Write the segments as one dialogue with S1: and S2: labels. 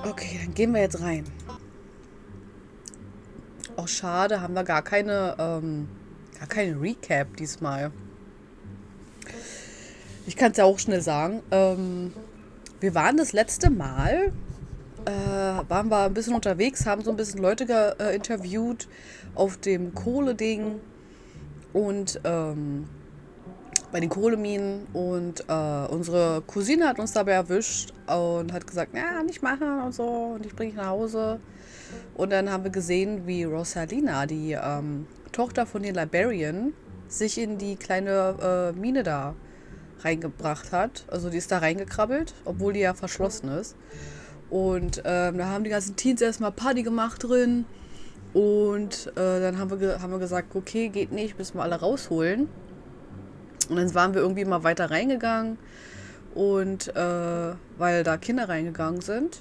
S1: Okay, dann gehen wir jetzt rein. Oh, schade, haben wir gar keine Recap diesmal. Ich kann es ja auch schnell sagen. Wir waren das letzte Mal, waren wir ein bisschen unterwegs, haben so ein bisschen Leute interviewt auf dem Kohleding und bei den Kohleminen und unsere Cousine hat uns dabei erwischt und hat gesagt, ja, nicht machen und so und ich bringe dich nach Hause. Und dann haben wir gesehen, wie Rosalina, die Tochter von den Librarian, sich in die kleine Mine da reingebracht hat. Also die ist da reingekrabbelt, obwohl die ja verschlossen ist. Und da haben die ganzen Teens erstmal Party gemacht drin. Und dann haben wir gesagt, okay, geht nicht, müssen wir alle rausholen. Und dann waren wir irgendwie mal weiter reingegangen. Und weil da Kinder reingegangen sind.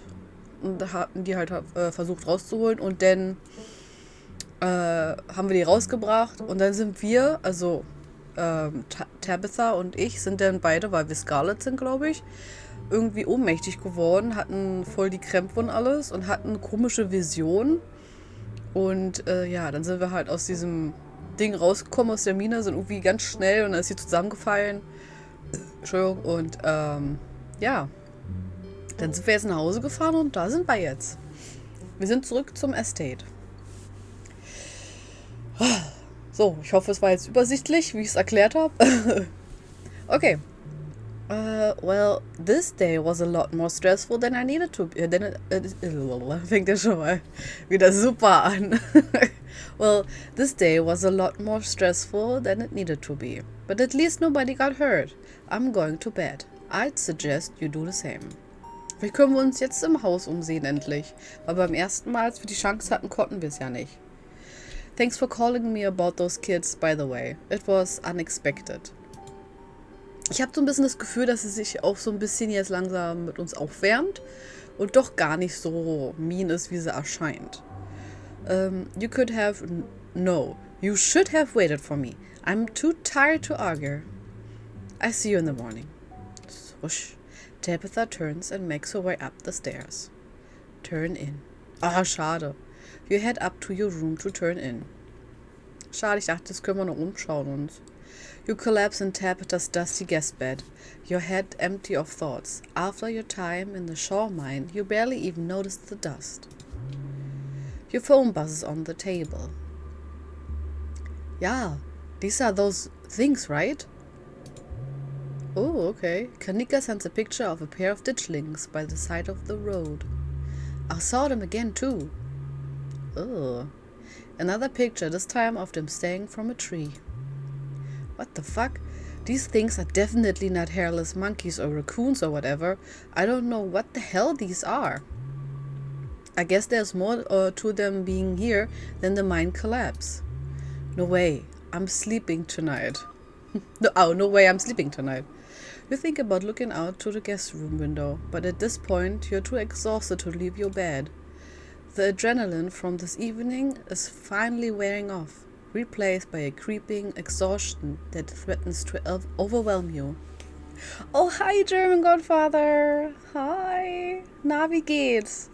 S1: Und da hatten die halt versucht rauszuholen. Und dann haben wir die rausgebracht. Und dann sind wir, also Tabitha und ich sind dann beide, weil wir Scarlet sind, glaube ich, irgendwie ohnmächtig geworden, hatten voll die Krämpfe und alles und hatten komische Visionen. Und ja, dann sind wir halt aus diesem Ding rausgekommen, aus der Mine, sind irgendwie ganz schnell und dann ist sie zusammengefallen. Entschuldigung. Und ja, dann sind wir jetzt nach Hause gefahren und da sind wir jetzt. Wir sind zurück zum Estate. So, ich hoffe, es war jetzt übersichtlich, wie ich es erklärt habe. Okay. Well, this day was a lot more stressful than I needed to be. Fängt ja schon mal wieder super an. Well, this day was a lot more stressful than it needed to be. But at least nobody got hurt. I'm going to bed. I'd suggest you do the same. Vielleicht können wir uns jetzt im Haus umsehen endlich. Weil beim ersten Mal, als wir die Chance hatten, konnten wir es ja nicht. Thanks for calling me about those kids, by the way. It was unexpected. Ich habe so ein bisschen das Gefühl, dass sie sich auch so ein bisschen jetzt langsam mit uns aufwärmt und doch gar nicht so mean ist, wie sie erscheint. You could have... No. You should have waited for me. I'm too tired to argue. I see you in the morning. Swoosh. Tabitha turns and makes her way up the stairs. Turn in. Ah, schade. You head up to your room to turn in. Schade, ich dachte, das können wir noch umschauen uns. You collapse in Tabitha's dusty guest bed, your head empty of thoughts. After your time in the shore mine, you barely even notice the dust. Your phone buzzes on the table. Yeah, these are those things, right? Oh, okay. Kanika sends a picture of a pair of ditchlings by the side of the road. I saw them again, too. Ugh. Another picture, this time of them staying from a tree. What the fuck? These things are definitely not hairless monkeys or raccoons or whatever. I don't know what the hell these are. I guess there's more to them being here than the mine collapse. No way, I'm sleeping tonight. No way, I'm sleeping tonight. You think about looking out to the guest room window, but at this point you're too exhausted to leave your bed. The adrenaline from this evening is finally wearing off, replaced by a creeping exhaustion that threatens to overwhelm you. Oh, hi, German Godfather. Hi. Na, wie geht's?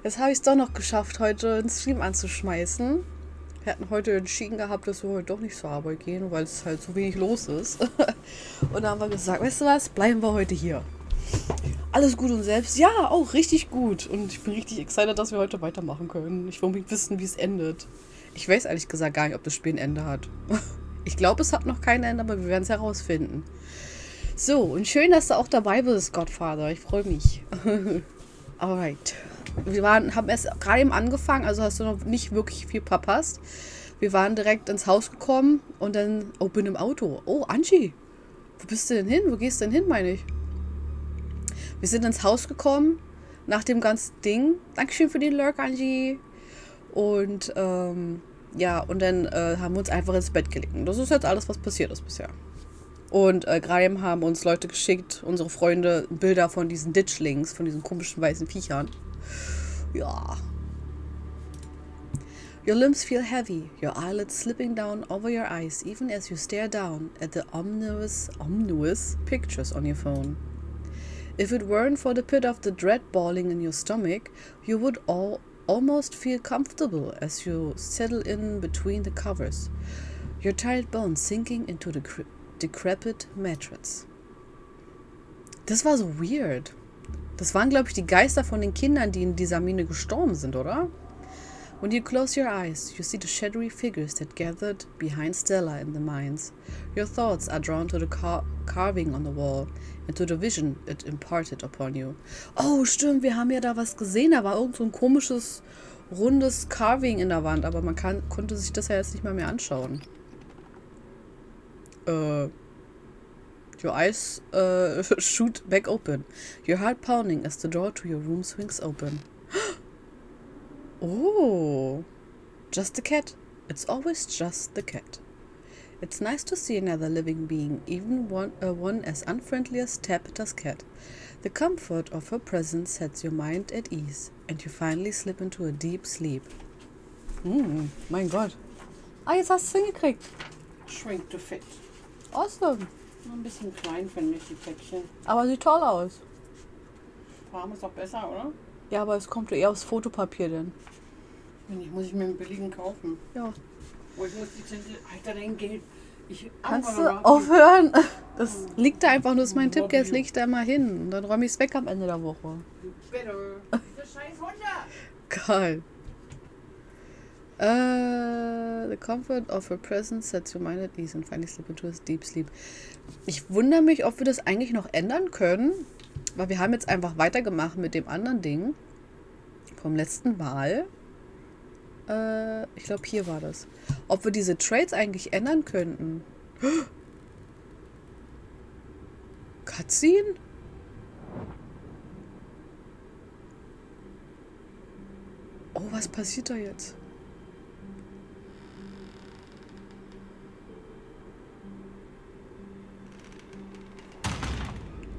S1: Jetzt habe ich es doch noch geschafft, heute einen Stream anzuschmeißen. Wir hatten heute entschieden gehabt, dass wir heute doch nicht zur Arbeit gehen, weil es halt so wenig los ist. Und dann haben wir gesagt, weißt du was, bleiben wir heute hier. Alles gut und selbst? Ja, auch richtig gut. Und ich bin richtig excited, dass wir heute weitermachen können. Ich will unbedingt wissen, wie es endet. Ich weiß ehrlich gesagt gar nicht, ob das Spiel ein Ende hat. Ich glaube, es hat noch kein Ende, aber wir werden es herausfinden. So, und schön, dass du auch dabei bist, Godfather. Ich freue mich. Alright. Wir haben erst gerade eben angefangen, also hast du noch nicht wirklich viel verpasst. Wir waren direkt ins Haus gekommen und dann, oh, bin im Auto. Oh, Angie, wo bist du denn hin? Wo gehst du denn hin, meine ich? Wir sind ins Haus gekommen, nach dem ganzen Ding. Dankeschön für den Lurk, Angie. Und, ja, und dann haben wir uns einfach ins Bett gelegt. Und das ist jetzt alles, was passiert ist bisher. Und gerade eben haben uns Leute geschickt, unsere Freunde, Bilder von diesen Ditchlings, von diesen komischen weißen Viechern. Ja. Your limbs feel heavy, your eyelids slipping down over your eyes, even as you stare down at the ominous pictures on your phone. If it weren't for the pit of the dread balling in your stomach, you would almost feel comfortable as you settle in between the covers, your tired bones sinking into the decrepit mattress. Das war so weird. Das waren, glaube ich, die Geister von den Kindern, die in dieser Mine gestorben sind, oder? When you close your eyes, you see the shadowy figures that gathered behind Stella in the mines. Your thoughts are drawn to the carving on the wall and to the vision it imparted upon you. Oh, stimmt, wir haben ja da was gesehen. Da war irgend so ein komisches, rundes Carving in der Wand, aber man konnte sich das ja jetzt nicht mal mehr anschauen. Your eyes shoot back open, your heart pounding as the door to your room swings open. Oh, just the cat. It's always just the cat. It's nice to see another living being, even one as unfriendly as Tabitha's cat. The comfort of her presence sets your mind at ease, and you finally slip into a deep sleep. Mein Gott. Ah, jetzt hast du es hingekriegt.
S2: Shrink to fit.
S1: Awesome.
S2: Nur ein bisschen klein, finde ich, die Päckchen.
S1: Aber sieht toll aus.
S2: Farben ist doch besser, oder?
S1: Ja, aber es kommt eher aufs Fotopapier denn.
S2: Muss ich mir einen billigen kaufen.
S1: Ja.
S2: Oh, ich muss die Zettel, Alter, dein Geld.
S1: Kannst du aufhören? Das liegt da einfach nur, das ist mein Tipp, jetzt leg ich da mal hin. Und dann räume ich es weg am Ende der Woche.
S2: Bitte. Diese scheiß Hunde.
S1: Geil. The comfort of her presence sets your mind at ease and finally slip into a deep sleep. Ich wundere mich, ob wir das eigentlich noch ändern können. Weil wir haben jetzt einfach weitergemacht mit dem anderen Ding. Vom letzten Mal. Ich glaube, hier war das. Ob wir diese Trades eigentlich ändern könnten. Cutscene? Oh, was passiert da jetzt?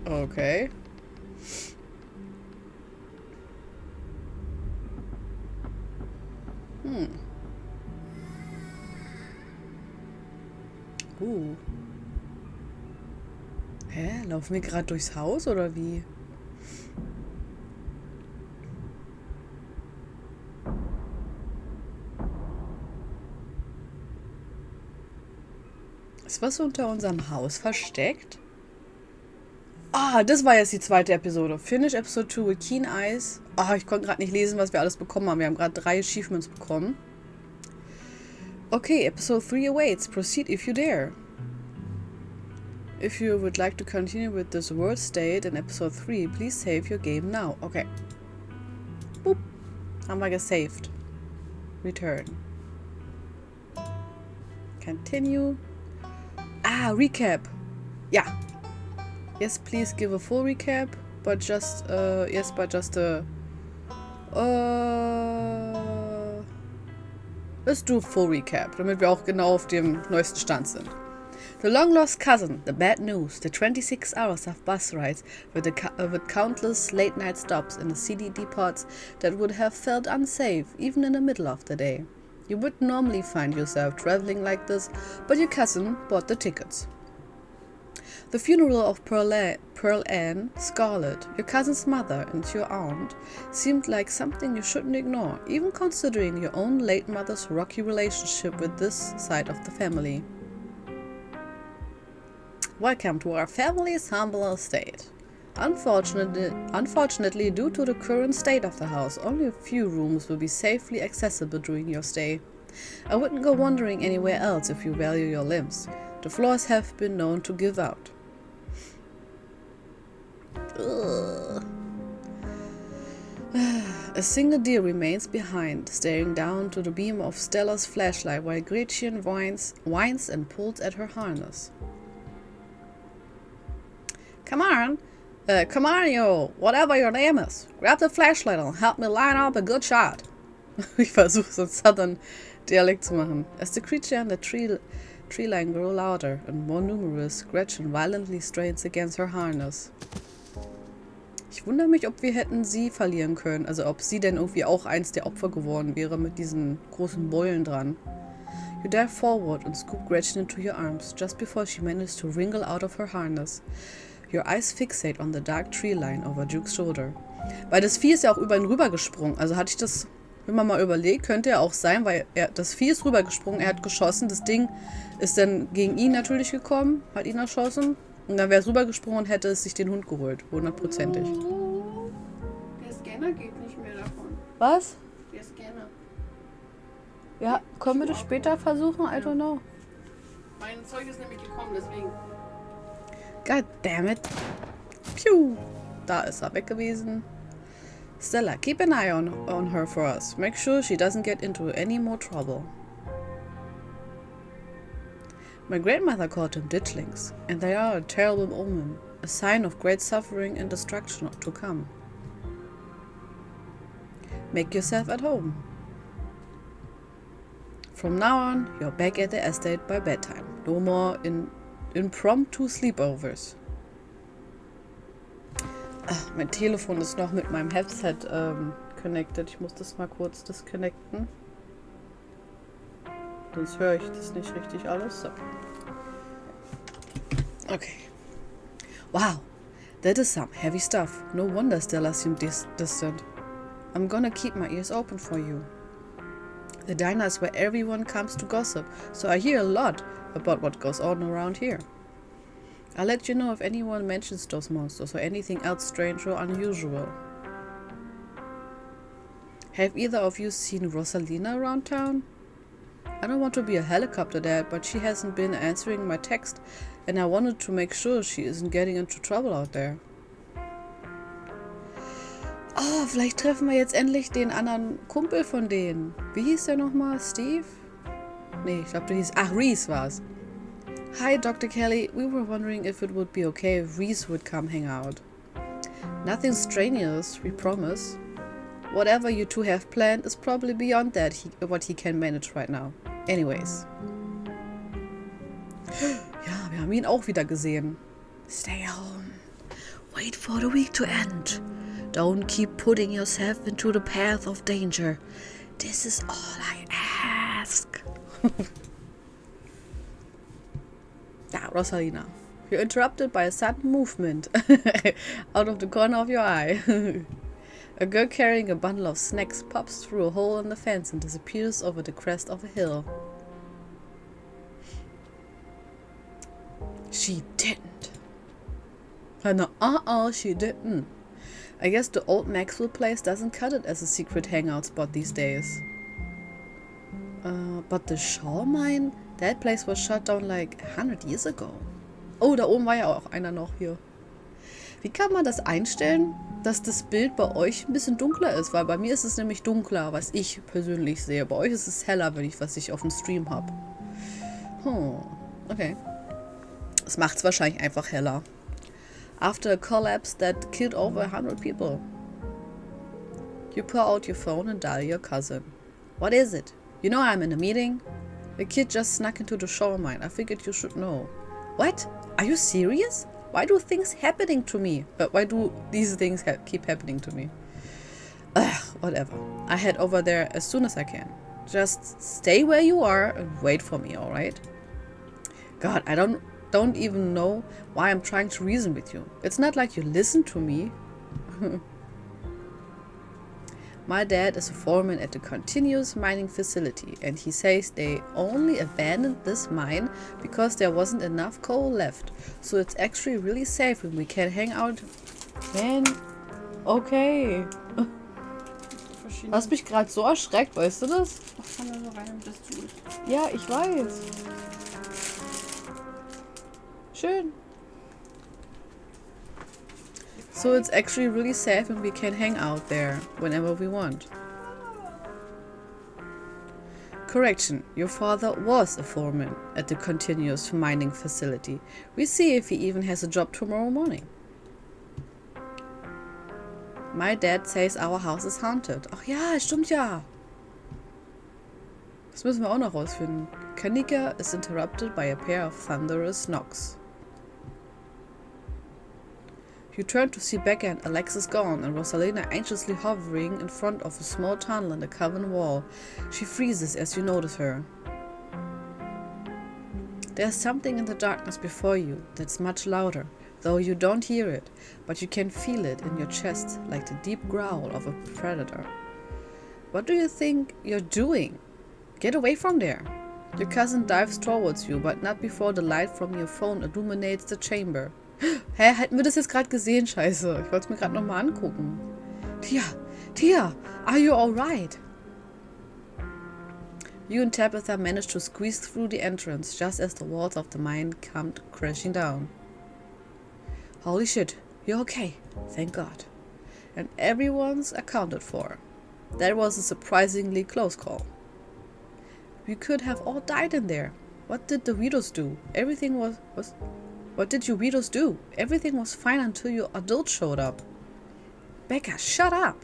S1: Okay. Hä? Laufen wir gerade durchs Haus oder wie? Ist was unter unserem Haus versteckt? Ah, das war jetzt die zweite Episode. Finish Episode 2 with Keen Eyes. Ah, ich konnte gerade nicht lesen, was wir alles bekommen haben. Wir haben gerade 3 Achievements bekommen. Okay, Episode 3 awaits. Proceed if you dare. If you would like to continue with this world state in Episode 3, please save your game now. Okay. Boop. Haben wir gesaved. Return. Continue. Ah, Recap. Ja. Yes, please give a full recap, but just, let's do a full recap, damit wir auch genau auf dem neuesten Stand sind. The long-lost cousin, the bad news, the 26 hours of bus rides with countless late-night stops in the seedy depots that would have felt unsafe even in the middle of the day. You wouldn't normally find yourself traveling like this, but your cousin bought the tickets. The funeral of Pearl Ann, Scarlet, your cousin's mother, and your aunt seemed like something you shouldn't ignore, even considering your own late mother's rocky relationship with this side of the family. Welcome to our family's humble estate. Unfortunately, due to the current state of the house, only a few rooms will be safely accessible during your stay. I wouldn't go wandering anywhere else if you value your limbs. The floors have been known to give out. Ugh. A single deer remains behind, staring down to the beam of Stella's flashlight while Gretchen whines and pulls at her harness. Come on, you, whatever your name is. Grab the flashlight and help me line up a good shot. Ich versuche so einen Southern Dialekt zu machen. As the creature in the tree line grow louder and more numerous, Gretchen violently strains against her harness. Ich wundere mich, ob wir hätten sie verlieren können. Also ob sie denn irgendwie auch eins der Opfer geworden wäre mit diesen großen Beulen dran. You dive forward and scoop Gretchen into your arms, just before she manages to wriggle out of her harness. Your eyes fixate on the dark tree line over Duke's shoulder. Weil das Vieh ist ja auch über ihn rübergesprungen. Also hatte ich das, wenn man mal überlegt, könnte ja auch sein, weil das Vieh ist rübergesprungen, er hat geschossen, das Ding ist dann gegen ihn natürlich gekommen, hat ihn erschossen und dann wäre es rübergesprungen und hätte es sich den Hund geholt, 100%ig.
S2: Der Scanner geht nicht mehr davon.
S1: Was?
S2: Der Scanner.
S1: Ja, können wir das später versuchen? I don't know.
S2: Mein Zeug ist nämlich gekommen, deswegen.
S1: God damn it. Piu. Da ist er weg gewesen. Stella, keep an eye on her for us. Make sure she doesn't get into any more trouble. My grandmother called them ditchlings, and they are a terrible omen, a sign of great suffering and destruction to come. Make yourself at home. From now on, you're back at the estate by bedtime. No more impromptu sleepovers. Ach, mein Telefon ist noch mit meinem Headset connected. Ich muss das mal kurz disconnecten. Sonst höre ich das nicht richtig alles. So. Okay. Wow, that is some heavy stuff. No wonder Stella seemed distant. I'm gonna keep my ears open for you. The diner is where everyone comes to gossip, so I hear a lot about what goes on around here. I'll let you know if anyone mentions those monsters or anything else strange or unusual. Have either of you seen Rosalina around town? I don't want to be a helicopter dad, but she hasn't been answering my text, and I wanted to make sure she isn't getting into trouble out there. Oh, vielleicht treffen wir jetzt endlich den anderen Kumpel von denen. Wie hieß der nochmal? Steve? Nee, ich glaube, der hieß... Ach, Reese war's. Hi, Dr. Kelly. We were wondering if it would be okay if Reese would come hang out. Nothing strenuous, we promise. Whatever you two have planned is probably beyond what he can manage right now. Anyways. Ja, wir haben ihn auch wieder gesehen. Stay home. Wait for the week to end. Don't keep putting yourself into the path of danger. This is all I ask. Yeah, Rosalina. You're interrupted by a sudden movement out of the corner of your eye. A girl carrying a bundle of snacks pops through a hole in the fence and disappears over the crest of a hill. She didn't. No, she didn't. I guess the old Maxwell place doesn't cut it as a secret hangout spot these days. But the Shaw mine? That place was shut down like 100 years ago. Oh, da oben war ja auch einer noch hier. Wie kann man das einstellen, dass das Bild bei euch ein bisschen dunkler ist? Weil bei mir ist es nämlich dunkler, was ich persönlich sehe. Bei euch ist es heller, was ich auf dem Stream habe. Okay. Das macht es wahrscheinlich einfach heller. After a collapse that killed over 100 people. You pull out your phone and dial your cousin. What is it? You know I'm in a meeting? A kid just snuck into the shore mine. I figured you should know. What? Are you serious? Why do things happening to me? Why do these things keep happening to me? Ugh, whatever. I head over there as soon as I can. Just stay where you are and wait for me, alright? God, I don't even know why I'm trying to reason with you. It's not like you listen to me. My dad is a foreman at a continuous mining facility, and he says they only abandoned this mine because there wasn't enough coal left. So it's actually really safe and we can hang out. Okay. Hast mich gerade so erschreckt, weißt du das?
S2: Ach, kann da so rein und das zu ist.
S1: Ja, ich weiß. Schön. So it's actually really safe and we can hang out there whenever we want. Correction, your father was a foreman at the continuous mining facility. We see if he even has a job tomorrow morning. My dad says our house is haunted. Ach ja, stimmt ja. Das müssen wir auch noch rausfinden. Kanika is interrupted by a pair of thunderous knocks. You turn to see Becca and Alexis gone, and Rosalina anxiously hovering in front of a small tunnel in the cavern wall. She freezes as you notice her. There's something in the darkness before you that's much louder, though you don't hear it, but you can feel it in your chest like the deep growl of a predator. What do you think you're doing? Get away from there! Your cousin dives towards you, but not before the light from your phone illuminates the chamber. Hä, hätten wir das jetzt gerade gesehen? Scheiße, ich wollte es mir gerade nochmal angucken. Tia, are you alright? You and Tabitha manage to squeeze through the entrance just as the walls of the mine come crashing down. Holy shit, you're okay, thank God. And everyone's accounted for. That was a surprisingly close call. We could have all died in there. What did the Weirdos do? What did you Weirdos do? Everything was fine until your adults showed up. Becca, shut up!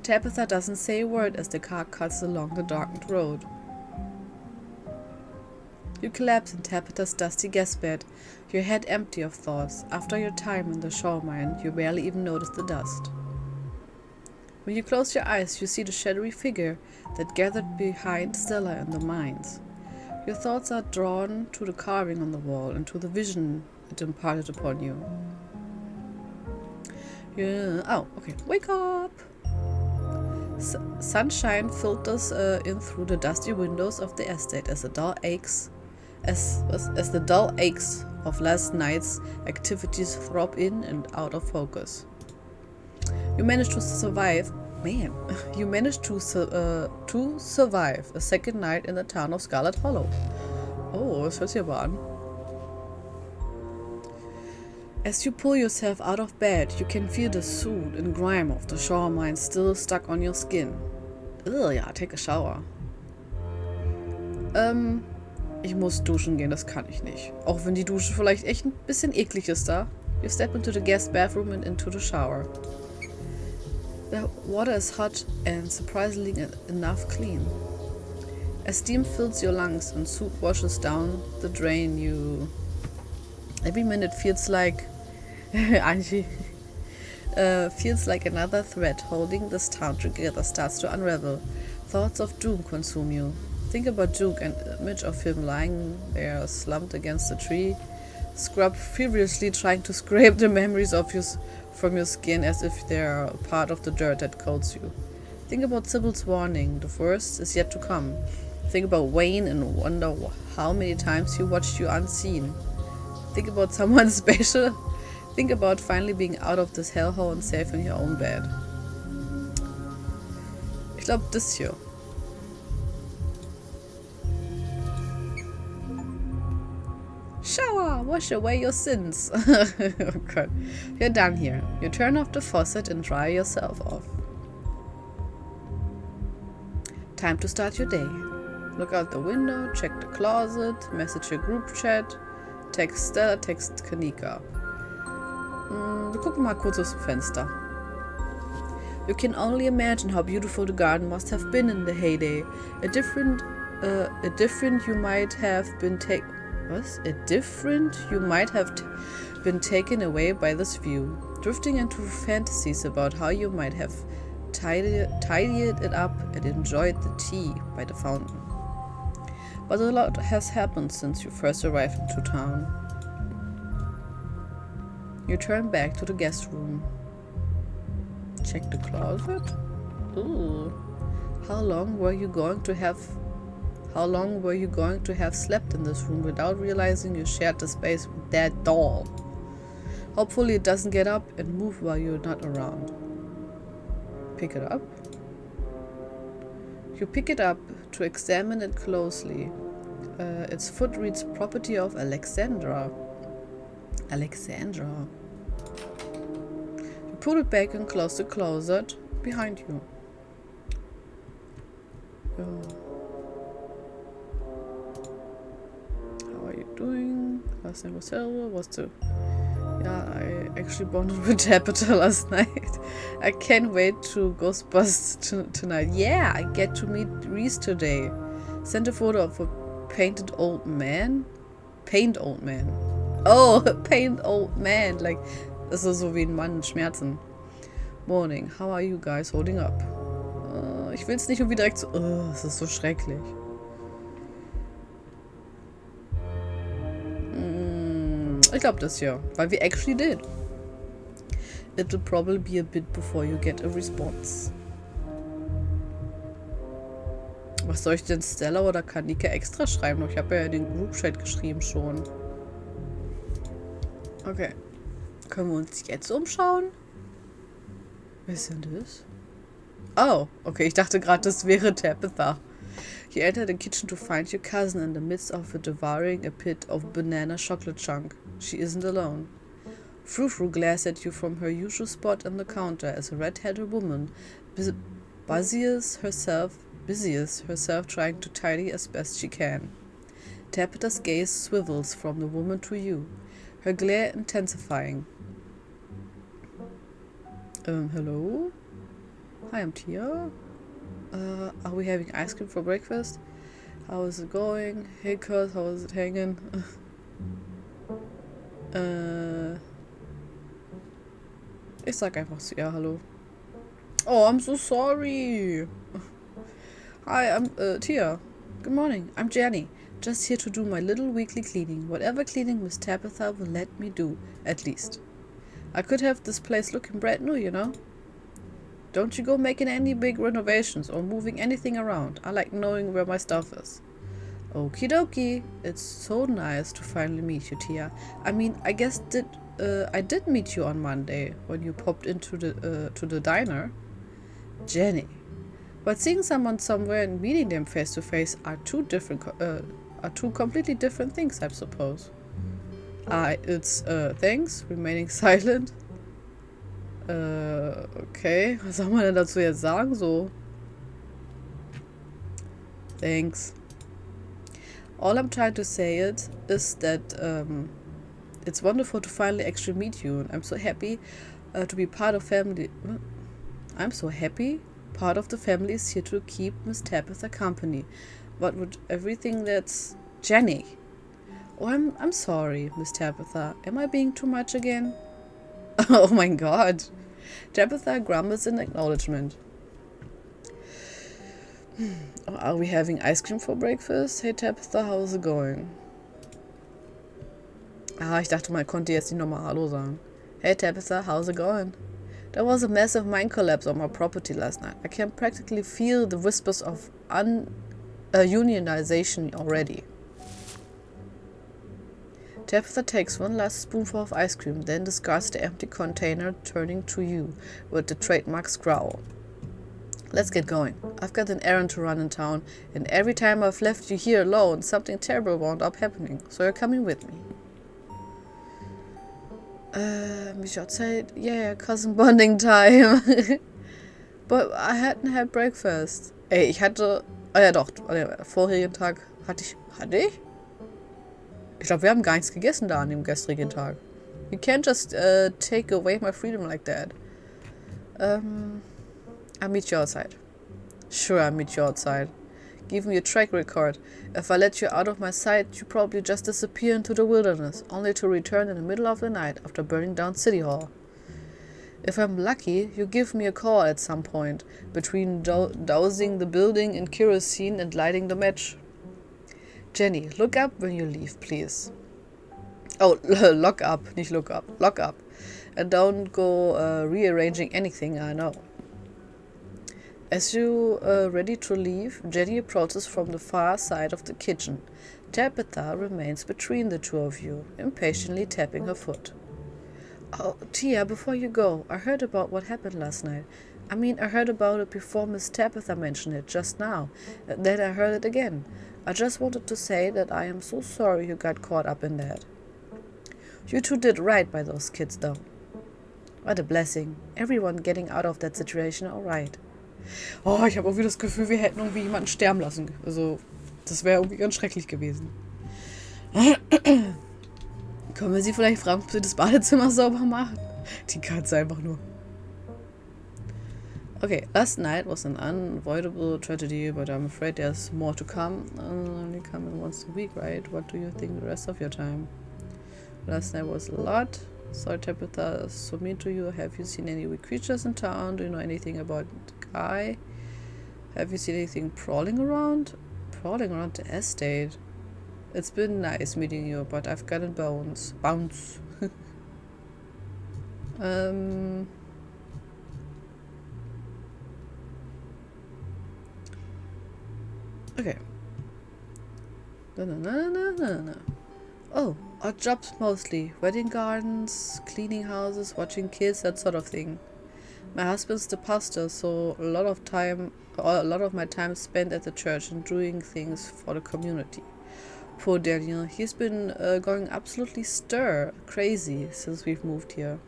S1: Tabitha doesn't say a word as the car cuts along the darkened road. You collapse in Tabitha's dusty gas bed, your head empty of thoughts. After your time in the shore mine, you barely even notice the dust. When you close your eyes, you see the shadowy figure that gathered behind Stella in the mines. Your thoughts are drawn to the carving on the wall and to the vision it imparted upon you. Oh, okay. Wake up! Sunshine filters in through the dusty windows of the estate as the dull aches of last night's activities throb in and out of focus. You manage to survive. Man, you managed to survive a second night in the town of Scarlet Hollow. Oh, das hört sich aber an. As you pull yourself out of bed, you can feel the soot and grime of the shore mine still stuck on your skin. Ugh, yeah, take a shower. Ich muss duschen gehen, das kann ich nicht. Auch wenn die Dusche vielleicht echt ein bisschen eklig ist da. You step into the guest bathroom and into the shower. The water is hot and surprisingly enough clean. As steam fills your lungs and soot washes down the drain, every minute feels like Angie feels like another thread holding this town together starts to unravel. Thoughts of doom consume you. Think about Duke, an image of him lying there slumped against a tree, scrub furiously trying to scrape the memories from your skin as if they are a part of the dirt that coats you. Think about Sybil's warning, the worst is yet to come. Think about Wayne and wonder how many times he watched you unseen. Think about someone special. Think about finally being out of this hellhole and safe in your own bed. Ich glaube, das hier. Shower! Wash away your sins. Oh God. You're done here. You turn off the faucet and dry yourself off. Time to start your day. Look out the window, check the closet, message your group chat, text Stella, text Kanika. Wir gucken mal kurz aus dem Fenster. You can only imagine how beautiful the garden must have been in the heyday. A different you might have been taken away by this view, drifting into fantasies about how you might have tidied it up and enjoyed the tea by the fountain. But a lot has happened since you first arrived into town. You turn back to the guest room. Check the closet. Ooh. How long were you going to have slept in this room without realizing you shared the space with that doll? Hopefully it doesn't get up and move while you're not around. Pick it up. You pick it up to examine it closely. Its foot reads property of Alexandra. You put it back and close the closet behind you. How are you doing? Last name was Silver. I actually bonded with Tabitha last night. I can't wait to Ghostbusters tonight. Yeah, I get to meet Reese today. Sent a photo of a paint old man. Oh, paint old man. Like, das ist so wie ein Mann in Schmerzen. Morning, how are you guys holding up? Ich will es nicht irgendwie direkt so. Es ist so schrecklich. Ich glaube das hier, weil wir actually did. It will probably be a bit before you get a response. Was soll ich denn Stella oder Kanika extra schreiben? Ich habe ja in den Group-Chat geschrieben schon. Okay. Können wir uns jetzt umschauen? Wer ist denn das? Oh, okay. Ich dachte gerade, das wäre Tabitha. You enter the kitchen to find your cousin in the midst of devouring a pit of banana chocolate chunk. She isn't alone. Frou-Frou glares at you from her usual spot on the counter as a red-headed woman busies herself trying to tidy as best she can. Tabitha's gaze swivels from the woman to you, her glare intensifying. Hello? Hi, I'm Tia. Are we having ice cream for breakfast? How is it going? Hey, Kurt, how is it hanging? Ich sag einfach zu ihr Hallo. Oh, I'm so sorry. Hi, I'm Tia. Good morning. I'm Jenny. Just here to do my little weekly cleaning. Whatever cleaning Miss Tabitha will let me do, at least. I could have this place looking brand new, you know? Don't you go making any big renovations or moving anything around. I like knowing where my stuff is. Okie dokie. It's so nice to finally meet you, Tia. I mean, I guess I did meet you on Monday when you popped into the diner. Jenny. But seeing someone somewhere and meeting them face to face are two completely different things, I suppose. It's thanks, remaining silent. Okay, was soll man denn dazu jetzt sagen, so? Thanks. All I'm trying to say is that it's wonderful to finally actually meet you, and I'm so happy to be part of family. I'm so happy part of the family is here to keep Miss Tabitha company. What would everything that's Jenny? Oh, I'm sorry, Miss Tabitha. Am I being too much again? Oh my god. Tabitha grumbles in acknowledgement. Are we having ice cream for breakfast? Hey Tabitha, how's it going? Ich dachte, man konnte jetzt nicht nochmal Hallo sagen. Hey Tabitha, how's it going? There was a massive mine collapse on my property last night. I can practically feel the whispers of unionization already. Tabitha takes one last spoonful of ice cream, then discards the empty container, turning to you with the trademark scowl. Let's get going. I've got an errand to run in town, and every time I've left you here alone, something terrible wound up happening, so you're coming with me. Meet you outside? Yeah, cousin bonding time. But I hadn't had breakfast. Ey, ich hatte... Ah ja doch, vorigen Tag hatte ich... Ich glaube, wir haben gar nichts gegessen da an dem gestrigen Tag. You can't just take away my freedom like that. I'll meet you outside. Sure, I'll meet you outside. Give me a track record. If I let you out of my sight, you probably just disappear into the wilderness, only to return in the middle of the night after burning down City Hall. If I'm lucky, you give me a call at some point, between dousing the building in kerosene and lighting the match. Jenny, look up when you leave, please. Oh, lock up, nicht look up. Lock up. And don't go rearranging anything I know. As you ready to leave, Jenny approaches from the far side of the kitchen. Tabitha remains between the two of you, impatiently tapping her foot. Oh, Tia, before you go, I heard about what happened last night. I mean, I heard about it before Miss Tabitha mentioned it just now. Then I heard it again. I just wanted to say that I am so sorry you got caught up in that. You two did right by those kids, though. What a blessing. Everyone getting out of that situation all right. Oh, ich habe irgendwie das Gefühl, wir hätten irgendwie jemanden sterben lassen. Also, das wäre irgendwie ganz schrecklich gewesen. Können wir sie vielleicht fragen, ob sie das Badezimmer sauber macht? Die Katze einfach nur. Okay, last night was an unavoidable tragedy, but I'm afraid there's more to come. Only coming once a week, right? What do you think the rest of your time? Last night was a lot. Sorry, Tabitha, so mean to you. Have you seen any weird creatures in town? Do you know anything about the guy? Have you seen anything prowling around? Prowling around the estate? It's been nice meeting you, but I've gotten bounce. Okay. Oh, odd jobs mostly. Wedding gardens, cleaning houses, watching kids, that sort of thing. My husband's the pastor, so a lot of my time spent at the church and doing things for the community. Poor Daniel, he's been going absolutely crazy since we've moved here.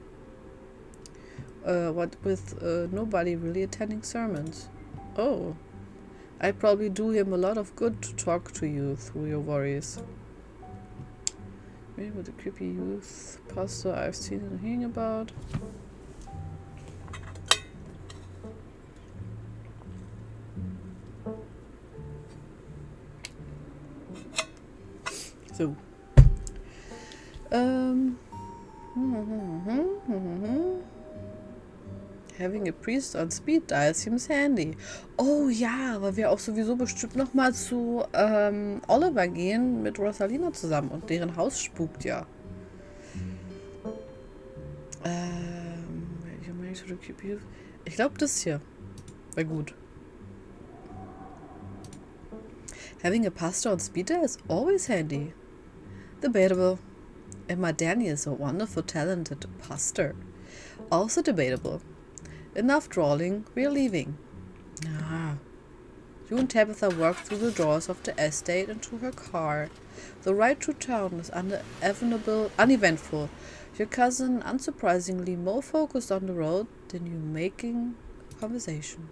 S1: What with nobody really attending sermons. Oh, I'd probably do him a lot of good to talk to you through your worries. Maybe with the creepy youth pastor I've seen and hearing about. So, having a priest on speed dial seems handy. Oh ja, weil wir auch sowieso bestimmt nochmal zu Oliver gehen mit Rosalina zusammen und deren Haus spukt ja. Ich glaube das hier wäre gut. Having a pastor on speed dial is always handy. Debatable. And my Danny is a wonderful, talented pastor. Also debatable. Enough drawling, we're leaving. Ah. You and Tabitha walk through the doors of the estate and to her car. The ride through town is uneventful. Your cousin, unsurprisingly, more focused on the road than you making conversation.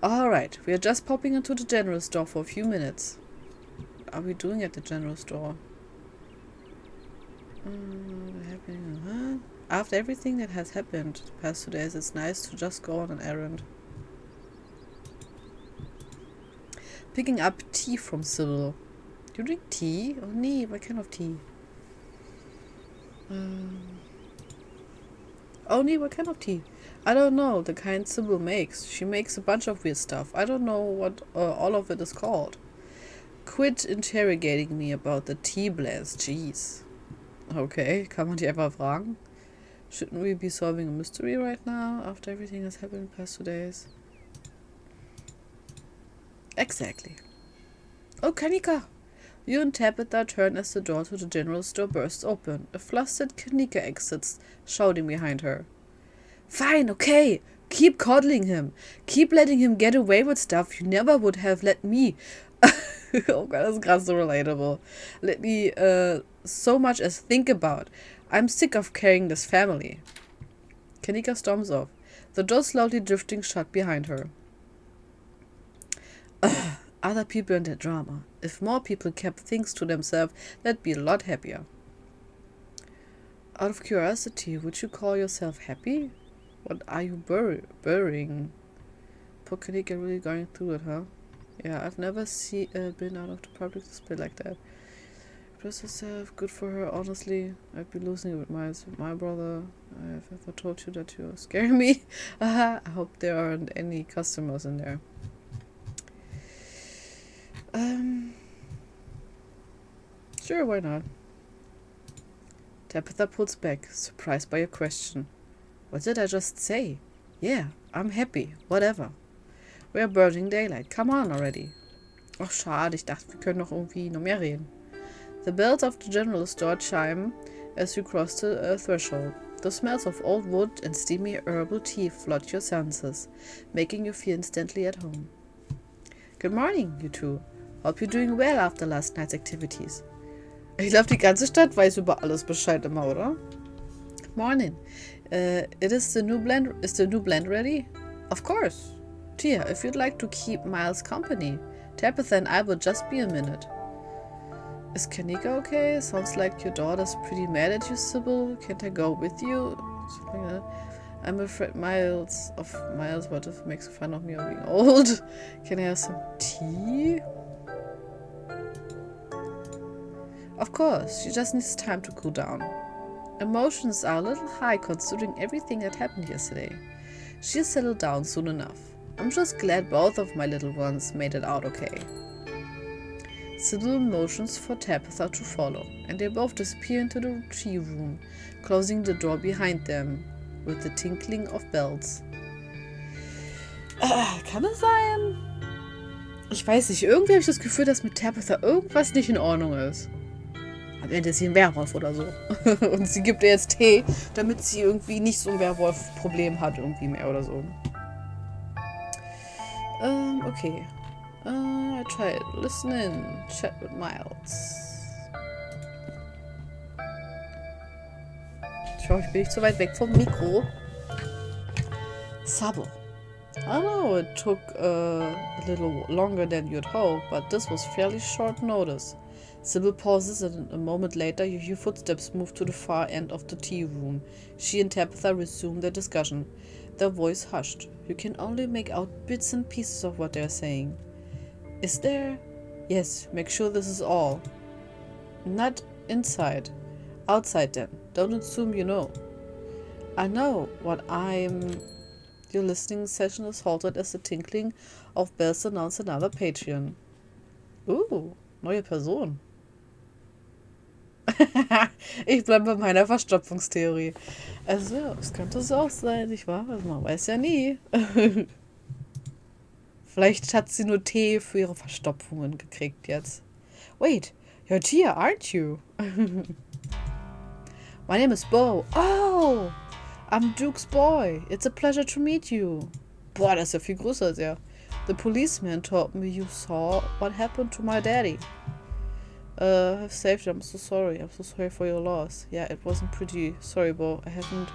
S1: Alright, we are just popping into the general store for a few minutes. Are we doing at the general store? After everything that has happened the past 2 days, it's nice to just go on an errand. Picking up tea from Sybil. You drink tea? Oh nee, what kind of tea? Oh nee, what kind of tea? I don't know, the kind Sybil makes. She makes a bunch of weird stuff. I don't know what all of it is called. Quit interrogating me about the tea blends, jeez. Okay, kann man die einfach fragen? Shouldn't we be solving a mystery right now, after everything has happened in the past 2 days? Exactly. Oh, Kanika! You and Tabitha turn as the door to the general store bursts open. A flustered Kanika exits, shouting behind her. Fine, okay! Keep coddling him! Keep letting him get away with stuff you never would have let me. Oh god, das ist krass so relatable. Let me so much as think about. I'm sick of carrying this family. Kanika storms off, the door slowly drifting shut behind her. Other people in their drama. If more people kept things to themselves, they'd be a lot happier. Out of curiosity, would you call yourself happy? What are you burying? Poor Kanika really going through it, huh? Yeah, I've never been out of the public display like that. Dress herself, good for her, honestly. I'd be losing it with my brother. I've ever told you that you're scaring me. I hope there aren't any customers in there. Sure, why not? Tabitha pulls back, surprised by your question. What did I just say? Yeah, I'm happy, whatever. We're burning daylight, come on already. Oh, schade, ich dachte, wir können noch irgendwie noch mehr reden. The bells of the general store chime as you cross the threshold. The smells of old wood and steamy herbal tea flood your senses, making you feel instantly at home. Good morning, you two. Hope you're doing well after last night's activities. Ich glaube, die ganze Stadt weiß über alles Bescheid immer, oder? Morning. Is the new blend ready? Of course. Tia, if you'd like to keep Miles company, Tabitha and I will just be a minute. Is Kanika okay? Sounds like your daughter's pretty mad at you, Sybil. Can't I go with you? Something like that. I'm afraid Miles, what if makes fun of me of being old? Can I have some tea? Of course, she just needs time to cool down. Emotions are a little high considering everything that happened yesterday. She'll settle down soon enough. I'm just glad both of my little ones made it out okay. Sybil motions for Tabitha to follow, and they both disappear into the tea room, closing the door behind them with the tinkling of bells. Kann es sein? Ich weiß nicht, irgendwie habe ich das Gefühl, dass mit Tabitha irgendwas nicht in Ordnung ist. Am Ende ist sie ein Werwolf oder so. Und sie gibt ihr jetzt Tee, damit sie irgendwie nicht so ein Werwolf-Problem hat, irgendwie mehr oder so. Okay. I tried. Listen in. Chat with Miles. Ich hoffe, ich bin nicht zu weit weg vom Mikro. Sable. I know it took a little longer than you'd hope, but this was fairly short notice. Sybil pauses, and a moment later you hear footsteps move to the far end of the tea room. She and Tabitha resume their discussion, their voice hushed. You can only make out bits and pieces of what they're saying. Is there? Yes, make sure this is all. Not inside. Outside then. Don't assume you know. I know what I'm... Your listening session is halted as the tinkling of bells announce another Patreon. Neue Person. Ich bleibe bei meiner Verstopfungstheorie. Also, es könnte es auch sein, nicht wahr? Also, man weiß ja nie. Vielleicht hat sie nur Tee für ihre Verstopfungen gekriegt jetzt. Wait, you're Tia, aren't you? My name is Bo. Oh, I'm Duke's boy. It's a pleasure to meet you. Boah, das ist ja viel größer als er. The policeman told me you saw what happened to my daddy. I've saved you. I'm so sorry. I'm so sorry for your loss. Yeah, it wasn't pretty. Sorry, Bo. I haven't...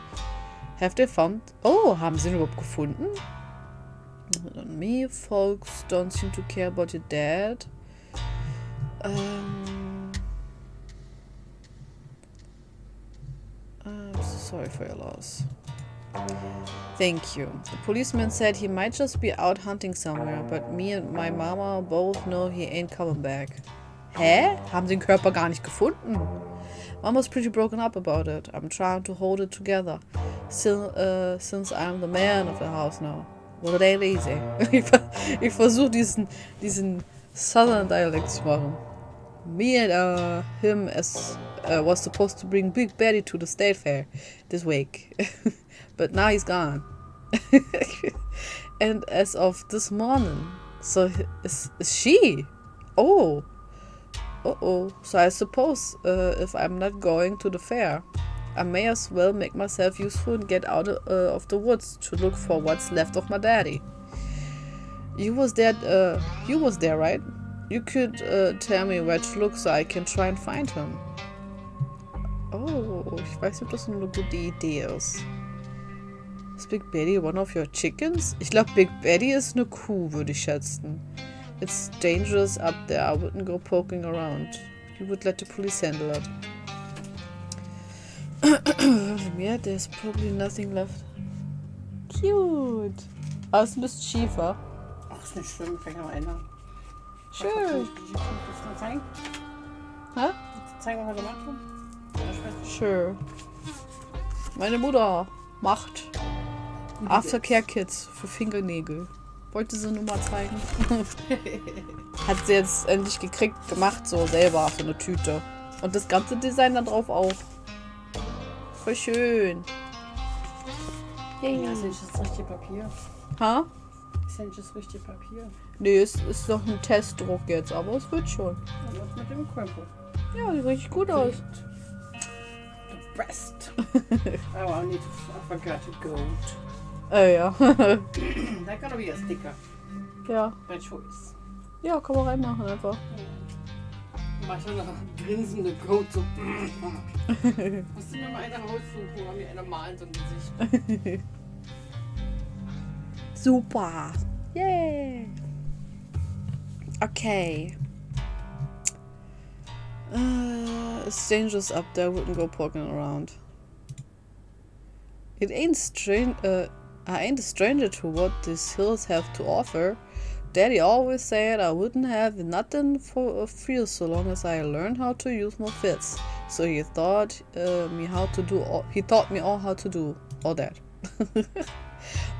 S1: Have they found... Oh, haben sie ihn überhaupt gefunden? On me, folks don't seem to care about your dad. I'm so sorry for your loss. Thank you. The policeman said he might just be out hunting somewhere, but me and my mama both know he ain't coming back. Hä? Haben sie den Körper gar nicht gefunden? Mama's pretty broken up about it. I'm trying to hold it together. Still, since I'm the man of the house now. Well, it ain't easy. Ich versuche diesen Southern Dialect zu machen. Me and him was supposed to bring Big Betty to the state fair this week. But now he's gone. And as of this morning. So is she? Oh. Uh-oh. So I suppose if I'm not going to the fair, I may as well make myself useful and get out of the woods to look for what's left of my daddy. You was there, right? You could tell me where to look so I can try and find him. Oh, ich weiß nicht, ob das eine gute Idee ist. Is Big Betty one of your chickens? Ich glaube, Big Betty ist eine Kuh, würde ich schätzen. It's dangerous up there. I wouldn't go poking around. You would let the police handle it. Yeah, there's probably nothing left. Cute. Aber es ist ein bisschen schiefer.
S2: Ach, ist nicht schlimm, ich kann noch ändern.
S1: Schön.
S2: Willst du zeigen?
S1: Hä?
S2: Willst du zeigen, was wir gemacht haben?
S1: Sure. Meine Mutter macht Aftercare Kits für Fingernägel. Wollte sie nur mal zeigen. Hat sie jetzt endlich gekriegt, gemacht, so selber, so eine Tüte. Und das ganze Design da drauf auch. Voll schön.
S2: Ja, ist nicht das richtige Papier.
S1: Ha?
S2: Ist ja nicht das richtige Papier.
S1: Nee, es ist noch ein Testdruck jetzt, aber es wird schon.
S2: Und was mit dem Krempel?
S1: Ja, sieht richtig gut aus.
S2: The best. Oh, I forgot to go.
S1: Ja.
S2: That gotta be a sticker.
S1: Ja.
S2: By choice.
S1: Ja, kann man reinmachen einfach.
S2: Mach ich noch grinsende Goat so. Musst du mir mal eine raussuchen, oder mir eine malen, so ein Gesicht.
S1: Super. Yay. Okay. It's dangerous up there. Wouldn't go poking around. It ain't I ain't a stranger to what these hills have to offer. Daddy always said I wouldn't have nothing for free so long as I learned how to use my fists. So he taught me all how to do all that.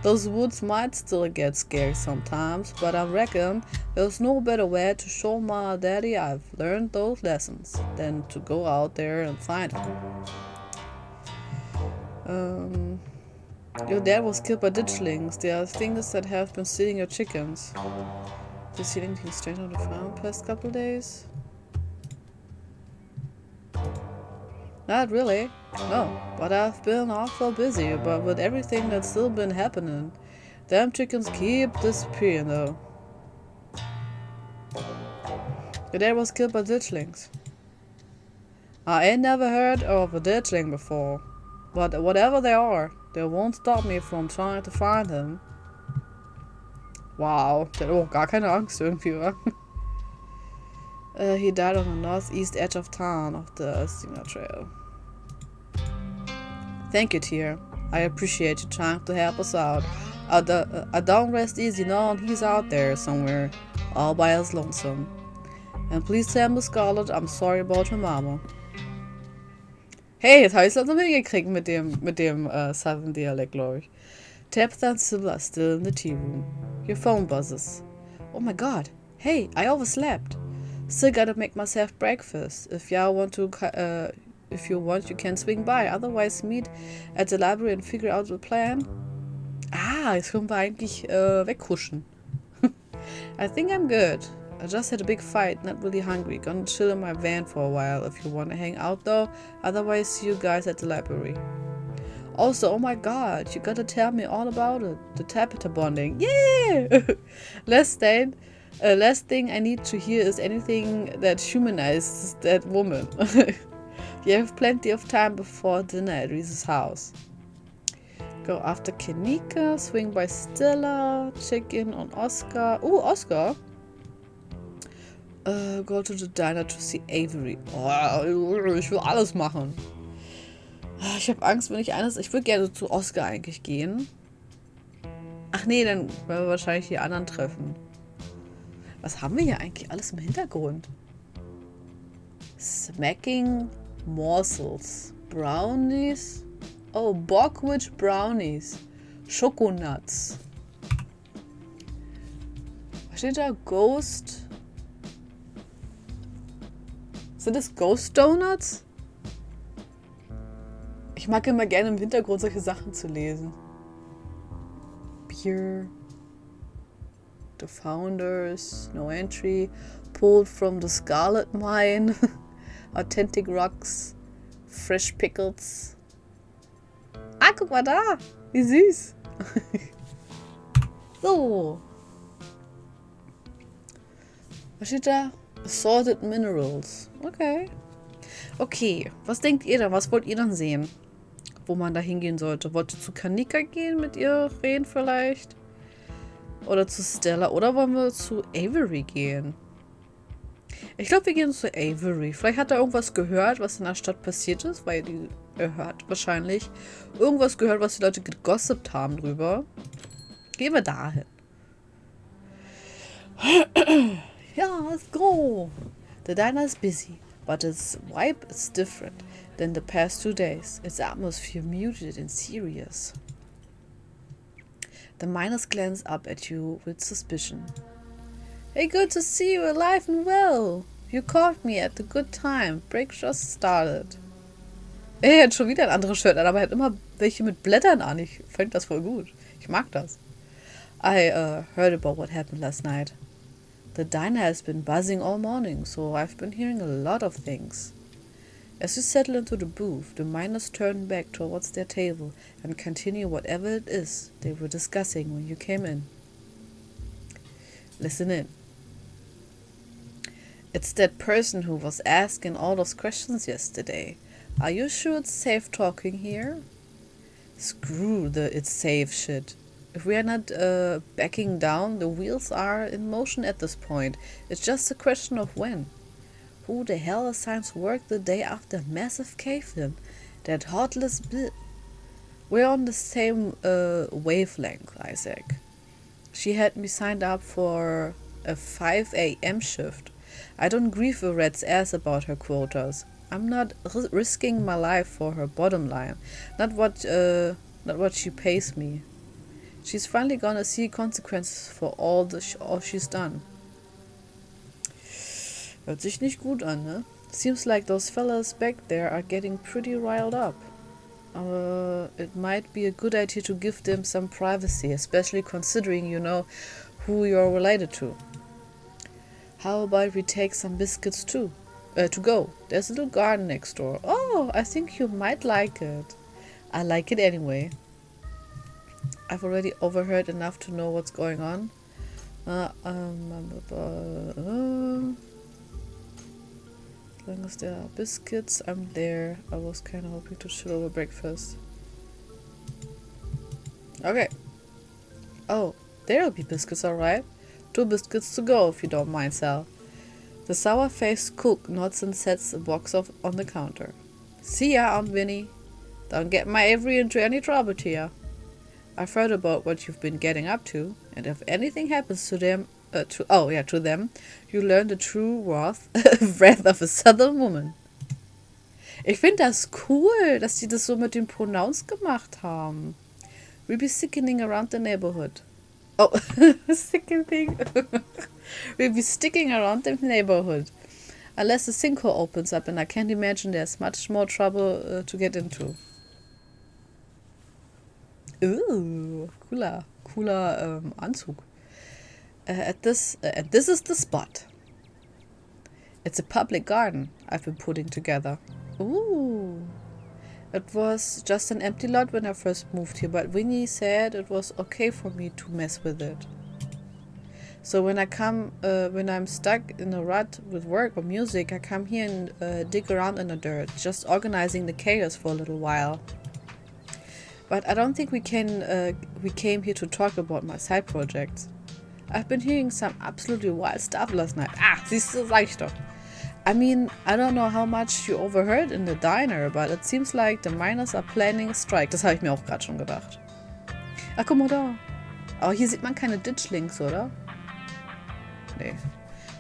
S1: Those woods might still get scary sometimes, but I reckon there's no better way to show my daddy I've learned those lessons than to go out there and find him. Your dad was killed by ditchlings. They are things that have been stealing your chickens. Did you see anything strange on the farm past couple days? Not really, no, but I've been awful busy, but with everything that's still been happening. Damn chickens keep disappearing though. Your dad was killed by ditchlings. I ain't never heard of a ditchling before, but whatever they are, they won't stop me from trying to find him. Wow, der hat auch gar keine Angst irgendwie, wa? He died on the northeast edge of town of the Stinger Trail. Thank you, Tyr. I appreciate you trying to help us out. I don't rest easy knowing he's out there somewhere, all by his lonesome. And please tell Miss Scarlet I'm sorry about her mama. Hey, jetzt habe ich es langsam hingekriegt mit dem Southern Dialekt, glaube ich. Tabitha and Sybil are still in the tea room. Your phone buzzes. Oh my god. Hey, I overslept. Still gotta make myself breakfast. If you want, you can swing by. Otherwise, meet at the library and figure out the plan. Ah, jetzt können wir eigentlich weghuschen. I think I'm good. I just had a big fight, not really hungry. Gonna chill in my van for a while if you want to hang out though. Otherwise, see you guys at the library. Also, oh my god, you gotta tell me all about it. The Tabitha bonding. Yeah! Last thing I need to hear is anything that humanizes that woman. You have plenty of time before dinner at Reese's house. Go after Kenika, swing by Stella, check in on Oscar. Oh, Oscar! Go to the diner to see Avery. Oh, ich will alles machen. Ich habe Angst, wenn ich will gerne zu Oscar eigentlich gehen. Ach nee, dann werden wir wahrscheinlich die anderen treffen. Was haben wir hier eigentlich alles im Hintergrund? Smacking Morsels. Brownies. Oh, Bockwitch Brownies. Schokonuts. Was steht da? Ghost. Sind das Ghost Donuts? Ich mag immer gerne im Hintergrund solche Sachen zu lesen. Beer. The Founders. No entry. Pulled from the Scarlet Mine. Authentic Rocks. Fresh Pickles. Ah, guck mal da. Wie süß. So. Was steht da? Assorted Minerals. Okay. Okay, was denkt ihr da? Was wollt ihr dann sehen? Wo man da hingehen sollte? Wollt ihr zu Kanika gehen, mit ihr reden vielleicht? Oder zu Stella? Oder wollen wir zu Avery gehen? Ich glaube, wir gehen zu Avery. Vielleicht hat er irgendwas gehört, was in der Stadt passiert ist, weil er hört wahrscheinlich irgendwas gehört, was die Leute gegossipt haben drüber. Gehen wir dahin. Ja, let's go. The diner is busy, but its vibe is different than the past 2 days. Its atmosphere muted and serious. The miners glance up at you with suspicion. Hey, good to see you alive and well. You caught me at the good time. Break just started. Er hat schon wieder ein anderes Shirt an, aber er hat immer welche mit Blättern an. Ich finde das voll gut. Ich mag das. I heard about what happened last night. The diner has been buzzing all morning, so I've been hearing a lot of things. As you settle into the booth, the miners turn back towards their table and continue whatever it is they were discussing when you came in. Listen in. It's that person who was asking all those questions yesterday. Are you sure it's safe talking here? Screw the it's safe shit. If we are not backing down, the wheels are in motion at this point. It's just a question of when. Who the hell assigns work the day after a massive cave-in? That heartless bit. We're on the same wavelength, Isaac. She had me signed up for a 5 a.m. shift. I don't grieve a rat's ass about her quotas. I'm not risking my life for her bottom line. Not what she pays me. She's finally gonna see consequences for all she's done. Hört sich nicht gut an, ne? Seems like those fellas back there are getting pretty riled up. It might be a good idea to give them some privacy, especially considering you know who you're related to. How about we take some biscuits too? To go. There's a little garden next door. Oh, I think you might like it. I like it anyway. I've already overheard enough to know what's going on. As long as there are biscuits, I'm there. I was kind of hoping to chill over breakfast. Okay. Oh, there'll be biscuits, alright. 2 biscuits to go, if you don't mind, Sal. The sour-faced cook nods and sets a box on the counter. See ya, Aunt Winnie. Don't get my Avery into any trouble here. I've heard about what you've been getting up to, and if anything happens to them, to them, you learn the true wrath of a southern woman. Ich finde das cool, dass die das so mit den Pronouns gemacht haben. We'll be sickening around the neighborhood. Oh, sickening. We'll be sticking around the neighborhood. Unless the sinkhole opens up, and I can't imagine there's much more trouble to get into. Ooh, cooler Anzug. And this is the spot. It's a public garden I've been putting together. Ooh. It was just an empty lot when I first moved here, but Winnie said it was okay for me to mess with it. So when I'm stuck in a rut with work or music, I come here and dig around in the dirt, just organizing the chaos for a little while. But I don't think we came here to talk about my side projects. I've been hearing some absolutely wild stuff last night. Siehst du, sag ich doch. I mean, I don't know how much you overheard in the diner, but it seems like the miners are planning a strike. Das habe ich mir auch gerade schon gedacht. Guck mal da. Oh, hier sieht man keine Ditchlings, oder? Nee.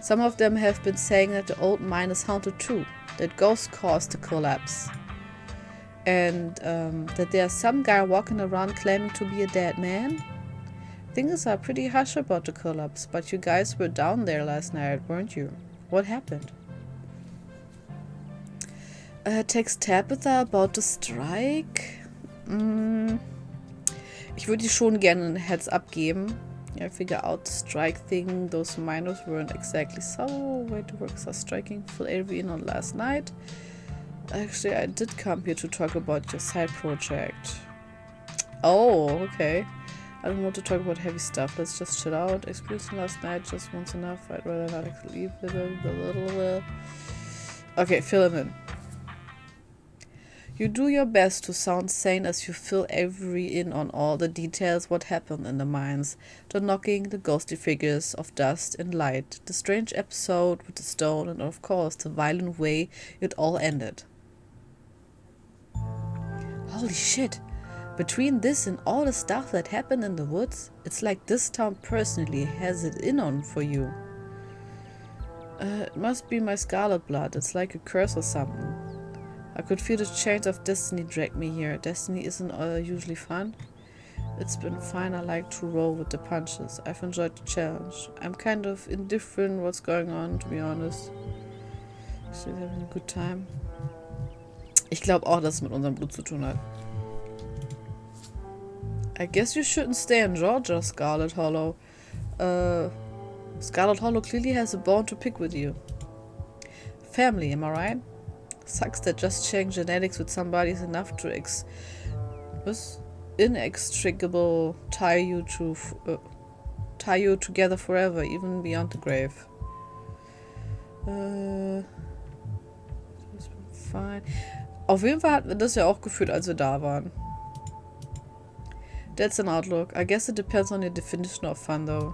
S1: Some of them have been saying that the old mine is haunted too. That ghosts caused the collapse. And that there's some guy walking around claiming to be a dead man. Things are pretty hush about the collapse, but you guys were down there last night, weren't you? What happened? Text Tabitha about the strike. Ich würde die schon gerne ein Heads-up geben. Yeah, figure out the strike thing. Those miners weren't exactly so. Way to workers are striking. Full Avery in on last night. Actually, I did come here to talk about your side project. Oh, okay. I don't want to talk about heavy stuff. Let's just chill out. Experiencing last night just once enough. I'd rather not leave it a little. Okay, fill him in. You do your best to sound sane as you fill Avery in on all the details what happened in the mines. The knocking, the ghostly figures of dust and light, the strange episode with the stone, and of course the violent way it all ended. Holy shit! Between this and all the stuff that happened in the woods, it's like this town personally has it in on for you. It must be my scarlet blood. It's like a curse or something. I could feel the chains of destiny drag me here. Destiny isn't usually fun. It's been fine. I like to roll with the punches. I've enjoyed the challenge. I'm kind of indifferent what's going on, to be honest. Still having a good time. Ich glaube auch, dass es mit unserem Blut zu tun hat. I guess you shouldn't stay in Georgia, Scarlet Hollow. Scarlet Hollow clearly has a bone to pick with you. Family, am I right? Sucks that just sharing genetics with somebody is enough to inextricable tie you together forever, even beyond the grave. Fine. Auf jeden Fall hatten wir das ja auch gefühlt, als wir da waren. That's an outlook. I guess it depends on your definition of fun, though.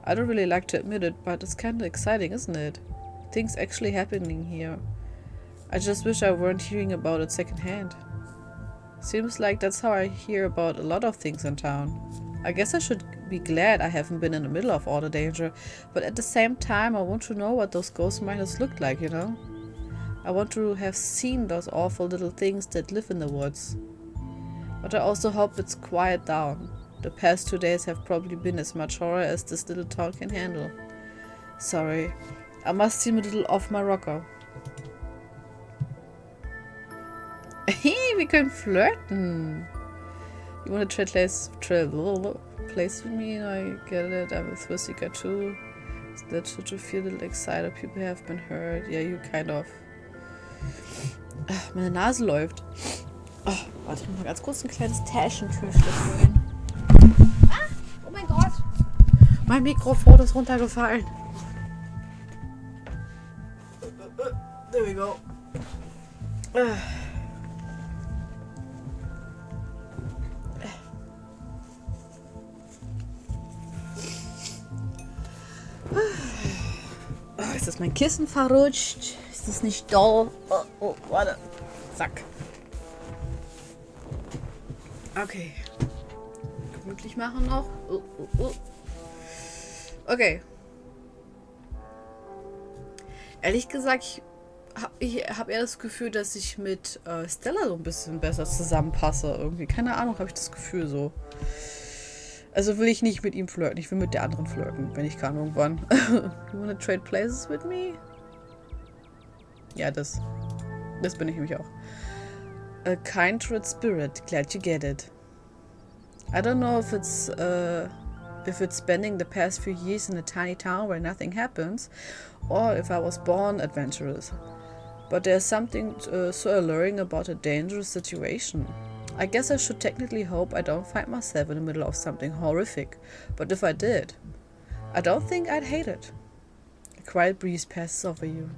S1: I don't really like to admit it, but it's kind of exciting, isn't it? Things actually happening here. I just wish I weren't hearing about it secondhand. Seems like that's how I hear about a lot of things in town. I guess I should be glad I haven't been in the middle of all the danger, but at the same time I want to know what those ghost miners looked like, you know? I want to have seen those awful little things that live in the woods. But I also hope it's quiet down. The past 2 days have probably been as much horror as this little town can handle. Sorry, I must seem a little off my rocker. Hey, wir können flirten. You wanna trade place with me? I get it. I'm a thrill seeker too. Is that should you feel a little excited? People have been hurt. Yeah, you kind of. Meine Nase läuft. Oh, warte, ich muss mal ganz kurz ein kleines Taschentürchen holen. Ah, oh mein Gott. Mein Mikrofon ist runtergefallen. There we go. Oh, ist das mein Kissen verrutscht? Ist das nicht doll? Oh, oh, warte. Zack. Okay. Gemütlich machen noch. Okay. Ehrlich gesagt, ich hab eher das Gefühl, dass ich mit Stella so ein bisschen besser zusammenpasse. Irgendwie. Keine Ahnung, habe ich das Gefühl so. Also will ich nicht mit ihm flirten. Ich will mit der anderen flirten, wenn ich kann irgendwann. You wanna trade places with me? Ja, das bin ich nämlich auch. A kind spirit. Glad you get it. I don't know if it's spending the past few years in a tiny town where nothing happens, or if I was born adventurous. But there's something so alluring about a dangerous situation. I guess I should technically hope I don't find myself in the middle of something horrific. But if I did, I don't think I'd hate it. A quiet breeze passes over you.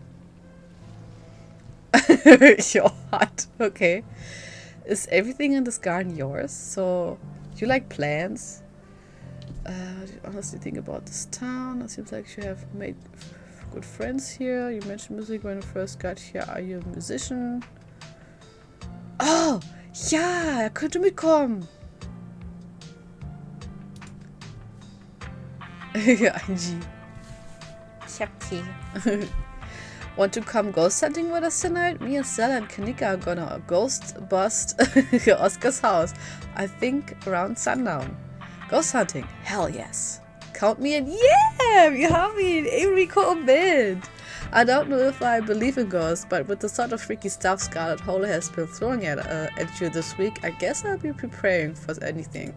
S1: Your heart. Okay. Is everything in this garden yours? So, you like plants? Do you honestly think about this town? It seems like you have made good friends here. You mentioned music when you first got here. Are you a musician? Oh! Ja, er könnte mitkommen. Ja, ein G. Ich hab Tee. Want to come ghost hunting with us tonight? Me and Stella and Kanika are gonna ghost bust Oscar's house. I think around sundown. Ghost hunting? Hell yes. Count me in. Yeah! Wir haben ihn. Enrico und Bild. I don't know if I believe in ghosts, but with the sort of freaky stuff Scarlet Hollow has been throwing at you this week, I guess I'll be preparing for anything.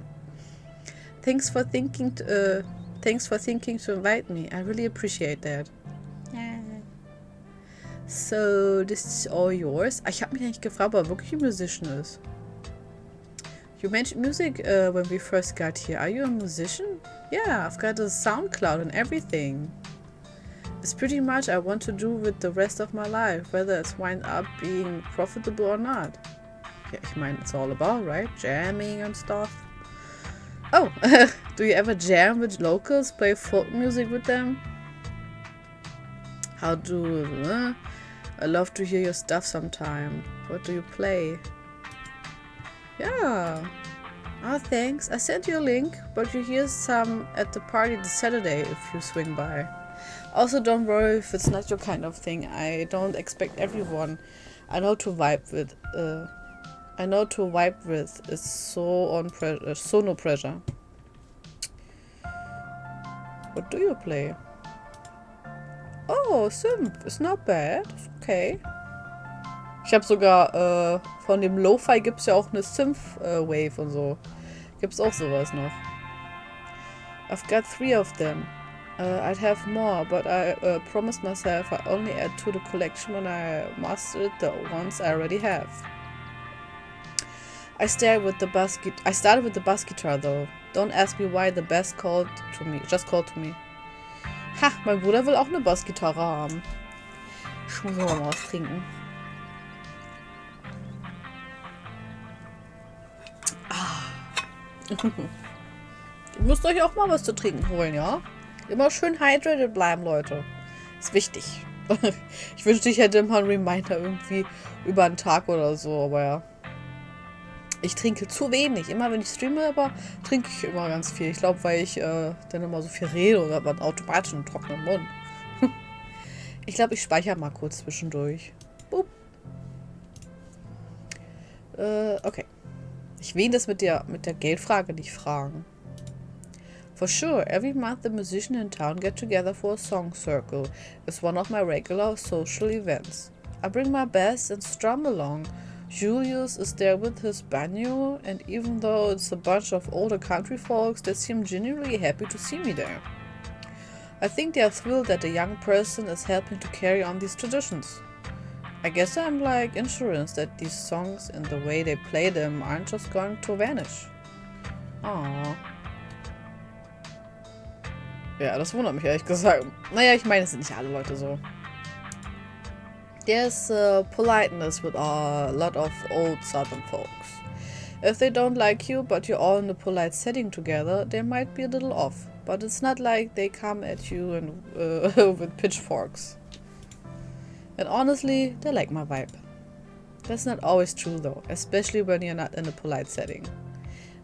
S1: Thanks for thinking to invite me. I really appreciate that. Yeah. So, this is all yours. Ich habe mich eigentlich gefragt, ob er wirklich ein Musician ist. You mentioned music when we first got here. Are you a musician? Yeah, I've got a SoundCloud and everything. It's pretty much I want to do with the rest of my life, whether it's wind up being profitable or not. Yeah, ich meine, it's all about, right? Jamming and stuff. Oh, do you ever jam with locals, play folk music with them? I love to hear your stuff sometime. What do you play? Yeah. Oh, thanks. I sent you a link, but you hear some at the party this Saturday if you swing by. Also, don't worry if it's not your kind of thing. I don't expect everyone I know to vibe with. Is so no pressure. What do you play? Oh, Synth. It's not bad. It's okay. Ich habe sogar von dem Lo-Fi gibt es ja auch eine Synth-Wave und so. Gibt's auch sowas noch. I've got 3 of them. I'd have more, but I promised myself I only add to the collection when I mastered the ones I already have. I started with the bass guitar though. Don't ask me why the bass called to me. Just called to me. Ha, mein Bruder will auch eine Bassgitarre haben. Ich muss mal was trinken. Ihr müsst euch auch mal was zu trinken holen, ja? Immer schön hydrated bleiben, Leute. Ist wichtig. Ich wünschte, ich hätte immer einen Reminder irgendwie über einen Tag oder so, aber ja. Ich trinke zu wenig. Immer wenn ich streame, aber trinke ich immer ganz viel. Ich glaube, weil ich dann immer so viel rede oder man automatisch einen trockenen Mund. Ich glaube, ich speichere mal kurz zwischendurch. Boop. Okay. Ich will ihn das mit der Geldfrage nicht fragen. For sure, every month the musicians in town get together for a song circle. It's one of my regular social events. I bring my best and strum along. Julius is there with his banjo, and even though it's a bunch of older country folks, they seem genuinely happy to see me there. I think they are thrilled that a young person is helping to carry on these traditions. I guess I'm like insurance that these songs and the way they play them aren't just going to vanish. Aww. Ja, das wundert mich ehrlich gesagt. Naja, ich meine, es sind nicht alle Leute so. There's politeness with a lot of old southern folks. If they don't like you, but you're all in a polite setting together, they might be a little off. But it's not like they come at you and with pitchforks. And honestly, they like my vibe. That's not always true though, especially when you're not in a polite setting.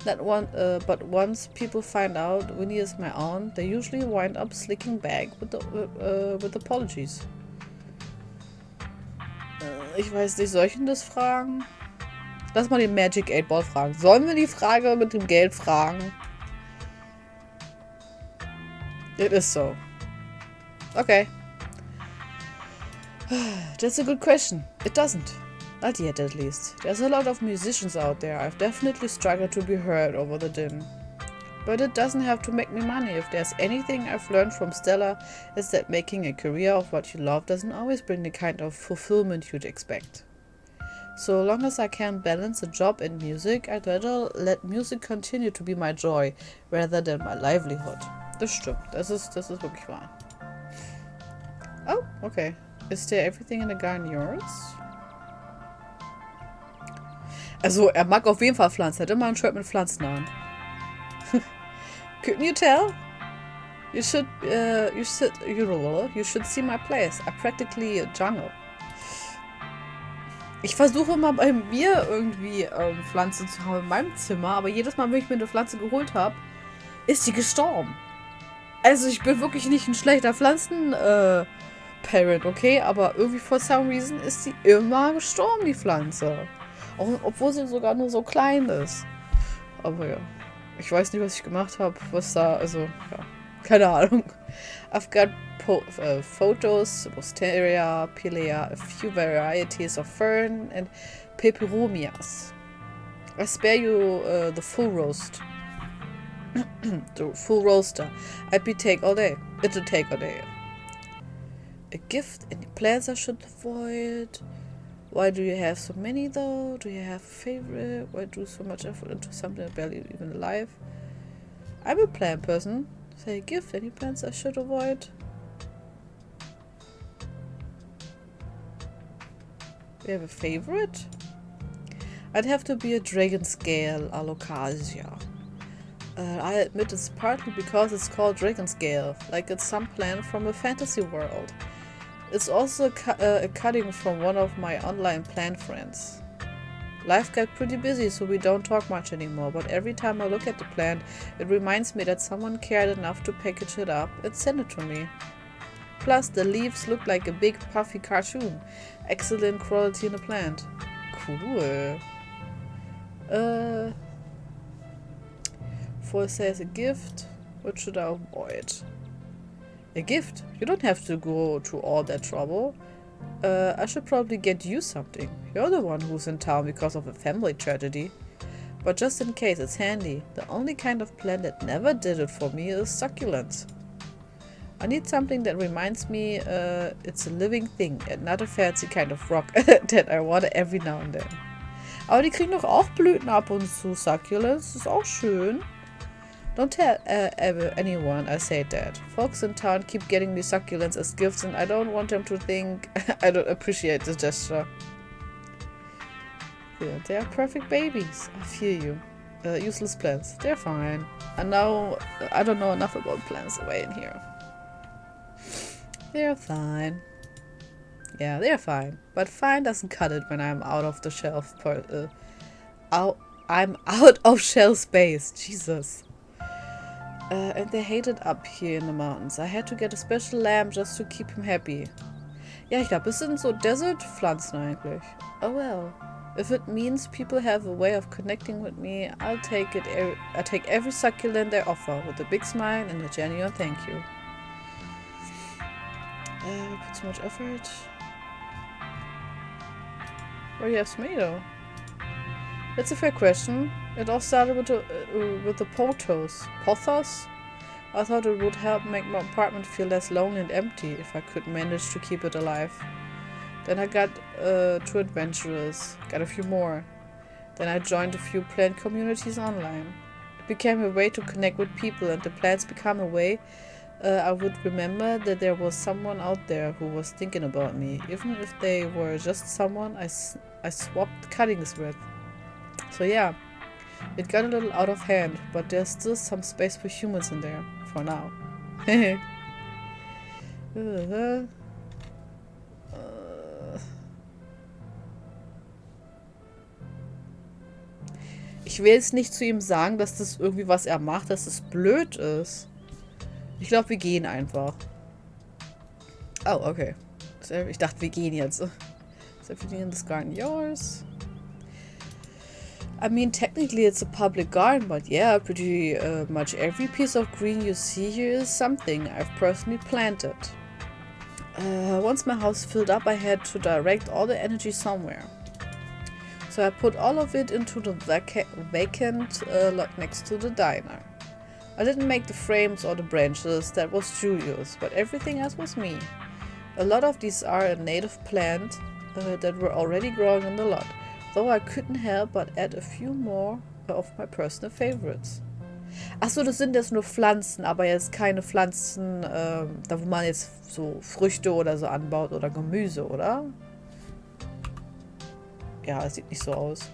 S1: But once people find out Winnie is my aunt, they usually wind up slicking back with apologies. Ich weiß nicht, soll ich ihn das fragen? Lass mal den Magic 8 Ball fragen. Sollen wir die Frage mit dem Geld fragen? It is so. Okay. That's a good question. It doesn't. Not yet, at least. There's a lot of musicians out there. I've definitely struggled to be heard over the din. But it doesn't have to make me money. If there's anything I've learned from Stella, it's that making a career of what you love doesn't always bring the kind of fulfillment you'd expect. So long as I can balance a job and music, I'd rather let music continue to be my joy, rather than my livelihood. Das stimmt. Das ist wirklich wahr. Oh, okay. Is there everything in the garden yours? Also, er mag auf jeden Fall Pflanzen. Er hat immer ein Shirt mit Pflanzen an. Couldn't you tell? You should see my place. I'm practically a jungle. Ich versuche immer bei mir irgendwie Pflanzen zu haben in meinem Zimmer, aber jedes Mal, wenn ich mir eine Pflanze geholt habe, ist sie gestorben. Also ich bin wirklich nicht ein schlechter Pflanzen-Parent, okay? Aber irgendwie for some reason ist sie immer gestorben, die Pflanze. Auch, obwohl sie sogar nur so klein ist. Aber ja, ich weiß nicht, was ich gemacht habe, was da, also, ja, keine Ahnung. I've got photos, wisteria, pilea, a few varieties of fern and peperomias. I spare you the full roast. The full roaster. It'll take all day. A gift? Any plans I should avoid? Why do you have so many though? Do you have a favorite? Why do so much effort into something barely even alive? I'm a plan person. Say a gift. Any plans I should avoid? Do you have a favorite? I'd have to be a dragon scale alocasia. I admit it's partly because it's called dragon scale, like it's some plant from a fantasy world. It's also a cutting from one of my online plant friends. Life got pretty busy, so we don't talk much anymore, but every time I look at the plant, it reminds me that someone cared enough to package it up and send it to me. Plus, the leaves look like a big puffy cartoon. Excellent quality in a plant. Cool. For say as a gift, what should I avoid? A gift? You don't have to go to all that trouble. I should probably get you something. You're the one who's in town because of a family tragedy. But just in case, it's handy. The only kind of plant that never did it for me is succulents. I need something that reminds me it's a living thing and not a fancy kind of rock that I water every now and then. Aber die kriegen doch auch Blüten ab und zu, Succulents. Das ist auch schön. Don't tell anyone I say that. Folks in town keep getting me succulents as gifts and I don't want them to think I don't appreciate the gesture. Yeah, they are perfect babies. I feel you. Useless plants. They're fine. And now I don't know enough about plants away in here. They're fine. Yeah, they're fine. But fine doesn't cut it when I'm out of the shelf. I'm out of shelf space. Jesus. And they hate it up here in the mountains. I had to get a special lamp just to keep him happy. Ja, ich glaube, es sind so Desert-Pflanzen eigentlich. Oh well. If it means people have a way of connecting with me, I'll take it. I take every succulent they offer with a big smile and a genuine thank you. We put so much effort. What do you have tomato? That's a fair question. It all started with the pothos. Pothos? I thought it would help make my apartment feel less lonely and empty if I could manage to keep it alive. Then I got too adventurous, got a few more. Then I joined a few plant communities online. It became a way to connect with people, and the plants became a way I would remember that there was someone out there who was thinking about me, even if they were just someone I swapped cuttings with. So yeah, it got a little out of hand, but there's still some space for humans in there, for now. Ich will jetzt nicht zu ihm sagen, dass das irgendwie, was er macht, dass das blöd ist. Ich glaube, wir gehen einfach. Oh, okay. Ich dachte, wir gehen jetzt. Is everything in this garden yours? I mean, technically it's a public garden, but yeah, pretty much every piece of green you see here is something I've personally planted. Once my house filled up, I had to direct all the energy somewhere. So I put all of it into the vacant lot next to the diner. I didn't make the frames or the branches, that was Julius, but everything else was me. A lot of these are a native plant that were already growing in the lot, though I couldn't help but add a few more of my personal favorites. Achso, das sind jetzt nur Pflanzen, aber jetzt keine Pflanzen, da wo man jetzt so Früchte oder so anbaut oder Gemüse, oder? Ja, es sieht nicht so aus.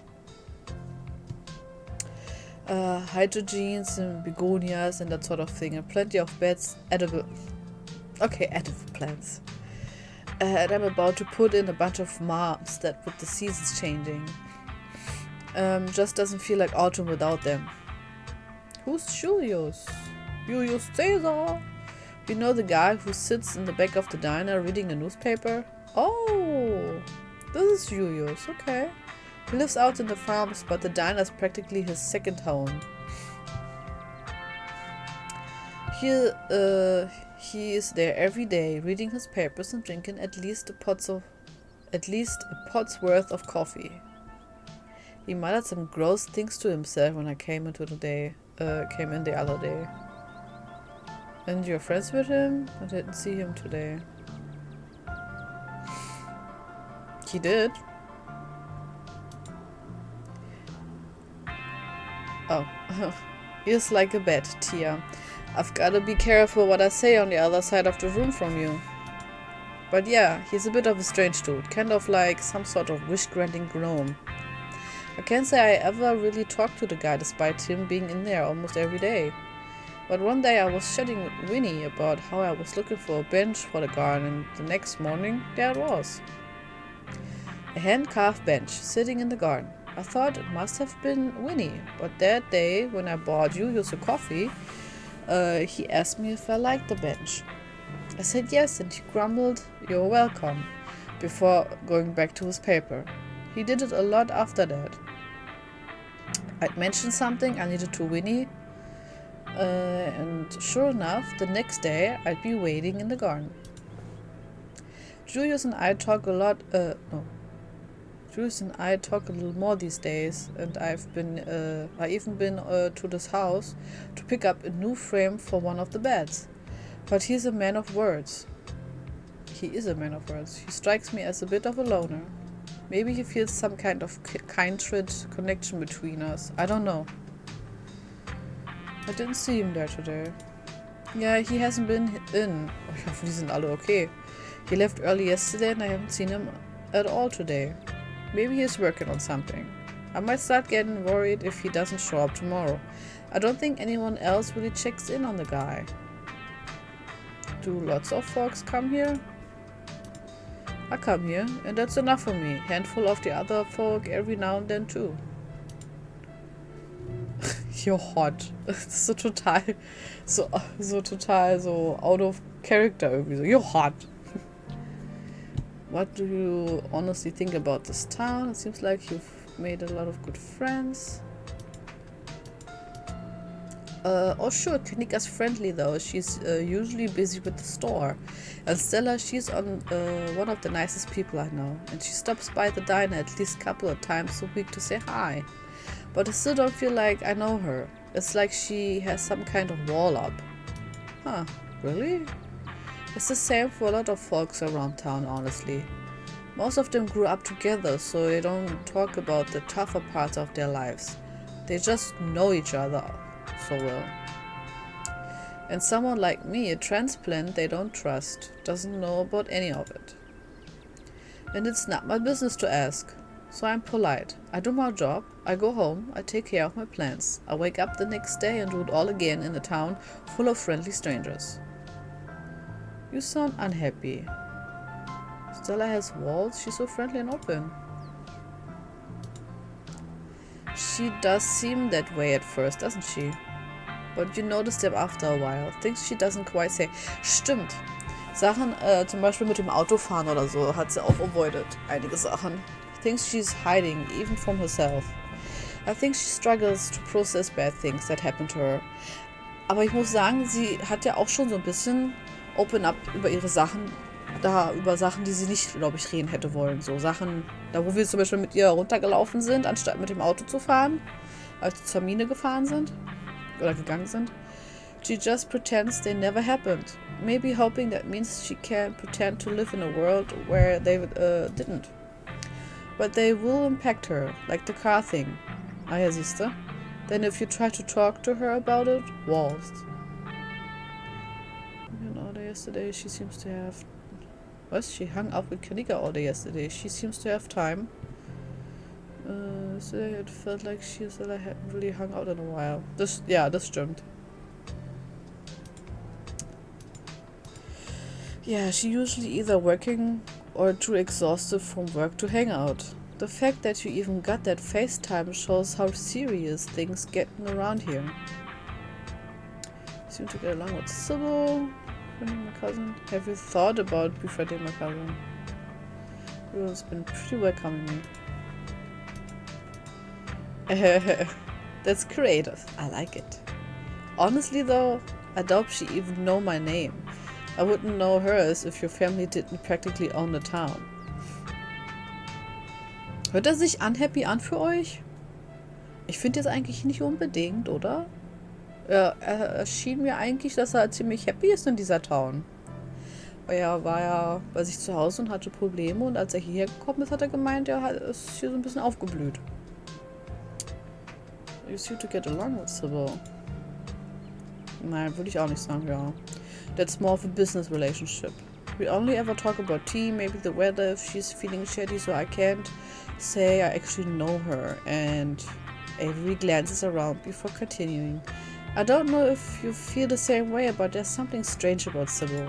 S1: Hydrogenes and begonias and that sort of thing, and plenty of beds, edible plants. And I'm about to put in a bunch of marks that with the seasons changing. Just doesn't feel like autumn without them. Who's Julius? Julius Caesar! You know the guy who sits in the back of the diner reading a newspaper? Oh! This is Julius, okay. He lives out in the farms, but the diner is practically his second home. He is there every day, reading his papers and drinking at least a pot's worth of coffee. He muttered some gross things to himself when I came in the other day. And you're friends with him? I didn't see him today. He did. Oh, he is like a bat, Tia. I've gotta be careful what I say on the other side of the room from you. But yeah, he's a bit of a strange dude, kind of like some sort of wish-granting gnome. I can't say I ever really talked to the guy despite him being in there almost every day. But one day I was chatting with Winnie about how I was looking for a bench for the garden, and the next morning, there it was. A hand-carved bench sitting in the garden. I thought it must have been Winnie, but that day when I bought Julius a coffee, he asked me if I liked the bench. I said yes, and he grumbled, "You're welcome," before going back to his paper. He did it a lot after that. I'd mentioned something I needed to Winnie, and sure enough, the next day I'd be waiting in the garden. Julius and I talk a little more these days, and I even been to this house to pick up a new frame for one of the beds. But he's a man of words. He is a man of words. He strikes me as a bit of a loner. Maybe he feels some kind of kindred connection between us. I don't know. I didn't see him there today. Yeah, he hasn't been in. Ich hoffe, die sind alle okay. He left early yesterday and I haven't seen him at all today. Maybe he's working on something. I might start getting worried if he doesn't show up tomorrow. I don't think anyone else really checks in on the guy. Do lots of folks come here? I come here, and that's enough for me. Handful of the other folk every now and then too. You're hot. So total so out of character irgendwie so. You're hot. What do you honestly think about this town? It seems like you've made a lot of good friends. Oh sure, Kanika's friendly though. She's usually busy with the store. And Stella, she's on one of the nicest people I know. And she stops by the diner at least a couple of times a week to say hi. But I still don't feel like I know her. It's like she has some kind of wall up. Huh, really? It's the same for a lot of folks around town, honestly. Most of them grew up together, so they don't talk about the tougher parts of their lives. They just know each other so well. And someone like me, a transplant they don't trust, doesn't know about any of it. And it's not my business to ask. So I'm polite. I do my job, I go home, I take care of my plants. I wake up the next day and do it all again in a town full of friendly strangers. You sound unhappy. Stella has walls, she's so friendly and open. She does seem that way at first, doesn't she? But you notice them after a while. Things she doesn't quite say. Stimmt. Sachen, zum Beispiel mit dem Autofahren oder so, hat sie auch avoided. Einige Sachen. Things she's hiding, even from herself. I think she struggles to process bad things that happen to her. Aber ich muss sagen, sie hat ja auch schon so ein bisschen open up über ihre Sachen, über Sachen, die sie nicht, glaube ich, reden hätte wollen. So Sachen, da wo wir zum Beispiel mit ihr runtergelaufen sind, anstatt mit dem Auto zu fahren, als wir zur Mine gefahren sind oder gegangen sind. She just pretends they never happened. Maybe hoping that means she can pretend to live in a world where they didn't. But they will impact her, like the car thing. Ah ja, siehste. Then if you try to talk to her about it, walls. All day yesterday she seems to have... What? She hung out with Kanika all day yesterday. She seems to have time. Yesterday it felt like she said I hadn't really hung out in a while. Das stimmt. Yeah, she usually either working or too exhausted from work to hang out. The fact that you even got that FaceTime shows how serious things getting around here. Seem to get along with Sybil, befriending my cousin. Have you thought about befriending my cousin? It's been pretty welcoming me. That's creative. I like it. Honestly though, I doubt she even know my name. I wouldn't know hers if your family didn't practically own the town. Hört er sich unhappy an für euch? Ich finde jetzt eigentlich nicht unbedingt, oder? Er schien mir eigentlich, dass er ziemlich happy ist in dieser Town. Er war ja bei sich zu Hause und hatte Probleme und als er hierher gekommen ist, hat er gemeint, er ist hier so ein bisschen aufgeblüht. You seem to get along with Sybil. Nein, würde ich auch nicht sagen, ja. That's more of a business relationship. We only ever talk about tea, maybe the weather if she's feeling shitty, so I can't say I actually know her. And Avery glances around before continuing. I don't know if you feel the same way, but there's something strange about Sybil.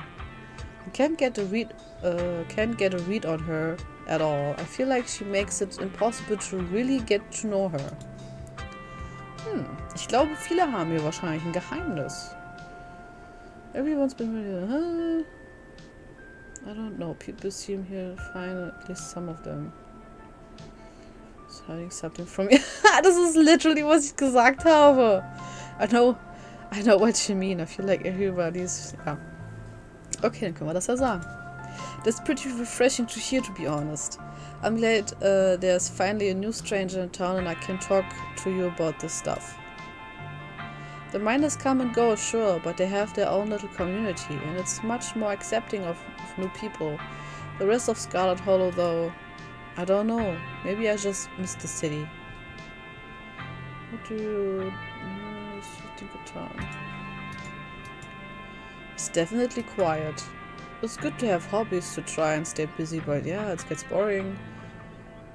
S1: I can't get a read on her at all. I feel like she makes it impossible to really get to know her. Ich glaube, viele haben hier wahrscheinlich ein Geheimnis. Everyone's been really... I don't know. People seem here fine, at least some of them. It's hiding something from me. Das ist literally, was ich gesagt habe. I know what you mean. I feel like everybody's... Ja. Okay, dann können wir das ja sagen. That's pretty refreshing to hear, to be honest. I'm glad there's finally a new stranger in town and I can talk to you about this stuff. The miners come and go, sure, but they have their own little community, and it's much more accepting of new people. The rest of Scarlet Hollow, though, I don't know. Maybe I just missed the city. What do you think of town? It's definitely quiet. It's good to have hobbies to try and stay busy, but yeah, it gets boring.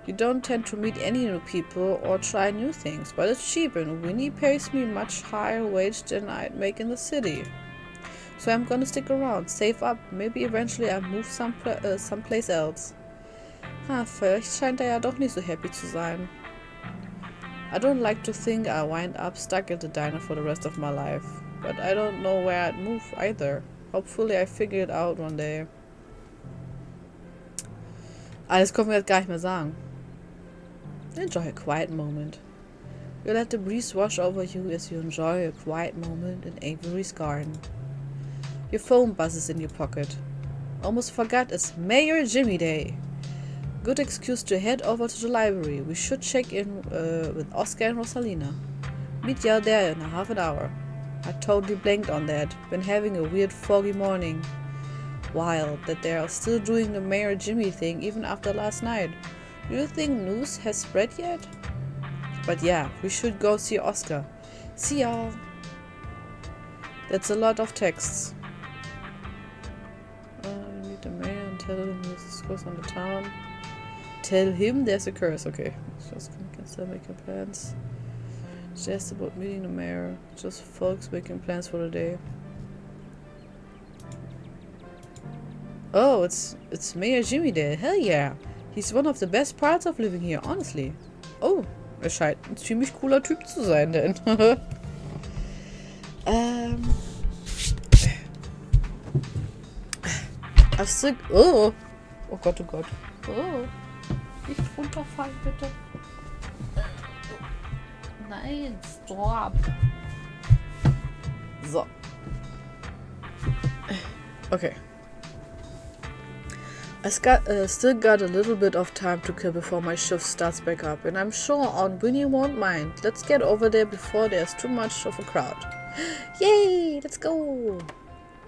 S1: You don't tend to meet any new people or try new things, but it's cheap and Winnie pays me much higher wage than I'd make in the city. So I'm gonna stick around, save up, maybe eventually I move someplace else. Vielleicht scheint er ja doch nicht so happy zu sein. I don't like to think I wind up stuck at the diner for the rest of my life, but I don't know where I'd move either. Hopefully I figure it out one day. Alles können wir jetzt gar nicht mehr sagen. Enjoy a quiet moment. You let the breeze wash over you as you enjoy a quiet moment in Avery's garden. Your phone buzzes in your pocket. Almost forgot it's Mayor Jimmy Day. Good excuse to head over to the library. We should check in with Oscar and Rosalina. Meet you out there in a half an hour. I totally blanked on that. Been having a weird foggy morning. Wild that they are still doing the Mayor Jimmy thing even after last night. Do you think news has spread yet? But yeah, we should go see Oscar. See y'all. That's a lot of texts. Meet the mayor and tell him there's a curse on the town. Tell him there's a curse. Okay. Just can still making plans. Just about meeting the mayor. Just folks making plans for the day. Oh, it's Mayor Jimmy Day. Hell yeah. He's one of the best parts of living here, honestly. Oh, er scheint ein ziemlich cooler Typ zu sein, denn. Oh. Oh Gott, oh Gott. Oh. Nicht runterfallen, bitte. Nein, stop. So. Okay. I still got a little bit of time to kill before my shift starts back up, and I'm sure Aunt Winnie won't mind. Let's get over there before there's too much of a crowd. Yay! Let's go!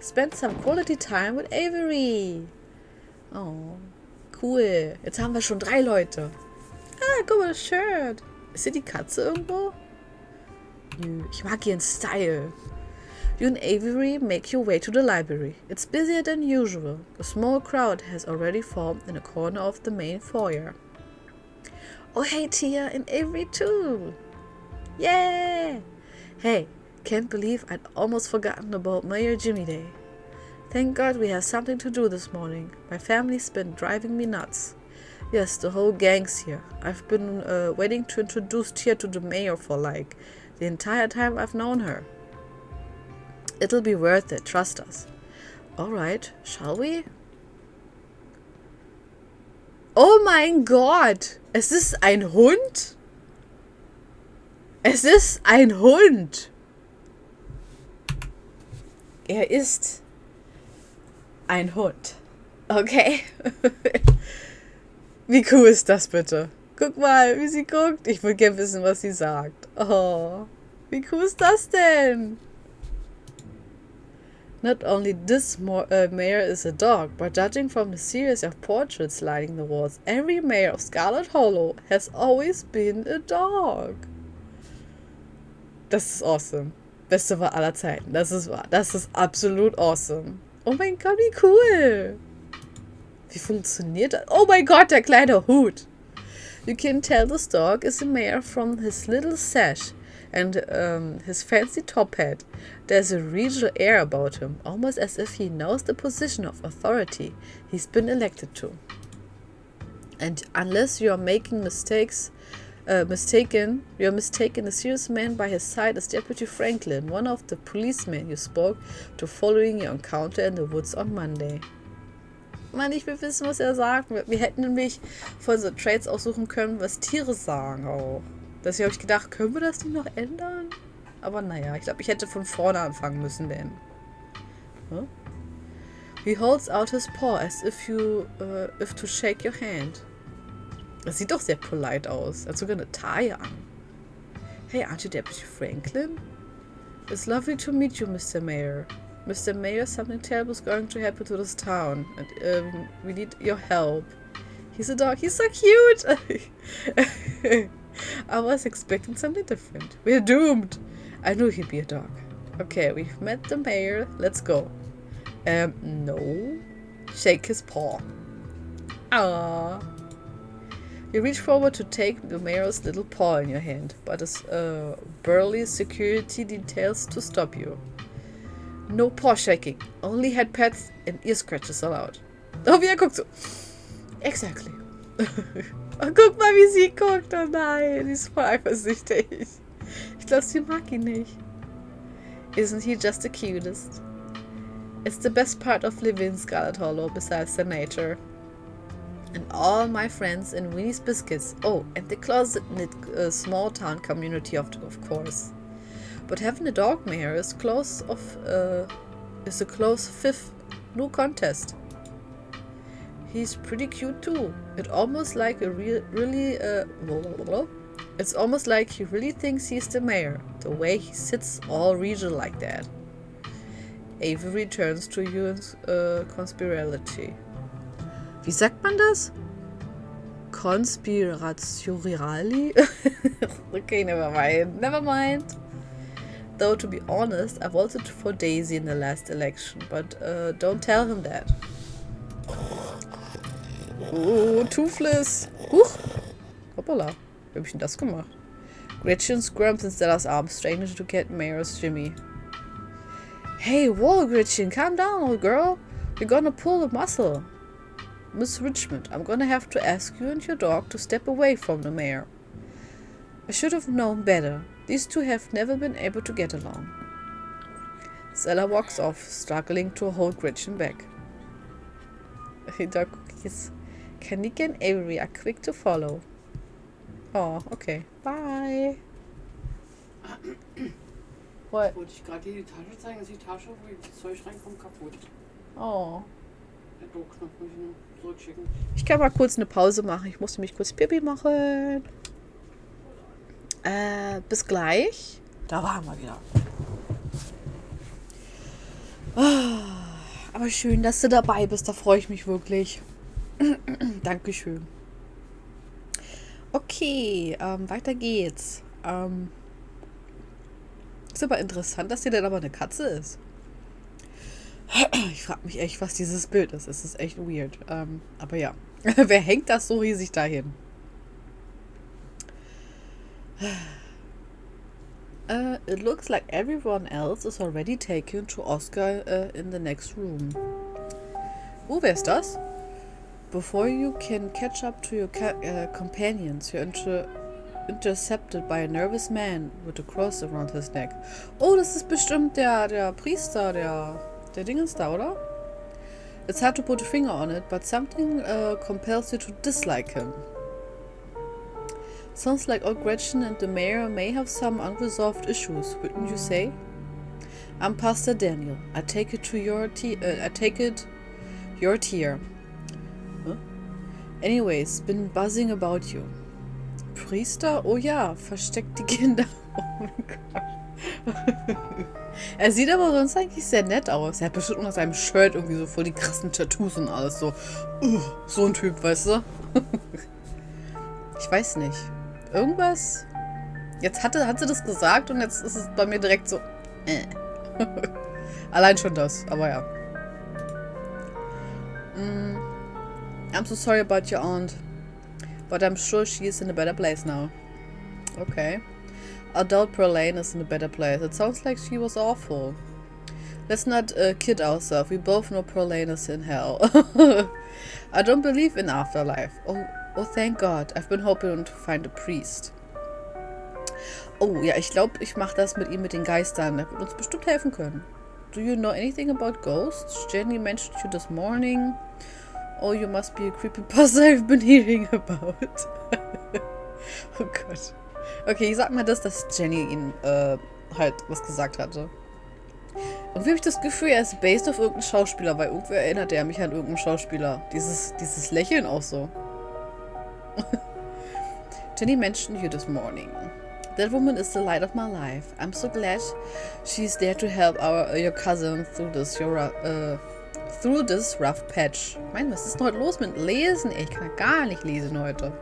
S1: Spend some quality time with Avery! Oh, cool. Jetzt haben wir schon 3 Leute. Ah, guck mal, das Shirt. Ist hier die Katze irgendwo? Nö, ich mag ihren Style. You and Avery make your way to the library. It's busier than usual. A small crowd has already formed in a corner of the main foyer. Oh hey Tia, and Avery too! Yeah! Hey, can't believe I'd almost forgotten about Mayor Jimmy Day. Thank God we have something to do this morning. My family's been driving me nuts. Yes, the whole gang's here. I've been waiting to introduce Tia to the mayor for like the entire time I've known her. It'll be worth it, trust us. Alright, shall we? Oh mein Gott! Es ist ein Hund? Es ist ein Hund! Er ist ein Hund. Okay? Wie cool ist das bitte? Guck mal, wie sie guckt. Ich will gerne wissen, was sie sagt. Oh, wie cool ist das denn? Not only this mayor is a dog, but judging from the series of portraits lining the walls, every mayor of Scarlet Hollow has always been a dog. Das ist awesome. Beste Wahl aller Zeiten. Das ist wahr. Das ist absolut awesome. Oh mein Gott, wie cool. Wie funktioniert das? Oh mein Gott, der kleine Hut. You can tell this dog is a mayor from his little sash and his fancy top hat. There's a regal air about him, almost as if he knows the position of authority he's been elected to. And unless you are making you're mistaken the serious man by his side is Deputy Franklin, one of the policemen you spoke to following your encounter in the woods on Monday. Mann, ich will wissen, was er sagt. Wir hätten nämlich von so Trades aussuchen können, was Tiere sagen auch. Deswegen habe ich gedacht, können wir das nicht noch ändern? Aber naja, ich glaube, ich hätte von vorne anfangen müssen, denn. Huh? He holds out his paw as if to shake your hand. Das sieht doch sehr polite aus. Er hat sogar eine Taille an. Hey, aren't you Deputy Franklin? It's lovely to meet you, Mr. Mayor. Mr. Mayor, something terrible is going to happen to this town, and we need your help. He's a dog. He's so cute. I was expecting something different. We're doomed. I knew he'd be a dog. Okay, we've met the mayor. Let's go. No. Shake his paw. Ah. You reach forward to take the mayor's little paw in your hand, but his burly security details to stop you. No paw shaking. Only head pats and ear scratches allowed. Oh, wie er guckt so. Exactly. Oh, guck mal, wie sie guckt. Oh nein, sie ist voll eifersüchtig. Ich glaube, sie mag ihn nicht. Isn't he just the cutest? It's the best part of living in Scarlet Hollow besides the nature. and all my friends in Winnie's Biscuits. Oh, and the closet-knit small town community of course. But having a dog mayor is a close fifth. No contest. He's pretty cute too. It's almost like it's almost like he really thinks he's the mayor. The way he sits all regal like that. Avery turns to you in conspirality. Wie sagt man das? Conspirationally? Okay, never mind. Never mind. Though, to be honest, I voted for Daisy in the last election, but don't tell him that. Oh, Toothless. Huch. Hoppala. Wie hab ich denn das gemacht? Gretchen squirms and Stella's arm, straining to get Mayor's Jimmy. Hey, whoa, Gretchen, calm down, old girl. You're gonna pull a muscle. Miss Richmond, I'm gonna have to ask you and your dog to step away from the mayor. I should have known better. These two have never been able to get along. Stella walks off, struggling to hold Gretchen back. Dog cookies. Kanika and Avery are quick to follow. Oh, okay. Bye. What?
S2: Wollte ich gerade die Tasche zeigen, ist die Tasche, wo das Zeug reinkommt, kaputt.
S1: Oh.
S2: Der Druckknopf muss ich nur zurückschicken.
S1: Ich kann mal kurz eine Pause machen. Ich musste mich kurz Pipi machen. Bis gleich. Da waren wir wieder. Aber schön, dass du dabei bist. Da freue ich mich wirklich. Dankeschön. Okay, weiter geht's. Ist aber interessant, dass hier dann aber eine Katze ist. Ich frage mich echt, was dieses Bild ist. Es ist echt weird. Aber ja. Wer hängt das so riesig dahin? It looks like everyone else is already taken to Oscar in the next room. Wer ist das? Before you can catch up to your companions, you're intercepted by a nervous man with a cross around his neck. Oh, das ist bestimmt der Priester, der Dingens da, oder? It's hard to put a finger on it, but something compels you to dislike him. Sounds like old Gretchen and the mayor may have some unresolved issues, wouldn't you say? I'm Pastor Daniel. I take it your tear. Huh? Anyways, been buzzing about you. Priester? Oh ja, versteckt die Kinder. Oh mein Gott. Er sieht aber sonst eigentlich sehr nett aus. Er hat bestimmt unter seinem Shirt irgendwie so voll die krassen Tattoos und alles so. So ein Typ, weißt du? Ich weiß nicht. Irgendwas? Jetzt hat sie das gesagt und jetzt ist es bei mir direkt so. Allein schon das, aber ja. I'm so sorry about your aunt. But I'm sure she is in a better place now. Okay. I doubt Perlane is in a better place. It sounds like she was awful. Let's not kid ourselves. We both know Perlane is in hell. I don't believe in afterlife. Oh, thank God. I've been hoping to find a priest. Oh, ja, ich glaube, ich mache das mit ihm mit den Geistern. Der wird uns bestimmt helfen können. Do you know anything about ghosts? Jenny mentioned you this morning. Oh, you must be a creepypasta I've been hearing about. Oh Gott. Okay, ich sag mal dass Jenny ihn halt was gesagt hatte. Irgendwie habe ich das Gefühl, er ist based auf irgendeinen Schauspieler, weil irgendwie erinnert er mich an irgendeinen Schauspieler. Dieses Lächeln auch so. Jenny mentioned you this morning. That woman is the light of my life. I'm so glad she's there to help your cousin through this rough patch. Mann, was ist denn heute los mit Lesen? Ich kann gar nicht lesen heute.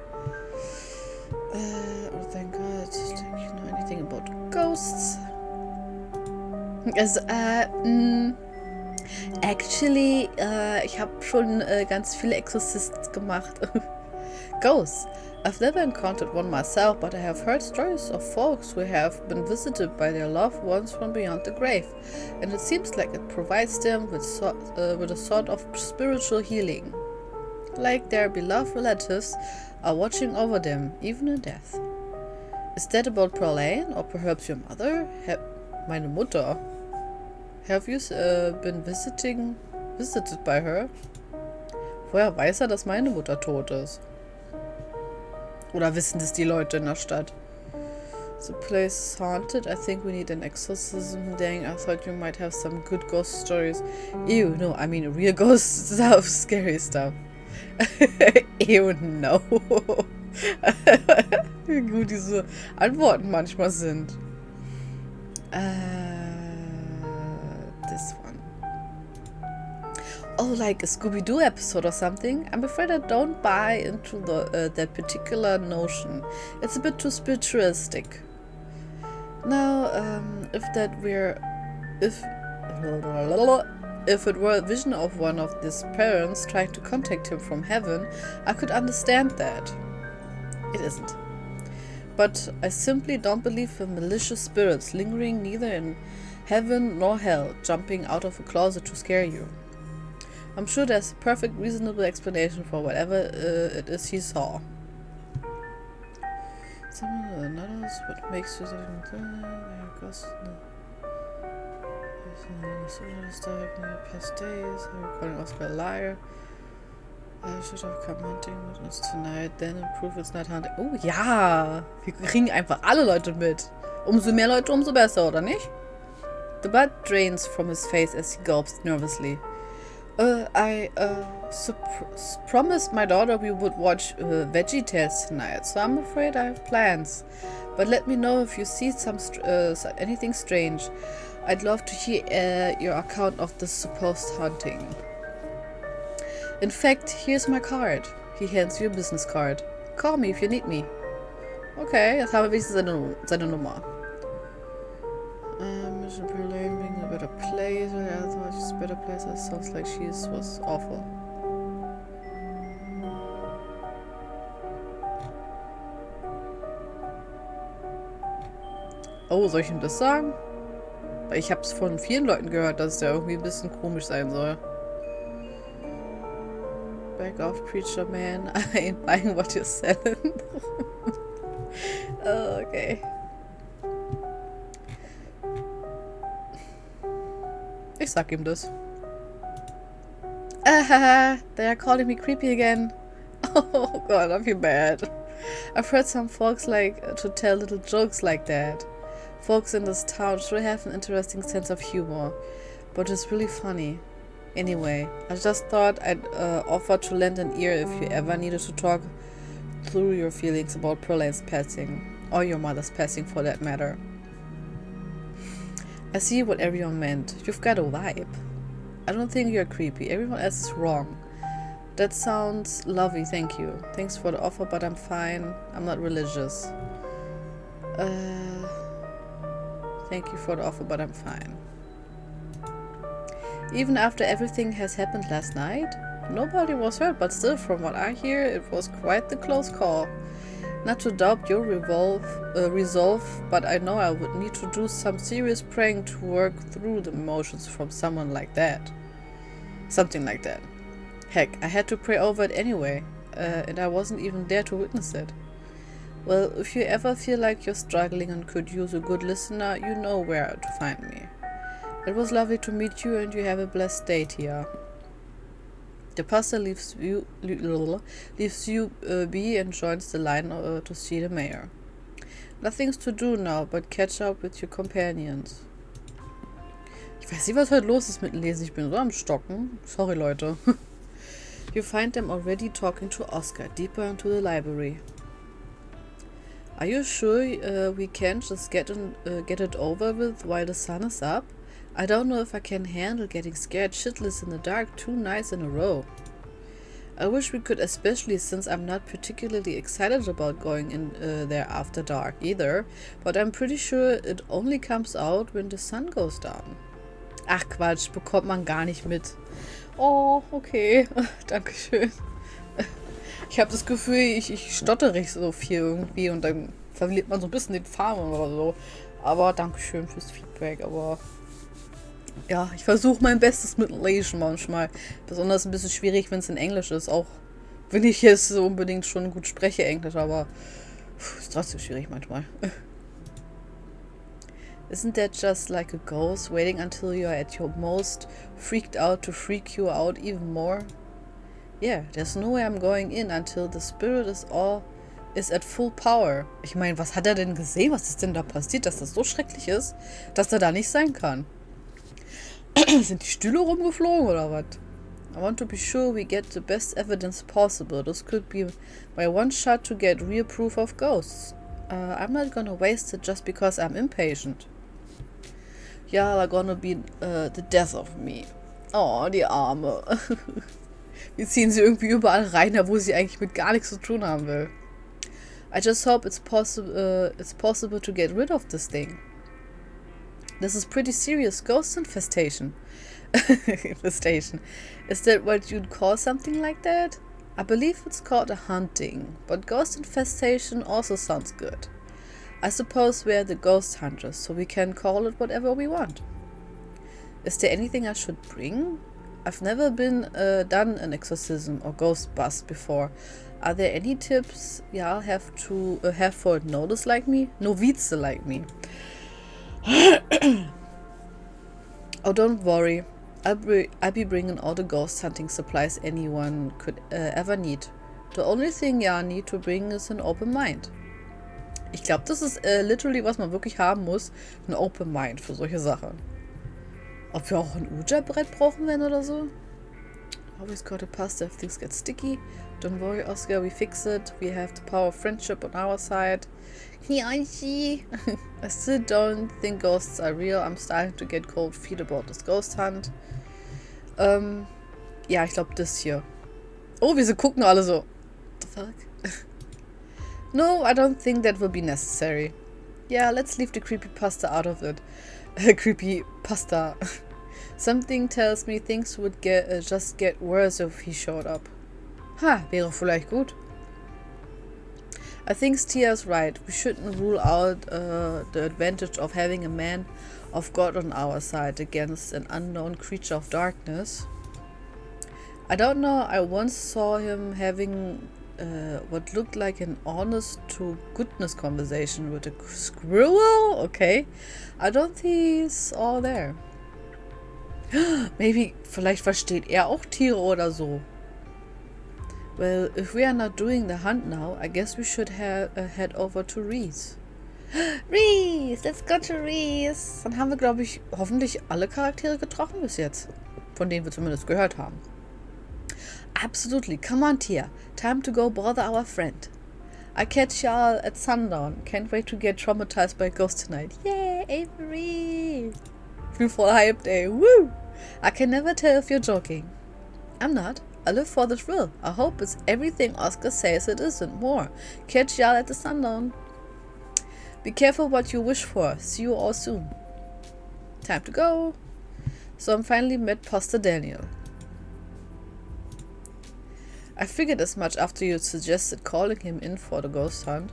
S1: Oh, thank God. Do you know anything about ghosts? Actually, ich habe schon ganz viele Exorcists gemacht. Ghosts. I've never encountered one myself, but I have heard stories of folks who have been visited by their loved ones from beyond the grave, and it seems like it provides them with a sort of spiritual healing. Like their beloved relatives are watching over them, even in death. Is that about Perlane, or perhaps your mother? Meine Mutter. Have you been visited by her? Woher weiß er, dass meine Mutter tot ist? Oder wissen das die Leute in der Stadt? The place is haunted. I think we need an exorcism. Dang, I thought you might have some good ghost stories. Ew, no, I mean real ghost stuff, scary stuff. Ew, no. Wie gut diese Antworten manchmal sind. This one. Oh, like a Scooby-Doo episode or something? I'm afraid I don't buy into that particular notion. It's a bit too spiritualistic. Now, if it were a vision of one of his parents trying to contact him from heaven, I could understand that. It isn't. But I simply don't believe in malicious spirits lingering neither in heaven nor hell, jumping out of a closet to scare you. I'm sure there's a perfect reasonable explanation for whatever it is he saw. Some of the others, what makes you past days, I'm calling Oscar a liar. I should have come hunting with us tonight, then prove it's not hunting. Oh ja, wir kriegen einfach alle Leute mit. Umso mehr Leute, umso besser, oder nicht? The blood drains from his face as he gulps nervously. I promised my daughter we would watch VeggieTales tonight, so I'm afraid I have plans. But let me know if you see anything strange. I'd love to hear your account of the supposed haunting. In fact, here's my card. He hands you a business card. Call me if you need me. Okay, jetzt haben wir wenigstens seine Nummer. Mission Berlin being a better place. I thought she's a better place. It sounds like she was awful. Oh, soll ich ihm das sagen? Weil ich habe es von vielen Leuten gehört, dass der irgendwie ein bisschen komisch sein soll. Back off, preacher man. I ain't buying what you're selling. Oh, okay. Ich sag ihm das. They are calling me creepy again. Oh god, I feel bad. I've heard some folks like to tell little jokes like that. Folks in this town sure have an interesting sense of humor, but it's really funny. Anyway, I just thought I'd offer to lend an ear if you ever needed to talk through your feelings about Perlane's passing, or your mother's passing for that matter. I see what everyone meant. You've got a vibe. I don't think you're creepy. Everyone else is wrong. That sounds lovely, thank you. Thanks for the offer, but I'm fine. I'm not religious. Thank you for the offer, but I'm fine. Even after everything has happened last night? Nobody was hurt, but still, from what I hear, it was quite the close call. Not to doubt your resolve, but I know I would need to do some serious praying to work through the emotions from someone like that. Something like that. Heck, I had to pray over it anyway, and I wasn't even there to witness it. Well, if you ever feel like you're struggling and could use a good listener, you know where to find me. It was lovely to meet you, and you have a blessed day, Tia. The pastor leaves you be and joins the line to see the mayor. Nothing's to do now, but catch up with your companions. Ich weiß nicht, was heute los ist mit dem Lesen. Ich bin so am Stocken. Sorry, Leute. You find them already talking to Oscar, deeper into the library. Are you sure we can't just get it over with while the sun is up? I don't know if I can handle getting scared shitless in the dark 2 nights in a row. I wish we could, especially since I'm not particularly excited about going in there after dark either, but I'm pretty sure it only comes out when the sun goes down. Ach Quatsch, bekommt man gar nicht mit. Oh, okay. Dankeschön. Ich habe das Gefühl, ich stottere so viel irgendwie und dann verliert man so ein bisschen den Faden oder so. Aber Dankeschön fürs Feedback, aber ja, ich versuche mein Bestes mit Lesen manchmal. Besonders ein bisschen schwierig, wenn es in Englisch ist. Auch wenn ich jetzt so unbedingt schon gut spreche Englisch, aber ist trotzdem schwierig manchmal. Isn't that just like a ghost waiting until you are at your most freaked out to freak you out even more? Yeah, there's no way I'm going in until the spirit is at full power. Ich meine, was hat er denn gesehen? Was ist denn da passiert, dass das so schrecklich ist, dass er da nicht sein kann? Sind die Stühle rumgeflogen oder was? I want to be sure we get the best evidence possible. This could be my one shot to get real proof of ghosts. I'm not gonna waste it just because I'm impatient. Y'all are gonna be the death of me. Oh, die Arme. Wir ziehen sie irgendwie überall rein, da wo sie eigentlich mit gar nichts zu tun haben will. I just hope it's possible to get rid of this thing. This is pretty serious ghost infestation. Infestation. Is that what you'd call something like that? I believe it's called a hunting, but ghost infestation also sounds good. I suppose we're the ghost hunters, so we can call it whatever we want. Is there anything I should bring? I've never been done an exorcism or ghost bust before. Are there any tips y'all have to have for novice like me? Novice like me. Oh, don't worry. I'll be bringing all the ghost hunting supplies anyone could ever need. The only thing y'all need to bring is an open mind. Ich glaube, das ist literally, was man wirklich haben muss. Ein Open Mind für solche Sachen. Ob wir auch ein Ouija-Brett brauchen werden oder so? Always got a pasta if things get sticky. Don't worry, Oscar, we fix it. We have the power of friendship on our side. I still don't think ghosts are real. I'm starting to get cold feet about this ghost hunt. Ja, ich glaube das hier. Oh, wie sie gucken alle so. What the fuck? No, I don't think that will be necessary. Yeah, let's leave the creepypasta out of it. Creepypasta. Something tells me things would just get worse if he showed up. Ha, wäre vielleicht gut. I think Stia's right. We shouldn't rule out the advantage of having a man of God on our side against an unknown creature of darkness. I don't know, I once saw him having what looked like an honest to goodness conversation with a squirrel. Okay. I don't think he's all there. Maybe, vielleicht versteht er auch Tiere oder so. Well, if we are not doing the hunt now, I guess we should head over to Reese. Reese, let's go to Reese. Dann haben wir, glaube ich, hoffentlich alle Charaktere getroffen bis jetzt. Von denen wir zumindest gehört haben. Absolutely. Come on, Tia. Time to go bother our friend. I catch y'all at sundown. Can't wait to get traumatized by ghosts tonight. Yay, Avery! Ich bin voll hyped, ey. Woo! I can never tell if you're joking. I'm not. I live for the thrill. I hope it's everything Oscar says it is and more. Catch y'all at the sundown. Be careful what you wish for. See you all soon. Time to go. So I'm finally met Pastor Daniel. I figured as much after you suggested calling him in for the ghost hunt.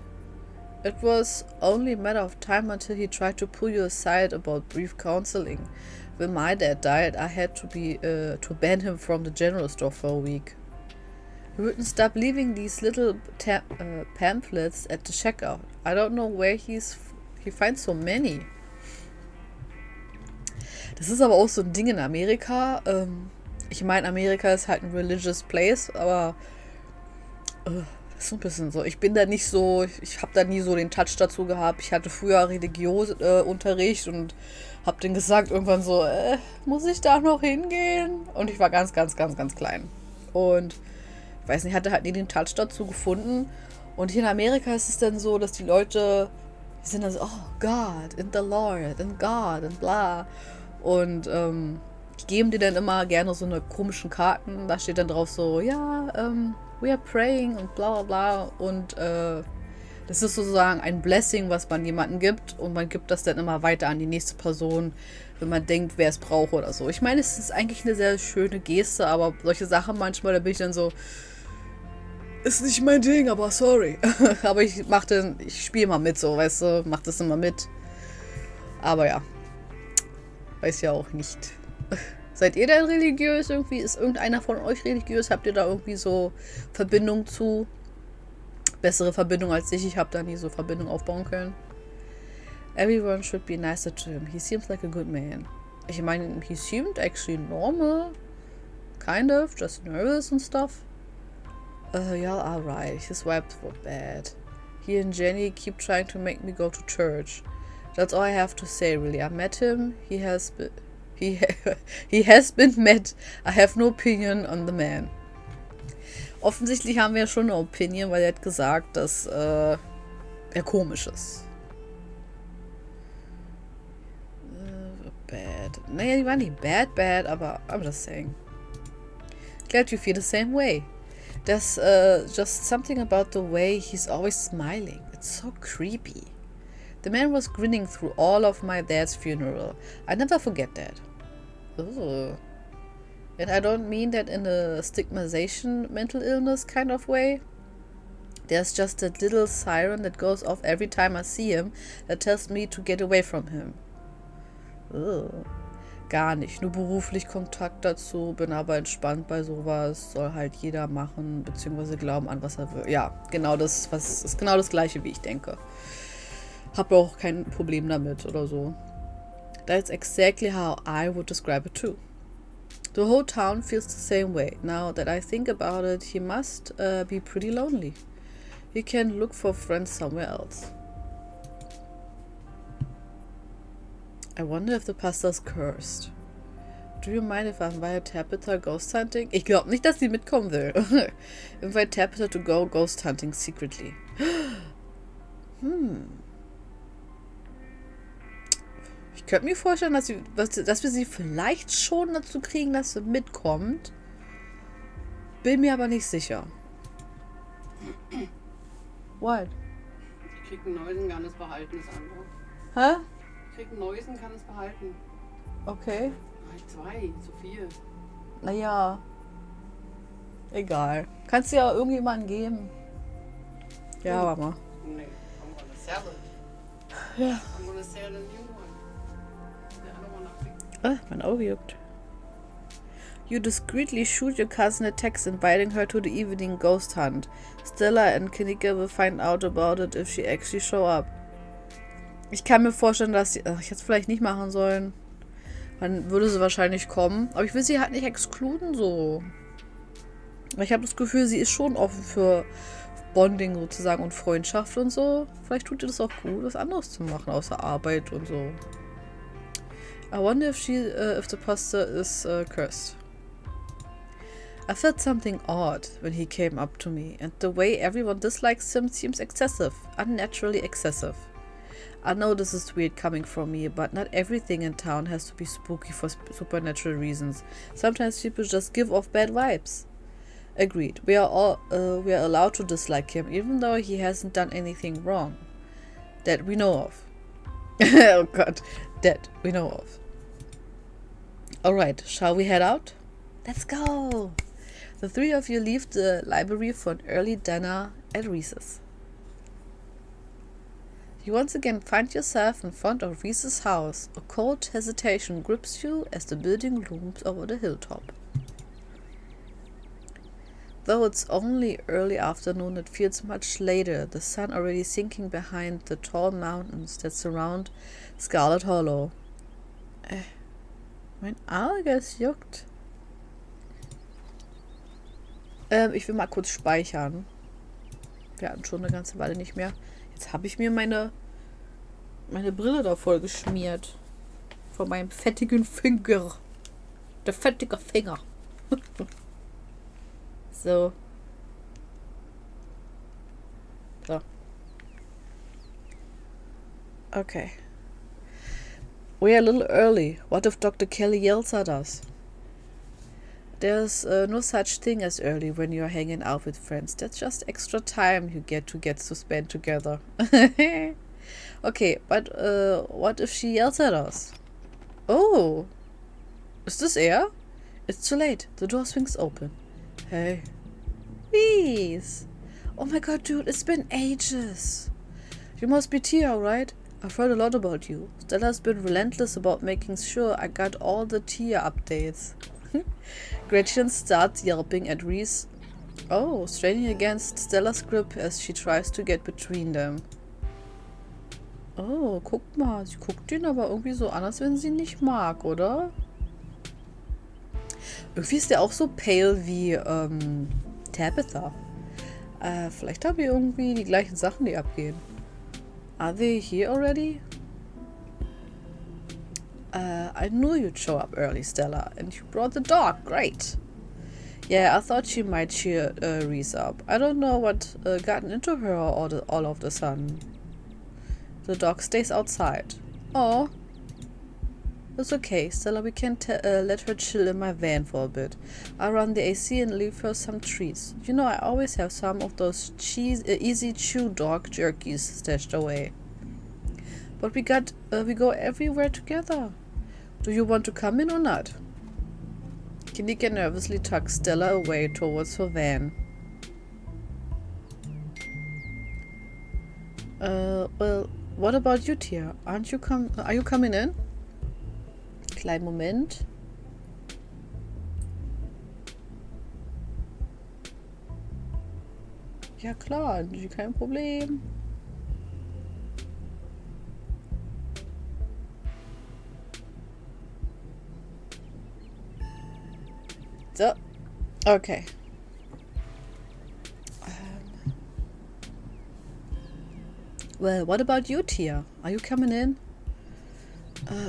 S1: It was only a matter of time until he tried to pull you aside about brief counseling. When my dad died, I had to ban him from the general store for a week. He wouldn't stop leaving these little pamphlets at the checkout. I don't know where he finds so many. Das ist aber auch so ein Ding in Amerika. Ich meine, Amerika ist halt ein religious place, aber das ist so ein bisschen so. Ich bin da nicht so, ich habe da nie so den Touch dazu gehabt. Ich hatte früher Religionsunterricht und habe dann gesagt irgendwann so, muss ich da noch hingehen? Und ich war ganz, ganz, ganz, ganz klein. Und ich weiß nicht, hatte halt nie den Touch dazu gefunden. Und hier in Amerika ist es dann so, dass die Leute, die sind dann so, oh God, and the Lord, and God, and bla. Und die geben dir dann immer gerne so eine komischen Karten. Da steht dann drauf so, ja, we are praying und bla bla bla. Und das ist sozusagen ein Blessing, was man jemandem gibt. Und man gibt das dann immer weiter an die nächste Person, wenn man denkt, wer es braucht oder so. Ich meine, es ist eigentlich eine sehr schöne Geste, aber solche Sachen manchmal, da bin ich dann so, ist nicht mein Ding, aber sorry. Aber ich spiele mal mit, so, weißt du, mach das immer mit. Aber ja, weiß ja auch nicht. Seid ihr denn religiös irgendwie? Ist irgendeiner von euch religiös? Habt ihr da irgendwie so Verbindung zu? Bessere Verbindung als ich. Ich habe da nie so Verbindung aufbauen können. Everyone should be nicer to him. He seems like a good man. Ich meine, he seemed actually normal. Kind of, just nervous and stuff. Yeah, alright. His vibes were bad. He and Jenny keep trying to make me go to church. That's all I have to say, really. I met him. He has been met. I have no opinion on the man. Offensichtlich haben wir ja schon eine Opinion, weil er hat gesagt, dass er komisch ist. Bad. Naja, die waren nicht bad, aber I'm just saying. Glad you feel the same way. There's just something about the way he's always smiling. It's so creepy. The man was grinning through all of my dad's funeral. I never forget that. Ugh. And I don't mean that in a stigmatization, mental illness kind of way. There's just that little siren that goes off every time I see him that tells me to get away from him. Ugh. Gar nicht, nur beruflich Kontakt dazu, bin aber entspannt bei sowas, soll halt jeder machen, beziehungsweise glauben an, was er will. Ja, genau das, ist genau das gleiche, wie ich denke. Hab auch kein Problem damit oder so. That's exactly how I would describe it too. The whole town feels the same way. Now that I think about it, he must be pretty lonely. He can look for friends somewhere else. I wonder if the pastor's cursed. Do you mind if I invite Tabitha ghost hunting? Ich glaube nicht, dass sie mitkommen will. Invite Tabitha to go ghost hunting secretly. Ich könnte mir vorstellen, dass wir sie vielleicht schon dazu kriegen, dass sie mitkommt. Bin mir aber nicht sicher. What?
S2: Ich krieg einen Neusen, kann es behalten, das andere.
S1: Hä?
S2: Ich krieg einen Neusen, kann es behalten.
S1: Okay.
S2: Nein, 2, zu viel.
S1: Naja. Egal. Kannst du ja irgendjemanden geben. Ja, Mama.
S2: Nee, I'm gonna sell it.
S1: Ja.
S2: I'm gonna sell a new one. I don't wanna pick.
S1: Mein Auge juckt. You discreetly shoot your cousin a text inviting her to the evening ghost hunt. Stella and Kanika will find out about it if she actually show up. Ich kann mir vorstellen, dass ich hätte es vielleicht nicht machen sollen. Dann würde sie wahrscheinlich kommen. Aber ich will sie halt nicht exkluden so. Weil ich habe das Gefühl, sie ist schon offen für Bonding sozusagen und Freundschaft und so. Vielleicht tut ihr das auch gut, was anderes zu machen, außer Arbeit und so. I wonder if the pastor is cursed. I felt something odd when he came up to me, and the way everyone dislikes him seems excessive, unnaturally excessive. I know this is weird coming from me, but not everything in town has to be spooky for supernatural reasons. Sometimes people just give off bad vibes. Agreed. We are allowed to dislike him, even though he hasn't done anything wrong. That we know of. Oh God. That we know of. Alright, shall we head out? Let's go! The three of you leave the library for an early dinner at Reese's. You once again find yourself in front of Reese's house. A cold hesitation grips you as the building looms over the hilltop. Though it's only early afternoon, it feels much later, the sun already sinking behind the tall mountains that surround Scarlet Hollow. Mein Auge, es juckt. Ich will mal kurz speichern. Wir hatten schon eine ganze Weile nicht mehr. Jetzt habe ich mir meine Brille da voll geschmiert. Von meinem fettigen Finger. Der fettige Finger. So. Okay. We're a little early. What if Dr. Kelly yells at us? There's no such thing as early when you're hanging out with friends. That's just extra time you get to spend together. Okay, but what if she yells at us? Oh, is this er? It's too late. The door swings open. Hey. Please. Oh my God, dude, it's been ages. You must be Tia, right? I've heard a lot about you. Stella's been relentless about making sure I got all the Tia updates. Gretchen starts yelping at Reese. Oh, straining against Stella's grip as she tries to get between them. Oh, guck mal. Sie guckt ihn aber irgendwie so an, als wenn sie ihn nicht mag, oder? Irgendwie ist der auch so pale wie Tabitha. Vielleicht haben wir irgendwie die gleichen Sachen, die abgehen. Are they here already? I knew you'd show up early, Stella, and you brought the dog. Great. Yeah, I thought she might cheer Reese up. I don't know what gotten into her all of the sudden. The dog stays outside. Oh. It's okay, Stella. We can let her chill in my van for a bit. I'll run the AC and leave her some treats. You know, I always have some of those easy chew dog jerkies stashed away. But we go everywhere together. Do you want to come in or not? Kanika nervously tucks Stella away towards her van. Well, what about you, Tia? Are you coming in? Kleinen Moment. Ja klar, kein Problem. So, okay. Well, what about you, Tia? Are you coming in?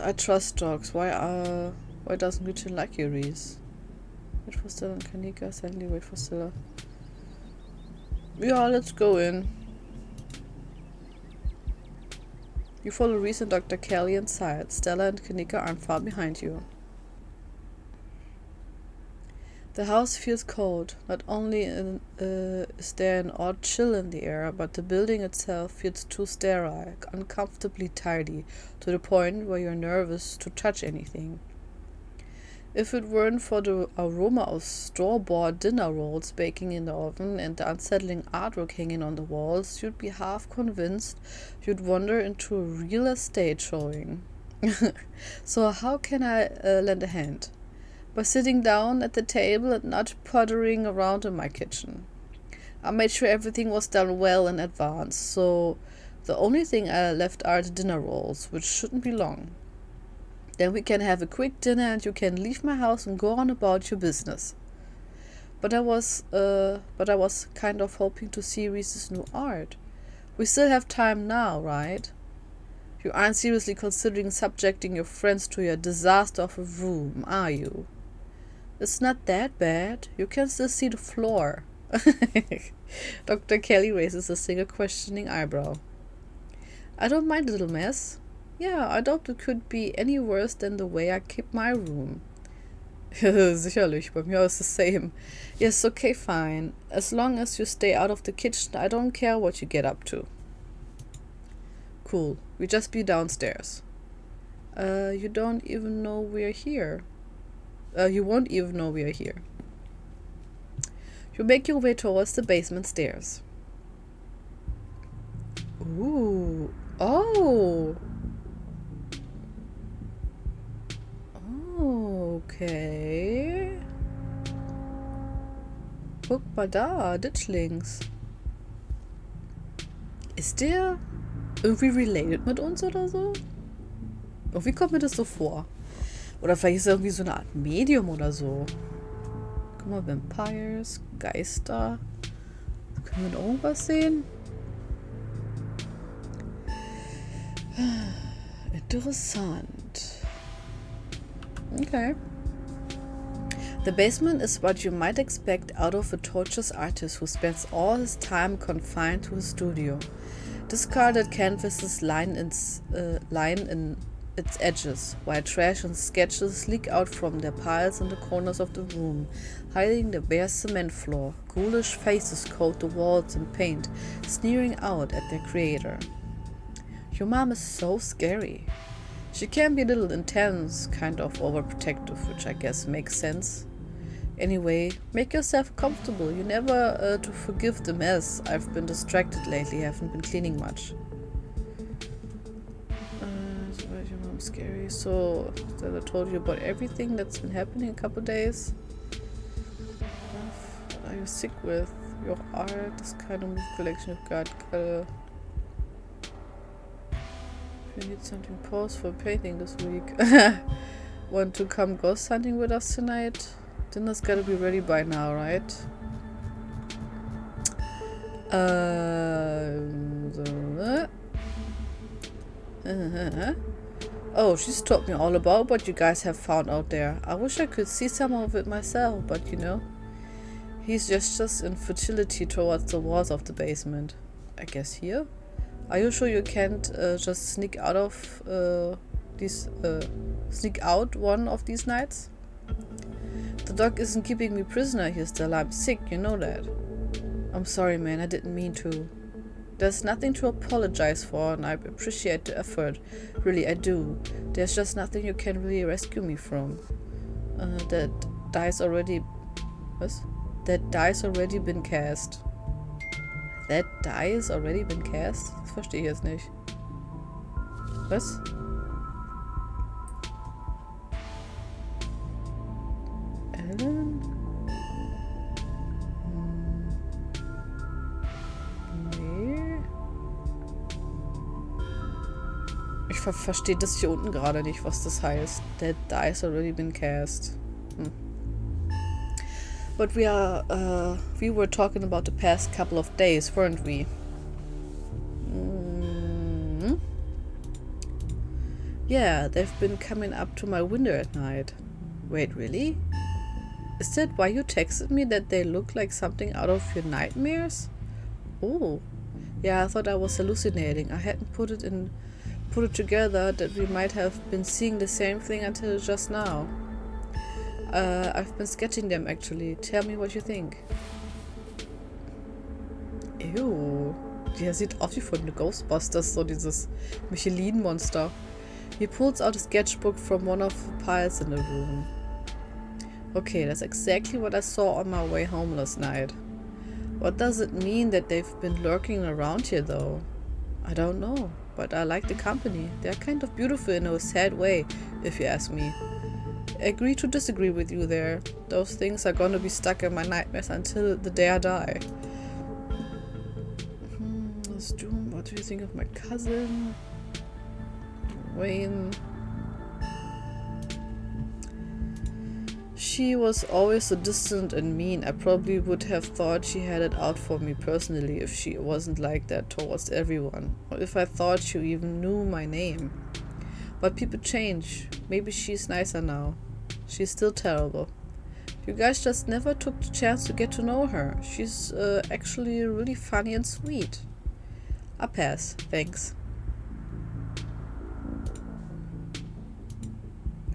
S1: I trust dogs. Why doesn't Gretchen like you, Reese? Wait for Stella and Kanika. Suddenly wait for Stella. Yeah, let's go in. You follow Reese and Dr. Kelly inside. Stella and Kanika aren't far behind you. The house feels cold. Not only is there an odd chill in the air, but the building itself feels too sterile, uncomfortably tidy, to the point where you're nervous to touch anything. If it weren't for the aroma of store-bought dinner rolls baking in the oven and the unsettling artwork hanging on the walls, you'd be half convinced you'd wander into a real estate showing. So how can I lend a hand? By sitting down at the table and not pottering around in my kitchen. I made sure everything was done well in advance, so the only thing I left are the dinner rolls, which shouldn't be long. Then we can have a quick dinner and you can leave my house and go on about your business. But I was kind of hoping to see Reese's new art. We still have time now, right? You aren't seriously considering subjecting your friends to your disaster of a room, are you? It's not that bad. You can still see the floor. Dr. Kelly raises a single questioning eyebrow. I don't mind a little mess. Yeah, I doubt it could be any worse than the way I keep my room. Sicherlich, bei mir ist the same. Yes, okay, fine. As long as you stay out of the kitchen, I don't care what you get up to. Cool. We just be downstairs. You don't even know we're here. You won't even know we are here. You make your way towards the basement stairs. Ooh. Oh. Okay. Guck mal da, Ditchlings. Ist der irgendwie related mit uns oder so? Irgendwie kommt mir das so vor. Oder vielleicht ist er irgendwie so eine Art Medium oder so. Guck mal, Vampires, Geister. Können wir da irgendwas sehen? Interessant. Okay. The basement is what you might expect out of a tortuous artist who spends all his time confined to his studio. Discarded canvases line in its edges, while trash and sketches leak out from their piles in the corners of the room, hiding the bare cement floor. Ghoulish faces coat the walls in paint, sneering out at their creator. Your mom is so scary. She can be a little intense, kind of overprotective, which I guess makes sense. Anyway, make yourself comfortable. You never to forgive the mess. I've been distracted lately, haven't been cleaning much. Your mom's scary. So, I told you about everything that's been happening a couple days. What are you sick with? Your art, this kind of collection you've got. If you need something paused for painting this week. Want to come ghost hunting with us tonight? Dinner's gotta be ready by now, right? Oh, she's told me all about what you guys have found out there. I wish I could see some of it myself, but you know, he's just in futility towards the walls of the basement. I guess here? Are you sure you can't just sneak out of sneak out one of these nights? The dog isn't keeping me prisoner here still. I'm sick, you know that. I'm sorry, man, I didn't mean to. There's nothing to apologize for, and I appreciate the effort. Really, I do. There's just nothing you can really rescue me from. That die's already... Was? That die's already been cast. That die is already been cast? Das verstehe ich jetzt nicht. Was? Ellen? Nee. Ich verstehe das hier unten gerade nicht, was das heißt. That die has already been cast. But we were talking about the past couple of days, weren't we? Yeah, they've been coming up to my window at night. Wait, really? Is that why you texted me that they look like something out of your nightmares? Oh, yeah, I thought I was hallucinating. I hadn't put it together that we might have been seeing the same thing until just now. I've been sketching them actually. Tell me what you think. Ew. Der sieht aus wie von den Ghostbusters, so dieses Michelin-Monster. He pulls out a sketchbook from one of the piles in the room. Okay, that's exactly what I saw on my way home last night. What does it mean that they've been lurking around here though? I don't know, but I like the company. They're kind of beautiful in a sad way, if you ask me. I agree to disagree with you there. Those things are gonna be stuck in my nightmares until the day I die. Doom, what do you think of my cousin? Wayne. She was always so distant and mean. I probably would have thought she had it out for me personally if she wasn't like that towards everyone. Or if I thought she even knew my name. But people change. Maybe she's nicer now. She's still terrible. You guys just never took the chance to get to know her. She's actually really funny and sweet. I pass. Thanks.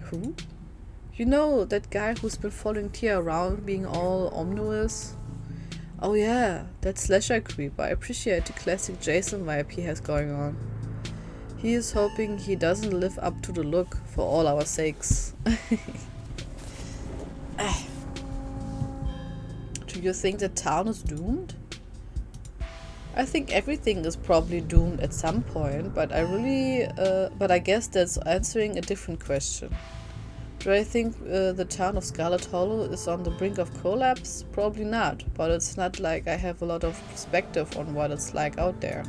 S1: Who? You know, that guy who's been following Tia around, being all ominous? Oh yeah, that slasher creep. I appreciate the classic Jason vibe he has going on. He is hoping he doesn't live up to the look for all our sakes. Do you think the town is doomed? I think everything is probably doomed at some point, but I guess that's answering a different question. Do I think the town of Scarlet Hollow is on the brink of collapse? Probably not, but it's not like I have a lot of perspective on what it's like out there.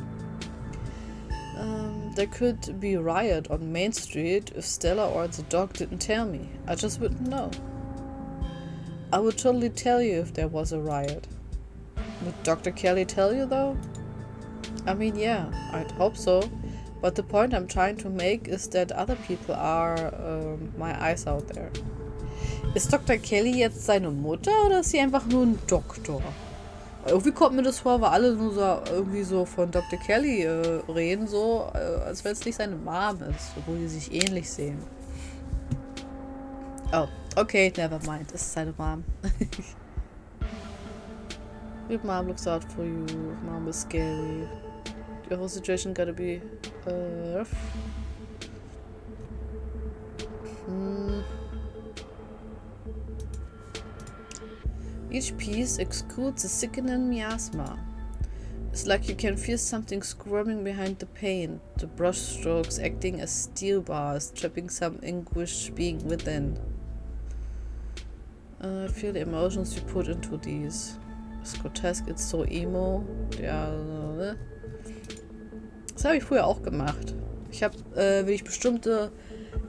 S1: There could be a riot on Main Street if Stella or the dog didn't tell me. I just wouldn't know. I would totally tell you if there was a riot. Would Dr. Kelly tell you though? I mean, yeah, I'd hope so. But the point I'm trying to make is that other people are my eyes out there. Ist Dr. Kelly jetzt seine Mutter oder ist sie einfach nur ein Doktor? Irgendwie kommt mir das vor, weil alle nur so irgendwie so von Dr. Kelly reden, so als wenn es nicht seine Mom ist, obwohl die sich ähnlich sehen. Oh, okay, never mind. Es ist seine Mom. Your mom looks out for you. Mom is scary. The whole situation gotta be rough. Each piece exudes a sickening miasma. It's like you can feel something squirming behind the paint, the brush strokes acting as steel bars, trapping some anguish being within. I feel the emotions you put into these. It's grotesque, it's so emo. Ja, das habe ich früher auch gemacht. Ich habe, wenn ich bestimmte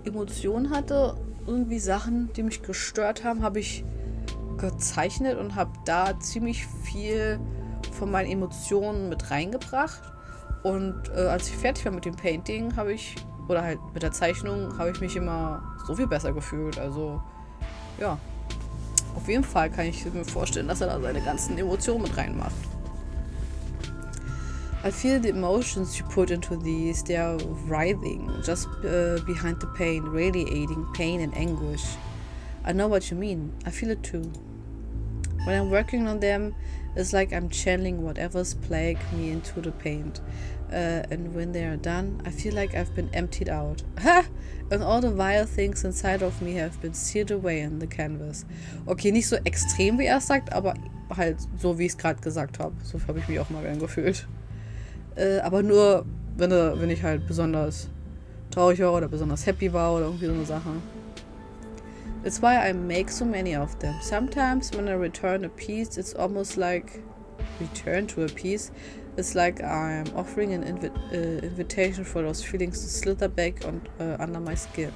S1: Emotionen hatte, irgendwie Sachen, die mich gestört haben, habe ich gezeichnet und habe da ziemlich viel von meinen Emotionen mit reingebracht. Und als ich fertig war mit dem Painting, oder halt mit der Zeichnung, habe ich mich immer so viel besser gefühlt. Also, ja. Auf jeden Fall kann ich mir vorstellen, dass er da seine ganzen Emotionen mit reinmacht. I feel the emotions you put into these. They are writhing just behind the pain, radiating pain and anguish. I know what you mean. I feel it too. When I'm working on them, it's like I'm channeling whatever's plagued me into the paint. And when they are done, I feel like I've been emptied out. And all the vile things inside of me have been seared away in the canvas. Okay, nicht so extrem, wie er es sagt, aber halt so, wie ich es gerade gesagt habe. So habe ich mich auch mal gern gefühlt. Aber nur, wenn ich halt besonders traurig war oder besonders happy war oder irgendwie so eine Sache. It's why I make so many of them. Sometimes when I return a piece, it's almost like return to a piece. It's like I'm offering an invitation for those feelings to slither back under my skin.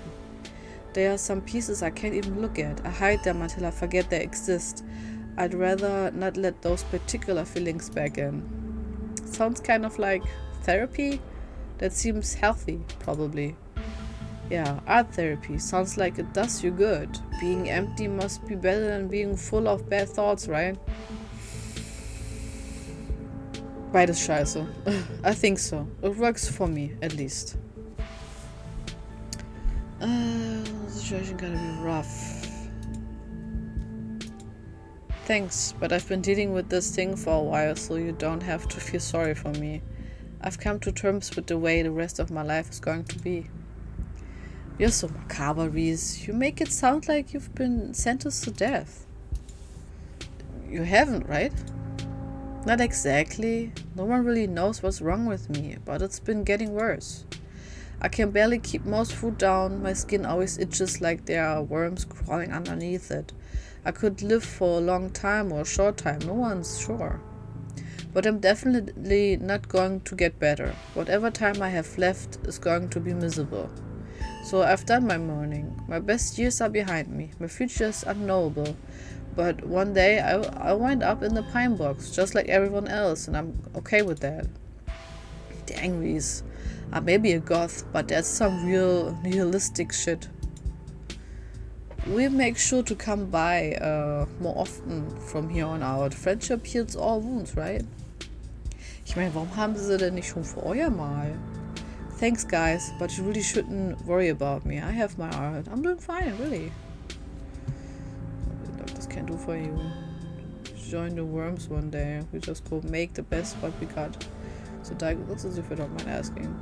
S1: There are some pieces I can't even look at. I hide them until I forget they exist. I'd rather not let those particular feelings back in. Sounds kind of like therapy? That seems healthy, probably. Yeah, art therapy. Sounds like it does you good. Being empty must be better than being full of bad thoughts, right? Beides scheiße. I think so. It works for me, at least. The situation gonna be rough. Thanks, but I've been dealing with this thing for a while, so you don't have to feel sorry for me. I've come to terms with the way the rest of my life is going to be. You're so macabre, Reese. You make it sound like you've been sentenced to death. You haven't, right? Not exactly. No one really knows what's wrong with me, but it's been getting worse. I can barely keep most food down. My skin always itches like there are worms crawling underneath it. I could live for a long time or a short time, no one's sure. But I'm definitely not going to get better. Whatever time I have left is going to be miserable. So I've done my mourning. My best years are behind me. My future is unknowable. But one day I'll wind up in the pine box, just like everyone else, and I'm okay with that. Dang, Reese. I may be a goth, but that's some real nihilistic shit. We'll make sure to come by more often from here on out. Friendship heals all wounds, right? Ich meine, warum haben sie denn nicht schon vorher mal? Thanks, guys, but you really shouldn't worry about me. I have my art. I'm doing fine, really. What the doctors can do for you. Join the worms one day. We just go make the best what we got. So diagnosis, if you don't mind asking.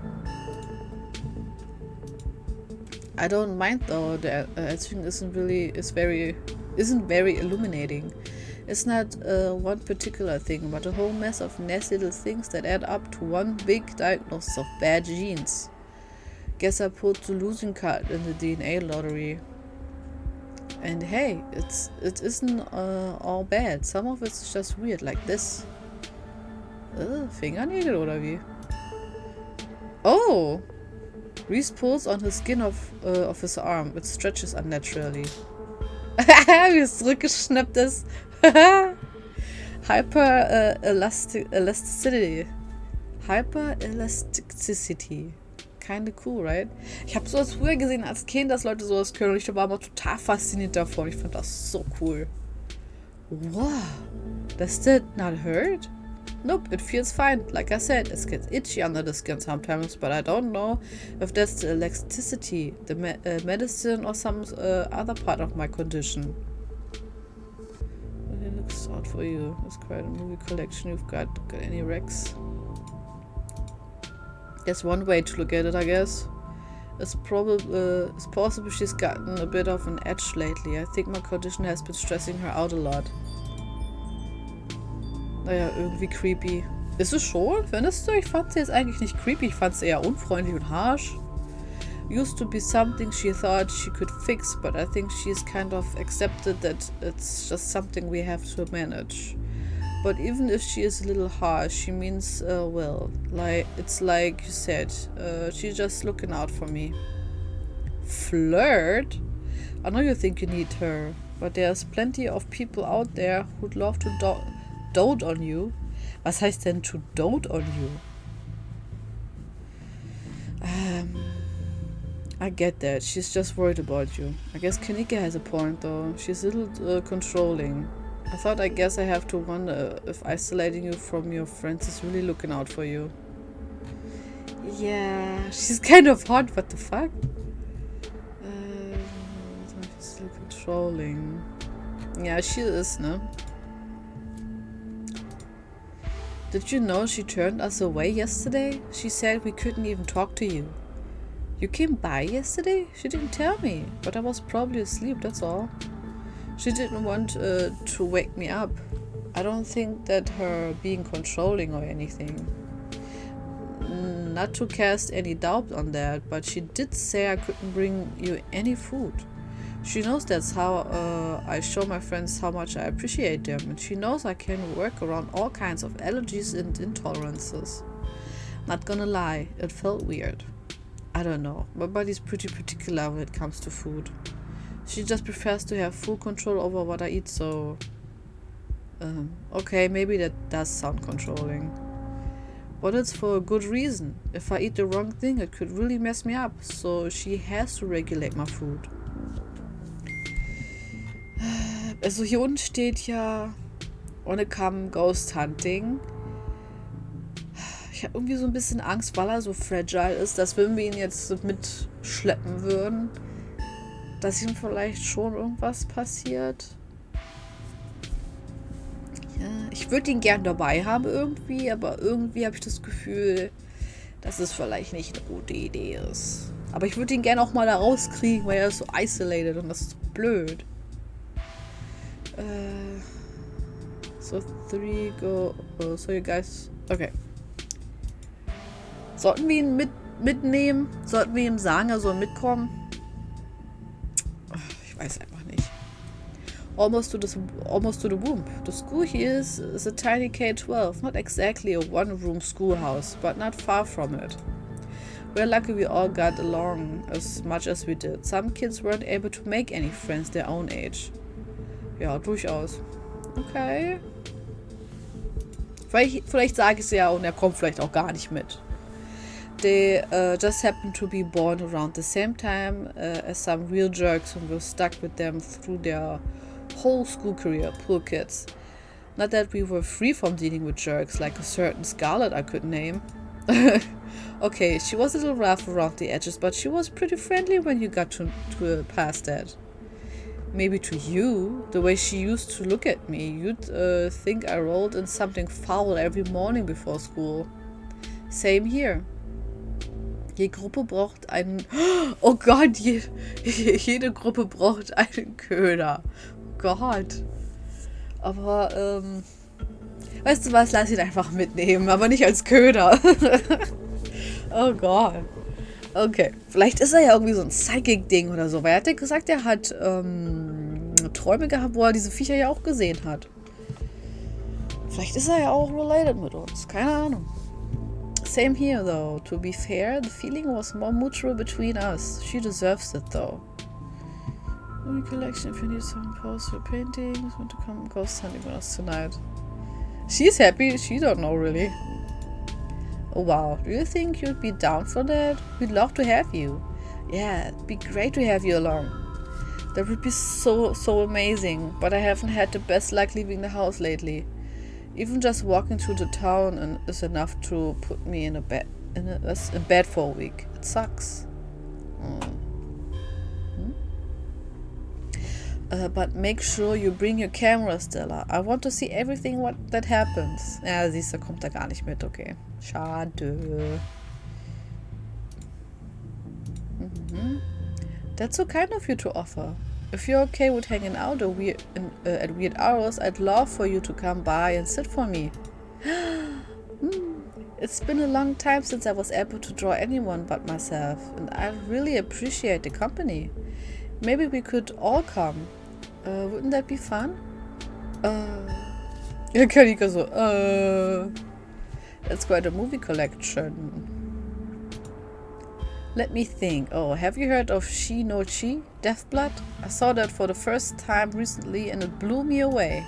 S1: I don't mind though. The etching isn't very illuminating. It's not one particular thing, but a whole mess of nasty little things that add up to one big diagnosis of bad genes. Guess I pulled the losing card in the DNA lottery. And hey, it isn't all bad. Some of it's just weird, like this. Fingernägel oder wie? Oh! Reese pulls on his skin of his arm. It stretches unnaturally. Wie es zurückgeschnappt ist. Elasticity. Hyper-Elasticity. Kinda cool, right? Ich habe sowas früher gesehen als Kind, dass Leute sowas können. Und ich war immer total fasziniert davon. Ich fand das so cool. Wow. Does that not hurt? Nope, it feels fine. Like I said, it gets itchy under the skin sometimes, but I don't know if that's the elasticity, the medicine, or some other part of my condition. It looks out for you. It's quite a movie collection. You've got any Rex? There's one way to look at it, I guess. It's possible she's gotten a bit of an edge lately. I think my condition has been stressing her out a lot. Naja, irgendwie creepy. Ist es schon? Findest du? Ich fand sie jetzt eigentlich nicht creepy. Ich fand sie eher unfreundlich und harsh. Used to be something she thought she could fix, but I think she's kind of accepted that it's just something we have to manage. But even if she is a little harsh, she means well. It's like you said, she's just looking out for me. Flirt? I know you think you need her, but there's plenty of people out there who'd love to dote on you. Was heißt denn to dote on you? I get that. She's just worried about you. I guess Kanika has a point though. She's a little controlling. I guess I have to wonder if isolating you from your friends is really looking out for you. Yeah, she's kind of hot, what the fuck? She's still controlling. Yeah, she is, ne? Did you know she turned us away yesterday? She said we couldn't even talk to you. You came by yesterday? She didn't tell me, but I was probably asleep, that's all. She didn't want to wake me up. I don't think that her being controlling or anything. Not to cast any doubt on that, but she did say I couldn't bring you any food. She knows that's how I show my friends how much I appreciate them, and she knows I can work around all kinds of allergies and intolerances. Not gonna lie, it felt weird. I don't know, my body's pretty particular when it comes to food. She just prefers to have full control over what I eat, so... okay, maybe that does sound controlling. But it's for a good reason. If I eat the wrong thing, it could really mess me up, so she has to regulate my food. Also hier unten steht ja wanna come ghost hunting. Ich habe irgendwie so ein bisschen Angst, weil er so fragile ist, dass wenn wir ihn jetzt mitschleppen würden, dass ihm vielleicht schon irgendwas passiert. Ja, ich würde ihn gern dabei haben irgendwie, aber irgendwie habe ich das Gefühl, dass es vielleicht nicht eine gute Idee ist. Aber ich würde ihn gern auch mal da rauskriegen, weil er ist so isolated und das ist so blöd. So 3 go. So you guys. Okay. Sollten wir ihn mitnehmen? Sollten wir ihm sagen, er soll mitkommen? Ich weiß einfach nicht. Almost to the womb. The school here is a tiny K-12. Not exactly a one-room schoolhouse, but not far from it. We're lucky we all got along as much as we did. Some kids weren't able to make any friends their own age. Ja, durchaus. Okay. Vielleicht sage ich es ja und er kommt vielleicht auch gar nicht mit. They just happened to be born around the same time as some real jerks and were stuck with them through their whole school career. Poor kids. Not that we were free from dealing with jerks like a certain Scarlet I could name. Okay, she was a little rough around the edges, but she was pretty friendly when you got to past that. Maybe to you, the way she used to look at me, you'd think I rolled in something foul every morning before school. Same here. Jede Gruppe braucht einen... Oh Gott, jede Gruppe braucht einen Köder. Oh Gott. Aber, weißt du was, lass ihn einfach mitnehmen, aber nicht als Köder. Oh Gott. Okay, vielleicht ist er ja irgendwie so ein Psychic-Ding oder so, weil er hat ja gesagt, er hat Träume gehabt, wo er diese Viecher ja auch gesehen hat. Vielleicht ist er ja auch related mit uns, keine Ahnung. Same here though, to be fair, the feeling was more mutual between us. She deserves it though. Only collection if you need some posts for paintings, want to come ghost hunting with us tonight. She's happy, she don't know really. Oh wow, do you think you'd be down for that? We'd love to have you. Yeah, it'd be great to have you along. That would be so amazing, but I haven't had the best luck leaving the house lately. Even just walking through the town is enough to put me in bed for a week. It sucks. But make sure you bring your camera, Stella. I want to see everything that happens. Ja, siehst du, kommt da gar nicht mit, okay. Schade. That's so kind of you to offer. If you're okay with hanging out at weird hours, I'd love for you to come by and sit for me. It's been a long time since I was able to draw anyone but myself, and I really appreciate the company. Maybe we could all come. Wouldn't that be fun? Ja, Kanika so, That's quite a movie collection. Let me think. Oh, have you heard of She no Chi, Deathblood? I saw that for the first time recently and it blew me away.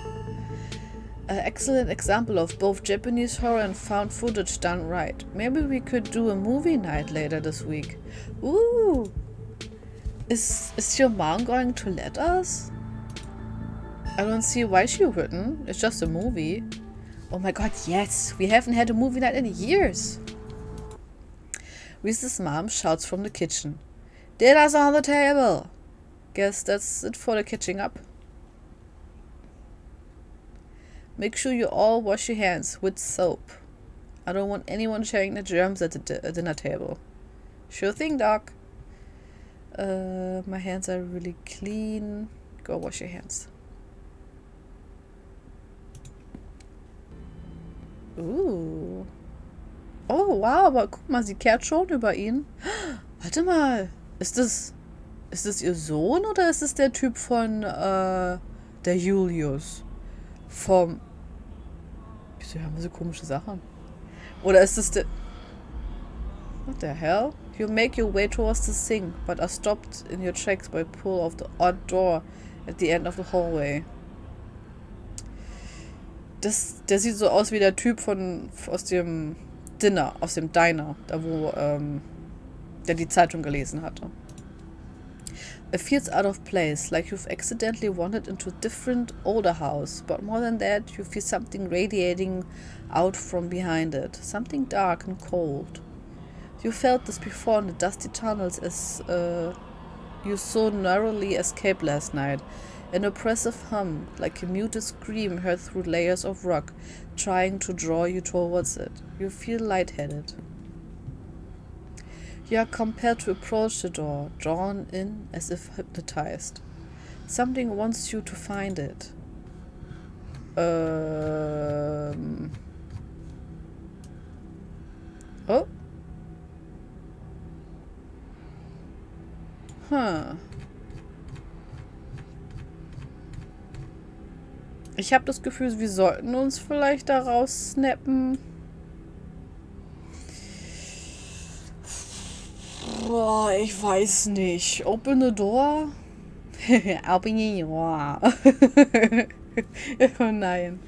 S1: An excellent example of both Japanese horror and found footage done right. Maybe we could do a movie night later this week. Ooh! Is your mom going to let us? I don't see why she wouldn't. It's just a movie. Oh my god, yes! We haven't had a movie night in years! Reese's mom shouts from the kitchen. Dinner's on the table! Guess that's it for the catching up. Make sure you all wash your hands with soap. I don't want anyone sharing the germs at the dinner table. Sure thing, Doc. My hands are really clean. Go wash your hands. Oh, wow, aber guck mal, sie kehrt schon über ihn. Warte mal, ist das ihr Sohn oder ist es der Typ von der Julius? Wieso haben wir so komische Sachen? Oder ist es der... What the hell? You make your way towards the sink, but are stopped in your tracks by pull of the odd door at the end of the hallway. Der sieht so aus wie der Typ aus dem Diner, aus dem Diner, da wo der die Zeitung gelesen hatte. It feels out of place, like you've accidentally wandered into a different, older house. But more than that, you feel something radiating out from behind it. Something dark and cold. You felt this before in the dusty tunnels as you so narrowly escaped last night. An oppressive hum, like a muted scream heard through layers of rock, trying to draw you towards it. You feel lightheaded. You are compelled to approach the door, drawn in as if hypnotized. Something wants you to find it. Oh. Huh. Ich habe das Gefühl, wir sollten uns vielleicht da raussnappen. Boah, ich weiß nicht. Open the door? Open the door. Oh nein.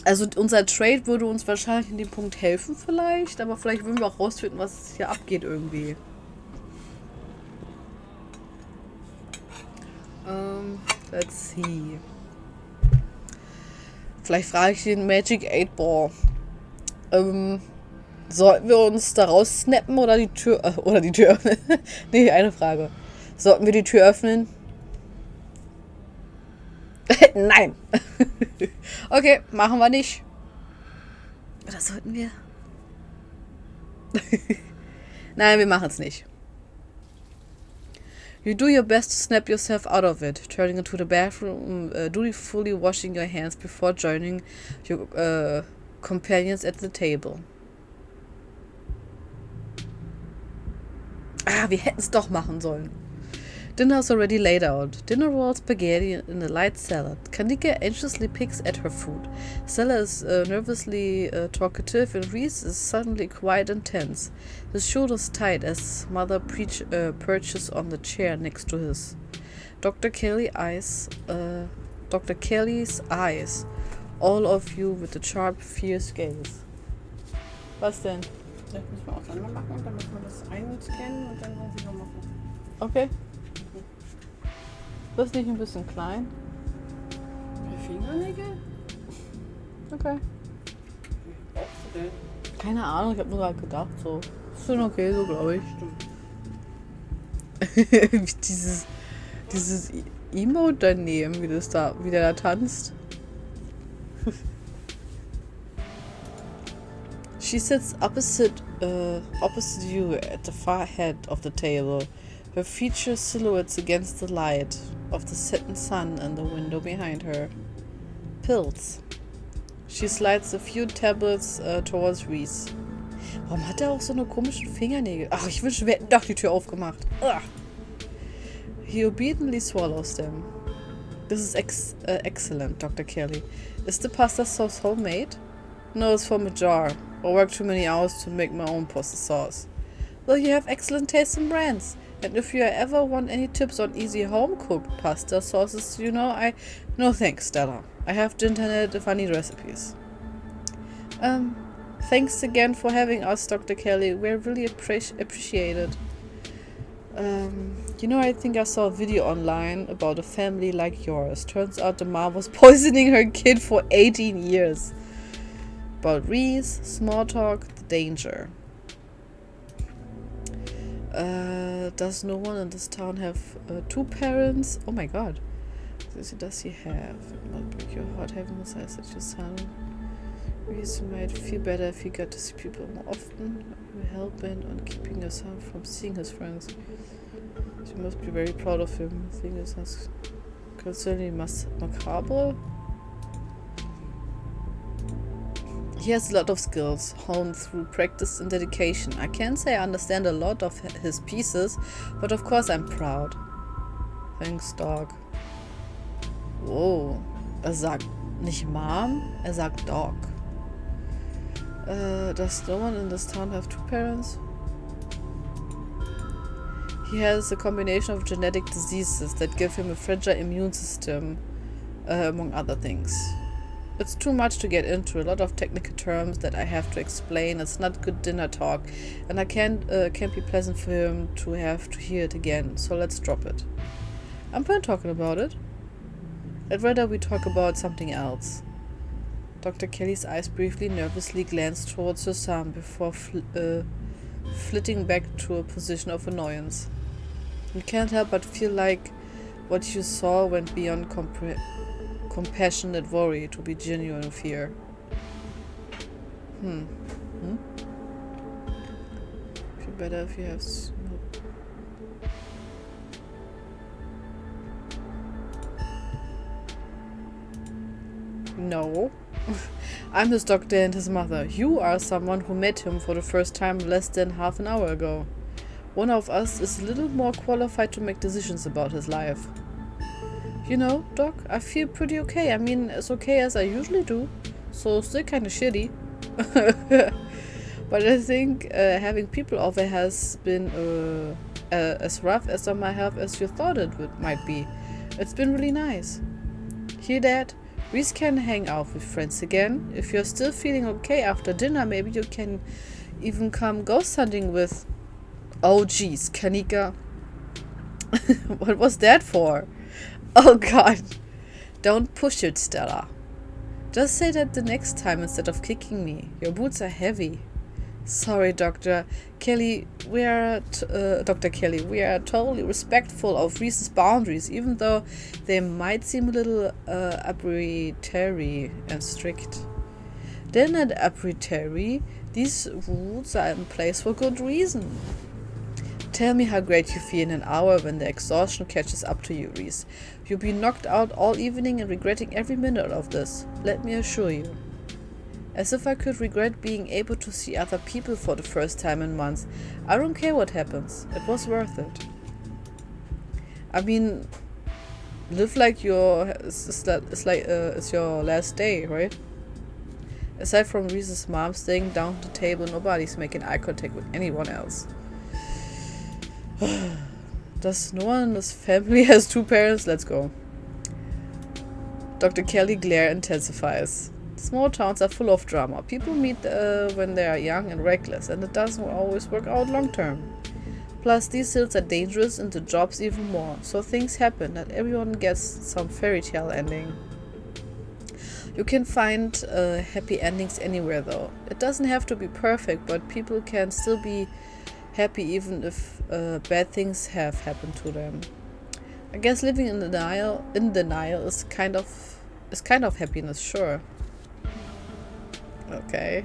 S1: Also unser Trade würde uns wahrscheinlich in dem Punkt helfen vielleicht, aber vielleicht würden wir auch rausfinden, was hier abgeht irgendwie. Let's see. Vielleicht frage ich den Magic 8 Ball. Sollten wir uns da raussnappen oder die Tür öffnen? Nee, eine Frage. Sollten wir die Tür öffnen? Nein. Okay, machen wir nicht. Oder sollten wir? Nein, wir machen es nicht. You do your best to snap yourself out of it, turning into the bathroom, dutifully washing your hands before joining your companions at the table. Ah, wir hätten es doch machen sollen. Dinner's already laid out. Dinner rolls, spaghetti, and a light salad. Kanika anxiously picks at her food. Stella is nervously talkative, and Reese is suddenly quiet and tense. His shoulders tight as Mother perches on the chair next to his. Dr. Kelly's eyes, all of you with a sharp, fierce gaze. Was denn?
S2: Das müssen wir auseinander machen und dann müssen wir das einscannen und dann noch wieder machen.
S1: Okay. Das ist nicht ein bisschen klein?
S2: Für Fingernägel?
S1: Okay.
S2: Wie brauchst du denn?
S1: Keine Ahnung, ich habe nur gerade gedacht, so. Ist schon okay, so glaube ich.
S2: Stimmt.
S1: dieses Emote daneben, wie der da tanzt. She sits opposite you at the far head of the table, her features silhouettes against the light of the setting sun in the window behind her. Pills. She slides a few tablets towards Reese. Warum hat er auch so eine komischen Fingernägel? Ach, ich wünsche, wir hätten doch die Tür aufgemacht. Ugh. He obediently swallows them. This is excellent, Dr. Kelly. Is the pasta sauce homemade? No, it's from a jar. I worked too many hours to make my own pasta sauce. Well, you have excellent taste in brands. And if you ever want any tips on easy home-cooked pasta sauces, you know, no thanks, Stella. I have the internet if I need recipes. Thanks again for having us, Dr. Kelly. We're really appreciated. You know, I think I saw a video online about a family like yours. Turns out the mom was poisoning her kid for 18 years. About Reese, small talk, the danger. Does no one in this town have 2 parents? Oh my god. Does he have? It might break your heart having the size that your son. Reese might feel better if he got to see people more often. You're hell-bent on keeping your son from seeing his friends. You must be very proud of him. The thing is, that's concerning macabre. He has a lot of skills, honed through practice and dedication. I can't say I understand a lot of his pieces, but of course I'm proud. Thanks, dog. Wow. Sagt nicht Mom, sagt Dog. Does no one in this town have 2 parents? He has a combination of genetic diseases that give him a fragile immune system, among other things. It's too much to get into, a lot of technical terms that I have to explain. It's not good dinner talk, and I can't be pleasant for him to have to hear it again, so let's drop it. I'm fine talking about it. I'd rather we talk about something else. Dr. Kelly's eyes briefly, nervously glanced towards her son before flitting back to a position of annoyance. You can't help but feel like what you saw went beyond compassionate worry to be genuine fear. Feel better if you have No. I'm his doctor and his mother. You are someone who met him for the first time less than half an hour ago. One of us is a little more qualified to make decisions about his life. You know, Doc, I feel pretty okay. I mean, as okay as I usually do. So still kind of shitty. But I think having people over has been as rough as I might have as you thought it might be. It's been really nice. Hear that? Reese can hang out with friends again. If you're still feeling okay after dinner, maybe you can even come ghost hunting with... Oh jeez, Kanika. What was that for? Oh god. Don't push it, Stella. Just say that the next time instead of kicking me. Your boots are heavy. Sorry, Dr. Kelly. Dr. Kelly, we are totally respectful of Reese's boundaries, even though they might seem a little arbitrary and strict. They're not arbitrary. These rules are in place for good reason. Tell me how great you feel in an hour when the exhaustion catches up to you, Reese. You'll be knocked out all evening and regretting every minute of this. Let me assure you. As if I could regret being able to see other people for the first time in months. I don't care what happens. It was worth it. I mean, live like it's your last day, right? Aside from Reese's mom staying down at the table, nobody's making eye contact with anyone else. Does no one in this family has 2 parents? Let's go. Dr. Kelly glare intensifies. Small towns are full of drama. People meet when they are young and reckless, and it doesn't always work out long term. Plus, these hills are dangerous and the jobs even more. So things happen. Not everyone gets some fairy tale ending. You can find happy endings anywhere, though. It doesn't have to be perfect, but people can still be happy even if bad things have happened to them. I guess living in denial is kind of happiness, sure. Okay.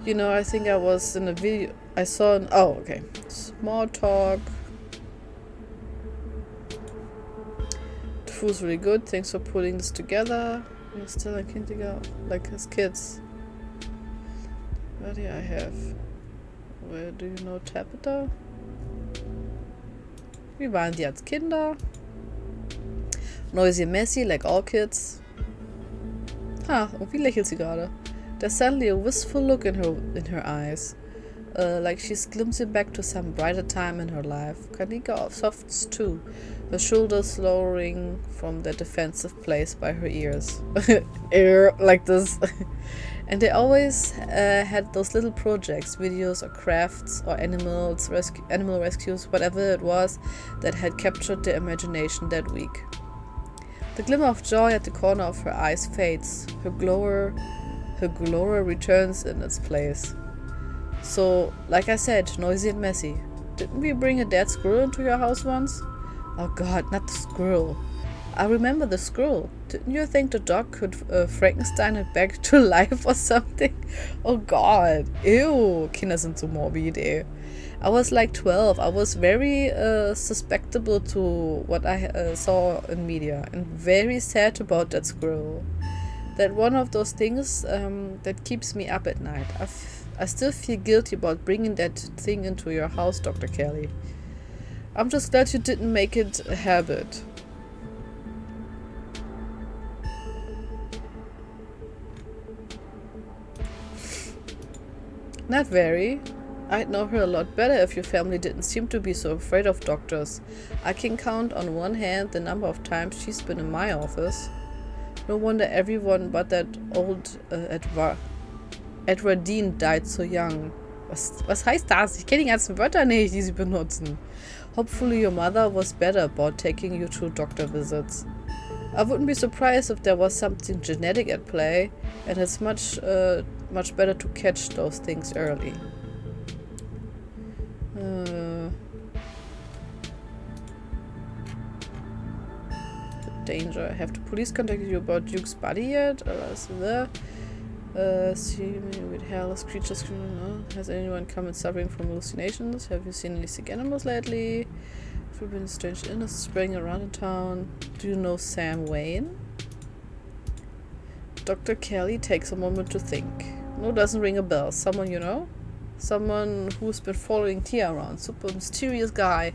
S1: You know, I think I was in a video I saw oh, okay. Small talk. The food's really good. Thanks for putting this together. You're still in kindergarten, like his kids. What do I have? Where do you know Tabitha? Wie waren die als Kinder? Noisy and messy, like all kids. Irgendwie lächelt sie gerade. There's suddenly a wistful look in her eyes. like she's glimpsing back to some brighter time in her life. Kanika softs too, her shoulders lowering from their defensive place by her ears. Ear, like this. And they always had those little projects, videos or crafts or animal rescues, whatever it was that had captured their imagination that week. The glimmer of joy at the corner of her eyes fades. Her glower returns in its place. So, like I said, noisy and messy. Didn't we bring a dead squirrel into your house once? Oh god, not the squirrel. I remember the squirrel. Didn't you think the dog could Frankenstein it back to life or something? Oh god. Ew. Kinder sind so morbid, ey. I was like 12. I was very susceptible to what I saw in media. And very sad about that squirrel. That one of those things that keeps me up at night. I still feel guilty about bringing that thing into your house, Dr. Kelly. I'm just glad you didn't make it a habit. Not very. I'd know her a lot better if your family didn't seem to be so afraid of doctors. I can count on one hand the number of times she's been in my office. No wonder everyone but that old Edwardine died so young. Was heißt das? Ich kenne die ganzen Wörter nicht, die sie benutzen. Hopefully your mother was better about taking you to doctor visits. I wouldn't be surprised if there was something genetic at play, and it's much better to catch those things early. Danger. Have the police contacted you about Duke's body yet? See me with hairless creatures. Has anyone come and suffering from hallucinations? Have you seen any sick animals lately? Have you been strange illnesses spreading around in town? Do you know Sam Wayne? Dr. Kelly takes a moment to think. No, doesn't ring a bell. Someone you know? Someone who's been following Tia around. Super mysterious guy.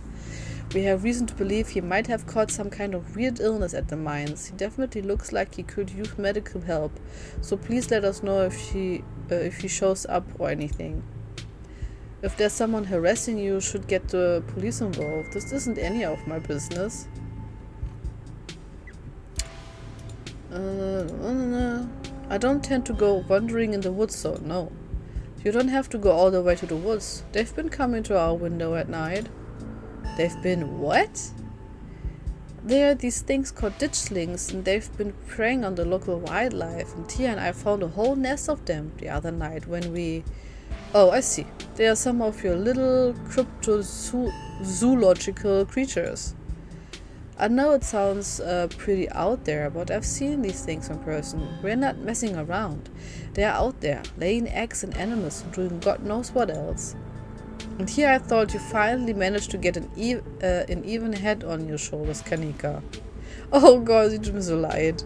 S1: We have reason to believe he might have caught some kind of weird illness at the mines. He definitely looks like he could use medical help. So please let us know if he shows up or anything. If there's someone harassing you, should get the police involved. This isn't any of my business. I don't tend to go wandering in the woods, so no. You don't have to go all the way to the woods. They've been coming to our window at night. They've been what? There are these things called ditchlings, and they've been preying on the local wildlife, and Tia and I found a whole nest of them the other night when we... Oh, I see. They are some of your little cryptozoological creatures. I know it sounds pretty out there, but I've seen these things in person. We're not messing around. They are out there, laying eggs in animals and doing God knows what else. And here I thought you finally managed to get an even head on your shoulders, Kanika. Oh god, sie tut mir so leid.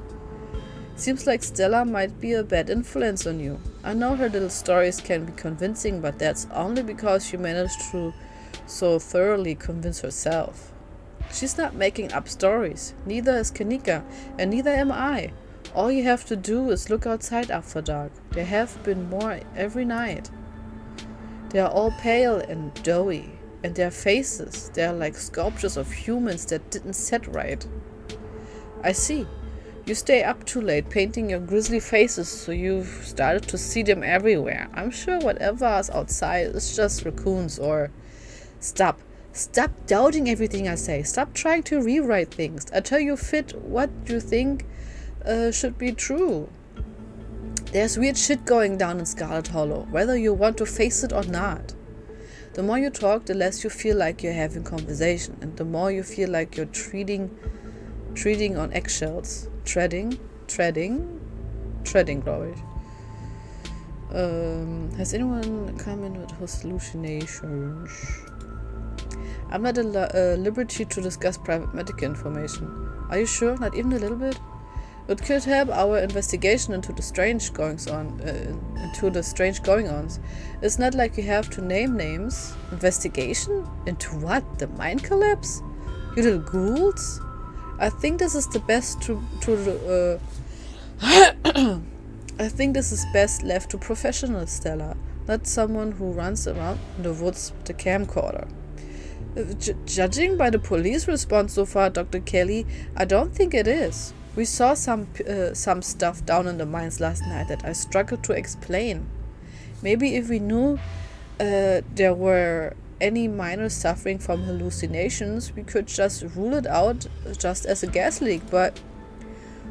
S1: Seems like Stella might be a bad influence on you. I know her little stories can be convincing, but that's only because she managed to so thoroughly convince herself. She's not making up stories. Neither is Kanika, and neither am I. All you have to do is look outside after dark. There have been more every night. They are all pale and doughy, and their faces, they are like sculptures of humans that didn't set right. I see. You stay up too late painting your grisly faces, so you've started to see them everywhere. I'm sure whatever is outside is just raccoons or... Stop. Stop doubting everything I say. Stop trying to rewrite things. I tell you fit what you think should be true. There's weird shit going down in Scarlet Hollow, whether you want to face it or not. The more you talk, the less you feel like you're having conversation, and the more you feel like you're treading on eggshells. Treading, glaube ich. Has anyone come in with hallucinations? I'm not at liberty to discuss private medical information. Are you sure? Not even a little bit? It could help our investigation into the strange goings-ons. It's not like you have to name names. Investigation? Into what? The mine collapse? You little ghouls? I think this is the best I think this is best left to professionals, Stella. not someone who runs around in the woods with a camcorder. Judging by the police response so far, Dr. Kelly, I don't think it is. We saw some stuff down in the mines last night that I struggled to explain. Maybe if we knew there were any miners suffering from hallucinations, we could just rule it out just as a gas leak, but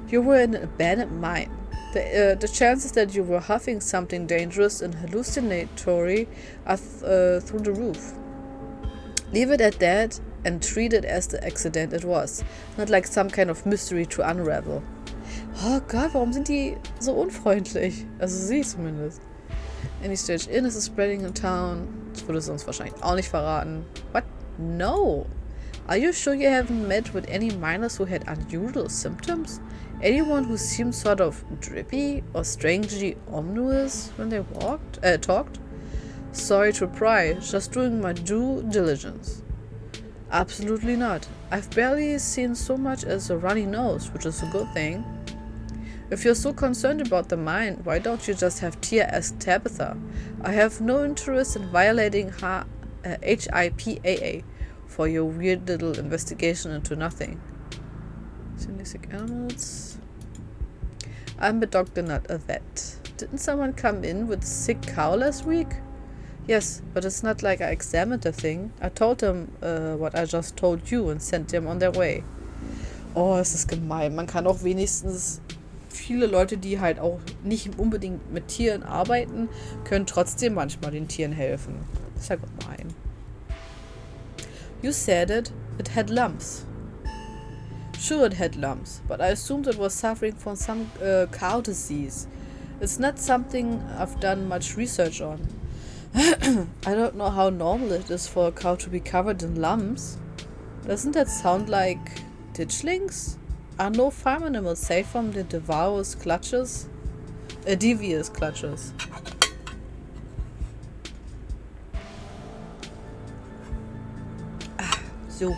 S1: you were in an abandoned mine. The chances that you were huffing something dangerous and hallucinatory are through the roof. Leave it at that and treat it as the accident it was, not like some kind of mystery to unravel. Oh Gott, warum sind die so unfreundlich? Also sie zumindest. Any stage illness is spreading in town. Das würde sie uns wahrscheinlich auch nicht verraten. What? No. Are you sure you haven't met with any miners who had unusual symptoms? Anyone who seemed sort of drippy or strangely ominous when they talked? Sorry to pry, just doing my due diligence. Absolutely not. I've barely seen so much as a runny nose, which is a good thing. If you're so concerned about the mine, why don't you just have Tia ask Tabitha? I have no interest in violating HIPAA for your weird little investigation into nothing. Sick animals. I'm a doctor, not a vet. Didn't someone come in with a sick cow last week? Yes, but it's not like I examined the thing. I told them what I just told you and sent them on their way. Oh, es ist gemein. Man kann auch wenigstens... Viele Leute, die halt auch nicht unbedingt mit Tieren arbeiten, können trotzdem manchmal den Tieren helfen. Das ist ja gemein. You said it had lumps. Sure, it had lumps, but I assumed it was suffering from some cow disease. It's not something I've done much research on. I don't know how normal it is for a cow to be covered in lumps. Doesn't that sound like ditchlings? Are no farm animals safe from the devious clutches? Devious clutches. So.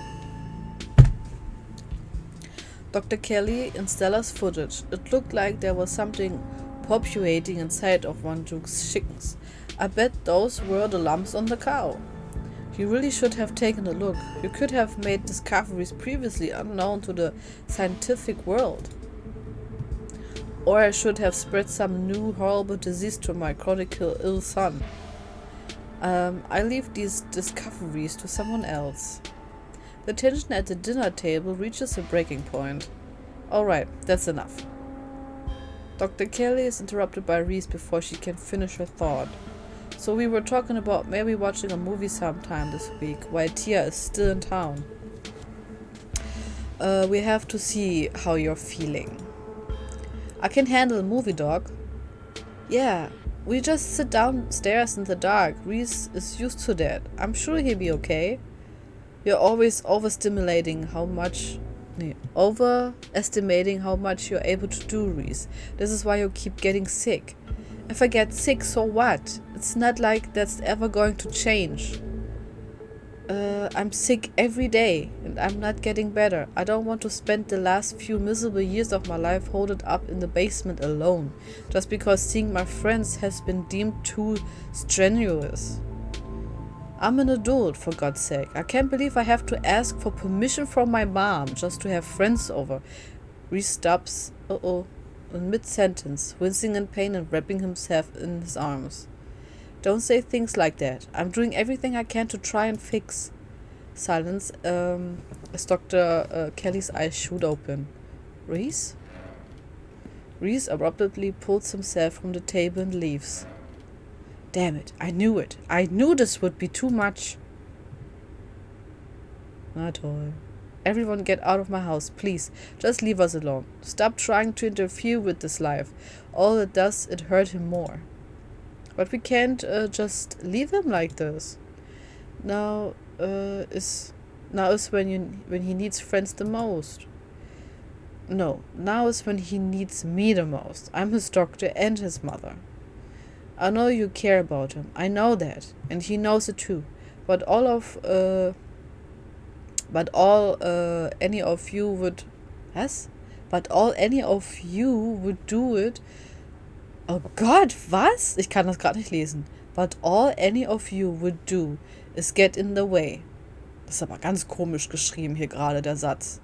S1: Dr. Kelly in Stella's footage. It looked like there was something populating inside of one Duke's chickens. I bet those were the lumps on the cow. You really should have taken a look. You could have made discoveries previously unknown to the scientific world. Or I should have spread some new horrible disease to my chronically ill son. I leave these discoveries to someone else. The tension at the dinner table reaches a breaking point. Alright, that's enough. Dr. Kelly is interrupted by Reese before she can finish her thought. So we were talking about maybe watching a movie sometime this week while Tia is still in town. We have to see how you're feeling. I can handle a movie, dog. Yeah, we just sit downstairs in the dark. Reese is used to that. I'm sure he'll be okay. You're always overestimating how much you're able to do, Reese. This is why you keep getting sick. If I get sick, so what? It's not like that's ever going to change. I'm sick every day, and I'm not getting better. I don't want to spend the last few miserable years of my life holed up in the basement alone, just because seeing my friends has been deemed too strenuous. I'm an adult, for God's sake. I can't believe I have to ask for permission from my mom just to have friends over. Reese stops, in mid-sentence, wincing in pain and wrapping himself in his arms. Don't say things like that. I'm doing everything I can to try and fix. Silence, as Dr. Kelly's eyes shoot open. Reese? Reese abruptly pulls himself from the table and leaves. Damn it, I knew it. I knew this would be too much. Na toll. Everyone get out of my house, please. Just leave us alone. Stop trying to interfere with this life. All it does, it hurt him more. But we can't just leave him like this. Now is when he needs friends the most. No, now is when he needs me the most. I'm his doctor and his mother. I know you care about him. I know that, and he knows it too. But all any of you would do it. Oh Gott, was? Ich kann das gerade nicht lesen. But all any of you would do is get in the way. Das ist aber ganz komisch geschrieben hier gerade, der Satz.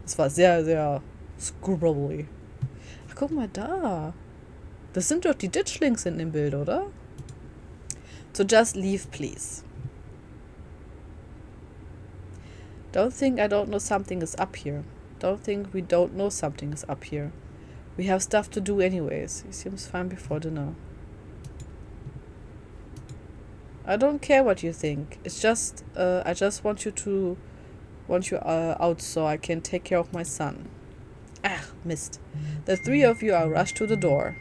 S1: Das war sehr, sehr scribbly. Ach, guck mal da. Das sind doch die Ditchlings in dem Bild, oder? So just leave, please. Don't think I don't know something is up here. Don't think we don't know something is up here. We have stuff to do anyways. He seems fine before dinner. I don't care what you think. It's just, I just want you out so I can take care of my son. Ah, missed. The three of you are rushed to the door.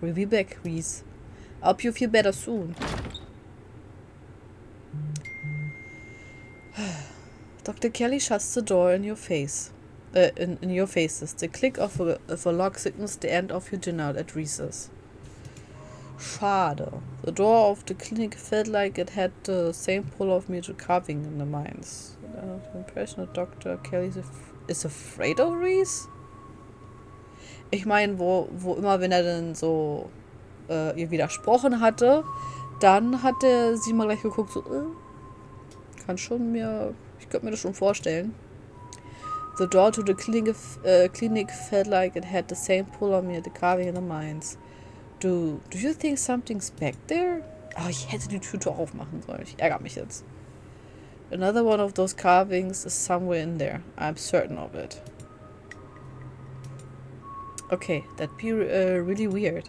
S1: We'll be back, Reese. I hope you feel better soon. Dr. Kelly shuts the door in your face. In your faces. The click of a lock signals the end of your dinner at recess. Schade. The door of the clinic felt like it had the same pull of me to carving in the mines. The impression that Dr. Kelly is afraid of Reese? Ich meine, wo immer, wenn er dann so ihr widersprochen hatte, dann hat er sie mal gleich geguckt, so, ich könnte mir das schon vorstellen. The door to the clinic felt like it had the same pull on me at the carving in the mines. Do you think something's back there? Oh, ich hätte die Tüte aufmachen sollen. Ich ärgere mich jetzt. Another one of those carvings is somewhere in there. I'm certain of it. Okay, that'd be really weird.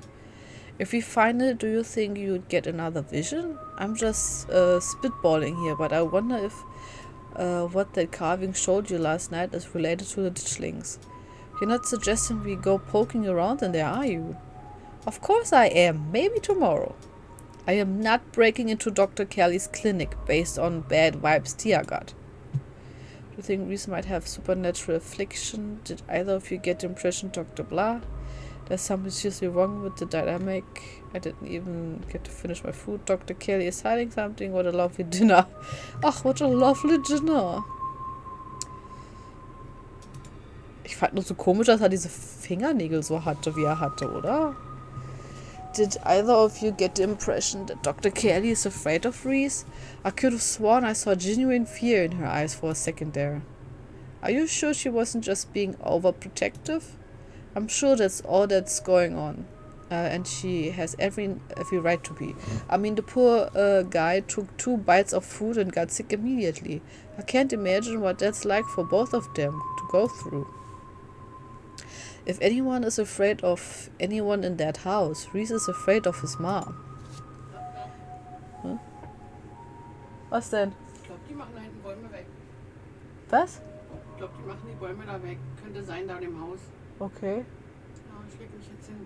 S1: If we find it, do you think you'd get another vision? I'm just spitballing here, but I wonder if what that carving showed you last night is related to the ditchlings. You're not suggesting we go poking around in there, are you? Of course I am. Maybe tomorrow. I am not breaking into Dr. Kelly's clinic based on bad vibes Tia got. Do you think Reese might have supernatural affliction? Did either of you get the impression Dr. Blah? There's something seriously wrong with the dynamic. I didn't even get to finish my food. Dr. Kelly is hiding something. What a lovely dinner. Ach, what a lovely dinner. Ich fand nur so komisch, dass er diese Fingernägel so hatte, wie er hatte, oder? Did either of you get the impression that Dr. Kelly is afraid of Reese? I could have sworn I saw genuine fear in her eyes for a second there. Are you sure she wasn't just being overprotective? I'm sure that's all that's going on. And she has every right to be. I mean, the poor guy took 2 bites of food and got sick immediately. I can't imagine what that's like for both of them to go through. If anyone is afraid of anyone in that house, Reese is afraid of his mom. Hm? Was denn?
S2: Ich glaube, die machen da hinten Bäume weg.
S1: Was?
S2: Ich glaube, die machen die Bäume da weg. Könnte sein, da im Haus.
S1: Okay.
S2: Ja, ich leg mich jetzt hin.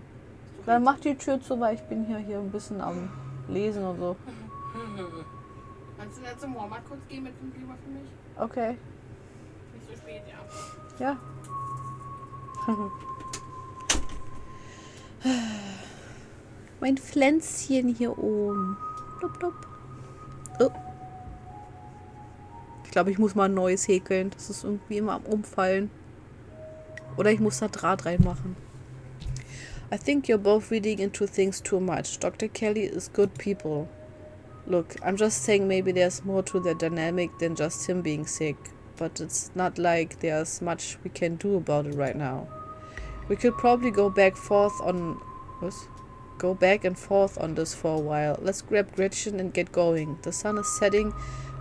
S1: Dann mach die Tür zu, weil ich bin hier ein bisschen am Lesen und so.
S2: Kannst du nicht zum Walmart kurz gehen mit 5 Lieber für mich?
S1: Okay.
S2: Nicht so spät, ja.
S1: Ja. Mein Pflänzchen hier oben. Blub, blub. Oh. Ich glaube, ich muss mal ein neues häkeln. Das ist irgendwie immer am Umfallen. Oder ich muss da Draht reinmachen. I think you're both reading into things too much. Dr. Kelly is good people. Look, I'm just saying maybe there's more to their dynamic than just him being sick. But it's not like there's much we can do about it right now. We could probably go back and forth on this for a while. Let's grab Gretchen and get going. The sun is setting.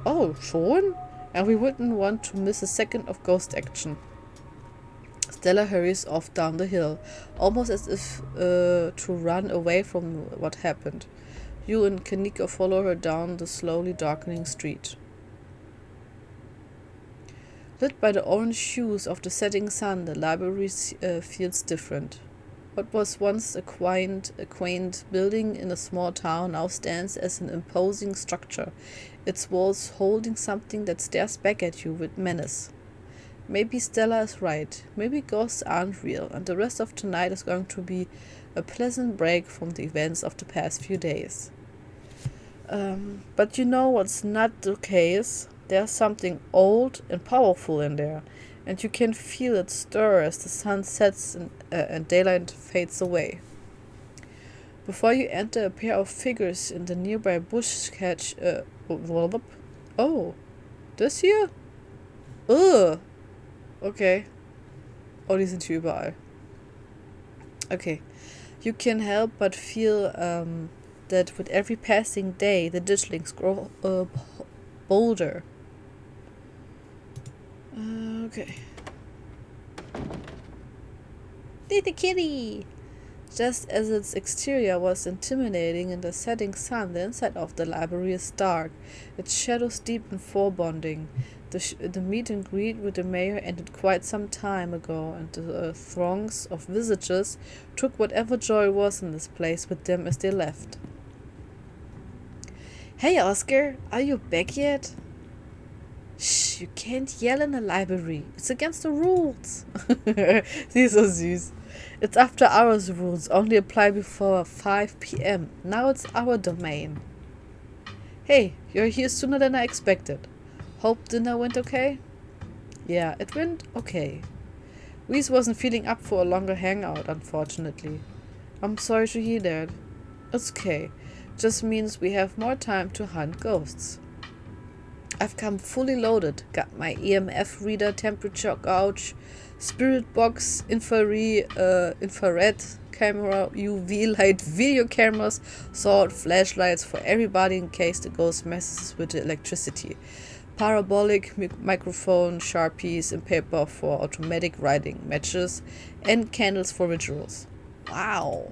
S1: Oh, schon? And we wouldn't want to miss a second of ghost action. Stella hurries off down the hill, almost as if to run away from what happened. You and Kanika follow her down the slowly darkening street. Lit by the orange hues of the setting sun, the library feels different. What was once a quaint building in a small town now stands as an imposing structure, its walls holding something that stares back at you with menace. Maybe Stella is right. Maybe ghosts aren't real, and the rest of tonight is going to be a pleasant break from the events of the past few days. But you know what's not the case? There's something old and powerful in there, and you can feel it stir as the sun sets and daylight fades away. Before you enter, a pair of figures in the nearby bush catch. Oh, das hier? Ugh. Okay. Oh, die sind hier überall. Okay. You can help but feel that with every passing day, the ditchlings grow bolder. Okay. Little kitty! Just as its exterior was intimidating in the setting sun, the inside of the library is dark, its shadows deep and foreboding. The meet and greet with the mayor ended quite some time ago, and the throngs of visitors took whatever joy was in this place with them as they left. Hey Oscar, are you back yet? Shh, you can't yell in a library. It's against the rules. Sie ist so süß. It's after hours rules, only apply before 5 p.m. Now it's our domain. Hey, you're here sooner than I expected. Hope dinner went okay? Yeah, it went okay. Reese wasn't feeling up for a longer hangout, unfortunately. I'm sorry to hear that. It's okay. Just means we have more time to hunt ghosts. I've come fully loaded. Got my EMF reader, temperature gauge, spirit box, infrared camera, UV light, video cameras, sword, flashlights for everybody in case the ghost messes with the electricity. Parabolic microphone, sharpies, and paper for automatic writing, matches, and candles for rituals. Wow.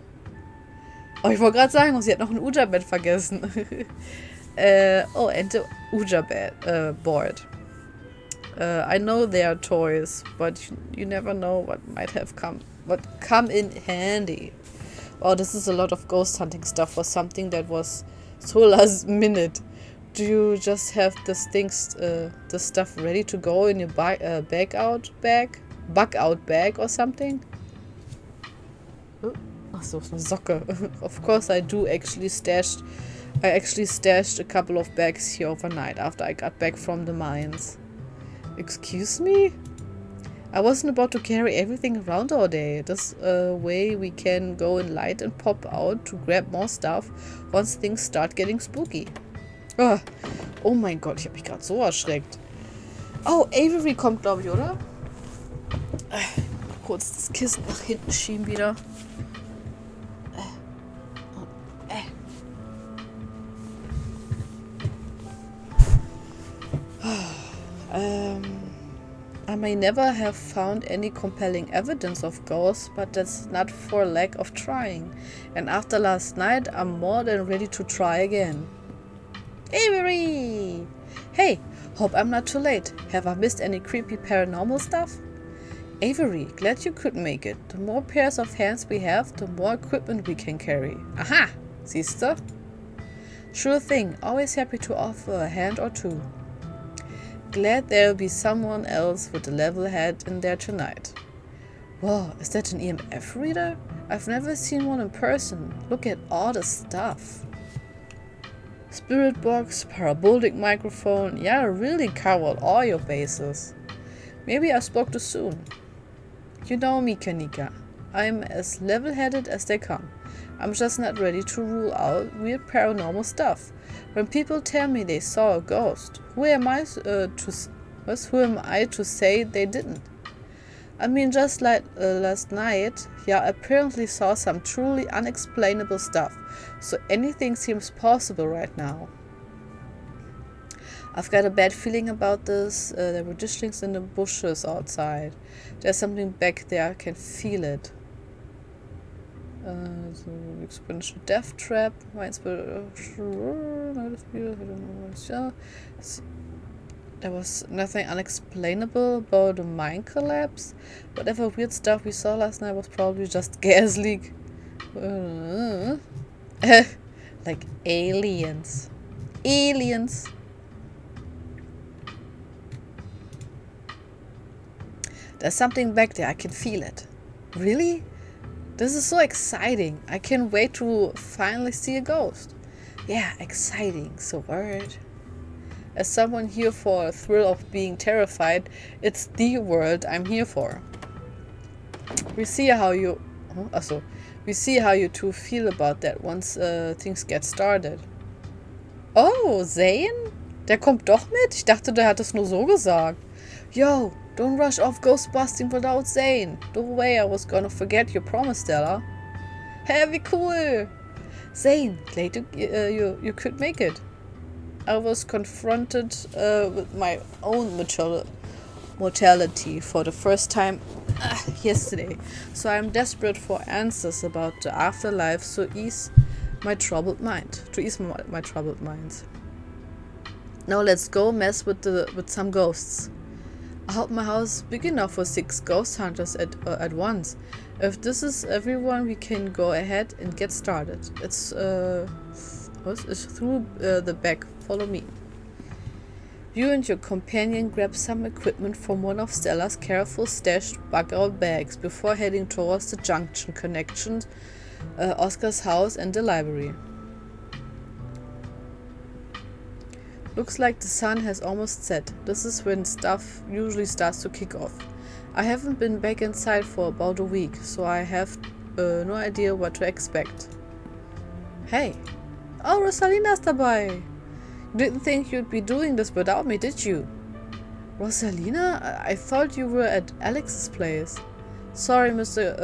S1: Oh, ich wollte gerade sagen, sie hat noch ein Ouija-Bett vergessen. And the Ouija board. I know they are toys, but you never know what might have come in handy. Wow, this is a lot of ghost hunting stuff for something that was so last minute. Do you just have the stuff ready to go in your bug out bag or something? Ach so, eine Socke. Of course I do actually stashed a couple of bags here overnight after I got back from the mines. Excuse me? I wasn't about to carry everything around all day. This way we can go in light and pop out to grab more stuff once things start getting spooky. Oh mein Gott, ich habe mich gerade so erschreckt. Oh, Avery kommt, glaube ich, oder? Kurz das Kissen nach hinten schieben wieder. I may never have found any compelling evidence of ghosts, but that's not for lack of trying. And after last night, I'm more than ready to try again. Avery! Hey, hope I'm not too late. Have I missed any creepy paranormal stuff? Avery, glad you could make it. The more pairs of hands we have, the more equipment we can carry. Aha! Siehste? Sure thing, always happy to offer a hand or two. Glad there'll be someone else with a level head in there tonight. Whoa, is that an EMF reader? I've never seen one in person. Look at all the stuff. Spirit box, parabolic microphone. Yeah, really covered all your bases. Maybe I spoke too soon. You know me, Kanika. I'm as level-headed as they come. I'm just not ready to rule out weird paranormal stuff. When people tell me they saw a ghost, who am I to say they didn't? I mean, just like last night, yeah, I apparently saw some truly unexplainable stuff, so anything seems possible right now. I've got a bad feeling about this. There were ditchlings in the bushes outside. There's something back there, I can feel it. So exponential death trap. There was nothing unexplainable about the mine collapse. Whatever weird stuff we saw last night was probably just gas leak. Like aliens. Aliens. There's something back there, I can feel it. Really? This is so exciting. I can't wait to finally see a ghost. Yeah, exciting, so word. As someone here for a thrill of being terrified, it's the world I'm here for. We see how you We see how you two feel about that once things get started. Oh, Zane? Der kommt doch mit? Ich dachte, der hat es nur so gesagt. Yo, don't rush off ghostbusting without Zane. No way, I was gonna forget your promise, Stella. Hey, wie cool! Zane, glad you could make it. I was confronted with my own mortality for the first time yesterday, so I'm desperate for answers about the afterlife to ease my troubled mind. Now let's go mess with some ghosts. I hope my house is big enough for 6 ghost hunters at once. If this is everyone, we can go ahead and get started. It's through the back. Follow me. You and your companion grab some equipment from one of Stella's careful stashed bug-out bags before heading towards the junction connection, Oscar's house and the library. Looks like the sun has almost set. This is when stuff usually starts to kick off. I haven't been back inside for about a week, so I have no idea what to expect. Hey! Oh, Rosalina's dabei! You didn't think you'd be doing this without me, did you? Rosalina? I thought you were at Alex's place. Sorry, Mr.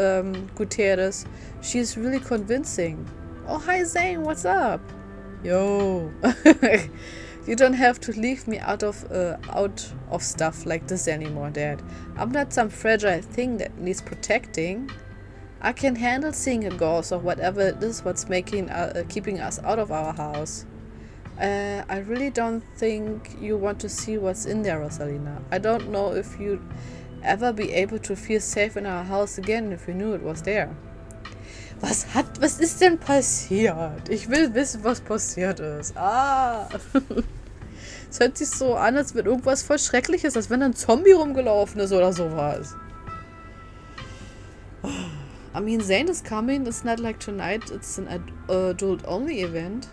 S1: Gutierrez. She's really convincing. Oh, hi Zane, what's up? Yo! You don't have to leave me out of stuff like this anymore, Dad. I'm not some fragile thing that needs protecting. I can handle seeing a ghost or whatever it is what's keeping us out of our house. I really don't think you want to see what's in there, Rosalina. I don't know if you'd ever be able to feel safe in our house again if you knew it was there. Was ist denn passiert? Ich will wissen, was passiert ist. Es hört sich so an, als wenn irgendwas voll Schreckliches, als wenn ein Zombie rumgelaufen ist oder sowas. I mean, Zane is coming. It's not like tonight. It's an adult-only event.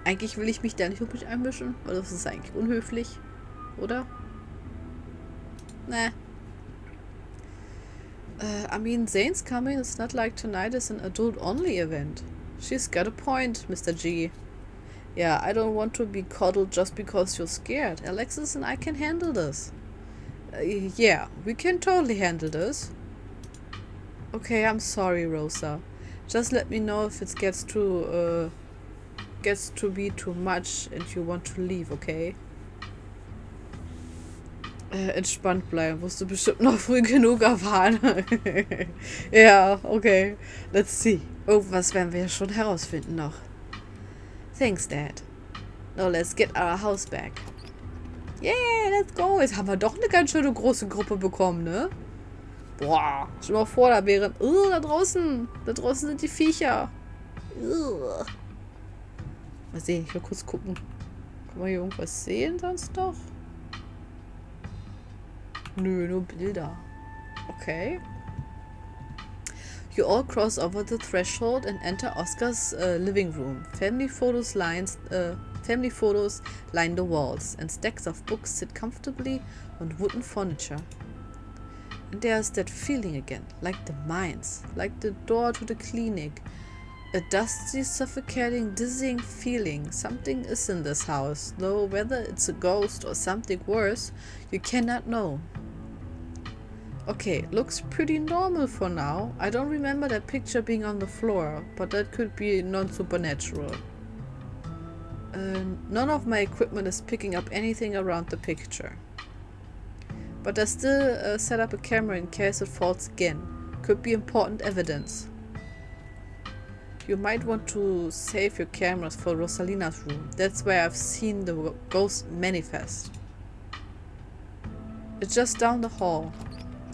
S1: Eigentlich will ich mich da nicht wirklich einmischen, weil das ist eigentlich unhöflich, oder? Nah. I mean, Zane's coming. It's not like tonight is an adult-only event. She's got a point, Mr. G. Yeah, I don't want to be coddled just because you're scared. Alexis and I can handle this. Yeah, we can totally handle this. Okay, I'm sorry, Rosa. Just let me know if it gets to be too much and you want to leave, okay? Entspannt bleiben, musst du bestimmt noch früh genug erfahren. Ja, okay. Let's see. Irgendwas werden wir ja schon herausfinden noch. Thanks, Dad. Now let's get our house back. Yeah, let's go. Jetzt haben wir doch eine ganz schöne große Gruppe bekommen, ne? Boah, stell dir mal vor, da wären... da draußen sind die Viecher. Mal sehen, ich will kurz gucken. Kann man hier irgendwas sehen sonst noch? Nö, nur Bilder. Okay. You all cross over the threshold and enter Oscar's living room. Family photos line the walls, and stacks of books sit comfortably on wooden furniture. And there's that feeling again, like the mines, like the door to the clinic. A dusty, suffocating, dizzying feeling. Something is in this house, though whether it's a ghost or something worse, you cannot know. Okay, looks pretty normal for now. I don't remember that picture being on the floor, but that could be non-supernatural. None of my equipment is picking up anything around the picture. But I still set up a camera in case it falls again. Could be important evidence. You might want to save your cameras for Rosalina's room. That's where I've seen the ghost manifest. It's just down the hall.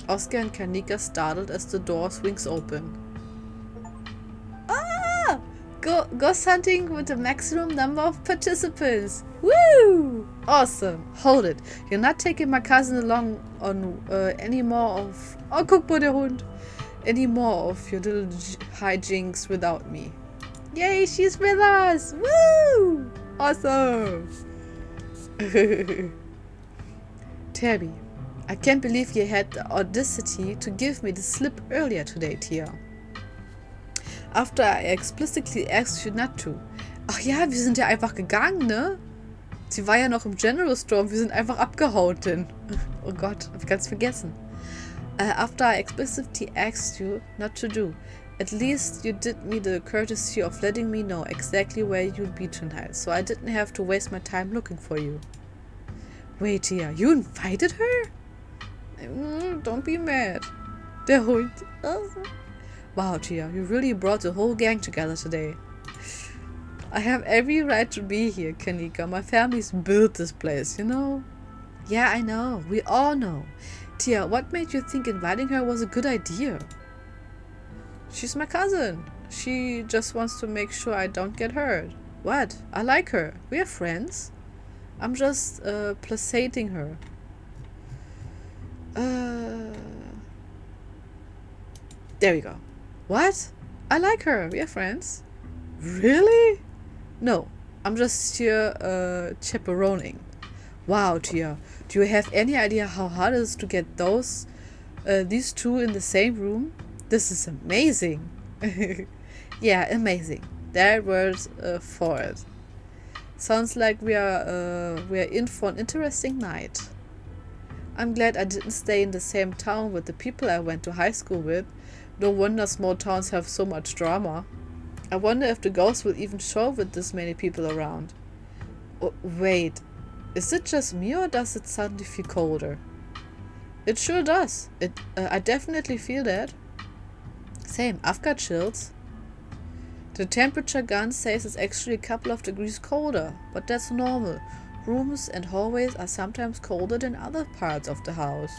S1: Oscar and Kanika startled as the door swings open. Ah! Ghost hunting with the maximum number of participants. Woo! Awesome. Hold it. You're not taking my cousin along on any more of... Oh, guck mal, der Hund. Any more of your little hijinks without me. Yay, she's with us! Woo! Awesome! Tabby, I can't believe you had the audacity to give me the slip earlier today, Tia. After I explicitly asked you not to. Ach ja, wir sind ja einfach gegangen, ne? Sie war ja noch im General Store, wir sind einfach abgehauen. Oh Gott, hab ich ganz vergessen. After I explicitly asked you not to do. At least you did me the courtesy of letting me know exactly where you'd be tonight, so I didn't have to waste my time looking for you. Wait, Tia, you invited her? Don't be mad. Der Hund. Wow, Tia, you really brought the whole gang together today. I have every right to be here, Kanika. My family's built this place, you know? Yeah, I know. We all know. Tia, what made you think inviting her was a good idea? She's my cousin. She just wants to make sure I don't get hurt. What? I like her. We are friends. I'm just placating her. There we go. What? I like her. We are friends. Really? No. I'm just here chaperoning. Wow, Tia. Do you have any idea how hard it is to get these two in the same room? This is amazing. Yeah, amazing. That word for it. Sounds like we are in for an interesting night. I'm glad I didn't stay in the same town with the people I went to high school with. No wonder small towns have so much drama. I wonder if the ghost will even show with this many people around. Oh, wait, is it just me or does it suddenly feel colder? It sure does. I definitely feel that. Same, I've got chills. The temperature gun says it's actually a couple of degrees colder, but that's normal. Rooms and hallways are sometimes colder than other parts of the house.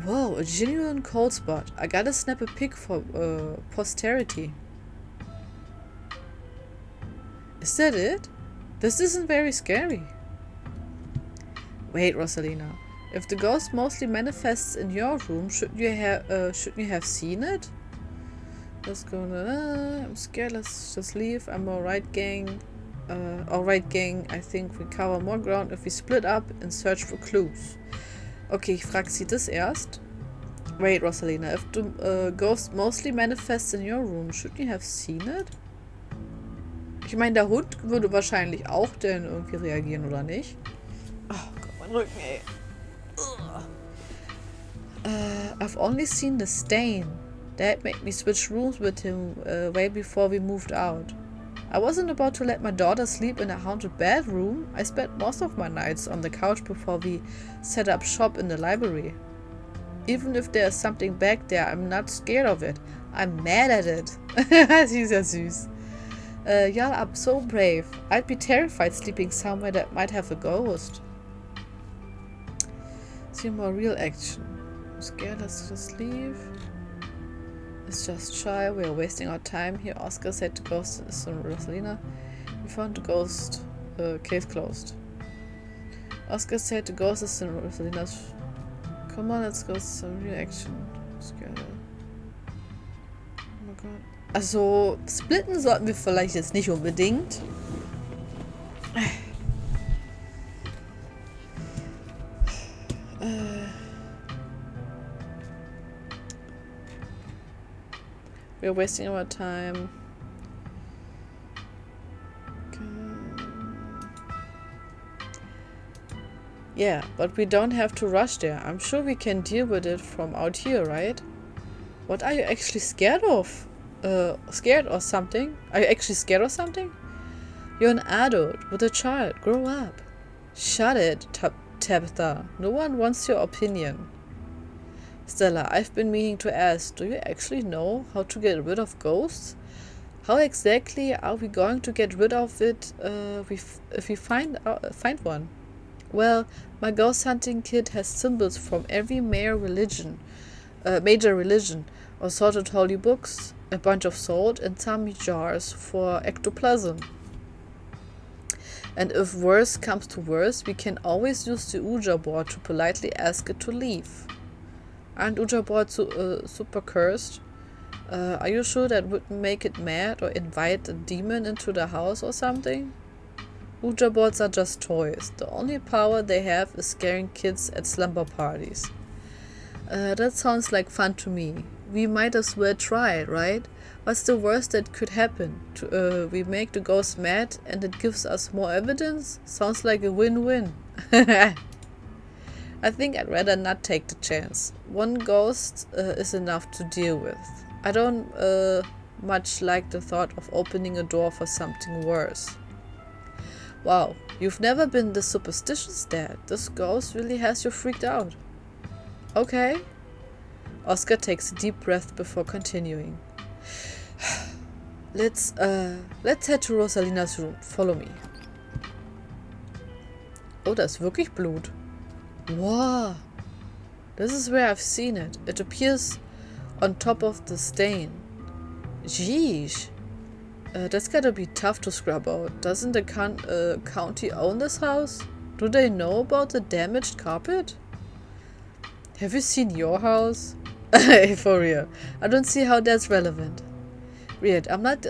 S1: Whoa, a genuine cold spot. I gotta snap a pic for posterity. Is that it? This isn't very scary. Wait, Rosalina. If the ghost mostly manifests in your room, shouldn't you have seen it? Let's go. I'm scared. Let's just leave. I'm alright, gang. Alright, gang. I think we cover more ground if we split up and search for clues. Okay, ich frage sie das erst. Wait, Rosalina. If the ghost mostly manifests in your room, shouldn't you have seen it? Ich meine, der Hund würde wahrscheinlich auch denn irgendwie reagieren, oder nicht? Oh Gott, mein Rücken, ey. I've only seen the stain. Dad made me switch rooms with him way before we moved out. I wasn't about to let my daughter sleep in a haunted bedroom. I spent most of my nights on the couch before we set up shop in the library. Even if there's something back there, I'm not scared of it. I'm mad at it. Sie ist ja süß. Y'all are so brave. I'd be terrified sleeping somewhere that might have a ghost. See more real action. I'm scared, let's just leave. It's just shy, we are wasting our time here. Oscar said the ghost is in Rosalina. We found the ghost. Case closed. Oscar said the ghost is in Rosalina's. Come on, let's go some real action. I'm scared. Oh my god. Also, splitten sollten wir vielleicht jetzt nicht unbedingt. We're wasting our time. Yeah, but we don't have to rush there. I'm sure we can deal with it from out here, right? What are you actually scared of? Scared or something? Are you actually scared of something? You're an adult with a child. Grow up. Shut it, Tabitha. No one wants your opinion. Stella, I've been meaning to ask, do you actually know how to get rid of ghosts? How exactly are we going to get rid of it if we find one? Well, my ghost hunting kit has symbols from every major religion, assorted holy books, a bunch of salt, and some jars for ectoplasm. And if worse comes to worse, we can always use the Ouija board to politely ask it to leave. Aren't Ouija boards super cursed? Are you sure that wouldn't make it mad or invite a demon into the house or something? Ouija boards are just toys. The only power they have is scaring kids at slumber parties. That sounds like fun to me. We might as well try, right? What's the worst that could happen? We make the ghost mad and it gives us more evidence? Sounds like a win-win. I think I'd rather not take the chance. One ghost is enough to deal with. I don't much like the thought of opening a door for something worse. Wow, you've never been this superstitious, Dad. This ghost really has you freaked out. Okay. Oscar takes a deep breath before continuing. Let's head to Rosalina's room. Follow me. Oh, da ist wirklich Blut. Wow. This is where I've seen it. It appears on top of the stain. Jeez. That's gotta be tough to scrub out. Doesn't the county own this house? Do they know about the damaged carpet? Have you seen your house? For real. I don't see how that's relevant. Weird. I'm not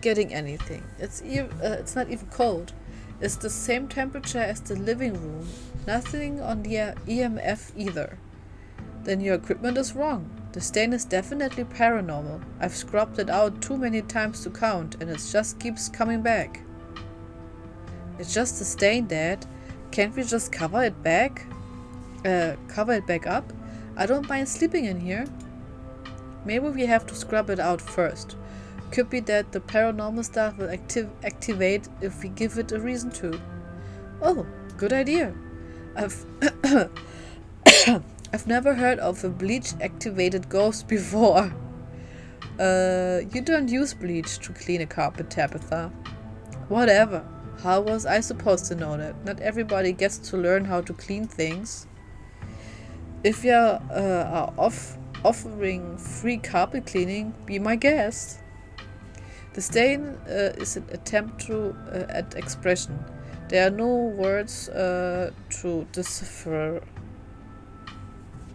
S1: getting anything. It's not even cold. It's the same temperature as the living room. Nothing on the EMF either. Then your equipment is wrong. The stain is definitely paranormal. I've scrubbed it out too many times to count, and it just keeps coming back. It's just a stain, Dad. Can't we just cover it back up? I don't mind sleeping in here. Maybe we have to scrub it out first. Could be that the paranormal stuff will activate if we give it a reason to. Oh, good idea. I've never heard of a bleach-activated ghost before. You don't use bleach to clean a carpet, Tabitha. Whatever. How was I supposed to know that? Not everybody gets to learn how to clean things. If you are offering free carpet cleaning, be my guest. The stain is an attempt at expression. There are no words to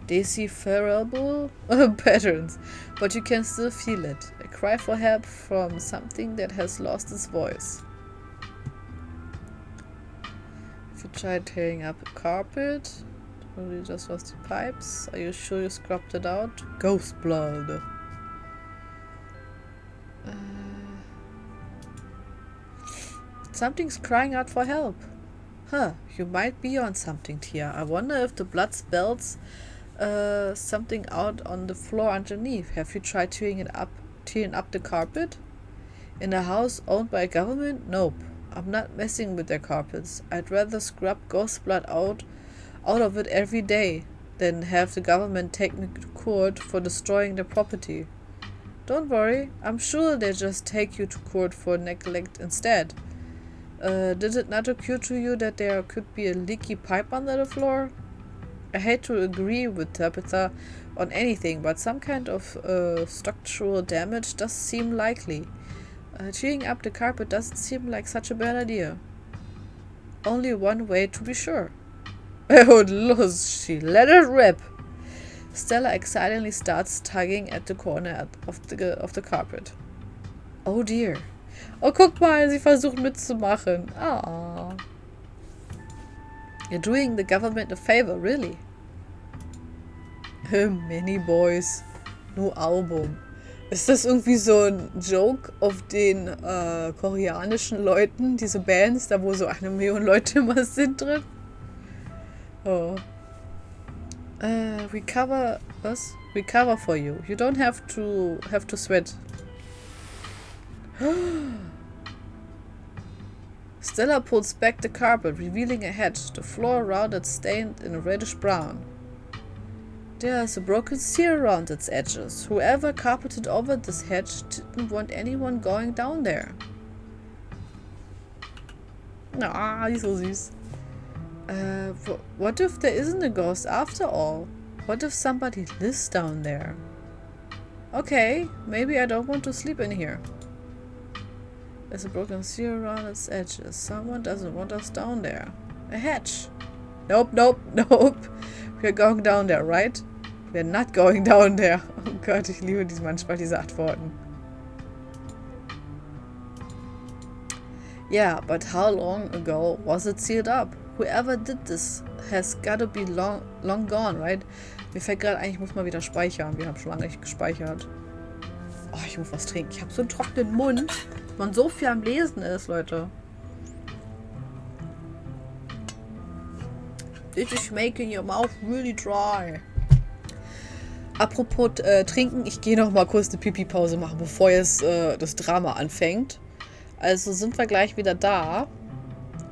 S1: decipherable patterns, but you can still feel it. A cry for help from something that has lost its voice. If you try tearing up a carpet, probably just lost the pipes. Are you sure you scrubbed it out? Ghost blood. Something's crying out for help. Huh, you might be on something, Tia. I wonder if the blood spells something out on the floor underneath. Have you tried tearing up the carpet? In a house owned by a government? Nope. I'm not messing with their carpets. I'd rather scrub ghost blood out of it every day than have the government take me to court for destroying their property. Don't worry. I'm sure they just take you to court for neglect instead. Did it not occur to you that there could be a leaky pipe under the floor? I hate to agree with Tabitha on anything, but some kind of structural damage does seem likely. Tearing up the carpet doesn't seem like such a bad idea. Only one way to be sure. Oh, she let it rip. Stella excitedly starts tugging at the corner of the carpet. Oh dear. Oh, guck mal, sie versucht mitzumachen. Ah. You're doing the government a favor, really. Many boys, no album. Ist das irgendwie so ein Joke auf den koreanischen Leuten, diese Bands, da wo so 1 Million Leute immer sind drin? Oh. Recover for you. You don't have to sweat. Stella pulls back the carpet, revealing a hedge, the floor around it stained in a reddish brown. There's a broken seal around its edges. Whoever carpeted over this hedge didn't want anyone going down there. Ah, die ist so süß. What if there isn't a ghost after all? What if somebody lives down there? Okay, maybe I don't want to sleep in here. There's a broken seal around its edges. Someone doesn't want us down there. A hatch. Nope, nope, nope. We're going down there, right? We're not going down there. Oh Gott, ich liebe manchmal diese Antworten. Yeah, but how long ago was it sealed up? Whoever did this has gotta be long gone, right? Mir fällt gerade ein, ich muss mal wieder speichern. Wir haben schon lange nicht gespeichert. Oh, ich muss was trinken. Ich habe so einen trockenen Mund. Man so viel am Lesen ist, Leute. This is making your mouth really dry. Apropos trinken, ich gehe noch mal kurz eine Pipi-Pause machen, bevor jetzt das Drama anfängt. Also sind wir gleich wieder da.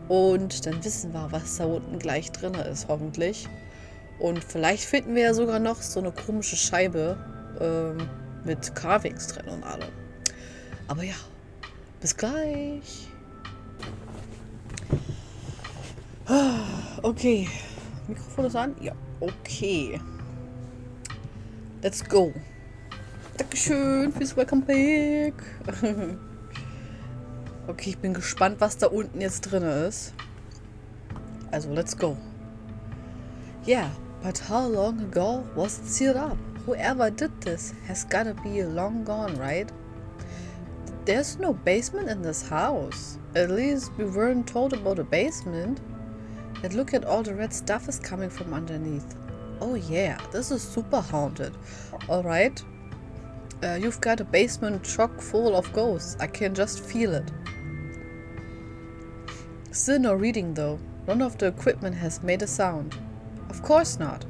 S1: Und dann wissen wir, was da unten gleich drin ist, hoffentlich. Und vielleicht finden wir ja sogar noch so eine komische Scheibe mit Carvings drin und allem. Aber ja, bis gleich. Okay. Mikrofon ist an? Ja, okay. Let's go. Dankeschön fürs Welcome Back. Okay, ich bin gespannt, was da unten jetzt drin ist. Also, let's go. Yeah, but how long ago was it sealed up? Whoever did this has gotta be long gone, right? There's no basement in this house. At least we weren't told about a basement. And look at all the red stuff is coming from underneath. Oh yeah, this is super haunted. Alright. You've got a basement chock full of ghosts. I can just feel it. Still no reading though. None of the equipment has made a sound. Of course not.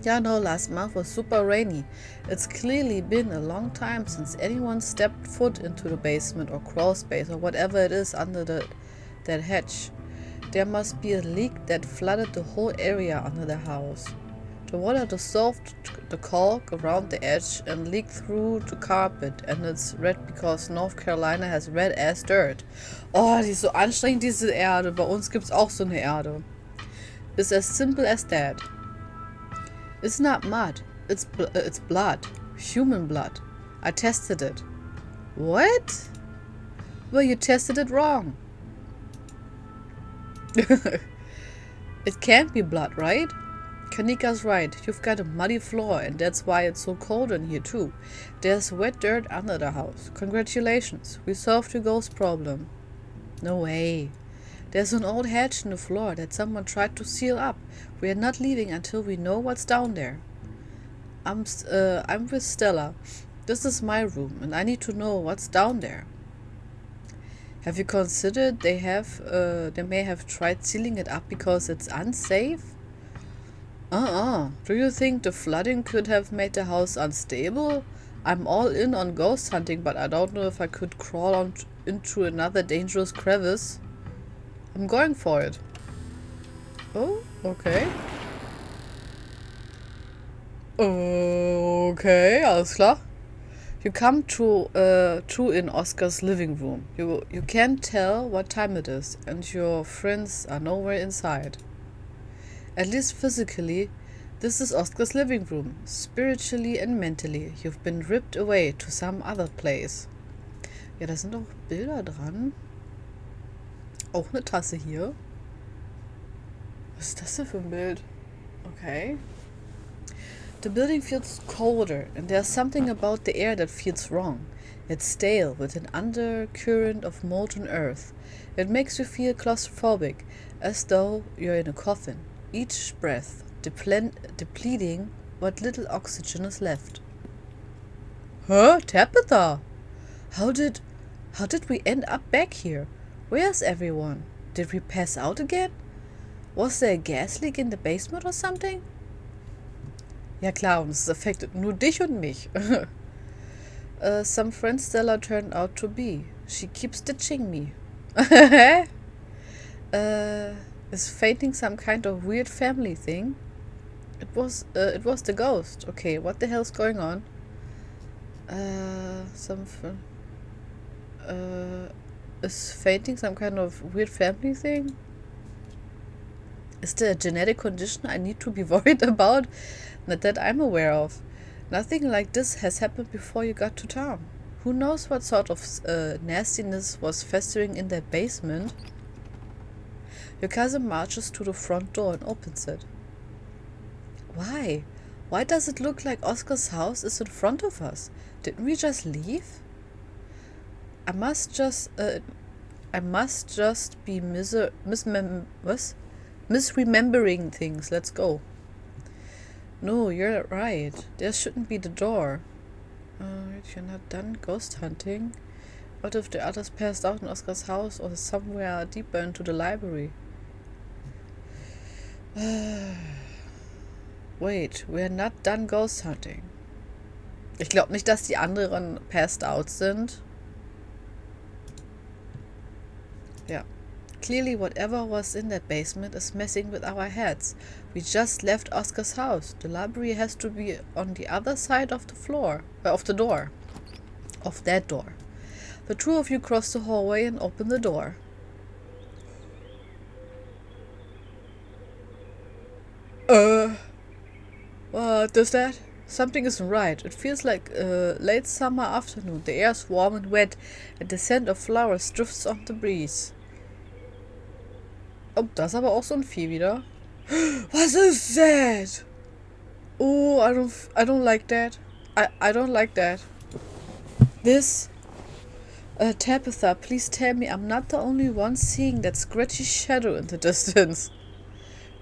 S1: Yeah, no, last month was super rainy. It's clearly been a long time since anyone stepped foot into the basement or crawl space or whatever it is under that hatch. There must be a leak that flooded the whole area under the house. The water dissolved the caulk around the edge and leaked through the carpet, and it's red because North Carolina has red as dirt. Oh, die ist so anstrengend, diese Erde. Bei uns gibt's auch so eine Erde. It's as simple as that. It's not mud. It's blood. Human blood. I tested it. What? Well, you tested it wrong. It can't be blood, right? Kanika's right. You've got a muddy floor, and that's why it's so cold in here too. There's wet dirt under the house. Congratulations. We solved your ghost problem. No way. There's an old hatch in the floor that someone tried to seal up. We are not leaving until we know what's down there. I'm with Stella. This is my room, and I need to know what's down there. Have you considered they may have tried sealing it up because it's unsafe? Do you think the flooding could have made the house unstable? I'm all in on ghost hunting, but I don't know if I could crawl into another dangerous crevice. I'm going for it. Oh, okay. Okay, alles klar. You come to in Oscar's living room. You can't tell what time it is, and your friends are nowhere inside. At least physically, this is Oscar's living room. Spiritually and mentally, you've been ripped away to some other place. Ja, da sind auch Bilder dran. Auch eine Tasse hier. Was ist das denn für ein Bild? Okay. The building feels colder, and there's something about the air that feels wrong. It's stale, with an undercurrent of molten earth. It makes you feel claustrophobic, as though you're in a coffin. Each breath depleting what little oxygen is left. Huh? Tabitha! How did we end up back here? Where's everyone? Did we pass out again? Was there a gas leak in the basement or something? Ja klar, und es affected nur dich und mich. Some friend Stella turned out to be. She keeps ditching me. Is fainting some kind of weird family thing? It was the ghost. Okay, what the hell's going on? Is fainting some kind of weird family thing? Is there a genetic condition I need to be worried about? Not that I'm aware of. Nothing like this has happened before you got to town. Who knows what sort of nastiness was festering in that basement? Your cousin marches to the front door and opens it. Why? Why does it look like Oscar's house is in front of us? Didn't we just leave? I must just be misremembering things. Let's go. No, you're right. There shouldn't be the door. You're not done ghost hunting. What if the others passed out in Oscar's house or somewhere deeper into the library? Wait, we're not done ghost hunting. Ich glaube nicht, dass die anderen passed out sind. Ja. Clearly, whatever was in that basement is messing with our heads. We just left Oscar's house. The library has to be on the other side of the floor, of the door. Of that door. The two of you cross the hallway and open the door. What does that? Something isn't right. It feels like a late summer afternoon. The air is warm and wet, and the scent of flowers drifts on the breeze. Oh, das ist aber auch so ein Vieh wieder. Was ist that? Oh, I don't like that. I don't like that. This... Tabitha, please tell me I'm not the only one seeing that scratchy shadow in the distance.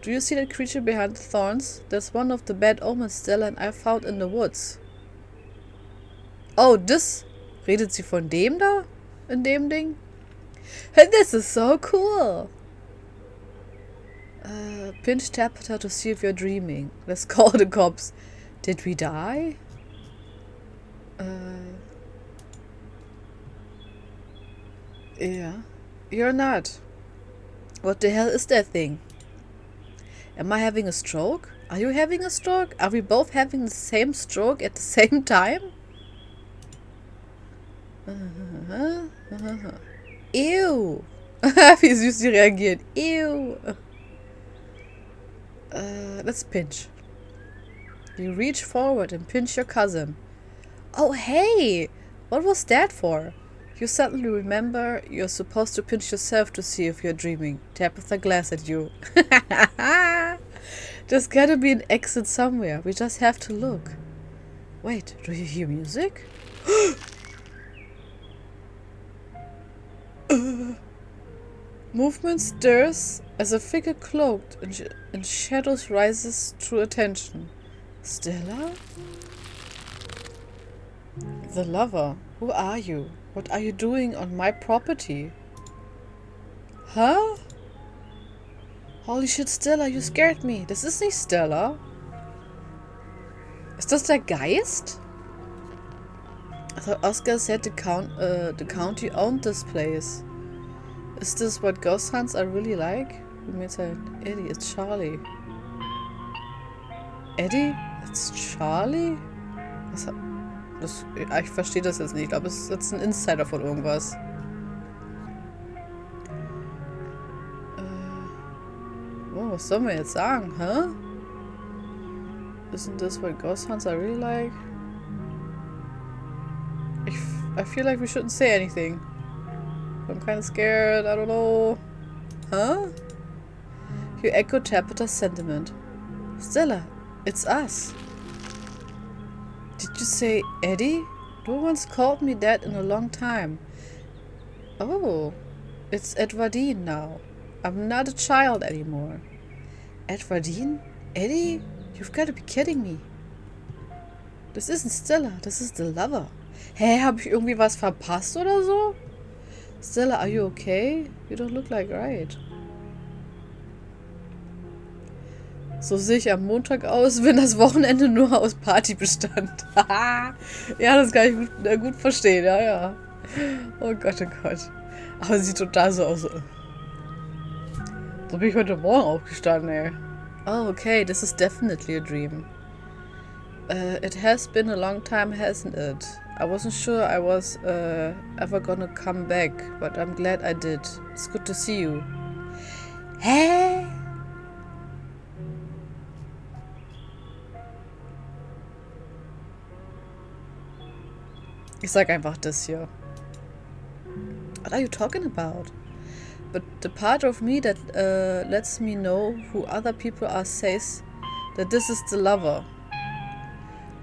S1: Do you see that creature behind the thorns? That's one of the bad omens Stella and I found in the woods. Oh, das? Redet sie von dem da? In dem Ding? Hey, this is so cool! Pinch Tabitha to see if you're dreaming. Let's call the cops. Did we die? Yeah. You're not. What the hell is that thing? Am I having a stroke? Are you having a stroke? Are we both having the same stroke at the same time? Ew. Wie süß sie reagiert. Ew. Let's pinch. You reach forward and pinch your cousin. Oh, hey! What was that for? You suddenly remember you're supposed to pinch yourself to see if you're dreaming. Tabitha glares at you. There's gotta be an exit somewhere. We just have to look. Wait, do you hear music? Movement stirs as a figure cloaked in shadows rises to attention. Stella? The lover. Who are you? What are you doing on my property? Huh? Holy shit, Stella, you scared me. Das ist nicht Stella. Ist das der Geist? I thought Oscar said the county owned this place. Is this what ghost hunts are really like? We met Eddie, it's Charlie. Eddie? It's Charlie? Ich verstehe das jetzt nicht. Ich glaube, es ist jetzt ein Insider von irgendwas. Oh, was sollen wir jetzt sagen? Huh? Isn't this what ghost hunts are really like? I feel like we shouldn't say anything. I'm kind of scared. I don't know. Huh? You echo Tabitha's sentiment. Stella, it's us. Did you say Eddie? No one's called me that in a long time. Oh, it's Edwardine now. I'm not a child anymore. Edwardine? Eddie? You've got to be kidding me. Das isn't Stella, das ist the lover. Hä, hab ich irgendwie was verpasst oder so? Stella, are you okay? You don't look like right. So sehe ich am Montag aus, wenn das Wochenende nur aus Party bestand. Ja, das kann ich gut verstehen, ja, ja. Oh Gott, oh Gott. Aber sie sieht total so aus. So bin ich heute Morgen aufgestanden, ey. Oh, okay, this is definitely a dream. It has been a long time, hasn't it? I wasn't sure I was ever gonna come back, but I'm glad I did. It's good to see you. Hä? Ich sag einfach das hier. What are you talking about? But the part of me that lets me know who other people are says that this is the lover.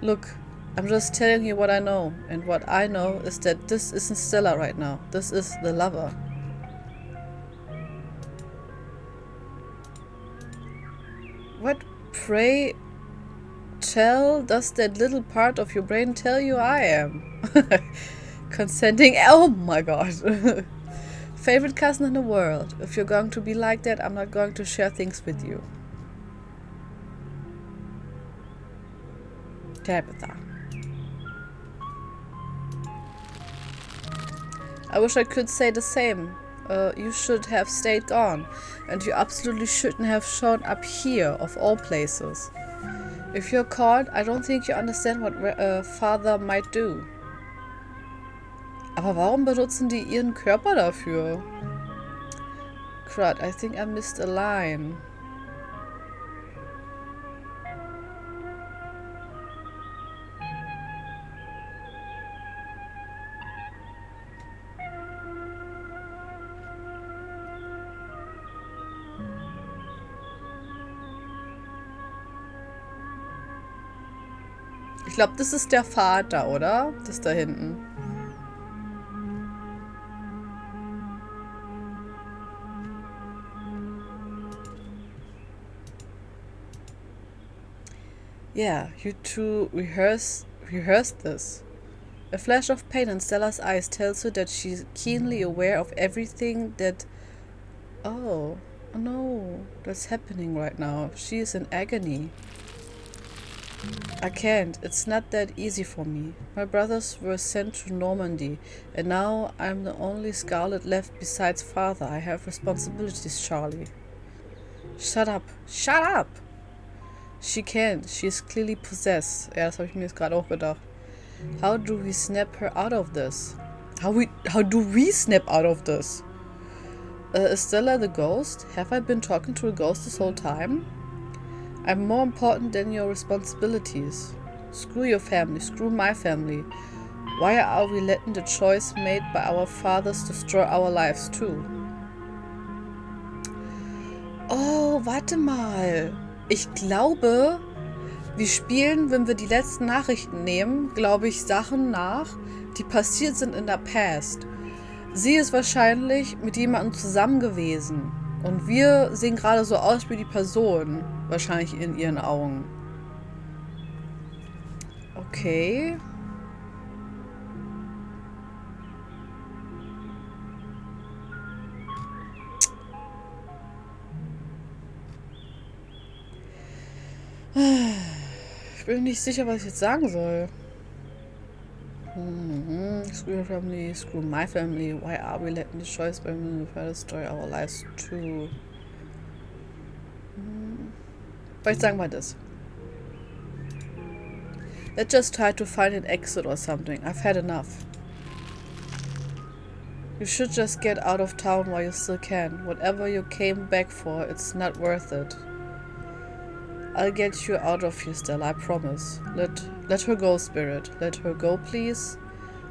S1: Look, I'm just telling you what I know. And what I know is that this isn't Stella right now. This is the lover. Frei, does that little part of your brain tell you I am? Consenting, oh my god. Favorite cousin in the world. If you're going to be like that, I'm not going to share things with you. Tabitha. I wish I could say the same. You should have stayed gone. And you absolutely shouldn't have shown up here, of all places. If you're caught, I don't think you understand what father might do. Aber warum benutzen die ihren Körper dafür? Crud, I think I missed a line. Ich glaube, das ist der Vater, oder? Das da hinten. Yeah, you two rehearsed this. A flash of pain in Stella's eyes tells you that she's keenly aware of everything that... Oh no, that's happening right now. She is in agony. I can't. It's not that easy for me. My brothers were sent to Normandy, and now I'm the only Scarlet left besides father. I have responsibilities, Charlie. Shut up. Shut up! She can't. She's clearly possessed. Ja, das habe ich mir jetzt gerade auch gedacht. How do we snap her out of this? How do we snap out of this? Is Stella the ghost? Have I been talking to a ghost this whole time? I'm more important than your responsibilities. Screw your family. Screw my family. Why are we letting the choice made by our fathers destroy our lives too? Oh, warte mal. Ich glaube, wir spielen, wenn wir die letzten Nachrichten nehmen, glaube ich, Sachen nach, die passiert sind in der Past. Sie ist wahrscheinlich mit jemandem zusammen gewesen. Und wir sehen gerade so aus wie die Person. Wahrscheinlich in ihren Augen. Okay. Ich bin nicht sicher, was ich jetzt sagen soll. Screw your family, screw my family. Why are we letting the choice by me destroy our lives too? Vielleicht sagen wir das. Let's just try to find an exit or something. I've had enough. You should just get out of town while you still can. Whatever you came back for, it's not worth it. I'll get you out of here, Stella, I promise. Let her go, Spirit. Let her go, please.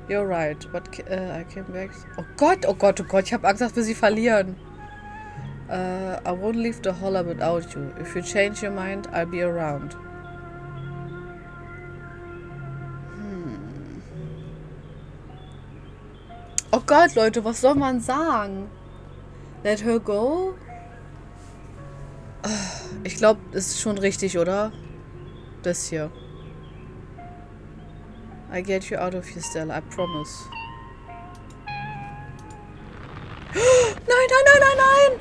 S1: You're right, but I came back... Oh Gott, oh Gott, oh Gott, ich habe Angst, dass wir sie verlieren. I won't leave the holler without you. If you change your mind, I'll be around. Oh Gott, Leute, was soll man sagen? Let her go? Ich glaube, das ist schon richtig, oder? Das hier. I get you out of here, Stella, I promise. Nein, nein, nein, nein, nein!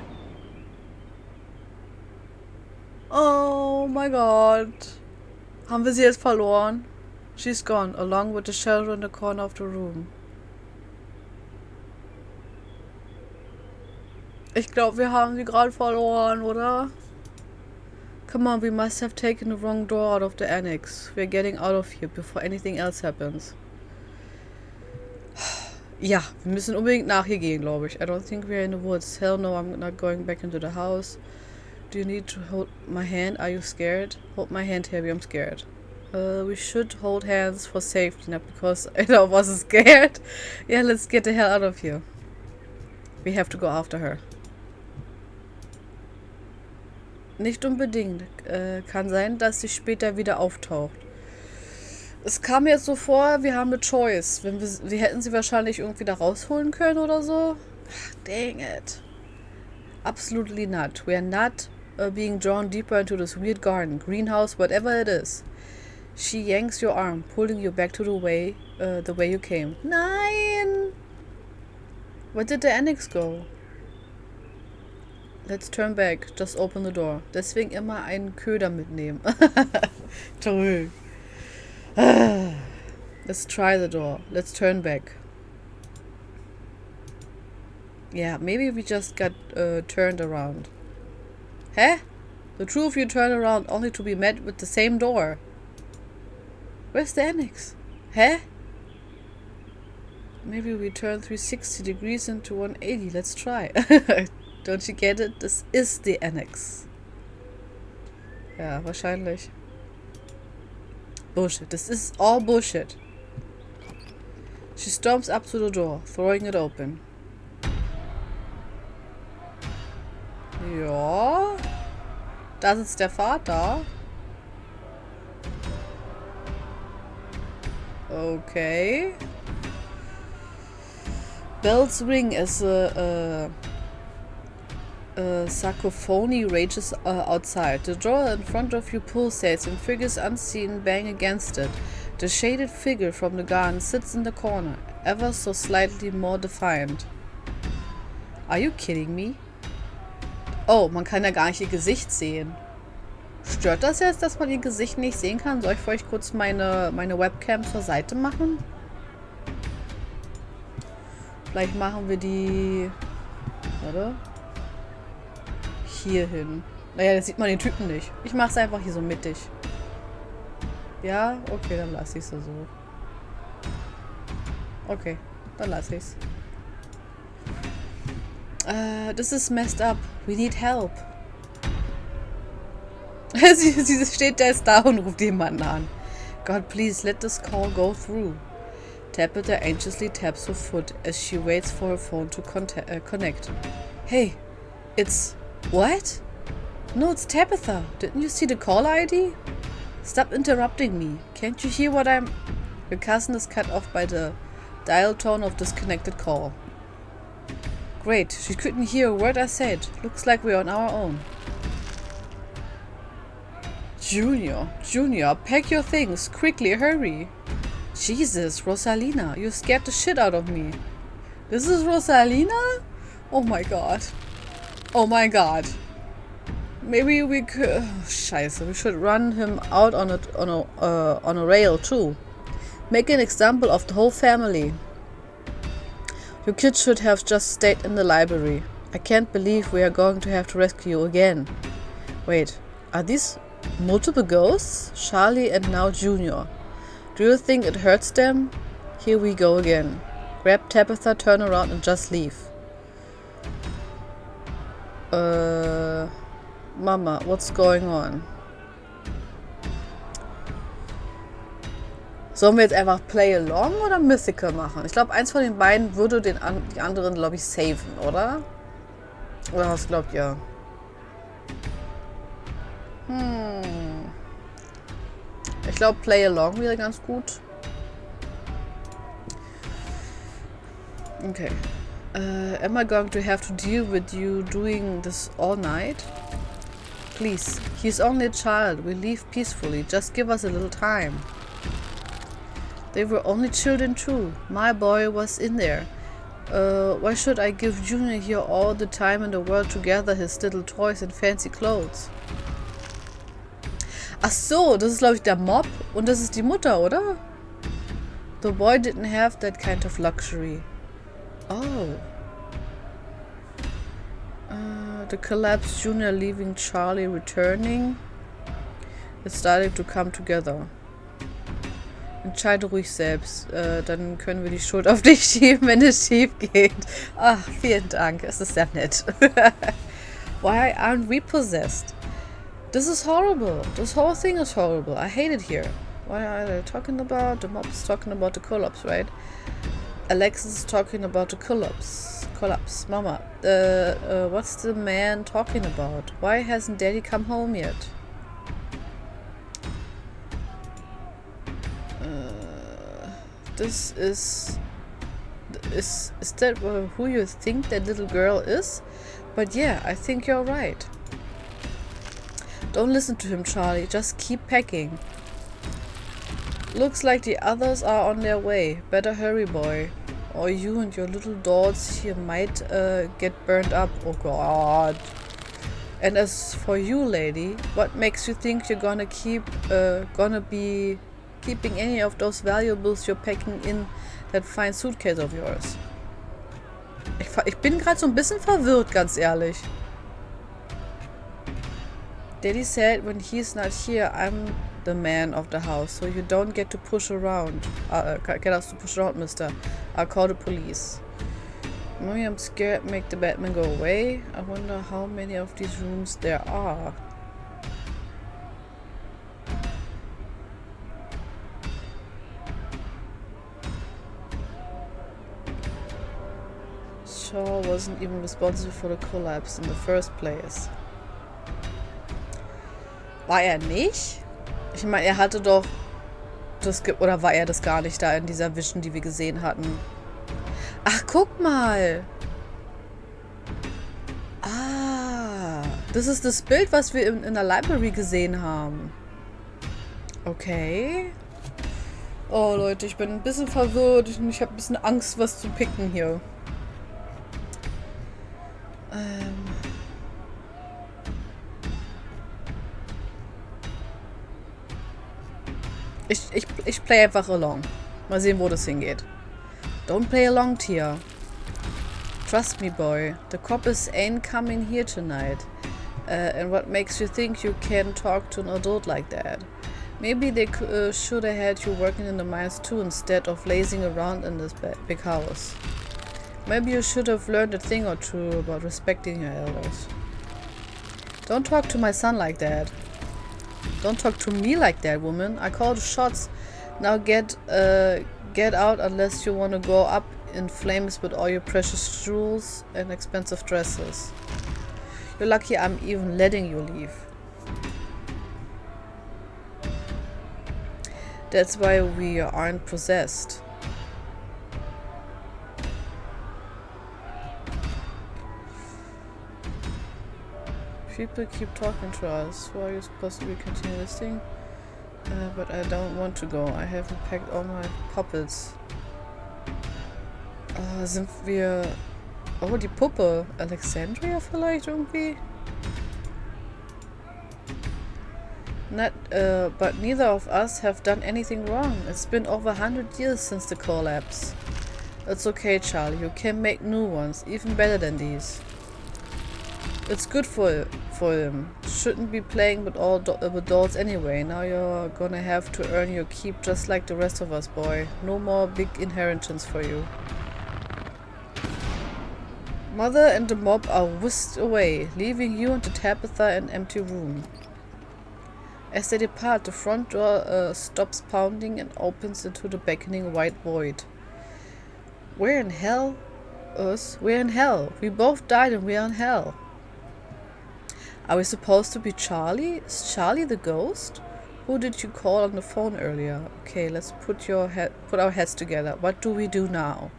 S1: Oh mein Gott. Haben wir sie jetzt verloren? She's gone, along with the shadow in the corner of the room. Ich glaube, wir haben sie gerade verloren, oder? Come on, we must have taken the wrong door out of the annex. We're getting out of here before anything else happens. Ja, wir müssen unbedingt nach hier gehen, glaube ich. I don't think we're in the woods. Hell no, I'm not going back into the house. Do you need to hold my hand? Are you scared? Hold my hand, Tabby, I'm scared. We should hold hands for safety, not because I wasn't scared. Yeah, let's get the hell out of here. We have to go after her. Nicht unbedingt. Kann sein, dass sie später wieder auftaucht. Es kam mir jetzt so vor, wir haben eine Choice. Wir hätten sie wahrscheinlich irgendwie da rausholen können oder so. Ach, dang it. Absolutely not. We are not being drawn deeper into this weird garden, greenhouse, whatever it is. She yanks your arm, pulling you back to the way you came. Nein! Where did the annex go? Let's turn back. Just open the door. Deswegen immer einen Köder mitnehmen. Toll. Let's try the door. Let's turn back. Yeah, maybe we just got turned around. Hä? The two of you turned around only to be met with the same door. Where's the annex? Hä? Maybe we turn 360 degrees into 180. Let's try. Don't you get it? This is the annex. Ja, wahrscheinlich. Bullshit. This is all bullshit. She storms up to the door, throwing it open. Ja. Da sitzt der Vater. Okay. Bells ring as a cacophony rages outside. The door in front of you pulsates and figures unseen bang against it. The shaded figure from the garden sits in the corner, ever so slightly more defiant. Are you kidding me? Oh, man kann ja gar nicht ihr Gesicht sehen. Stört das jetzt, dass man ihr Gesicht nicht sehen kann? Soll ich für euch kurz meine Webcam zur Seite machen? Vielleicht machen wir die... Warte. Hier hin. Naja, jetzt sieht man den Typen nicht. Ich mach's einfach hier so mittig. Ja? Okay, dann lass ich's so. Okay, dann lass ich's. This is messed up. We need help. sie steht jetzt da und ruft jemanden an. God, please let this call go through. Tabitha anxiously taps her foot as she waits for her phone to connect. Hey, it's... What? No, it's Tabitha. Didn't you see the call ID? Stop interrupting me. Can't you hear what I'm... Your cousin is cut off by the dial tone of disconnected call. Great, she couldn't hear a word I said. Looks like we're on our own. Junior, pack your things. Quickly, hurry. Jesus, Rosalina, you scared the shit out of me. This is Rosalina? Oh my god. Oh my god. Maybe we could... Oh, scheiße, we should run him out on a rail too. Make an example of the whole family. Your kids should have just stayed in the library. I can't believe we are going to have to rescue you again. Wait, are these multiple ghosts? Charlie and now Junior. Do you think it hurts them? Here we go again. Grab Tabitha, turn around and just leave. Mama, what's going on? Sollen wir jetzt einfach Play Along oder Mythical machen? Ich glaube, eins von den beiden würde die anderen, glaube ich, saven, oder? Oder was glaubt ihr? Ich glaube, Play Along wäre ganz gut. Okay. Am I going to have to deal with you doing this all night? Please, he's only a child. We leave peacefully. Just give us a little time. They were only children too. My boy was in there. Why should I give Junior here all the time in the world to gather his little toys and fancy clothes? Ach so, das ist glaube ich der Mob und das ist die Mutter, oder? The boy didn't have that kind of luxury. Oh. The collapsed Junior leaving Charlie returning. It's starting to come together. Entscheide ruhig selbst. Dann können wir die Schuld auf dich schieben, wenn es schief geht. Ach, vielen Dank. Es ist sehr nett. Why aren't we possessed? This is horrible. This whole thing is horrible. I hate it here. What are they talking about? The mob is talking about the collapse, right? Alexis is talking about the collapse. Mama, what's the man talking about? Why hasn't Daddy come home yet? This is that who you think that little girl is? But yeah, I think you're right. Don't listen to him, Charlie. Just keep packing. Looks like the others are on their way. Better hurry, boy. Or you and your little dolls here might get burned up. Oh god. And as for you, lady, what makes you think you're gonna be keeping any of those valuables you're packing in that fine suitcase of yours? Ich bin gerade so ein bisschen verwirrt, ganz ehrlich. Daddy said when he's not here, I'm the man of the house, so you don't get to push around. Get us to push around, mister. I'll call the police. Mommy, I'm scared. Make the Batman go away. I wonder how many of these rooms there are. Shaw wasn't even responsible for the collapse in the first place. War er nicht? Ich meine, er hatte doch das... Oder war er das gar nicht da in dieser Vision, die wir gesehen hatten? Ach, guck mal! Ah, das ist das Bild, was wir in der Library gesehen haben. Okay. Oh, Leute, ich bin ein bisschen verwirrt. Ich habe ein bisschen Angst, was zu picken hier. Ich play einfach along. Mal sehen, wo das hingeht. Don't play along, Tia. Trust me, boy. The coppers ain't coming here tonight. And what makes you think you can talk to an adult like that? Maybe they should have had you working in the mines too instead of lazing around in this big house. Maybe you should have learned a thing or two about respecting your elders. Don't talk to my son like that. Don't talk to me like that, woman. I call the shots. Now get out unless you want to go up in flames with all your precious jewels and expensive dresses. You're lucky I'm even letting you leave. That's why we aren't possessed. People keep talking to us. Who are you supposed to be continue this thing? But I don't want to go. I haven't packed all my puppets. Sind wir... Oh, die Puppe. Alexandria vielleicht irgendwie? But neither of us have done anything wrong. It's been over 100 years since the collapse. It's okay, Charlie. You can make new ones, even better than these. It's good for him. Shouldn't be playing with all with dolls anyway. Now you're gonna have to earn your keep just like the rest of us, boy. No more big inheritance for you. Mother and the mob are whisked away, leaving you and the Tabitha in an empty room. As they depart, the front door stops pounding and opens into the beckoning white void. We're in hell? Us? We're in hell. We both died and we're in hell. Are we supposed to be Charlie? Is Charlie the ghost? Who did you call on the phone earlier? Okay, let's put our heads together. What do we do now?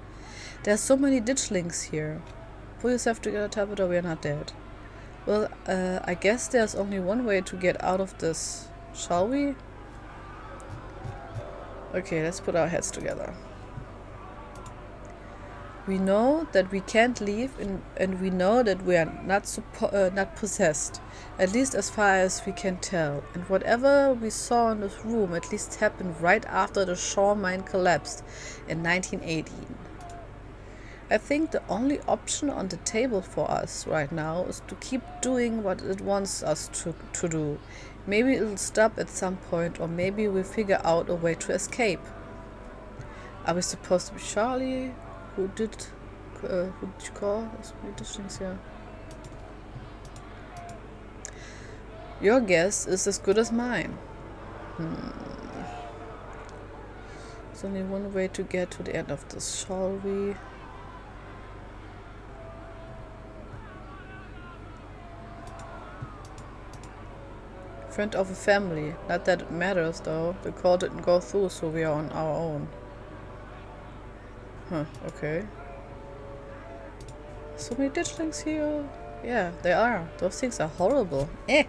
S1: There's so many ditchlings here. Pull yourself together, Tabitha, we're not dead. Well, I guess there's only one way to get out of this. Shall we? Okay, let's put our heads together. We know that we can't leave, and we know that we are not possessed, at least as far as we can tell. And whatever we saw in this room at least happened right after the Shaw mine collapsed in 1918. I think the only option on the table for us right now is to keep doing what it wants us to do. Maybe it'll stop at some point, or maybe we'll figure out a way to escape. Are we supposed to be Charlie? Who did you call? There's many things here. Your guess is as good as mine. There's only one way to get to the end of this, shall we? Friend of a family. Not that it matters though. The call didn't go through, so we are on our own. Huh, okay. So many ditchlings here. Yeah, they are. Those things are horrible. Eh.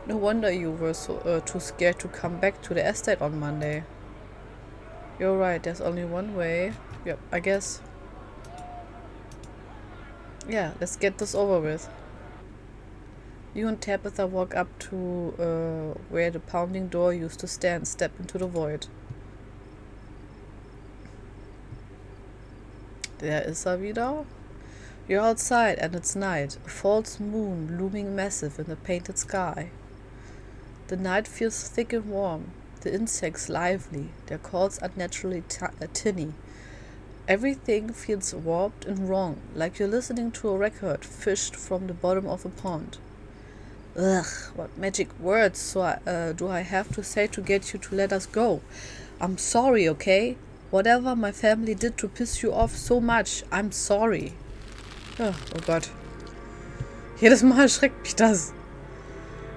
S1: No wonder you were so too scared to come back to the estate on Monday. You're right, there's only one way. Yep, I guess. Yeah, let's get this over with. You and Tabitha walk up to where the pounding door used to stand, step into the void. There ist er wieder. You're outside and it's night, a false moon looming massive in the painted sky. The night feels thick and warm, the insects lively, their calls unnaturally tinny. Everything feels warped and wrong, like you're listening to a record fished from the bottom of a pond. Ugh, what magic words do I have to say to get you to let us go? I'm sorry, okay? Whatever my family did to piss you off so much, I'm sorry. Oh Gott. Jedes Mal erschreckt mich das.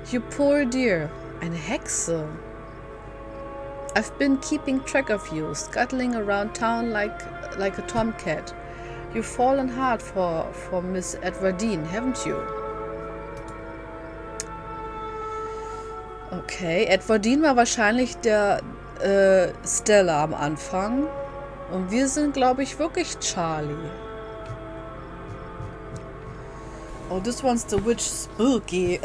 S1: You poor dear. Eine Hexe. I've been keeping track of you, scuttling around town like a tomcat. You've fallen hard for Miss Edwardine, haven't you? Okay, Edwardine war wahrscheinlich der Stella am Anfang. Und wir sind, glaube ich, wirklich Charlie. Oh, this one's the witch spooky.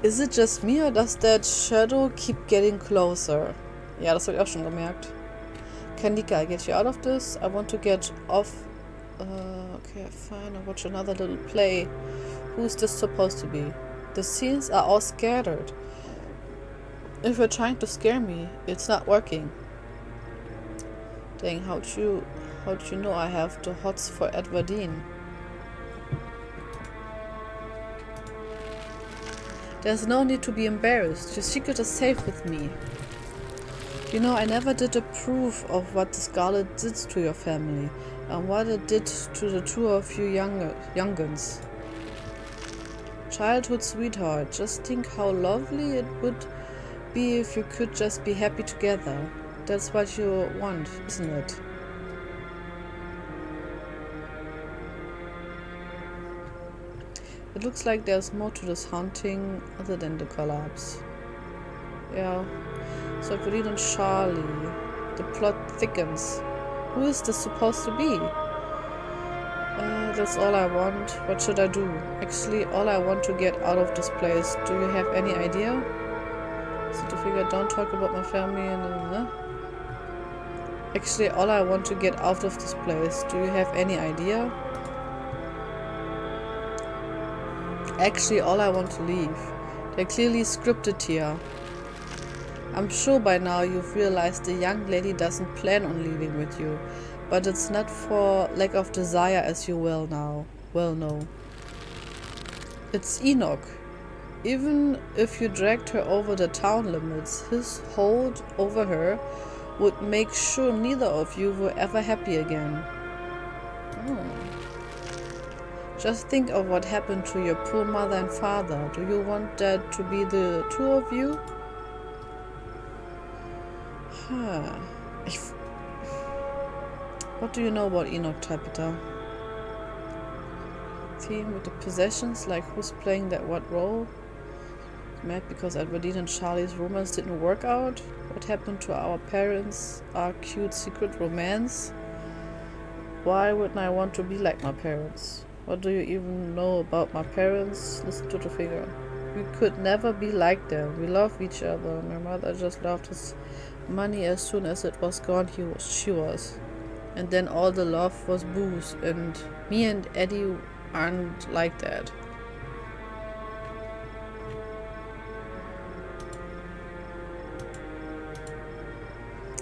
S1: Is it just me or does that shadow keep getting closer? Ja, das habe ich auch schon gemerkt. Kanika, I get you out of this. I want to get off. Okay, fine. I'll watch another little play. Who's this supposed to be? The scenes are all scattered. If you're trying to scare me, it's not working. Dang, how'd you know I have the hots for Edwardine? There's no need to be embarrassed. Your secret is safe with me. You know, I never did approve of what the Scarlet did to your family and what it did to the two of you young'uns. Childhood sweetheart, just think how lovely it would be if you could just be happy together. That's what you want, isn't it? It looks like there's more to this haunting other than the collapse. Yeah. So Edwardine and Charlie. The plot thickens. Who is this supposed to be? That's all I want. What should I do? Actually, all I want to get out of this place. Do you have any idea? So to figure, don't talk about my family and Actually, all I want to get out of this place. Do you have any idea? Actually, all I want to leave. They're clearly scripted here. I'm sure by now you've realized the young lady doesn't plan on leaving with you, but it's not for lack of desire, as you well know. It's Enoch. Even if you dragged her over the town limits, his hold over her would make sure neither of you were ever happy again. Oh. Just think of what happened to your poor mother and father. Do you want that to be the two of you? Huh. What do you know about Enoch, Tabitha? Theme with the possessions, like who's playing that what role? Mad because Edwardine and Charlie's romance didn't work out? What happened to our parents? Our cute secret romance? Why wouldn't I want to be like my parents? What do you even know about my parents? Listen to the figure. We could never be like them. We love each other. My mother just loved his money as soon as it was gone. She was. And then all the love was booze. And me and Eddie aren't like that.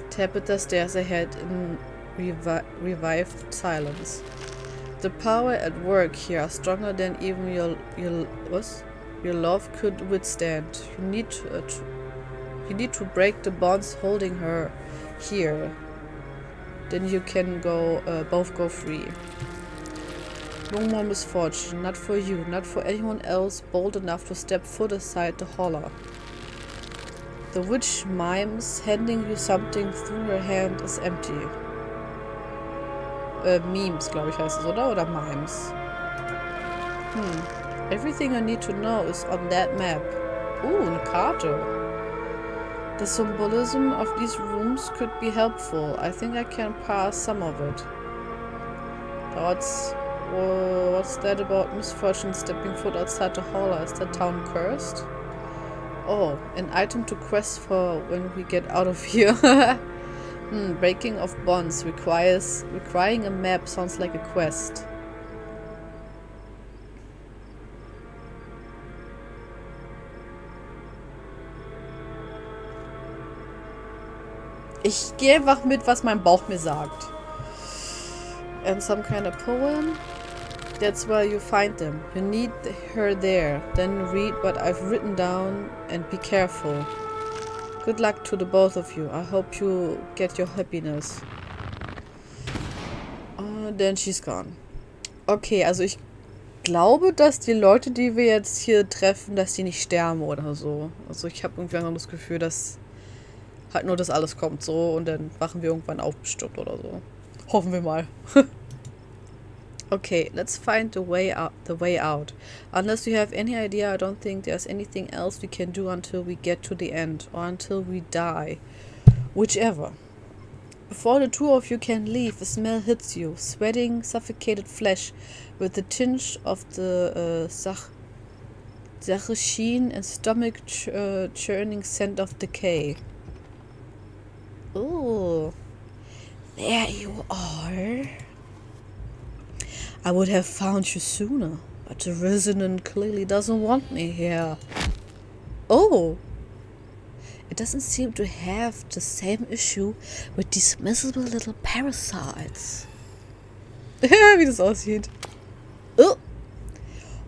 S1: Tabitha stares ahead in revived silence. The power at work here are stronger than even your love could withstand. You need to break the bonds holding her here. Then you can both go free. No more misfortune, not for you, not for anyone else bold enough to step foot aside the holler. The witch mimes handing you something through her hand is empty. Memes, glaube ich, heißt es, oder? Oder Mimes? Everything I need to know is on that map. Ooh, eine Karte. The symbolism of these rooms could be helpful. I think I can pass some of it. What's that about misfortune stepping foot outside the hall? Is the town cursed? Oh, an item to quest for when we get out of here. Breaking of bonds requiring a map sounds like a quest. Ich gehe einfach mit, was mein Bauch mir sagt. And some kind of poem? That's where you find them. You need her there. Then read what I've written down and be careful. Good luck to the both of you. I hope you get your happiness. Then she's gone. Okay, also ich glaube, dass die Leute, die wir jetzt hier treffen, dass die nicht sterben oder so. Also ich habe irgendwie das Gefühl, dass halt nur das alles kommt so und dann wachen wir irgendwann auf bestimmt oder so. Hoffen wir mal. Okay, let's find the way out. Unless you have any idea, I don't think there's anything else we can do until we get to the end or until we die. Whichever. Before the two of you can leave, a smell hits you. Sweating, suffocated flesh with a tinge of the sheen and stomach churning scent of decay. Ooh. There you are. I would have found you sooner, but the resident clearly doesn't want me here. Oh! It doesn't seem to have the same issue with these miserable little parasites. Wie das aussieht. Oh!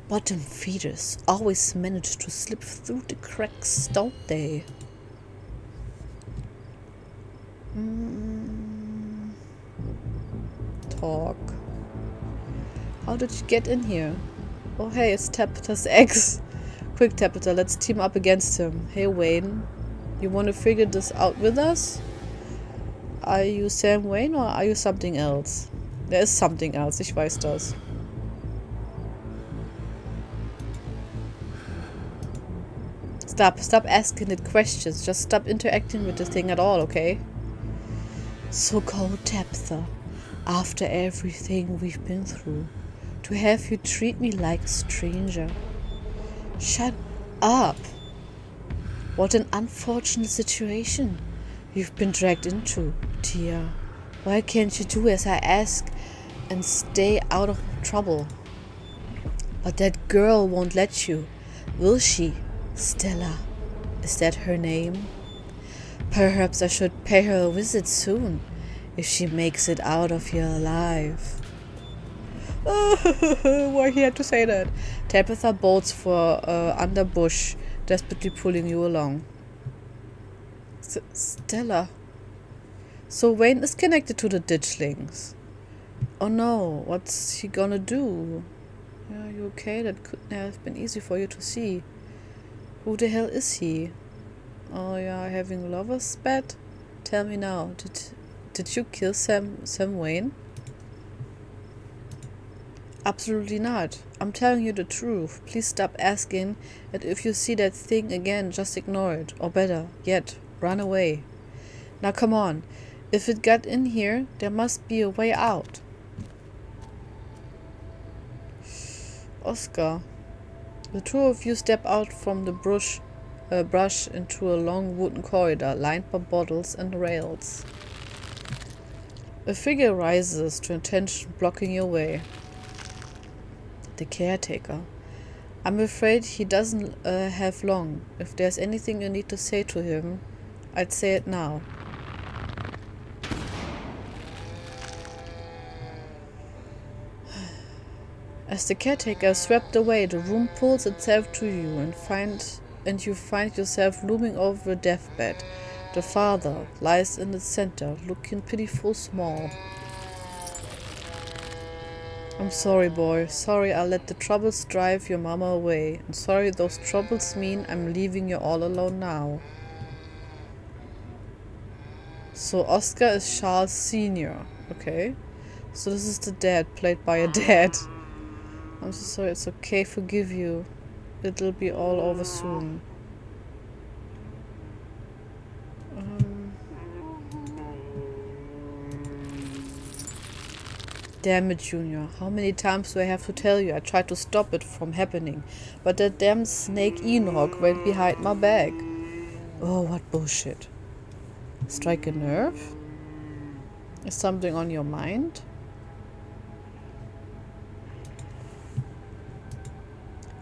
S1: Bottom feeders always manage to slip through the cracks, don't they? Talk. How did you get in here? Oh hey, it's Tabitha's ex. Quick Tabitha, let's team up against him. Hey Wayne, you want to figure this out with us? Are you Sam Wayne or are you something else? There is something else, ich weiß das. Stop asking it questions. Just stop interacting with the thing at all, okay? So-called Tabitha, after everything we've been through, to have you treat me like a stranger. Shut up! What an unfortunate situation you've been dragged into, dear. Why can't you do as I ask and stay out of trouble? But that girl won't let you, will she? Stella, is that her name? Perhaps I should pay her a visit soon, if she makes it out of here alive. Why he had to say that? Tabitha bolts for under bush, desperately pulling you along. Stella. So Wayne is connected to the ditchlings. Oh no, what's he gonna do? Are you okay? That couldn't have been easy for you to see. Who the hell is he? Oh yeah, having lover's spat? Tell me now, did you kill Sam Wayne? Absolutely not. I'm telling you the truth. Please stop asking, and if you see that thing again, just ignore it. Or better yet, run away. Now come on. If it got in here, there must be a way out. Oscar. The two of you step out from the brush into a long wooden corridor lined by bottles and rails. A figure rises to attention, blocking your way. The caretaker. I'm afraid he doesn't have long. If there's anything you need to say to him, I'd say it now. As the caretaker is swept away, the room pulls itself to you and you find yourself looming over a deathbed. The father lies in the center, looking pitiful small. I'm sorry, boy. Sorry I let the troubles drive your mama away. And sorry those troubles mean I'm leaving you all alone now. So Oscar is Charles Sr. Okay. So this is the dad, played by a dad. I'm so sorry, it's okay, forgive you. It'll be all over soon. Damn it, Junior. How many times do I have to tell you? I tried to stop it from happening, but that damn snake Enoch went behind my back. Oh, what bullshit. Strike a nerve? Is something on your mind?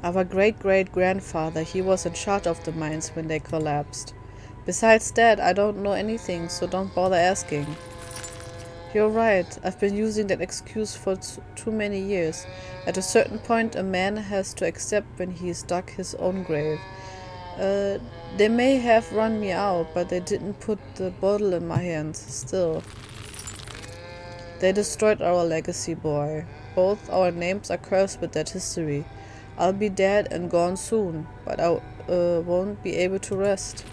S1: Our great-great-grandfather, he was in charge of the mines when they collapsed. Besides that, I don't know anything, so don't bother asking. You're right, I've been using that excuse for too many years. At a certain point, a man has to accept when he's dug his own grave. They may have run me out, but they didn't put the bottle in my hands, still. They destroyed our legacy, boy. Both our names are cursed with that history. I'll be dead and gone soon, but I won't be able to rest.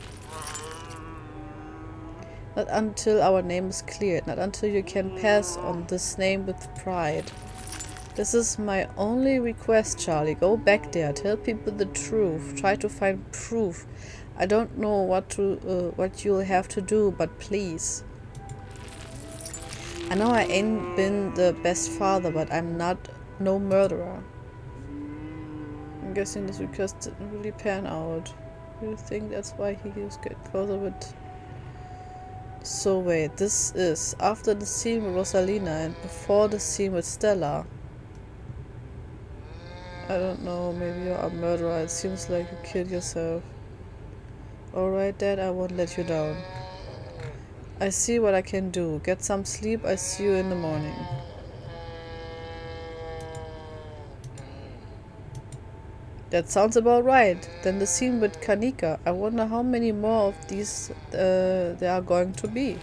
S1: Not until our name is cleared, not until you can pass on this name with pride. This is my only request, Charlie. Go back there, tell people the truth, try to find proof. I don't know what you'll have to do, but please. I know I ain't been the best father, but I'm no murderer. I'm guessing this request didn't really pan out. Do you think that's why he was getting closer with... So wait, this is after the scene with Rosalina and before the scene with Stella. I don't know, maybe you're a murderer. It seems like you killed yourself. Alright, Dad, I won't let you down. I see what I can do. Get some sleep, I see you in the morning. That sounds about right. Then the scene with Kanika. I wonder how many more of these there are going to be.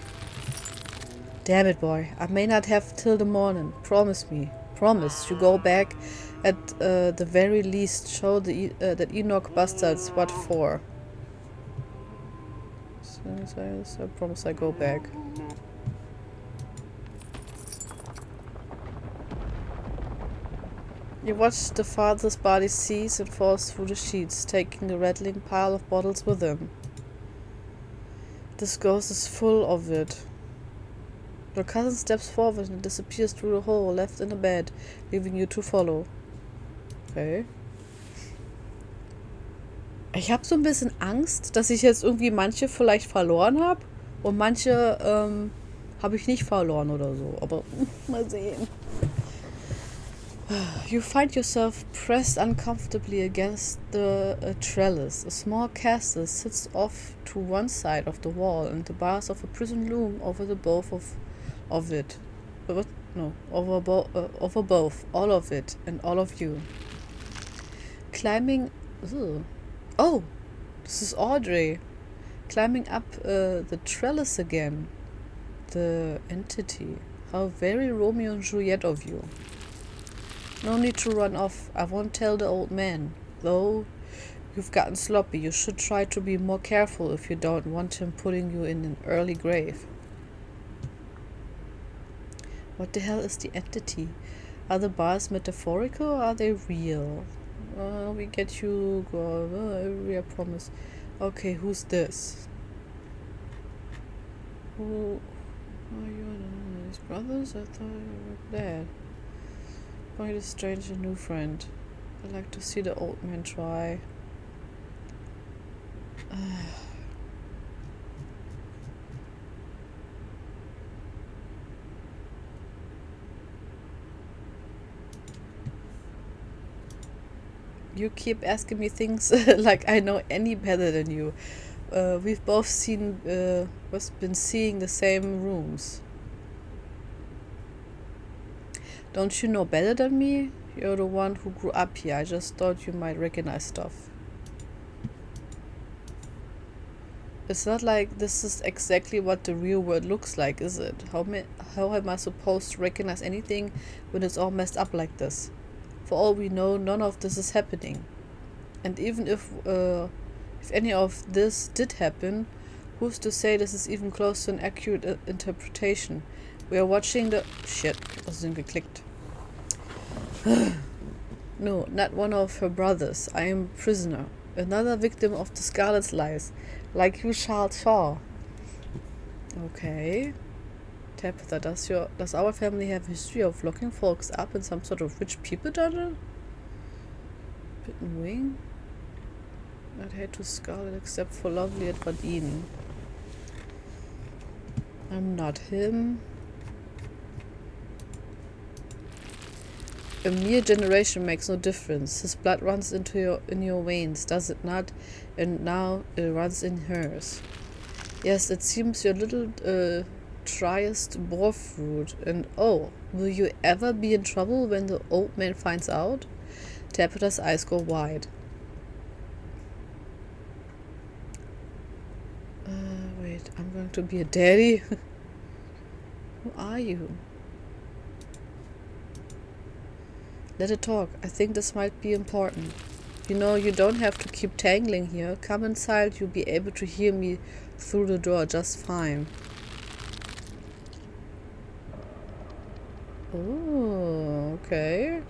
S1: Damn it, boy. I may not have till the morning. Promise me. Promise. You go back at the very least. Show that Enoch bastards what for. I promise I go back. You watch the father's body seize and falls through the sheets, taking the rattling pile of bottles with him. This ghost is full of it. Your cousin steps forward and disappears through the hole left in the bed, leaving you to follow. Okay. Ich habe so ein bisschen Angst, dass ich jetzt irgendwie manche vielleicht verloren habe und manche habe ich nicht verloren oder so. Aber mal sehen. You find yourself pressed uncomfortably against the trellis. A small castle sits off to one side of the wall, and the bars of a prison loom over the both of it. What? No, over both, all of it, and all of you. Climbing. Oh, this is Audrey. Climbing up the trellis again. The entity. How very Romeo and Juliet of you. No need to run off. I won't tell the old man. Though you've gotten sloppy, you should try to be more careful if you don't want him putting you in an early grave. What the hell is the entity? Are the bars metaphorical or are they real? We get you, I promise. Okay, who's this? Who are you? I don't know. His brothers? I thought you were dead. Quite a strange and new friend. I'd like to see the old man try. You keep asking me things like I know any better than you. We've both been seeing the same rooms. Don't you know better than me? You're the one who grew up here. I just thought you might recognize stuff. It's not like this is exactly what the real world looks like, is it? How am I supposed to recognize anything when it's all messed up like this? For all we know, none of this is happening. And even if any of this did happen, who's to say this is even close to an accurate interpretation? We are watching the... Shit, was denn geklickt? No, not one of her brothers. I am a prisoner. Another victim of the Scarlet's lies. Like you, Charles Shaw. Okay. Tabitha, does our family have a history of locking folks up in some sort of rich people dungeon? Bitten wing? I'd hate to Scarlet except for lovely Edwardine. I'm not him. A mere generation makes no difference. His blood runs in your veins, does it not? And now it runs in hers. Yes, it seems your little triest bore fruit. And oh, will you ever be in trouble when the old man finds out? Tabitha's eyes go wide. Wait, I'm going to be a daddy? Who are you? Let it talk. I think this might be important. You know, you don't have to keep tangling here. Come inside, you'll be able to hear me through the door just fine. Oh, okay.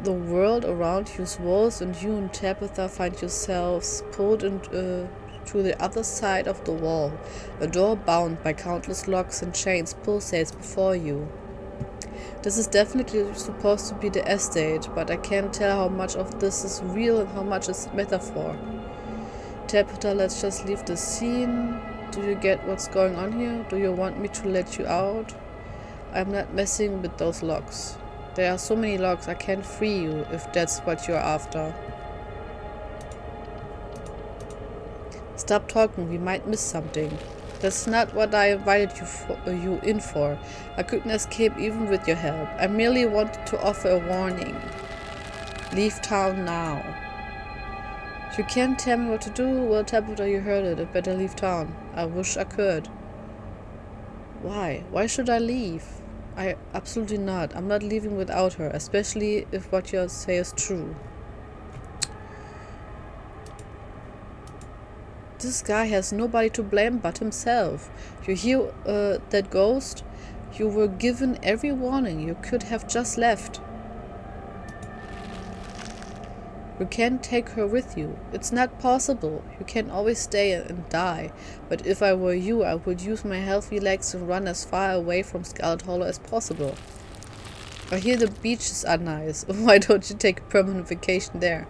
S1: The world around you swirls and you and Tabitha find yourselves pulled into to the other side of the wall. A door bound by countless locks and chains pulsates before you. This is definitely supposed to be the estate, but I can't tell how much of this is real and how much is metaphor. Tabitha, let's just leave the scene. Do you get what's going on here? Do you want me to let you out? I'm not messing with those locks. There are so many locks, I can't free you if that's what you're after. Stop talking, we might miss something. That's not what I invited you in for. I couldn't escape even with your help. I merely wanted to offer a warning. Leave town now. You can't tell me what to do? Well, Tabitha, you heard it. I better leave town. I wish I could. Why? Why should I leave? Absolutely not. I'm not leaving without her, especially if what you say is true. This guy has nobody to blame but himself. You hear that ghost? You were given every warning. You could have just left. You can't take her with you. It's not possible. You can always stay and die. But if I were you, I would use my healthy legs and run as far away from Scarlet Hollow as possible. I hear the beaches are nice. Why don't you take a permanent vacation there?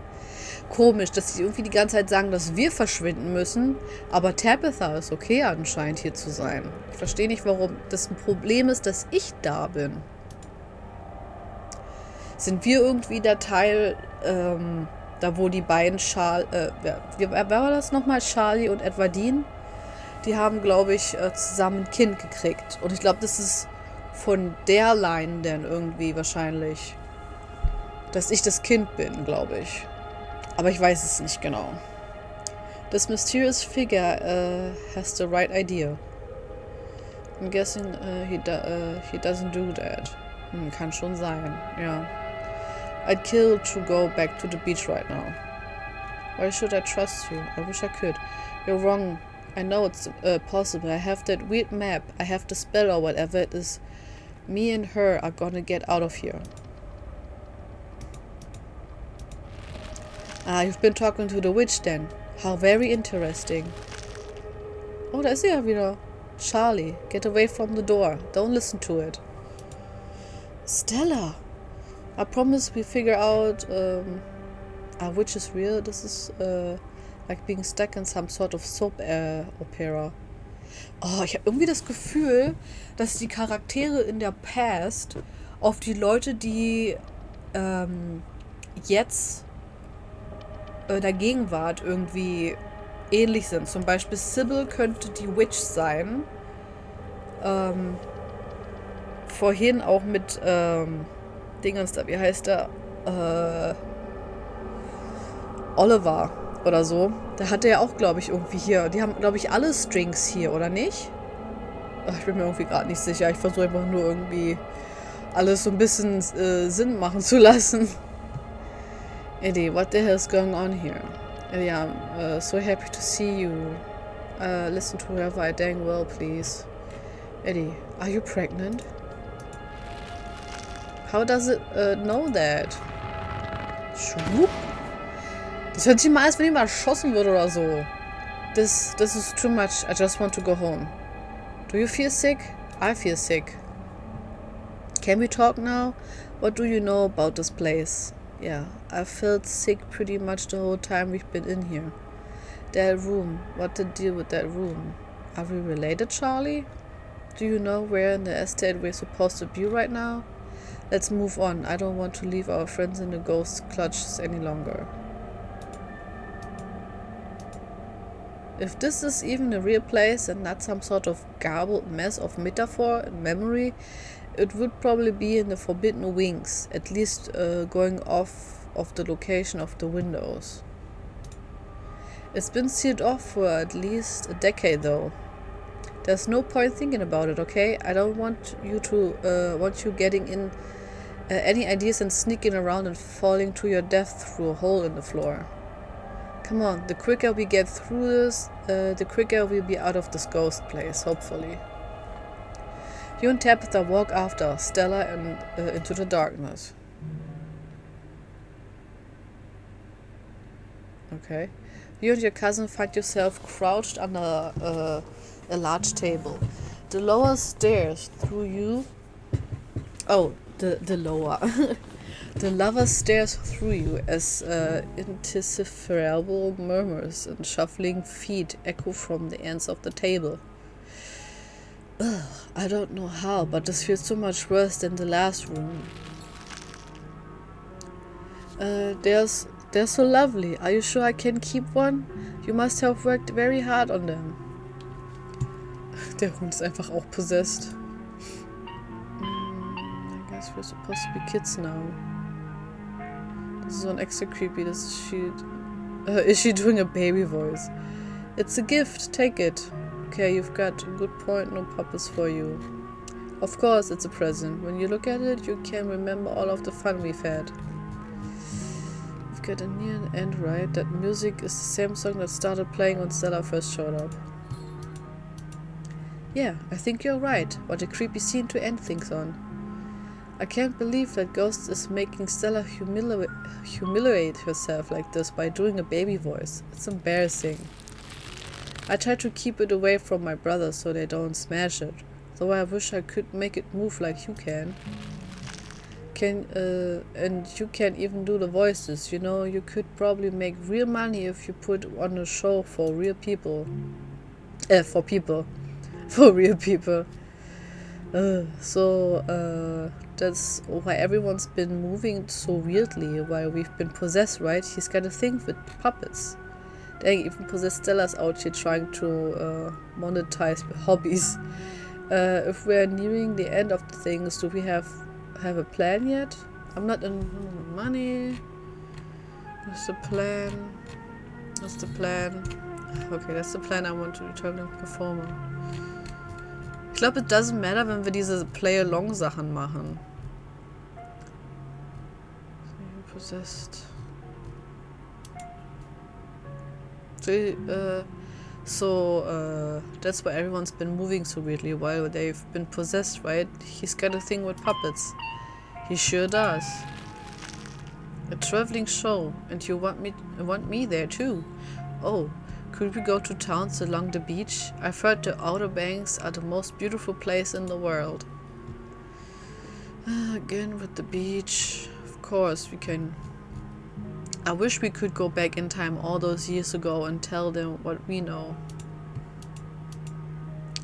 S1: Komisch, dass sie irgendwie die ganze Zeit sagen, dass wir verschwinden müssen, aber Tabitha ist okay anscheinend hier zu sein. Ich verstehe nicht, warum das ein Problem ist, dass ich da bin. Sind wir irgendwie der Teil, da wo die beiden wer war das nochmal? Charlie und Edwardine? Die haben, glaube ich, zusammen ein Kind gekriegt. Und ich glaube, das ist von der Line dann irgendwie wahrscheinlich, dass ich das Kind bin, glaube ich. Aber ich weiß es nicht genau. This mysterious figure has the right idea. I'm guessing he doesn't do that. Kann schon sein, ja. I'd kill to go back to the beach right now. Why should I trust you? I wish I could. You're wrong. I know it's possible. I have that weird map. I have the spell or whatever it is. Me and her are gonna get out of here. Ah, you've been talking to the witch then. How very interesting. Oh, da ist sie ja wieder. Charlie, get away from the door. Don't listen to it. Stella! I promise we figure out which is real. This is like being stuck in some sort of soap opera. Oh, ich habe irgendwie das Gefühl, dass die Charaktere in der Past auf die Leute, die jetzt der Gegenwart irgendwie ähnlich sind. Zum Beispiel Sybil könnte die Witch sein. Vorhin auch mit Dingens da, wie heißt der? Oliver oder so. Da hat er ja auch, glaube ich, irgendwie hier. Die haben, glaube ich, alle Strings hier, oder nicht? Ach, ich bin mir irgendwie gerade nicht sicher. Ich versuche einfach nur irgendwie alles so ein bisschen Sinn machen zu lassen. Eddie, what the hell is going on here? Eddie, I'm so happy to see you. Listen to whoever I dang well, please. Eddie, are you pregnant? How does it know that? Schwupp. Das hört sich mal an, als wenn jemand erschossen wird oder so. This is too much. I just want to go home. Do you feel sick? I feel sick. Can we talk now? What do you know about this place? Yeah, I felt sick pretty much the whole time we've been in here. That room. What the deal with that room? Are we related, Charlie? Do you know where in the estate we're supposed to be right now? Let's move on. I don't want to leave our friends in the ghost's clutches any longer. If this is even a real place and not some sort of garbled mess of metaphor and memory, it would probably be in the Forbidden Wings, at least going off of the location of the windows. It's been sealed off for at least a decade though. There's no point thinking about it, okay? I don't want you getting in any ideas and sneaking around and falling to your death through a hole in the floor. Come on, the quicker we get through this, the quicker we'll be out of this ghost place, hopefully. You and Tabitha walk after Stella and into the darkness. Okay. You and your cousin find yourself crouched under a large table. The lower stairs through you... Oh, the lower... The lover stares through you as indecipherable murmurs and shuffling feet echo from the ends of the table. Ugh, I don't know how, but this feels so much worse than the last room. They're so lovely. Are you sure I can keep one? You must have worked very hard on them. Der Hund ist einfach auch possessed. I guess we're supposed to be kids now. This is one extra creepy. Is she doing a baby voice? It's a gift. Take it. Okay, you've got a good point. No puppets for you. Of course, it's a present. When you look at it, you can remember all of the fun we've had. We've got a near end, right? That music is the same song that started playing when Stella first showed up. Yeah, I think you're right. What a creepy scene to end things on. I can't believe that Ghost is making Stella humiliate herself like this by doing a baby voice. It's embarrassing. I try to keep it away from my brothers so they don't smash it, though I wish I could make it move like you can. And you can even do the voices, you know, you could probably make real money if you put on a show for real people. For real people. That's why everyone's been moving so weirdly while we've been possessed, right? He's got a thing with puppets. They even possess Stella's out here trying to monetize hobbies. If we're nearing the end of the things, do we have a plan yet? I'm not in money. What's the plan? Okay, that's the plan. I want to return a performer. Ich glaube, it doesn't matter, wenn wir diese Play-Along-Sachen machen. Possessed. So, that's why everyone's been moving so weirdly while they've been possessed, right? He's got a thing with puppets. He sure does. A traveling show, and you want me there too. Oh. Could we go to towns along the beach? I've heard the Outer Banks are the most beautiful place in the world. Again with the beach. Of course we can. I wish we could go back in time all those years ago and tell them what we know.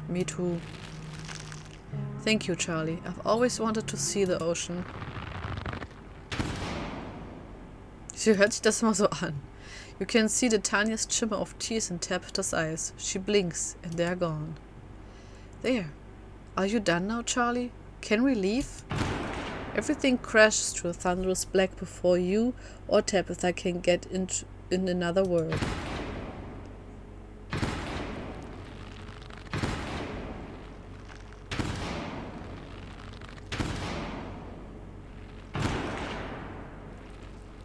S1: Me too. Thank you, Charlie. I've always wanted to see the ocean. Wie hört sich das mal so an? You can see the tiniest shimmer of tears in Tabitha's eyes. She blinks, and they're gone. There. Are you done now, Charlie? Can we leave? Everything crashes to a thunderous black before you or Tabitha can get in another world.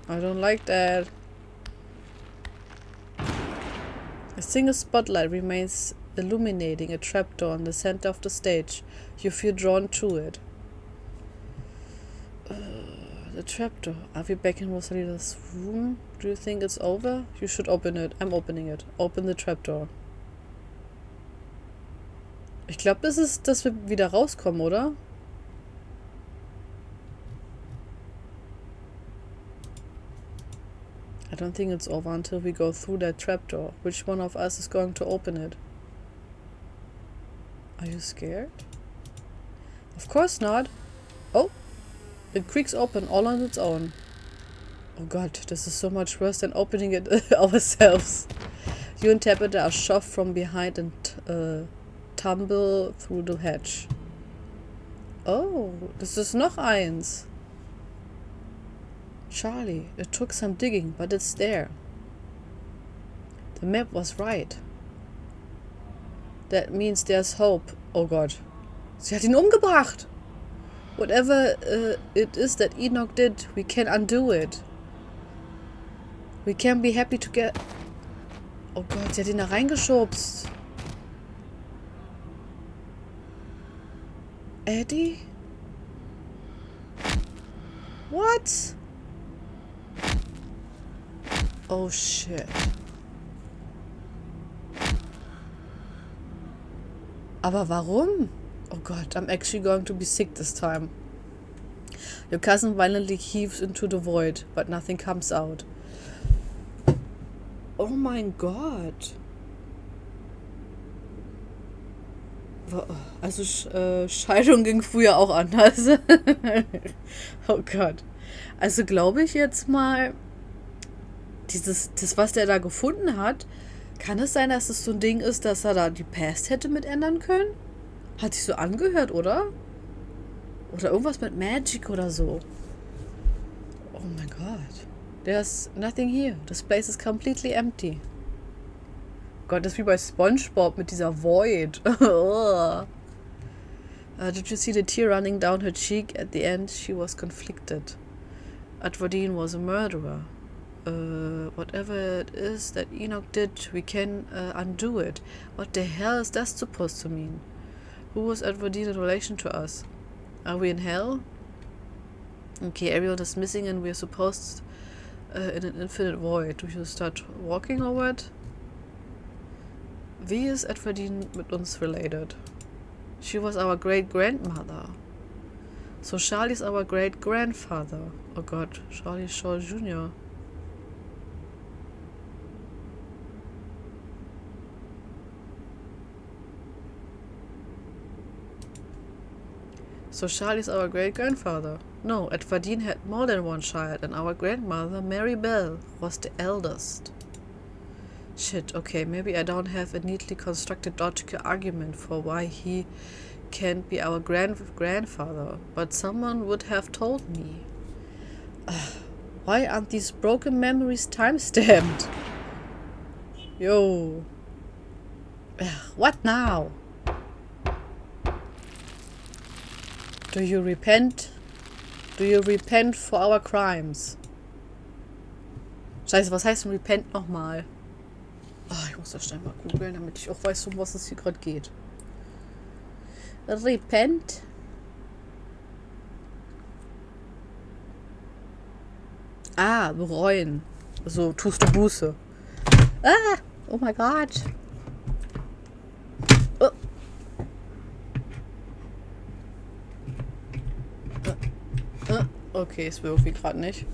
S1: I don't like that. A single spotlight remains illuminating a trapdoor in the center of the stage. You feel drawn to it. The trapdoor. Are we back in Rosalinas room? Do you think it's over? You should open it. I'm opening it. Open the trapdoor. Ich glaube, das ist, dass wir wieder rauskommen, oder? I don't think it's over until we go through that trapdoor. Which one of us is going to open it? Are you scared? Of course not. Oh! It creaks open all on its own. Oh god, this is so much worse than opening it ourselves. You and Tabby are shoved from behind and tumble through the hatch. Oh, das ist noch eins. Charlie, it took some digging, but it's there. The map was right. That means there's hope. Oh god. Sie hat ihn umgebracht. Whatever it is that Enoch did, we can undo it. We can be happy to get... Oh Gott, sie hat ihn da reingeschubst. Eddie? What? Oh shit. Aber warum? Oh God, I'm actually going to be sick this time. Your cousin violently heaves into the void, but nothing comes out. Oh mein Gott. Also Scheidung ging früher auch anders. Oh Gott. Also glaube ich jetzt mal, das, was der da gefunden hat, kann es sein, dass es so ein Ding ist, dass er da die Past hätte mit ändern können? Hat sich so angehört, oder? Oder irgendwas mit Magic oder so. Oh mein Gott. There's nothing here. This place is completely empty. Gott, das ist wie bei SpongeBob mit dieser Void. Did you see the tear running down her cheek? At the end, she was conflicted. Edwardine was a murderer. Whatever it is that Enoch did, we can undo it. What the hell is that supposed to mean? Who was Edwardine in relation to us? Are we in hell? Okay, everyone is missing and we're supposed in an infinite void. Do you start walking over it? Wie ist Edwardine mit uns related? She was our great-grandmother. So Charlie's our great-grandfather. Oh God, Charlie Shaw Jr. So Charlie's our great-grandfather. No, Edwardine had more than one child, and our grandmother, Mary Bell, was the eldest. Shit, okay, maybe I don't have a neatly constructed logical argument for why he can't be our grandfather, but someone would have told me. Why aren't these broken memories time-stamped? Yo. What now? Do you repent? Do you repent for our crimes? Scheiße, was heißt denn repent nochmal? Oh, ich muss das schnell mal googeln, damit ich auch weiß, um was es hier gerade geht. Repent? Ah, bereuen. Also tust du Buße. Ah, oh mein Gott. Oh. Okay, es will irgendwie gerade nicht.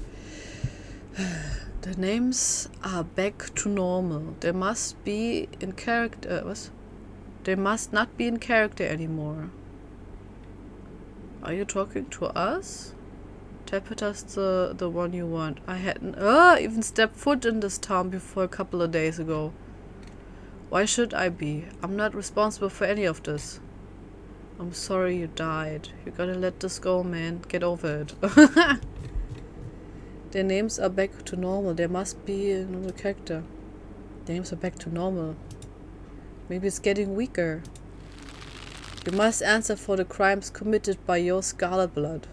S1: The names are back to normal. They must be in character. Was? They must not be in character anymore. Are you talking to us? Tapeter's the one you want. I hadn't even stepped foot in this town before a couple of days ago. Why should I be? I'm not responsible for any of this. I'm sorry you died. You gotta let this go, man. Get over it. Their names are back to normal. There must be another character. Their names are back to normal. Maybe it's getting weaker. You must answer for the crimes committed by your scarlet blood.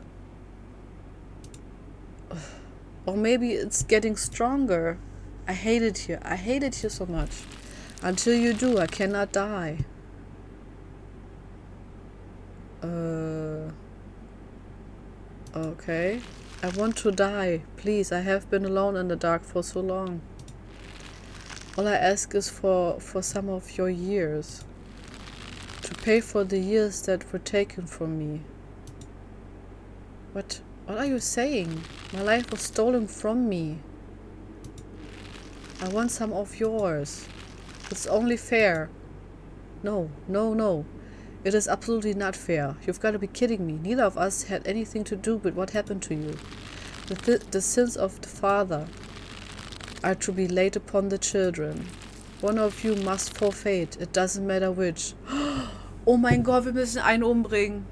S1: Or maybe it's getting stronger. I hate it here. I hate it here so much. Until you do, I cannot die. Okay. I want to die. Please, I have been alone in the dark for so long. All I ask is for some of your years. To pay for the years that were taken from me. What are you saying? My life was stolen from me. I want some of yours. It's only fair. No. It is absolutely not fair. You've got to be kidding me. Neither of us had anything to do with what happened to you. The sins of the father are to be laid upon the children. One of you must forfeit. It doesn't matter which. Oh mein Gott, wir müssen einen umbringen.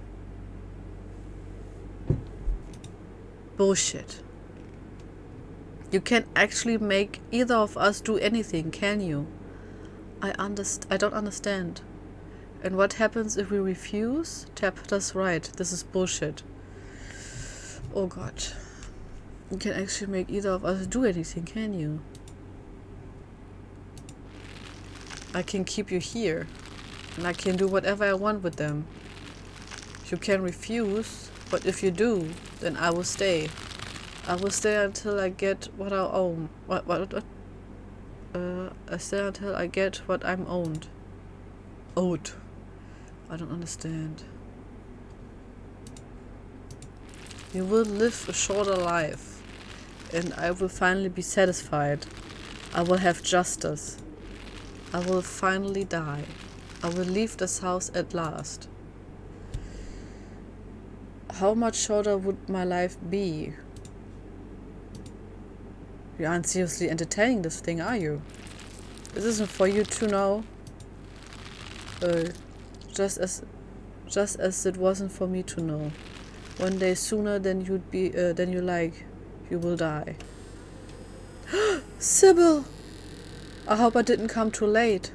S1: Bullshit. You can't actually make either of us do anything, can you? I don't understand. And what happens if we refuse? Tabitha's right. This is bullshit. Oh God. You can't actually make either of us do anything, can you? I can keep you here. And I can do whatever I want with them. You can refuse. But if you do, then I will stay. I will stay until I get what I own. What? I stay until I get what I'm owed. I don't understand. You will live a shorter life, and I will finally be satisfied. I will have justice. I will finally die. I will leave this house at last. How much shorter would my life be? You aren't seriously entertaining this thing, are you? This isn't for you to know. Just as it wasn't for me to know. One day sooner than you like, you will die. Sybil! I hope I didn't come too late.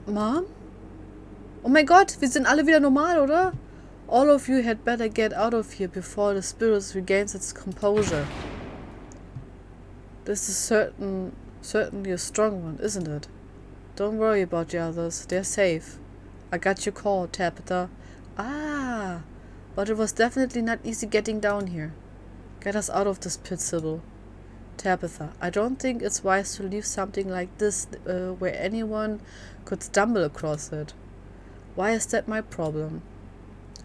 S1: Mom? Oh mein Gott, wir sind alle wieder normal, oder? All of you had better get out of here before the spirit regains its composure. This is certainly a strong one, isn't it? Don't worry about the others, they're safe. I got your call, Tabitha. Ah, but it was definitely not easy getting down here. Get us out of this pit, Sybil. Tabitha, I don't think it's wise to leave something like this where anyone could stumble across it. Why is that my problem?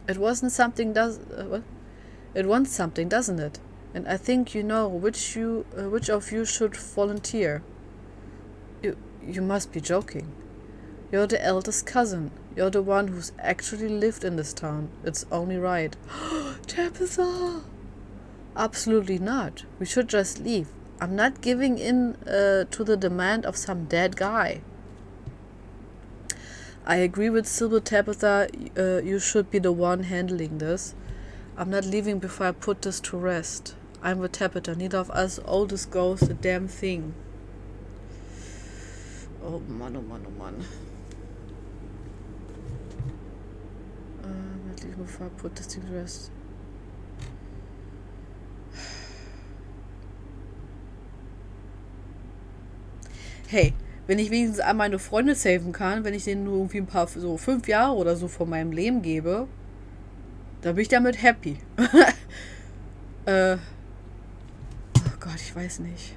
S1: It wants something, doesn't it? And I think you know which of you should volunteer. You must be joking. You're the eldest cousin. You're the one who's actually lived in this town. It's only right. Tabitha! Absolutely not. We should just leave. I'm not giving in to the demand of some dead guy. I agree with Sybil, Tabitha. You should be the one handling this. I'm not leaving before I put this to rest. I'm with Tabitha. Neither of us owe this ghost a damn thing. Oh Mann, oh Mann, oh Mann. I'm not leaving before I put this thing to rest. Hey, wenn ich wenigstens an meine Freunde saven kann, wenn ich denen nur irgendwie ein paar, so 5 Jahre oder so von meinem Leben gebe, dann bin ich damit happy. Oh Gott, ich weiß nicht.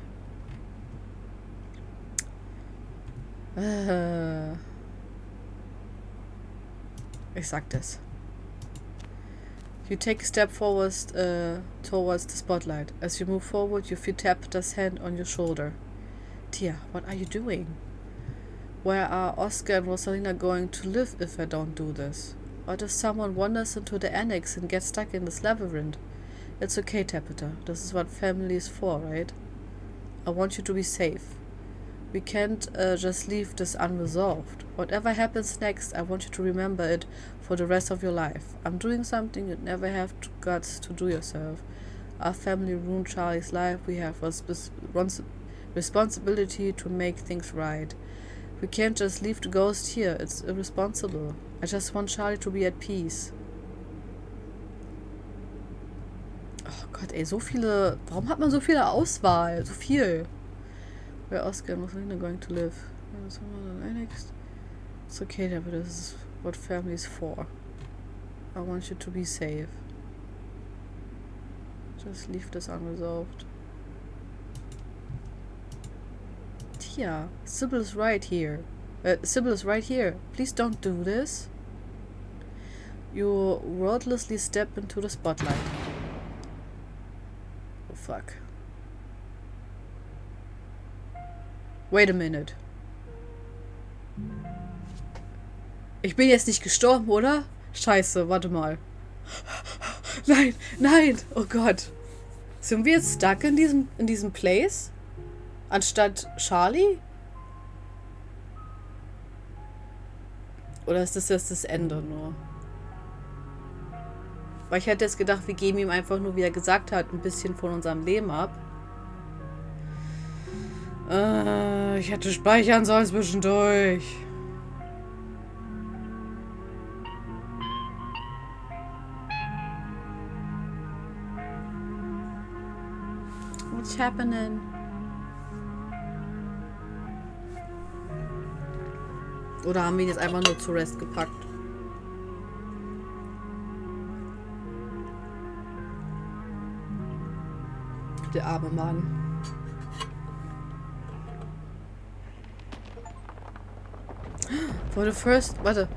S1: Ich sag das. You take a step forward towards the spotlight. As you move forward, you feel Tabitha's hand on your shoulder. Tia, what are you doing? Where are Oscar and Rosalina going to live if I don't do this? What if someone wanders into the annex and gets stuck in this labyrinth? It's okay, Tabitha. This is what family is for, right? I want you to be safe. We can't just leave this unresolved. Whatever happens next, I want you to remember it for the rest of your life. I'm doing something you'd never have guts to do yourself. Our family ruined Charlie's life. We have responsibility to make things right. We can't just leave the ghost here. It's irresponsible. I just want Charlie to be at peace. Oh Gott, ey, so viele... Warum hat man so viele Auswahl? So viel. Where Oscar and Rosalina going to live? It's okay, but this is what family is for. I want you to be safe. Just leave this unresolved. Tia, Sybil is right here. Sybil is right here. Please don't do this. You wordlessly step into the spotlight. Oh fuck. Wait a minute. Ich bin jetzt nicht gestorben, oder? Scheiße, warte mal. Nein, nein, oh Gott. Sind wir jetzt stuck in diesem Place? Anstatt Charlie? Oder ist das jetzt das Ende nur? Weil ich hätte jetzt gedacht, wir geben ihm einfach nur, wie er gesagt hat, ein bisschen von unserem Leben ab. Ich hätte speichern sollen zwischendurch. What's happening? Oder haben wir ihn jetzt einfach nur zu Rest gepackt? Der arme Mann. For the first... Warte.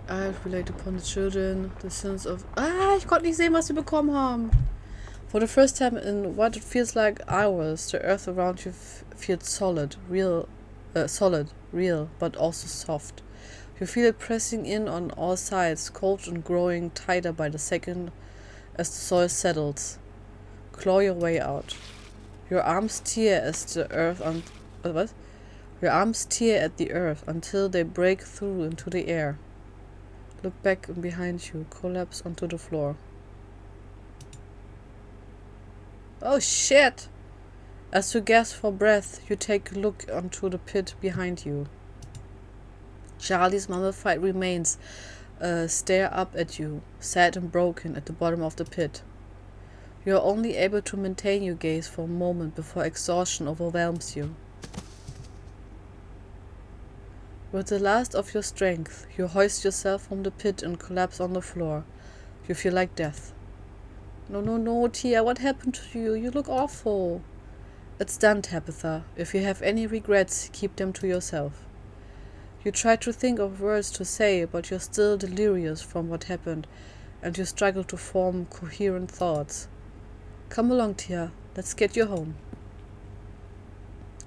S1: I relate upon the children, the sins of... ich konnte nicht sehen, was wir bekommen haben. For the first time in what it feels like hours, the earth around you feels solid, real, but also soft. You feel it pressing in on all sides, cold and growing tighter by the second as the soil settles. Claw your way out. Your arms tear as the earth Your arms tear at the earth until they break through into the air. Look back and behind you, collapse onto the floor. Oh shit! As you gasp for breath, you take a look onto the pit behind you. Charlie's mummified remains stare up at you, sad and broken, at the bottom of the pit. You are only able to maintain your gaze for a moment before exhaustion overwhelms you. With the last of your strength, you hoist yourself from the pit and collapse on the floor. You feel like death. No, Tia, what happened to you? You look awful. It's done, Tabitha. If you have any regrets, keep them to yourself. You try to think of words to say, but you're still delirious from what happened, and you struggle to form coherent thoughts. Come along, Tia. Let's get you home.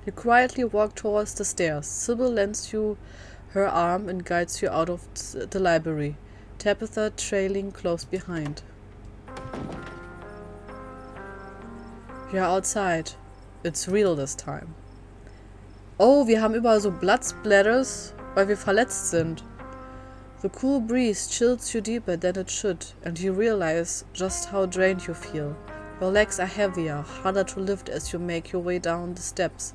S1: You quietly walk towards the stairs. Sybil lends you her arm and guides you out of the library, Tabitha trailing close behind. You're outside. It's real this time. Oh, wir haben überall so blood splatters, weil wir verletzt sind. The cool breeze chills you deeper than it should, and you realize just how drained you feel. Your legs are heavier, harder to lift as you make your way down the steps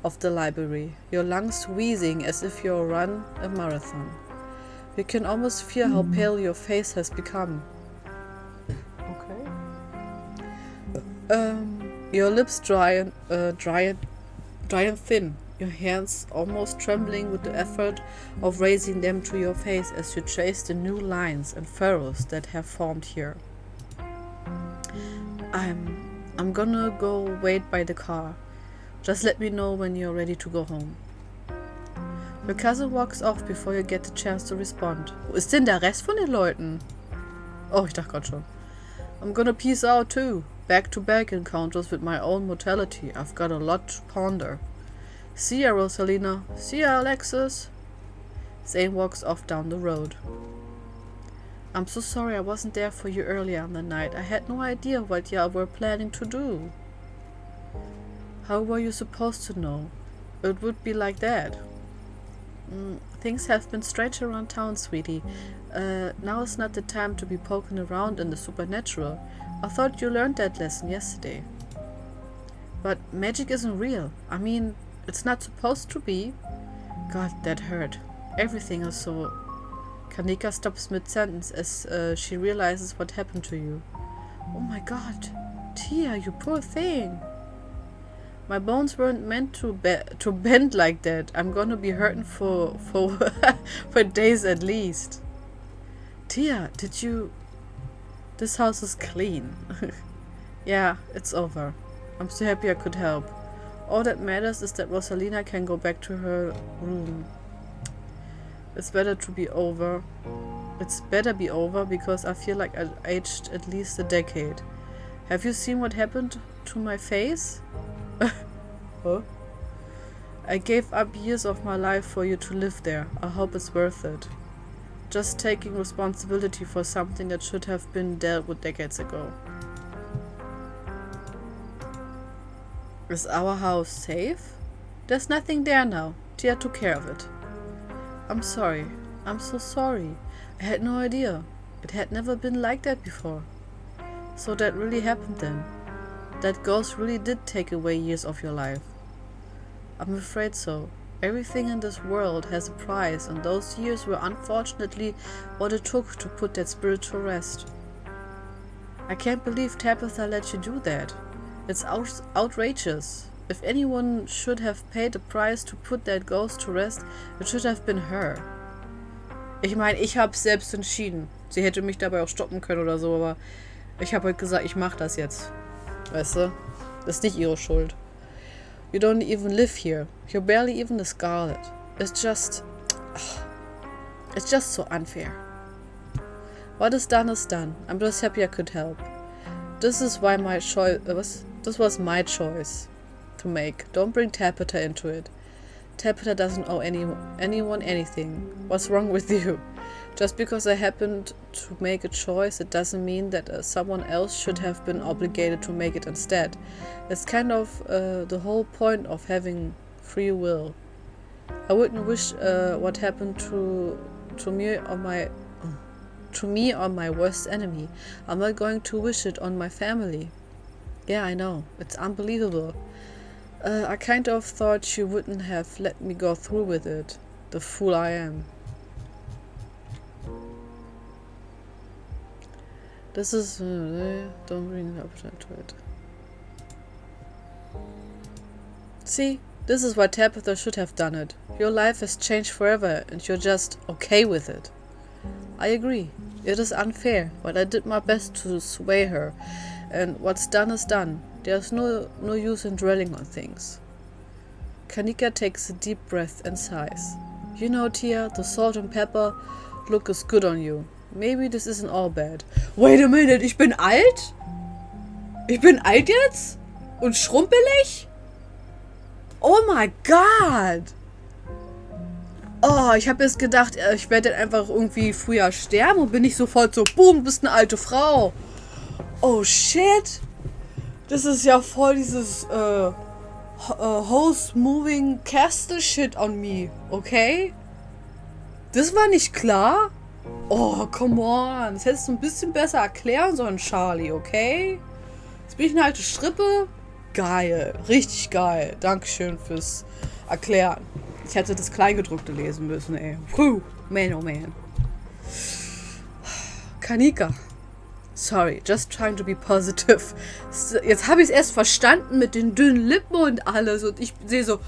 S1: of the library, your lungs wheezing as if you run a marathon. You can almost feel how pale your face has become. Okay. Your lips dry and thin, your hands almost trembling with the effort of raising them to your face as you trace the new lines and furrows that have formed here. I'm gonna go wait by the car. Just let me know when you're ready to go home. Your cousin walks off before you get the chance to respond. Wo ist denn der Rest von den Leuten? Oh, ich dachte gerade schon. I'm gonna peace out too. Back-to-back encounters with my own mortality. I've got a lot to ponder. See ya, Rosalina. See ya, Alexis. Zane walks off down the road. I'm so sorry I wasn't there for you earlier in the night. I had no idea what y'all were planning to do. How were you supposed to know? It would be like that. Things have been strange around town, sweetie. Now is not the time to be poking around in the supernatural. I thought you learned that lesson yesterday. But magic isn't real. I mean, it's not supposed to be. God, that hurt. Everything is so... Kanika stops mid-sentence as she realizes what happened to you. Oh my god. Tia, you poor thing. My bones weren't meant to bend like that. I'm gonna be hurting for for days at least. Tia, did you... This house is clean. Yeah, it's over. I'm so happy I could help. All that matters is that Rosalina can go back to her room. It's better to be over. It's better be over because I feel like I aged at least a decade. Have you seen what happened to my face? Huh? I gave up years of my life for you to live there. I hope it's worth it. Just taking responsibility for something that should have been dealt with decades ago. Is our house safe? There's nothing there now. Tia took care of it. I'm sorry. I'm so sorry. I had no idea. It had never been like that before. So that really happened then. That ghost really did take away years of your life. I'm afraid so. Everything in this world has a price, and those years were unfortunately what it took to put that spirit to rest. I can't believe Tabitha let you do that. It's outrageous. If anyone should have paid a price to put that ghost to rest, it should have been her. Ich meine, ich hab's selbst entschieden. Sie hätte mich dabei auch stoppen können oder so, aber ich habe halt gesagt, ich mach das jetzt. Weißt du? Das ist nicht ihre Schuld. You don't even live here. You're barely even a Scarlet. It's just so unfair. What is done is done. I'm just happy I could help. This is why my choice. This was my choice to make. Don't bring Tabitha into it. Tabitha doesn't owe anyone anything. What's wrong with you? Just because I happened to make a choice, it doesn't mean that someone else should have been obligated to make it instead. It's kind of the whole point of having free will. I wouldn't wish what happened to me on my worst enemy. I'm not going to wish it on my family. Yeah, I know. It's unbelievable. I kind of thought you wouldn't have let me go through with it. The fool I am. This is... don't bring it up to it. See? This is why Tabitha should have done it. Your life has changed forever and you're just okay with it. I agree. It is unfair, but I did my best to sway her. And what's done is done. There's no use in dwelling on things. Kanika takes a deep breath and sighs. You know, Tia, the salt and pepper look is good on you. Maybe this isn't all bad. Wait a minute, ich bin alt? Ich bin alt jetzt? Und schrumpelig? Oh my God! Oh, ich habe jetzt gedacht, ich werde einfach irgendwie früher sterben und bin nicht sofort so, boom, du bist eine alte Frau. Oh shit! Das ist ja voll dieses Host Moving Castle Shit on me, okay? Das war nicht klar? Oh, come on. Das hättest du ein bisschen besser erklären sollen, Charlie, okay? Jetzt bin ich eine alte Strippe. Geil. Richtig geil. Dankeschön fürs Erklären. Ich hätte das Kleingedruckte lesen müssen, ey. Puh. Man, oh man. Kanika. Sorry, just trying to be positive. Jetzt habe ich es erst verstanden mit den dünnen Lippen und alles. Und ich sehe so,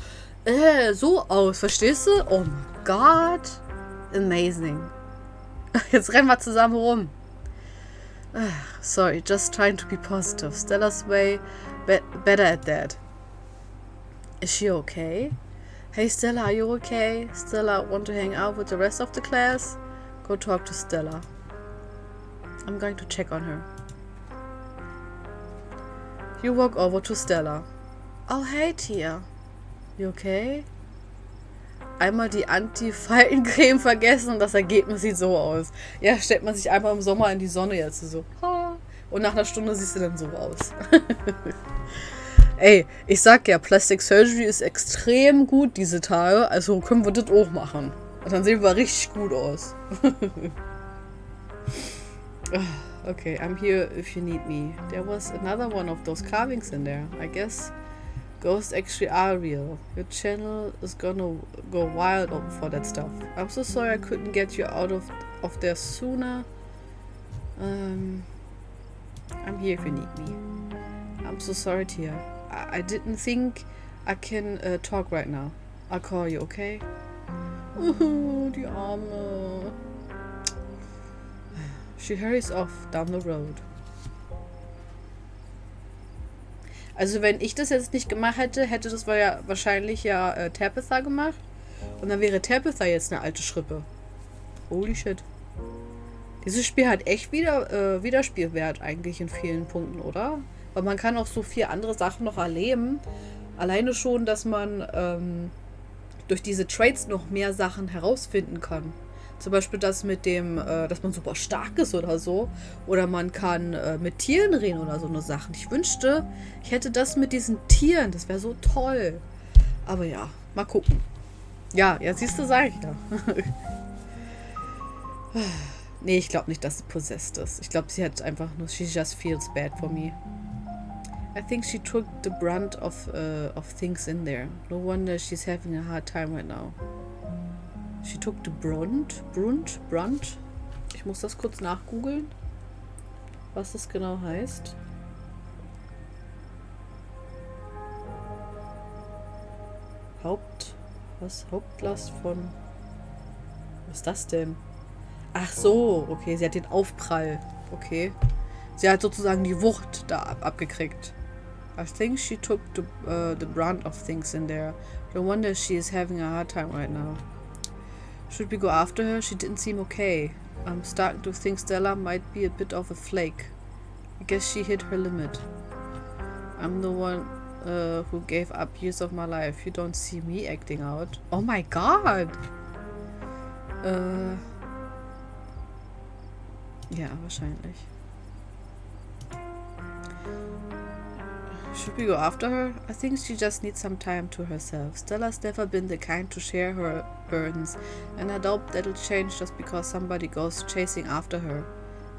S1: so aus. Verstehst du? Oh mein Gott. Amazing. Jetzt rennen wir zusammen rum. Sorry, just trying to be positive. Stella's way better at that. Is she okay? Hey Stella, are you okay? Stella, want to hang out with the rest of the class? Go talk to Stella. I'm going to check on her. You walk over to Stella. Oh, hey Tia. You okay? Einmal die Anti-Faltencreme vergessen und das Ergebnis sieht so aus. Ja, stellt man sich einmal im Sommer in die Sonne jetzt so. Ha. Und nach einer Stunde siehst du dann so aus. Ey, ich sag ja, Plastic Surgery ist extrem gut diese Tage. Also können wir das auch machen. Und dann sehen wir richtig gut aus. Okay, I'm here if you need me. There was another one of those carvings in there. I guess ghosts actually are real. Your channel is gonna go wild for that stuff. I'm so sorry I couldn't get you out of there sooner. I'm here if you need me. I'm so sorry, Tia. I didn't think I can talk right now. I'll call you, okay? Die Arme. She hurries off down the road. Also wenn ich das jetzt nicht gemacht hätte, hätte das wahrscheinlich Tabitha gemacht. Und dann wäre Tabitha jetzt eine alte Schrippe. Holy shit. Dieses Spiel hat echt Wiederspielwert eigentlich in vielen Punkten, oder? Weil man kann auch so viel andere Sachen noch erleben. Alleine schon, dass man durch diese Traits noch mehr Sachen herausfinden kann. Zum Beispiel das mit dem, dass man super stark ist oder so. Oder man kann mit Tieren reden oder so eine Sachen. Ich wünschte, ich hätte das mit diesen Tieren. Das wäre so toll. Aber ja, mal gucken. Ja, siehst du, sag ich ja. Nee, ich glaube nicht, dass sie possessed ist. Ich glaube, sie hat einfach nur, she just feels bad for me. I think she took the brunt of things in there. No wonder she's having a hard time right now. She took the brunt? Ich muss das kurz nachgoogeln, was das genau heißt. Hauptlast von... Was ist das denn? Ach so, okay, sie hat den Aufprall. Okay. Sie hat sozusagen die Wucht da abgekriegt. I think she took the brunt of things in there. No wonder she is having a hard time right now. Should we go after her? She didn't seem okay. I'm starting to think Stella might be a bit of a flake. I guess she hit her limit. I'm the one who gave up years of my life. You don't see me acting out. Oh my god! Ja, wahrscheinlich. Should we go after her? I think she just needs some time to herself. Stella's never been the kind to share her burdens, and I doubt that'll change just because somebody goes chasing after her.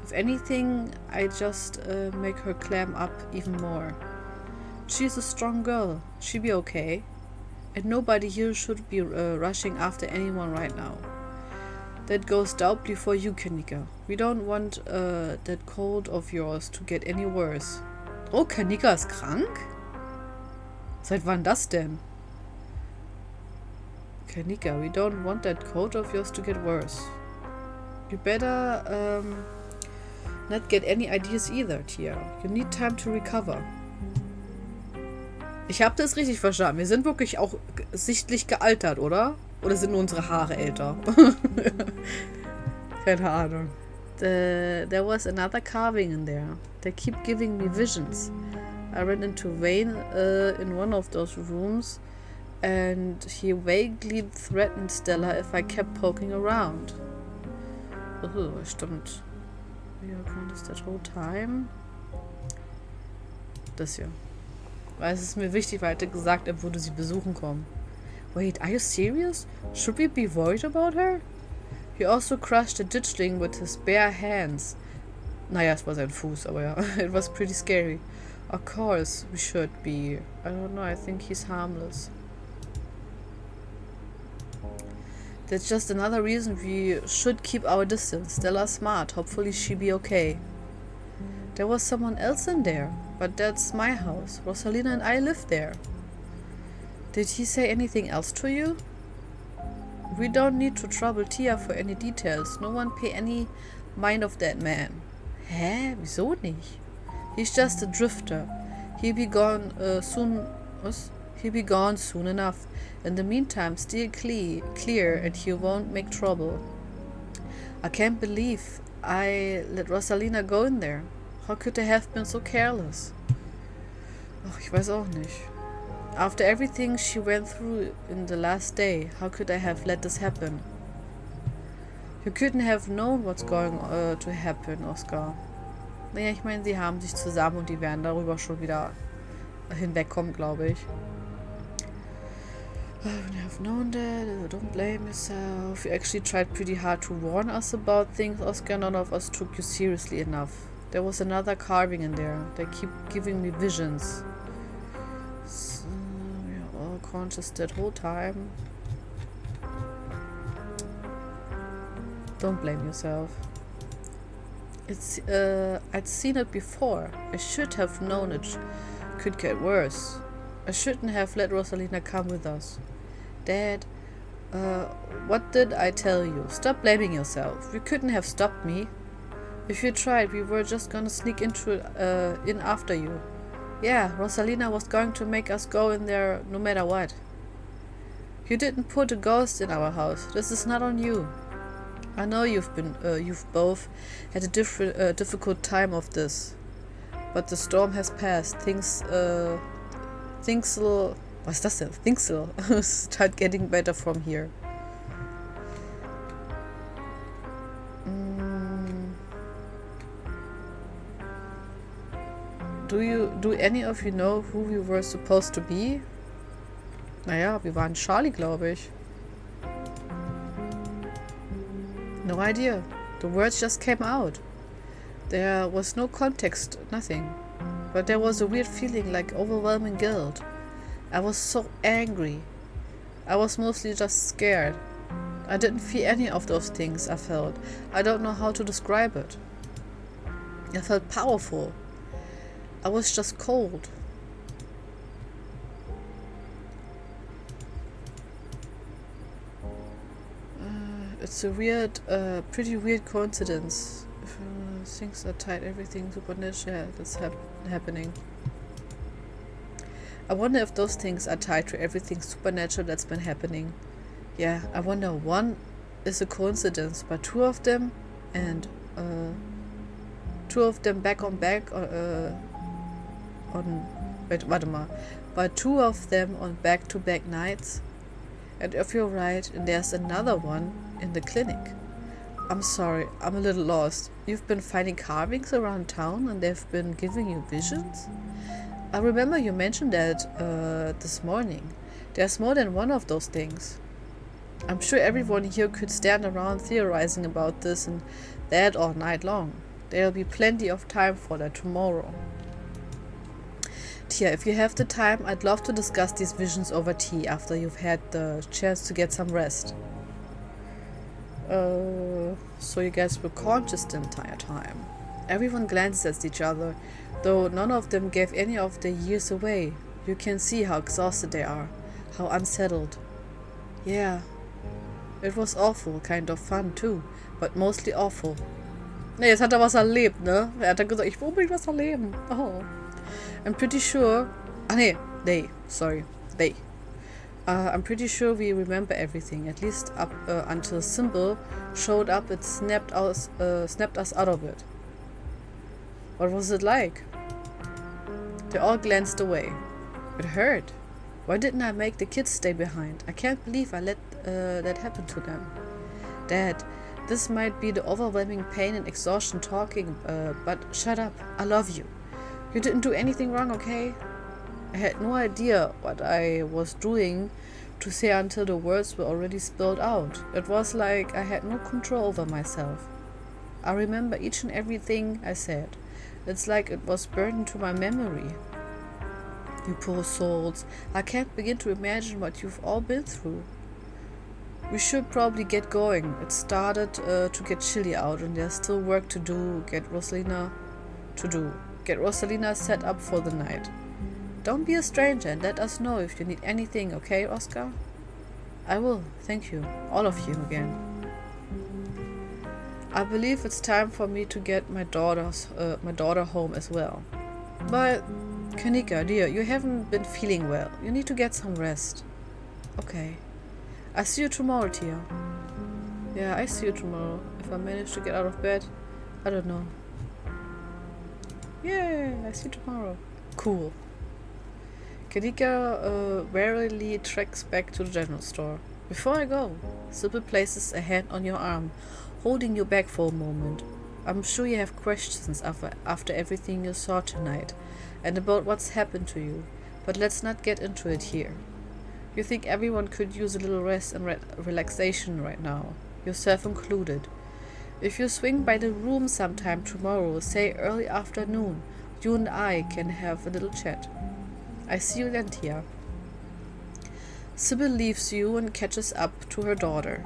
S1: If anything, I just make her clam up even more. She's a strong girl. She'll be okay. And nobody here should be rushing after anyone right now. That goes doubly for you, Kanika. We don't want that cold of yours to get any worse. Oh, Kanika ist krank? Seit wann das denn? Kanika, we don't want that cold of yours to get worse. You better not get any ideas either, Tia. You need time to recover. Ich habe das richtig verstanden. Wir sind wirklich auch sichtlich gealtert, oder? Oder sind nur unsere Haare älter? Keine Ahnung. There was another carving in there. They keep giving me visions. I ran into Wayne in one of those rooms and he vaguely threatened Stella if I kept poking around. Oh, stimmt. We are conscious that whole time. Das hier. Weil es ist mir wichtig, weil er gesagt, er würde sie besuchen kommen. Wait, are you serious? Should we be worried about her? He also crushed a ditchling with his bare hands. Naja, es war sein Fuß, aber ja. It was pretty scary. Of course, we should be. I don't know, I think he's harmless. That's just another reason we should keep our distance. Stella's smart. Hopefully she'll be okay. There was someone else in there, but that's my house. Rosalina and I live there. Did he say anything else to you? We don't need to trouble Tia for any details. No one pay any mind of that man. Hä? Wieso nicht? He's just a drifter. He'll be gone soon. He'll be gone soon enough. In the meantime, steer clear and he won't make trouble. I can't believe I let Rosalina go in there. How could I have been so careless? Ach, ich weiß auch nicht. After everything she went through in the last day, how could I have let this happen? You couldn't have known what's going to happen, Oscar. Naja, ich meine, sie haben sich zusammen und die werden darüber schon wieder hinwegkommen, glaube ich. I would have known that. Don't blame yourself. You actually tried pretty hard to warn us about things, Oscar. None of us took you seriously enough. There was another carving in there. They keep giving me visions. So, we're all conscious that whole time. Don't blame yourself. I'd seen it before. I should have known it could get worse. I shouldn't have let Rosalina come with us. Dad, what did I tell you? Stop blaming yourself. You couldn't have stopped me. If you tried, we were just gonna sneak in after you. Yeah, Rosalina was going to make us go in there no matter what. You didn't put a ghost in our house. This is not on you. I know you've both had a difficult time of this, but the storm has passed. Things will start getting better from here. Do any of you know who we were supposed to be? Naja, wir waren Charlie, glaube ich. No idea. The words just came out. There was no context, nothing. But there was a weird feeling, like overwhelming guilt. I was so angry. I was mostly just scared. I didn't feel any of those things I felt. I don't know how to describe it. I felt powerful. I was just cold. It's a weird, pretty weird coincidence. If things are tied, everything supernatural that's happening. I wonder if those things are tied to everything supernatural that's been happening. Yeah, I wonder one is a coincidence, but two of them back on back-to-back nights. And if you're right, and there's another one in the clinic. I'm sorry, I'm a little lost. You've been finding carvings around town and they've been giving you visions? I remember you mentioned that this morning. There's more than one of those things. I'm sure everyone here could stand around theorizing about this and that all night long. There'll be plenty of time for that tomorrow. Tia, if you have the time, I'd love to discuss these visions over tea after you've had the chance to get some rest. So you guys were conscious the entire time. Everyone glances at each other, though none of them gave any of their years away. You can see how exhausted they are, how unsettled. Yeah, it was awful, kind of fun too, but mostly awful. Ne, jetzt hat er was erlebt, ne? Er hat dann gesagt, ich will unbedingt was erleben. Oh. I'm pretty sure... I'm pretty sure we remember everything, at least up until Symbol showed up and snapped us out of it. What was it like? They all glanced away. It hurt. Why didn't I make the kids stay behind? I can't believe I let that happen to them. Dad, this might be the overwhelming pain and exhaustion talking, but shut up. I love you. You didn't do anything wrong, okay? I had no idea what I was doing to say until the words were already spilled out. It was like I had no control over myself. I remember each and everything I said. It's like it was burned into my memory. You poor souls. I can't begin to imagine what you've all been through. We should probably get going. It started to get chilly out and there's still work to do. Get Rosalina set up for the night. Don't be a stranger and let us know if you need anything, okay, Oscar? I will, thank you. All of you again. I believe it's time for me to get my daughter home as well. But, Kanika, dear, you haven't been feeling well. You need to get some rest. Okay. I see you tomorrow, Tia. Yeah, I see you tomorrow. If I manage to get out of bed, I don't know. Yeah, I see you tomorrow. Cool. Kanika warily treks back to the general store. Before I go, Sybil places a hand on your arm, holding you back for a moment. I'm sure you have questions after everything you saw tonight, and about what's happened to you, but let's not get into it here. You think everyone could use a little rest and relaxation right now, yourself included. If you swing by the room sometime tomorrow, say early afternoon, you and I can have a little chat. I see you then, Tia. Sybil leaves you and catches up to her daughter.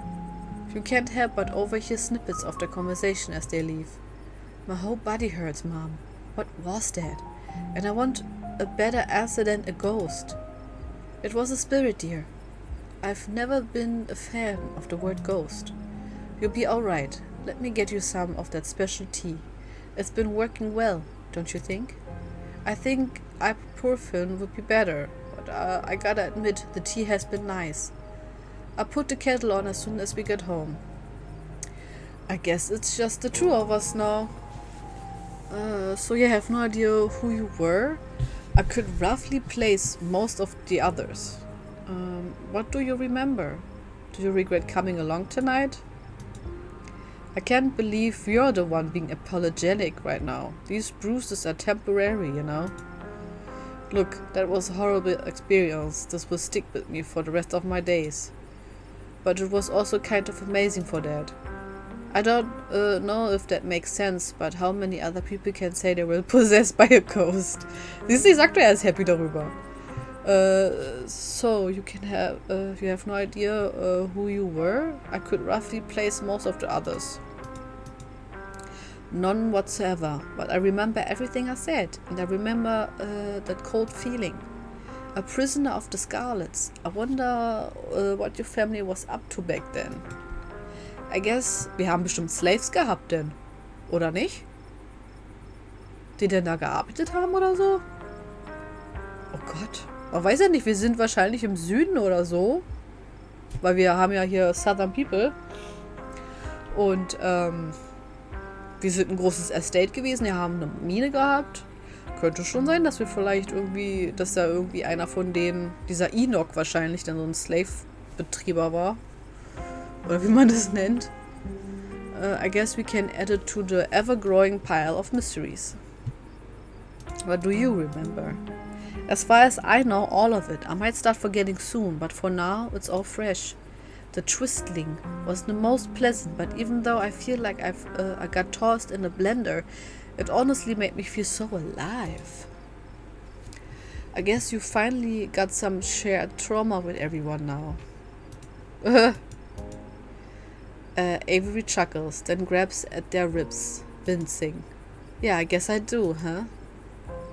S1: You can't help but overhear snippets of their conversation as they leave. My whole body hurts, Mom. What was that? And I want a better answer than a ghost. It was a spirit, dear. I've never been a fan of the word ghost. You'll be alright. Let me get you some of that special tea. It's been working well, don't you think? I think ibuprofen would be better, but I gotta admit, the tea has been nice. I'll put the kettle on as soon as we get home. I guess it's just the two of us now. So you have no idea who you were? I could roughly place most of the others. What do you remember? Do you regret coming along tonight? I can't believe you're the one being apologetic right now. These bruises are temporary, you know. Look, that was a horrible experience. This will stick with me for the rest of my days. But it was also kind of amazing for that. I don't know if that makes sense, but how many other people can say they were possessed by a ghost? Sie sagt, er ist happy darüber. So you have no idea who you were? I could roughly place most of the others. None whatsoever, but I remember everything I said, and I remember that cold feeling. A prisoner of the Scarlets. I wonder what your family was up to back then. I guess, wir haben bestimmt Slaves gehabt denn, oder nicht? Die denn da gearbeitet haben oder so? Oh Gott. Man weiß ja nicht, wir sind wahrscheinlich im Süden oder so. Weil wir haben ja hier Southern People. Und wir sind ein großes Estate gewesen, wir haben eine Mine gehabt. Könnte schon sein, dass wir vielleicht irgendwie, dass da irgendwie einer von denen, dieser Enoch wahrscheinlich, dann so ein Slave-Betrieber war. Oder wie man das nennt. I guess we can add it to the ever-growing pile of mysteries. What do you remember? As far as I know, all of it. I might start forgetting soon, but for now, it's all fresh. The twistling was the most pleasant, but even though I feel like I got tossed in a blender, it honestly made me feel so alive. I guess you finally got some shared trauma with everyone now. Avery chuckles, then grabs at their ribs, wincing. Yeah, I guess I do, huh?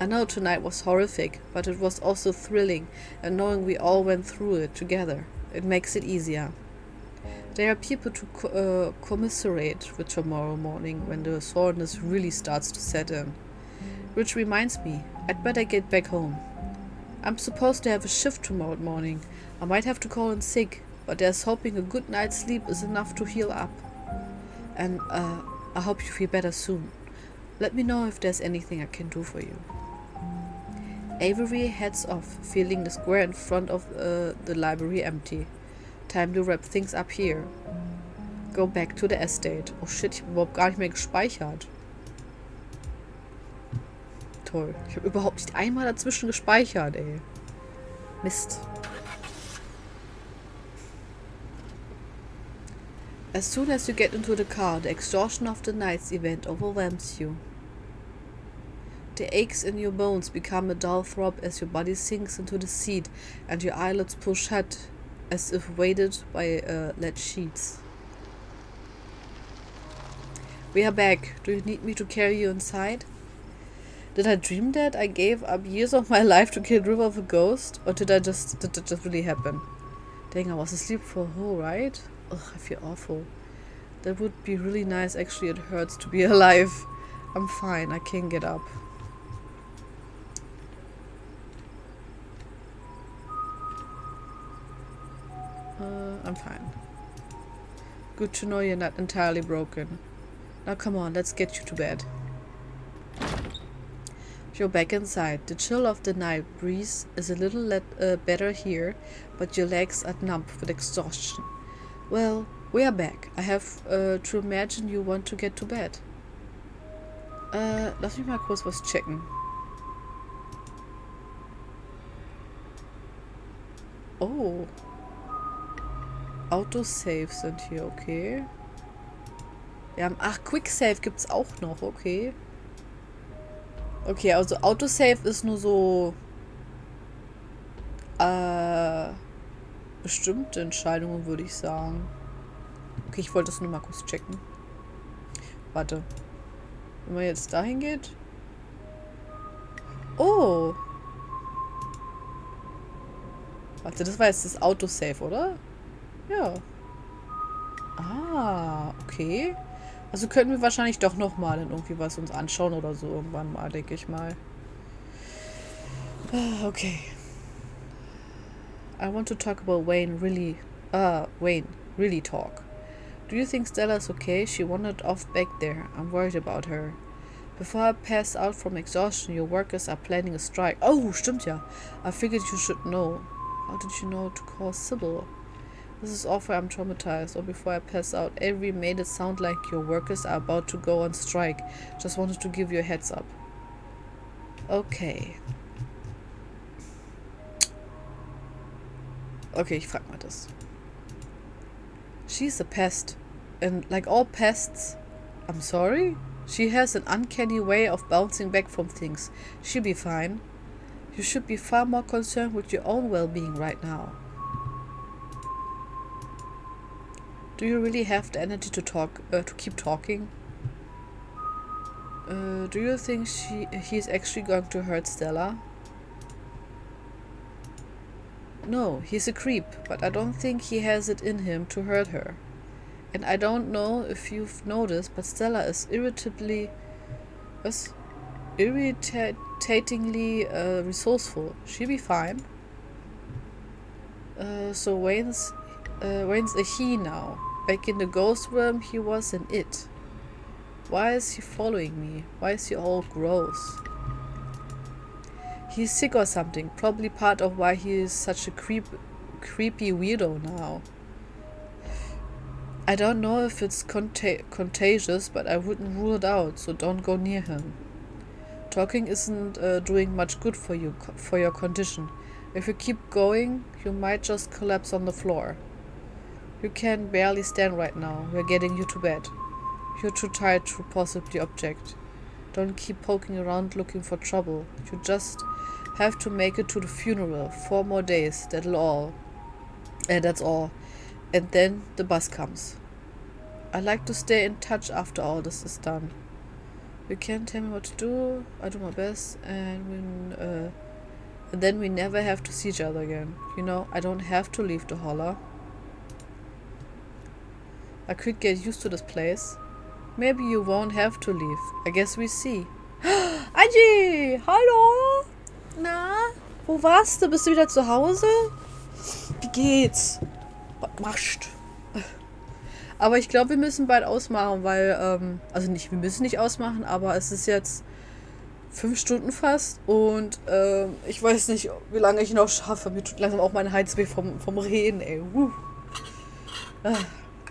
S1: I know tonight was horrific, but it was also thrilling, and knowing we all went through it together, it makes it easier. There are people to commiserate with tomorrow morning when the soreness really starts to set in. Which reminds me, I'd better get back home. I'm supposed to have a shift tomorrow morning. I might have to call in sick, but there's hoping a good night's sleep is enough to heal up. And I hope you feel better soon. Let me know if there's anything I can do for you. Avery heads off, feeling the square in front of the library empty. Time to wrap things up here. Go back to the estate. Oh shit, ich habe überhaupt gar nicht mehr gespeichert. Toll. Ich habe überhaupt nicht einmal dazwischen gespeichert, ey. Mist. As soon as you get into the car, the exhaustion of the night's event overwhelms you. The aches in your bones become a dull throb as your body sinks into the seat and your eyelids pull shut as if weighted by lead sheets. We are back. Do you need me to carry you inside? Did I dream that I gave up years of my life to kill River of a ghost? Or did that just really happen? Dang, I was asleep for a whole ride? Ugh, I feel awful. That would be really nice. Actually, it hurts to be alive. I'm fine. I can get up. I'm fine. Good to know you're not entirely broken. Now come on, let's get you to bed. You're back inside. The chill of the night breeze is a little better here, but your legs are numb with exhaustion. Well, we are back. I have to imagine you want to get to bed. Lass mich mal kurz was checken. Oh. Autosave sind hier, okay. Wir haben, ach, Quicksave gibt's auch noch, okay. Okay, also Autosave ist nur so bestimmte Entscheidungen, würde ich sagen. Okay, ich wollte das nur mal kurz checken. Warte. Wenn man jetzt dahin geht. Oh. Warte, das war jetzt das Autosave, oder? Ja. Ah, okay. Also könnten wir wahrscheinlich doch nochmal irgendwie was uns anschauen oder so irgendwann mal, denke ich mal. Okay. I want to talk about Wayne, really talk. Do you think Stella's okay? She wandered off back there. I'm worried about her. Before I pass out from exhaustion, your workers are planning a strike. Oh, stimmt ja. I figured you should know. How did you know to call Sybil? This is awful, I'm traumatized. Or before I pass out, Avery made it sound like your workers are about to go on strike. Just wanted to give you a heads up. Okay. Okay, ich frag mal das. She's a pest. And like all pests, I'm sorry? She has an uncanny way of bouncing back from things. She'll be fine. You should be far more concerned with your own well-being right now. Do you really have the energy to keep talking? Do you think he's actually going to hurt Stella? No, he's a creep, but I don't think he has it in him to hurt her. And I don't know if you've noticed, but Stella is irritatingly resourceful. She'll be fine. So Wayne's a he now. Back in the ghost realm, he was an it. Why is he following me? Why is he all gross? He's sick or something. Probably part of why he is such a creepy weirdo now. I don't know if it's contagious, but I wouldn't rule it out, so don't go near him. Talking isn't doing much good for your condition. If you keep going, you might just collapse on the floor. You can barely stand right now. We're getting you to bed. You're too tired to possibly object. Don't keep poking around looking for trouble. You just have to make it to the funeral. 4 more days. That's all. And then the bus comes. I like to stay in touch after all this is done. You can't tell me what to do. I do my best, and then we never have to see each other again. You know, I don't have to leave the holler. I could get used to this place. Maybe you won't have to leave. I guess we see. Angie! Hallo! Na? Wo warst du? Bist du wieder zu Hause? Wie geht's? Was machst? Aber ich glaube, wir müssen bald ausmachen, weil, also nicht, wir müssen nicht ausmachen, aber es ist jetzt 5 Stunden fast und ich weiß nicht, wie lange ich noch schaffe. Mir tut langsam auch mein Hals weh vom Reden, ey.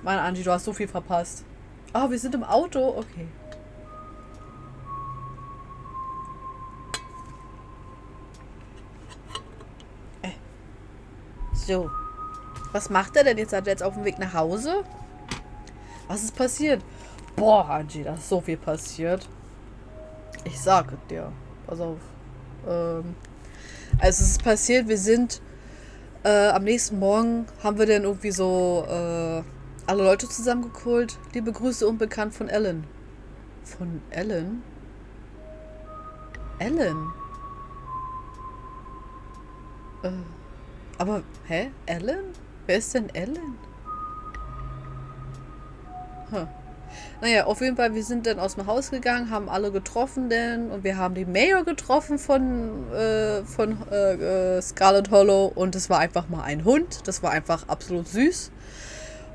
S1: Mann, Angie, du hast so viel verpasst. Ah, wir sind im Auto? Okay. So. Was macht er denn jetzt? Hat er jetzt auf dem Weg nach Hause? Was ist passiert? Boah, Angie, da ist so viel passiert. Ich sage dir. Pass auf. Also es ist passiert, wir sind am nächsten Morgen haben wir dann irgendwie so alle Leute zusammengeholt. Liebe Grüße unbekannt von Ellen. Von Ellen? Ellen? Aber, hä? Ellen? Wer ist denn Ellen? Naja, auf jeden Fall, wir sind dann aus dem Haus gegangen, haben alle getroffen denn und wir haben die Mayor getroffen von Scarlet Hollow und es war einfach mal ein Hund. Das war einfach absolut süß.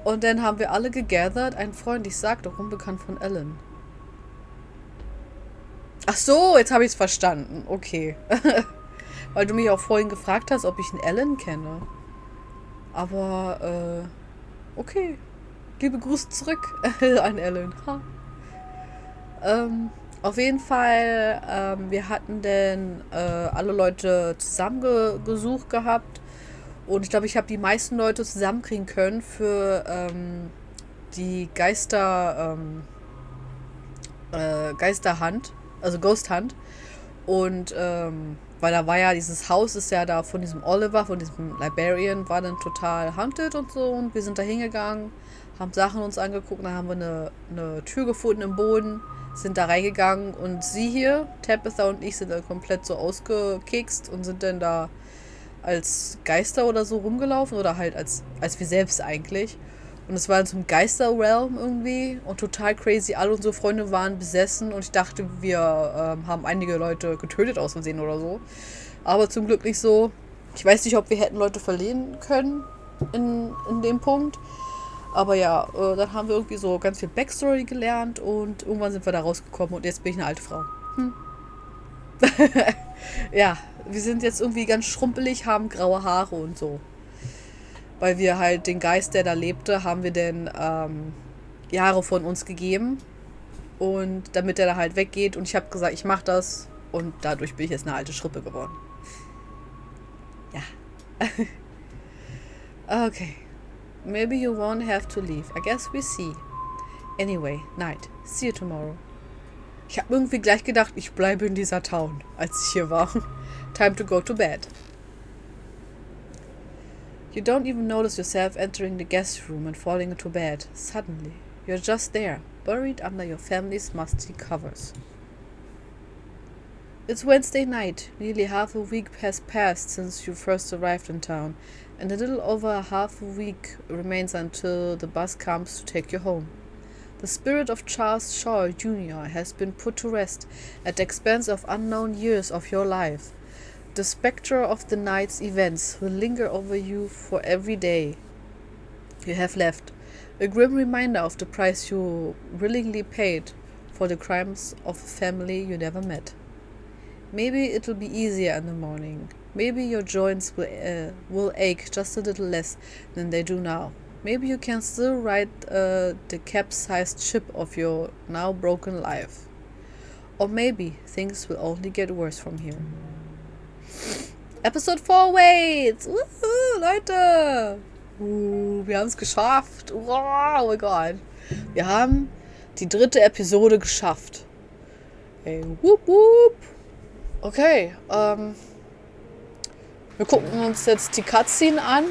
S1: Und dann haben wir alle gegathert. Ein Freund, ich sagte, unbekannt von Ellen. Ach so, jetzt habe ich es verstanden. Okay. Weil du mich auch vorhin gefragt hast, ob ich einen Ellen kenne. Aber, okay. Liebe Grüße zurück an Ellen. Auf jeden Fall, wir hatten dann alle Leute zusammengesucht gehabt. Und ich glaube, ich habe die meisten Leute zusammenkriegen können für die Geisterhand, also Ghost Hunt. Und weil da war ja dieses Haus, ist ja da von diesem Oliver, von diesem Librarian, war dann total haunted und so. Und wir sind da hingegangen, haben Sachen uns angeguckt, dann haben wir eine Tür gefunden im Boden, sind da reingegangen und sie hier, Tabitha und ich, sind dann komplett so ausgekekst und sind dann da als Geister oder so rumgelaufen oder halt als wir selbst eigentlich. Und es war in so einem Geister-Realm irgendwie und total crazy. Alle unsere Freunde waren besessen und ich dachte, wir haben einige Leute getötet aus Versehen oder so. Aber zum Glück nicht so. Ich weiß nicht, ob wir hätten Leute verlieren können in dem Punkt. Aber ja, dann haben wir irgendwie so ganz viel Backstory gelernt und irgendwann sind wir da rausgekommen und jetzt bin ich eine alte Frau. Ja, wir sind jetzt irgendwie ganz schrumpelig, haben graue Haare und so. Weil wir halt den Geist, der da lebte, haben wir denn Jahre von uns gegeben. Und damit er da halt weggeht. Und ich habe gesagt, ich mache das. Und dadurch bin ich jetzt eine alte Schrippe geworden. Ja. Okay. Maybe you won't have to leave. I guess we see. Anyway, night. See you tomorrow. Ich habe irgendwie gleich gedacht, ich bleibe in dieser Town, als ich hier war. Time to go to bed. You don't even notice yourself entering the guest room and falling into bed. Suddenly, you're just there, buried under your family's musty covers. It's Wednesday night. Nearly half a week has passed since you first arrived in town, and a little over half a week remains until the bus comes to take you home. The spirit of Charles Shaw Jr. has been put to rest at the expense of unknown years of your life. The spectre of the night's events will linger over you for every day you have left, a grim reminder of the price you willingly paid for the crimes of a family you never met. Maybe it'll be easier in the morning. Maybe your joints will ache just a little less than they do now. Maybe you can still ride the capsized ship of your now broken life. Or maybe things will only get worse from here. Episode 4 waits! Woohoo, Leute! Wir haben es geschafft. Wow, oh mein Gott. Wir haben die 3. Episode geschafft. Hey, whoop, whoop. Okay, wir gucken uns jetzt die Cutscene an.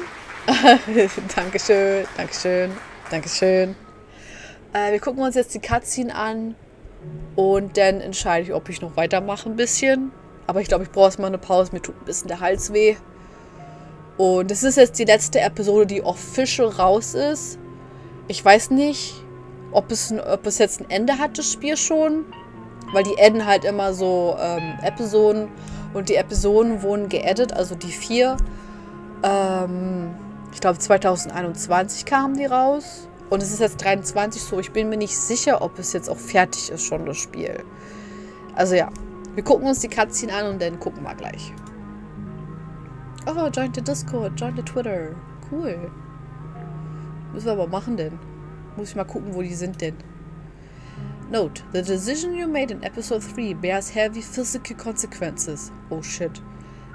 S1: Dankeschön, Dankeschön, Dankeschön. Wir gucken uns jetzt die Cutscene an und dann entscheide ich, ob ich noch weitermache ein bisschen. Aber ich glaube, ich brauche erstmal eine Pause. Mir tut ein bisschen der Hals weh. Und es ist jetzt die letzte Episode, die official raus ist. Ich weiß nicht, ob es jetzt ein Ende hat, das Spiel schon. Weil die enden halt immer so Episoden. Und die Episoden wurden geedit, also die 4. Ich glaube 2021 kamen die raus. Und es ist jetzt 23 so. Ich bin mir nicht sicher, ob es jetzt auch fertig ist schon, das Spiel. Also ja. Wir gucken uns die Cutscene an und dann gucken wir gleich. Oh, join the Discord, join the Twitter. Cool. Müssen wir aber machen denn. Muss ich mal gucken, wo die sind denn. Note, the decision you made in episode 3 bears heavy physical consequences. Oh shit.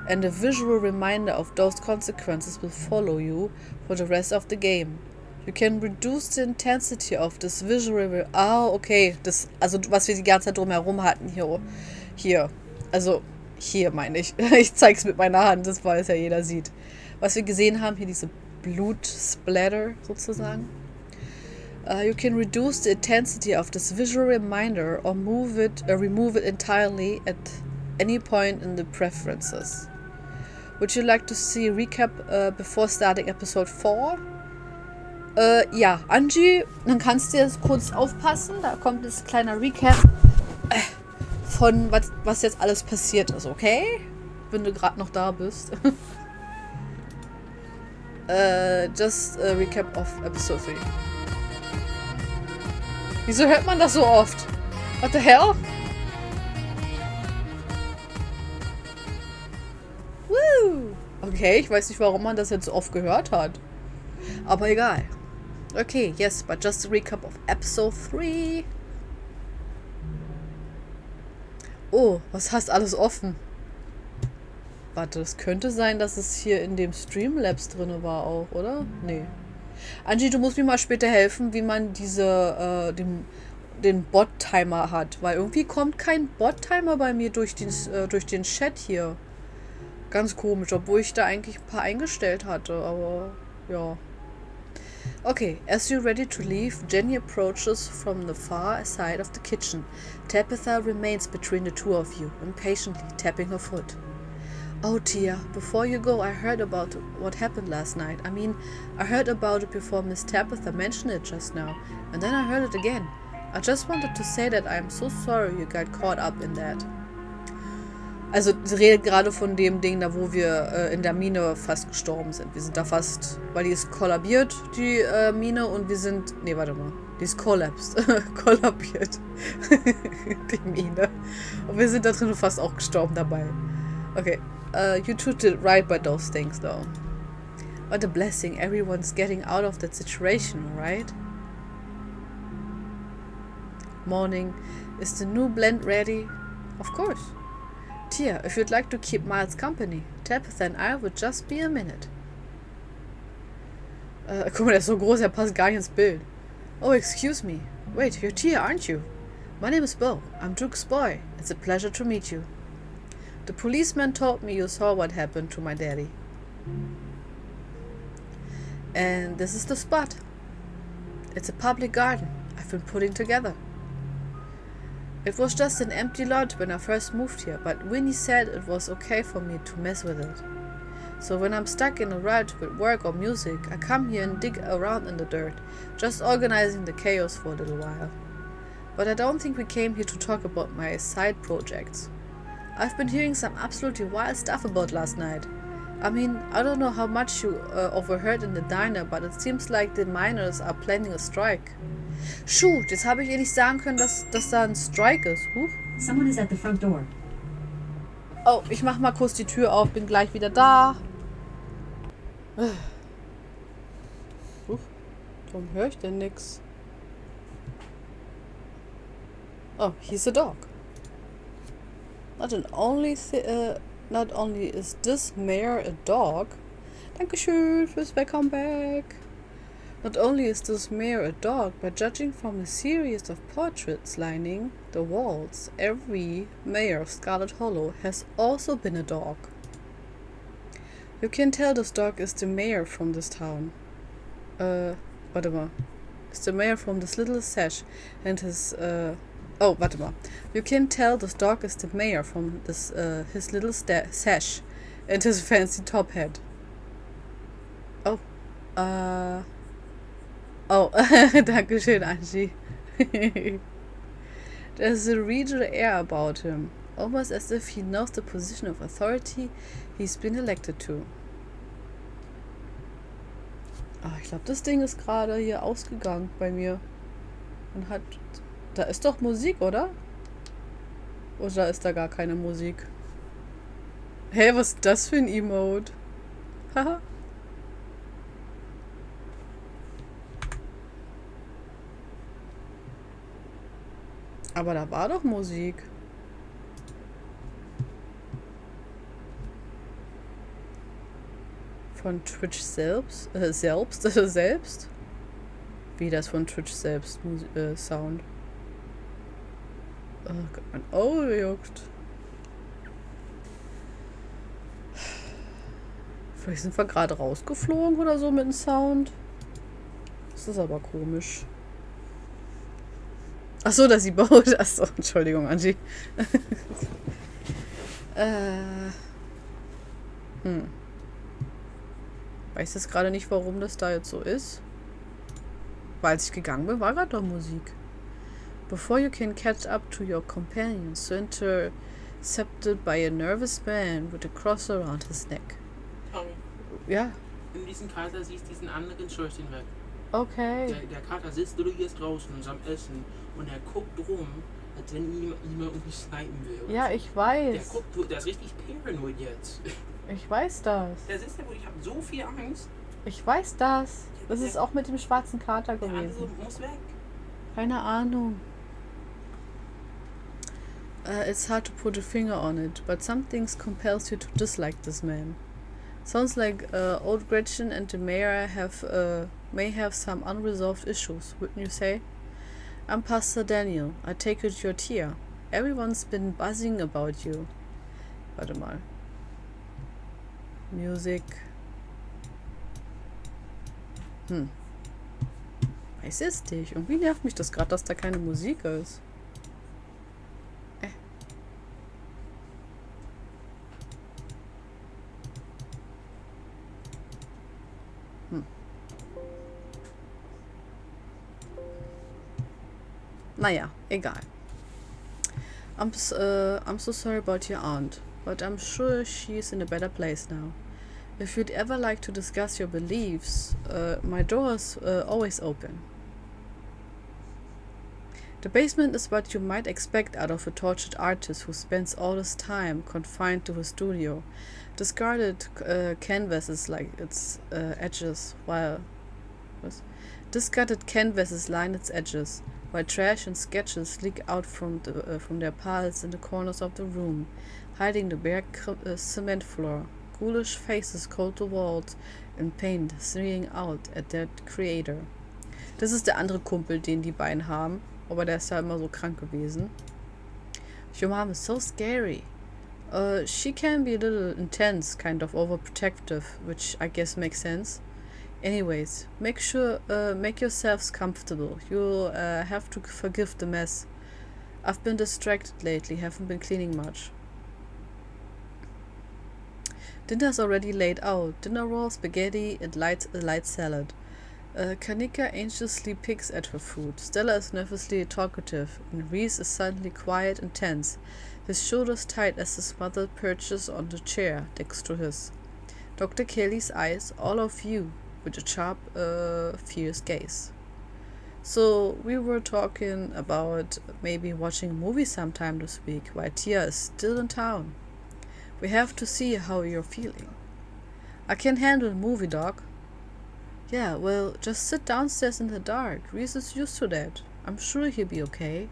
S1: And a visual reminder of those consequences will follow you for the rest of the game. You can reduce the intensity of this visual... okay. Das, also was wir die ganze Zeit drumherum hatten hier. Also, hier meine ich. Ich zeig's mit meiner Hand, das weiß ja jeder sieht. Was wir gesehen haben, hier diese Blutsplatter sozusagen. You can reduce the intensity of this visual reminder or remove it entirely at any point in the preferences. Would you like to see a recap before starting episode 4? Ja, Angie, dann kannst du jetzt kurz aufpassen. Da kommt jetzt ein kleiner Recap von was jetzt alles passiert ist, okay? Wenn du gerade noch da bist. Just a recap of episode 3. Wieso hört man das so oft? What the hell? Woo! Okay, ich weiß nicht, warum man das jetzt so oft gehört hat. Aber egal. Okay, yes, but just a recap of episode 3. Oh, was hast alles offen? Warte, es könnte sein, dass es hier in dem Streamlabs drin war auch, oder? Nee. Angie, du musst mir mal später helfen, wie man den Bot-Timer hat. Weil irgendwie kommt kein Bot-Timer bei mir durch den Chat hier. Ganz komisch, obwohl ich da eigentlich ein paar eingestellt hatte, aber ja. Okay, as you're ready to leave, Jenny approaches from the far side of the kitchen. Tabitha remains between the two of you, impatiently tapping her foot. Oh, Tia, before you go, I heard about what happened last night. I mean, I heard about it before Miss Tabitha mentioned it just now, and then I heard it again. I just wanted to say that I am so sorry you got caught up in that. Also, sie redet gerade von dem Ding, da wo wir in der Mine fast gestorben sind. Wir sind da fast, weil die ist kollabiert, die Mine, und wir sind, nee, warte mal, die ist collapsed, kollabiert, die Mine. Und wir sind da drin fast auch gestorben dabei. Okay, you two did right by those things, though. What a blessing, everyone's getting out of that situation, right? Morning, is the new blend ready? Of course. Tia, if you'd like to keep Miles company, Tabitha and I would just be a minute. Guck mal, der ist so groß, er passt gar nicht ins Bild. Oh, excuse me. Wait, you're Tia, aren't you? My name is Bo. I'm Duke's boy. It's a pleasure to meet you. The policeman told me you saw what happened to my daddy. And this is the spot. It's a public garden I've been putting together. It was just an empty lot when I first moved here, but Winnie said it was okay for me to mess with it. So when I'm stuck in a rut with work or music, I come here and dig around in the dirt, just organizing the chaos for a little while. But I don't think we came here to talk about my side projects. I've been hearing some absolutely wild stuff about last night. I mean, I don't know how much you overheard in the diner, but it seems like the miners are planning a strike. Shoot, jetzt habe ich ihr nicht sagen können, dass da ein Strike ist. Huch.
S3: Someone is at the front door.
S1: Oh, ich mach mal kurz die Tür auf, bin gleich wieder da. Huch, warum höre ich denn nix? Oh, he's a dog. Not only is this mayor a dog. Dankeschön fürs Welcome back. Not only is this mayor a dog, but judging from the series of portraits lining the walls, every mayor of Scarlet Hollow has also been a dog. You can tell this dog is the mayor from this town. Warte mal. It's the mayor from this little sash and his, oh, warte mal. You can tell this dog is the mayor from this, his little sash and his fancy top hat. Oh, oh, Dankeschön, Angie. There's a regal air about him, almost as if he knows the position of authority he's been elected to. Ah, ich glaube, das Ding ist gerade hier ausgegangen bei mir. Und hat... Da ist doch Musik, oder? Oder ist da gar keine Musik? Hey, was ist das für ein Emote? Haha. Aber da war doch Musik. Von Twitch selbst? Selbst? Wie das von Twitch selbst Sound? Oh Gott, mein Auge juckt. Vielleicht sind wir gerade rausgeflogen oder so mit dem Sound. Das ist aber komisch. Achso, dass sie baut. Achso, Entschuldigung, Angie. Weiß jetzt gerade nicht, warum das da jetzt so ist. Weil als ich gegangen bin, war gerade doch Musik. Before you can catch up to your companions, so intercepted by a nervous man with a cross around his neck.
S2: Tommy,
S1: Ja,
S2: in diesem Kater siehst du diesen anderen Scheuchen weg.
S1: okay.
S2: Der Kater sitzt jetzt draußen und am Essen und er guckt rum, als wenn ihn jemand irgendwie snipen will.
S1: Ja, ich
S2: Der
S1: weiß.
S2: guckt, der ist richtig paranoid jetzt.
S1: Ich weiß das.
S2: Der sitzt da, wo ich habe so viel Angst.
S1: Ich weiß das. Das ist auch mit dem schwarzen Kater
S2: Der andere
S1: gewesen.
S2: muss weg.
S1: Keine Ahnung. It's hard to put a finger on it, but some things compels you to dislike this man. Sounds like old Gretchen and the mayor may have some unresolved issues, wouldn't you say? I'm Pastor Daniel. I take it you're Tia. Everyone's been buzzing about you. Warte mal. Music. Weiß jetzt nicht. Irgendwie nervt mich das gerade, dass da keine Musik ist. Naja, egal. I'm so sorry about your aunt, but I'm sure she's in a better place now. If you'd ever like to discuss your beliefs, my door is always open. The basement is what you might expect out of a tortured artist who spends all his time confined to his studio. Discarded canvases like its edges, discarded canvases line its edges, while trash and sketches leak out from their piles in the corners of the room, hiding the bare cement floor. Ghoulish faces coat the walls and paint sneering out at their creator. Das ist der andere Kumpel, den die beiden haben, aber der ist ja immer so krank gewesen. Your mom is so scary. She can be a little intense, kind of overprotective, which I guess makes sense. Anyways, make yourselves comfortable. You'll have to forgive the mess. I've been distracted lately, haven't been cleaning much. Dinner's already laid out. Dinner roll, spaghetti, and light salad. Kanika anxiously picks at her food. Stella is nervously talkative, and Reese is suddenly quiet and tense, his shoulders tight as his mother perches on the chair next to his. Dr. Kelly's eyes, all of you, with a sharp, fierce gaze. So, we were talking about maybe watching a movie sometime this week, while Tia is still in town. We have to see how you're feeling. I can handle a movie, Doc. Yeah, well, just sit downstairs in the dark. Reese is used to that. I'm sure he'll be okay.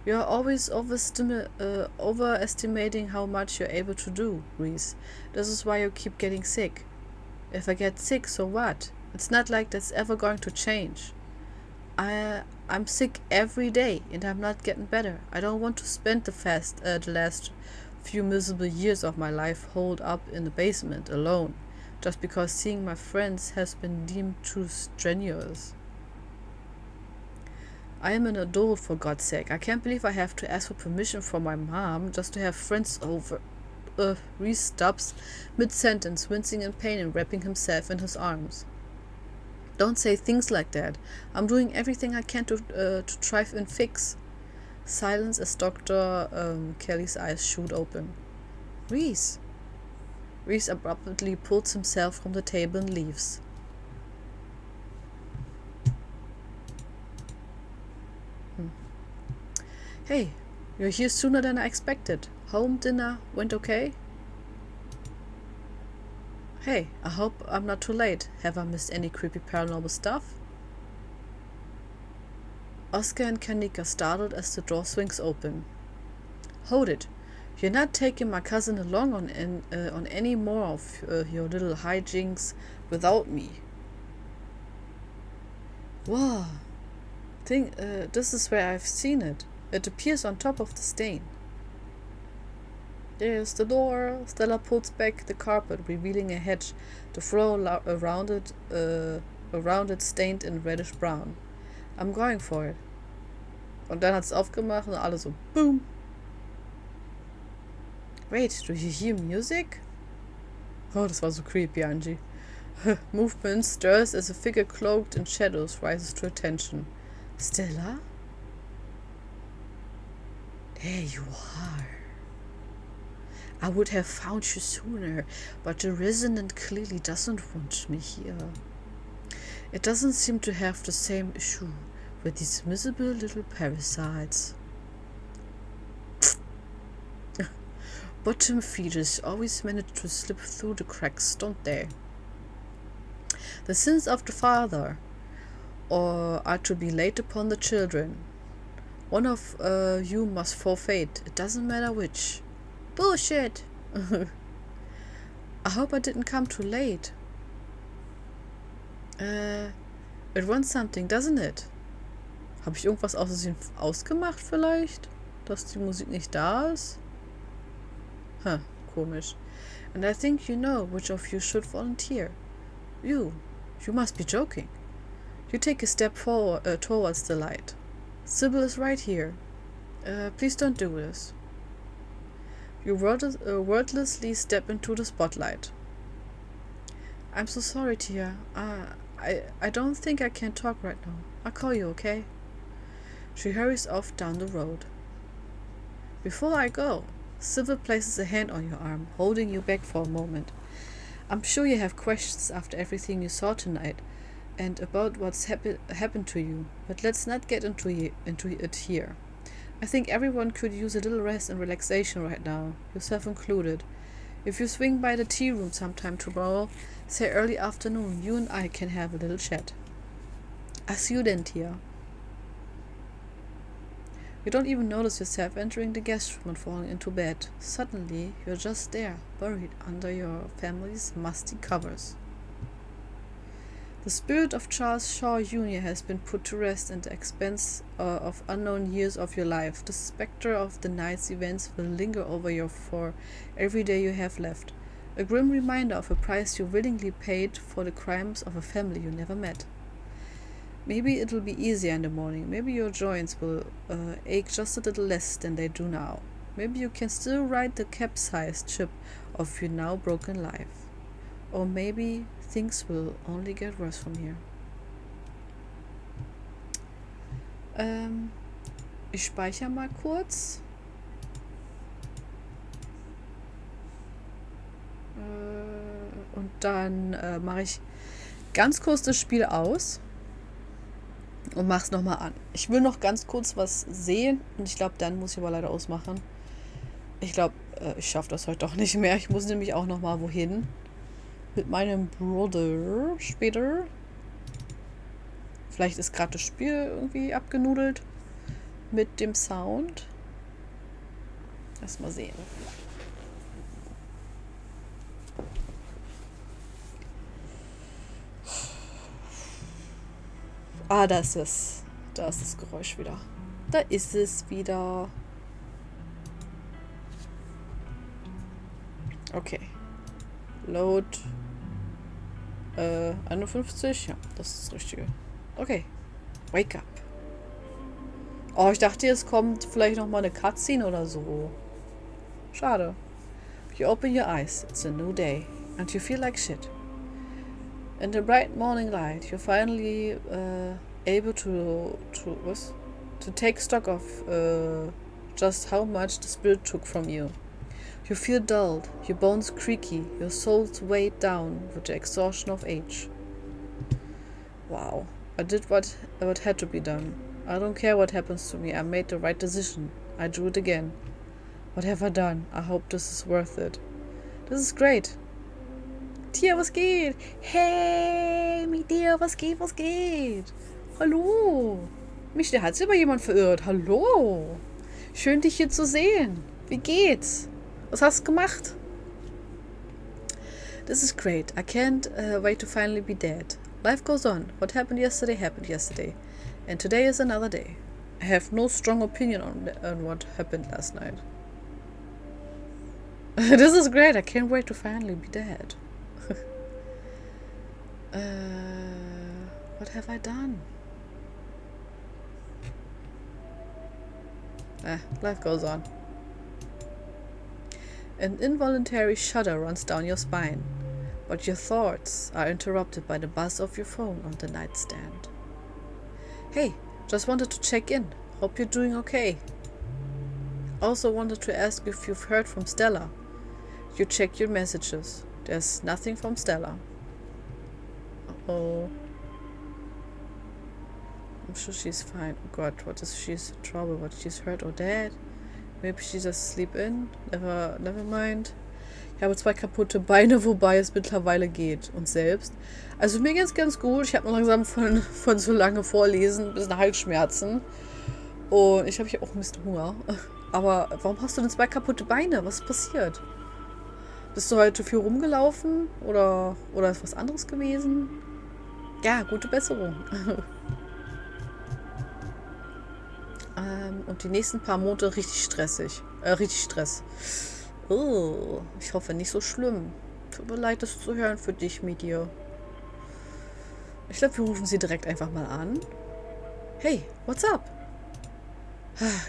S1: You're always overestimating how much you're able to do, Reese. This is why you keep getting sick. If I get sick, so what? It's not like that's ever going to change. I'm sick every day, and I'm not getting better. I don't want to spend the last few miserable years of my life holed up in the basement alone, just because seeing my friends has been deemed too strenuous. I am an adult, for God's sake. I can't believe I have to ask for permission from my mom just to have friends over. Reese stops mid-sentence, wincing in pain and wrapping himself in his arms. Don't say things like that. I'm doing everything I can to try and fix. Silence as Dr. Kelly's eyes shoot open. Reese. Reese abruptly pulls himself from the table and leaves. Hey, you're here sooner than I expected. Home dinner went okay? Hey, I hope I'm not too late. Have I missed any creepy paranormal stuff? Oscar and Kanika startled as the door swings open. Hold it. You're not taking my cousin along on any more of your little hijinks without me. Wow. This is where I've seen it. It appears on top of the stain. There's the door. Stella pulls back the carpet, revealing a hedge, the floor around it stained in reddish brown. I'm going for it. Und dann hat es aufgemacht und alle so, boom. Wait, do you hear music? Oh, das war so creepy, Angie. Movement stirs as a figure cloaked in shadows rises to attention. Stella? There you are. I would have found you sooner, but the resident clearly doesn't want me here. It doesn't seem to have the same issue with these miserable little parasites. Bottom feeders always manage to slip through the cracks, don't they? The sins of the father are to be laid upon the children. One of you must forfeit. It doesn't matter which. Bullshit! I hope I didn't come too late. It wants something, doesn't it? Habe ich irgendwas aus Versehen ausgemacht vielleicht? Dass die Musik nicht da ist? Komisch. And I think you know which of you should volunteer. You must be joking. You take a step forward towards the light. Sybil is right here. Please don't do this. You wordlessly step into the spotlight. I'm so sorry, Tia. I don't think I can talk right now. I'll call you, okay? She hurries off down the road. Before I go, Sybil places a hand on your arm, holding you back for a moment. I'm sure you have questions after everything you saw tonight, and about what's happened to you, but let's not get into it here. I think everyone could use a little rest and relaxation right now, yourself included. If you swing by the tea room sometime tomorrow, say early afternoon, you and I can have a little chat. I see you then, Tia. You don't even notice yourself entering the guest room and falling into bed. Suddenly, you're just there, buried under your family's musty covers. The spirit of Charles Shaw Jr. has been put to rest at the expense of unknown years of your life. The specter of the night's events will linger over you for every day you have left. A grim reminder of a price you willingly paid for the crimes of a family you never met. Maybe it will be easier in the morning. Maybe your joints will ache just a little less than they do now. Maybe you can still ride the capsized ship of your now broken life. Or maybe things will only get worse from here. Ich speichere mal kurz. Und dann mache ich ganz kurz das Spiel aus und mache es nochmal an. Ich will noch ganz kurz was sehen und ich glaube, dann muss ich aber leider ausmachen. Ich glaube, ich schaffe das heute doch nicht mehr. Ich muss nämlich auch nochmal wohin. Mit meinem Bruder später. Vielleicht ist gerade das Spiel irgendwie abgenudelt mit dem Sound. Lass mal sehen. Ah, da ist es. Da ist das Geräusch wieder. Da ist es wieder. Okay. Load 51. Ja, das ist das Richtige. Okay. Wake up. Oh, ich dachte, es kommt vielleicht noch mal eine Cutscene oder so. Schade. You open your eyes. It's a new day. And you feel like shit. In the bright morning light, you're finally able to take stock of just how much the spirit took from you. You feel dulled, your bones creaky, your soul's weighed down with the exhaustion of age. Wow, I did what had to be done. I don't care what happens to me, I made the right decision. I do it again. What have I done? I hope this is worth it. This is great. Tia, was geht? Hey, mit dir, was geht, was geht? Hallo. Mich, da hat sich aber jemand verirrt. Hallo. Schön, dich hier zu sehen. Wie geht's? Was hast du gemacht? This is great. I can't wait to finally be dead. Life goes on. What happened yesterday. And today is another day. I have no strong opinion on what happened last night. This is great. I can't wait to finally be dead. What have I done? Life goes on. An involuntary shudder runs down your spine, but your thoughts are interrupted by the buzz of your phone on the nightstand. Hey, just wanted to check in. Hope you're doing okay. Also wanted to ask if you've heard from Stella. You check your messages. There's nothing from Stella. Uh-oh. I'm sure she's fine. Oh God, what if she's in trouble? What if she's hurt or dead? Maybe she just sleep in. Never mind. Ich habe 2 kaputte Beine, wobei es mittlerweile geht. Und selbst. Also mir geht's ganz gut. Ich habe noch langsam von so lange Vorlesen ein bisschen Halsschmerzen. Und ich habe hier auch ein bisschen Hunger. Aber warum hast du denn 2 kaputte Beine? Was ist passiert? Bist du heute viel rumgelaufen? Oder ist was anderes gewesen? Ja, gute Besserung. Und die nächsten paar Monate richtig stressig. Richtig Stress. Oh, ich hoffe nicht so schlimm. Tut mir leid, das zu hören für dich, Media. Ich glaube, wir rufen sie direkt einfach mal an. Hey, what's up?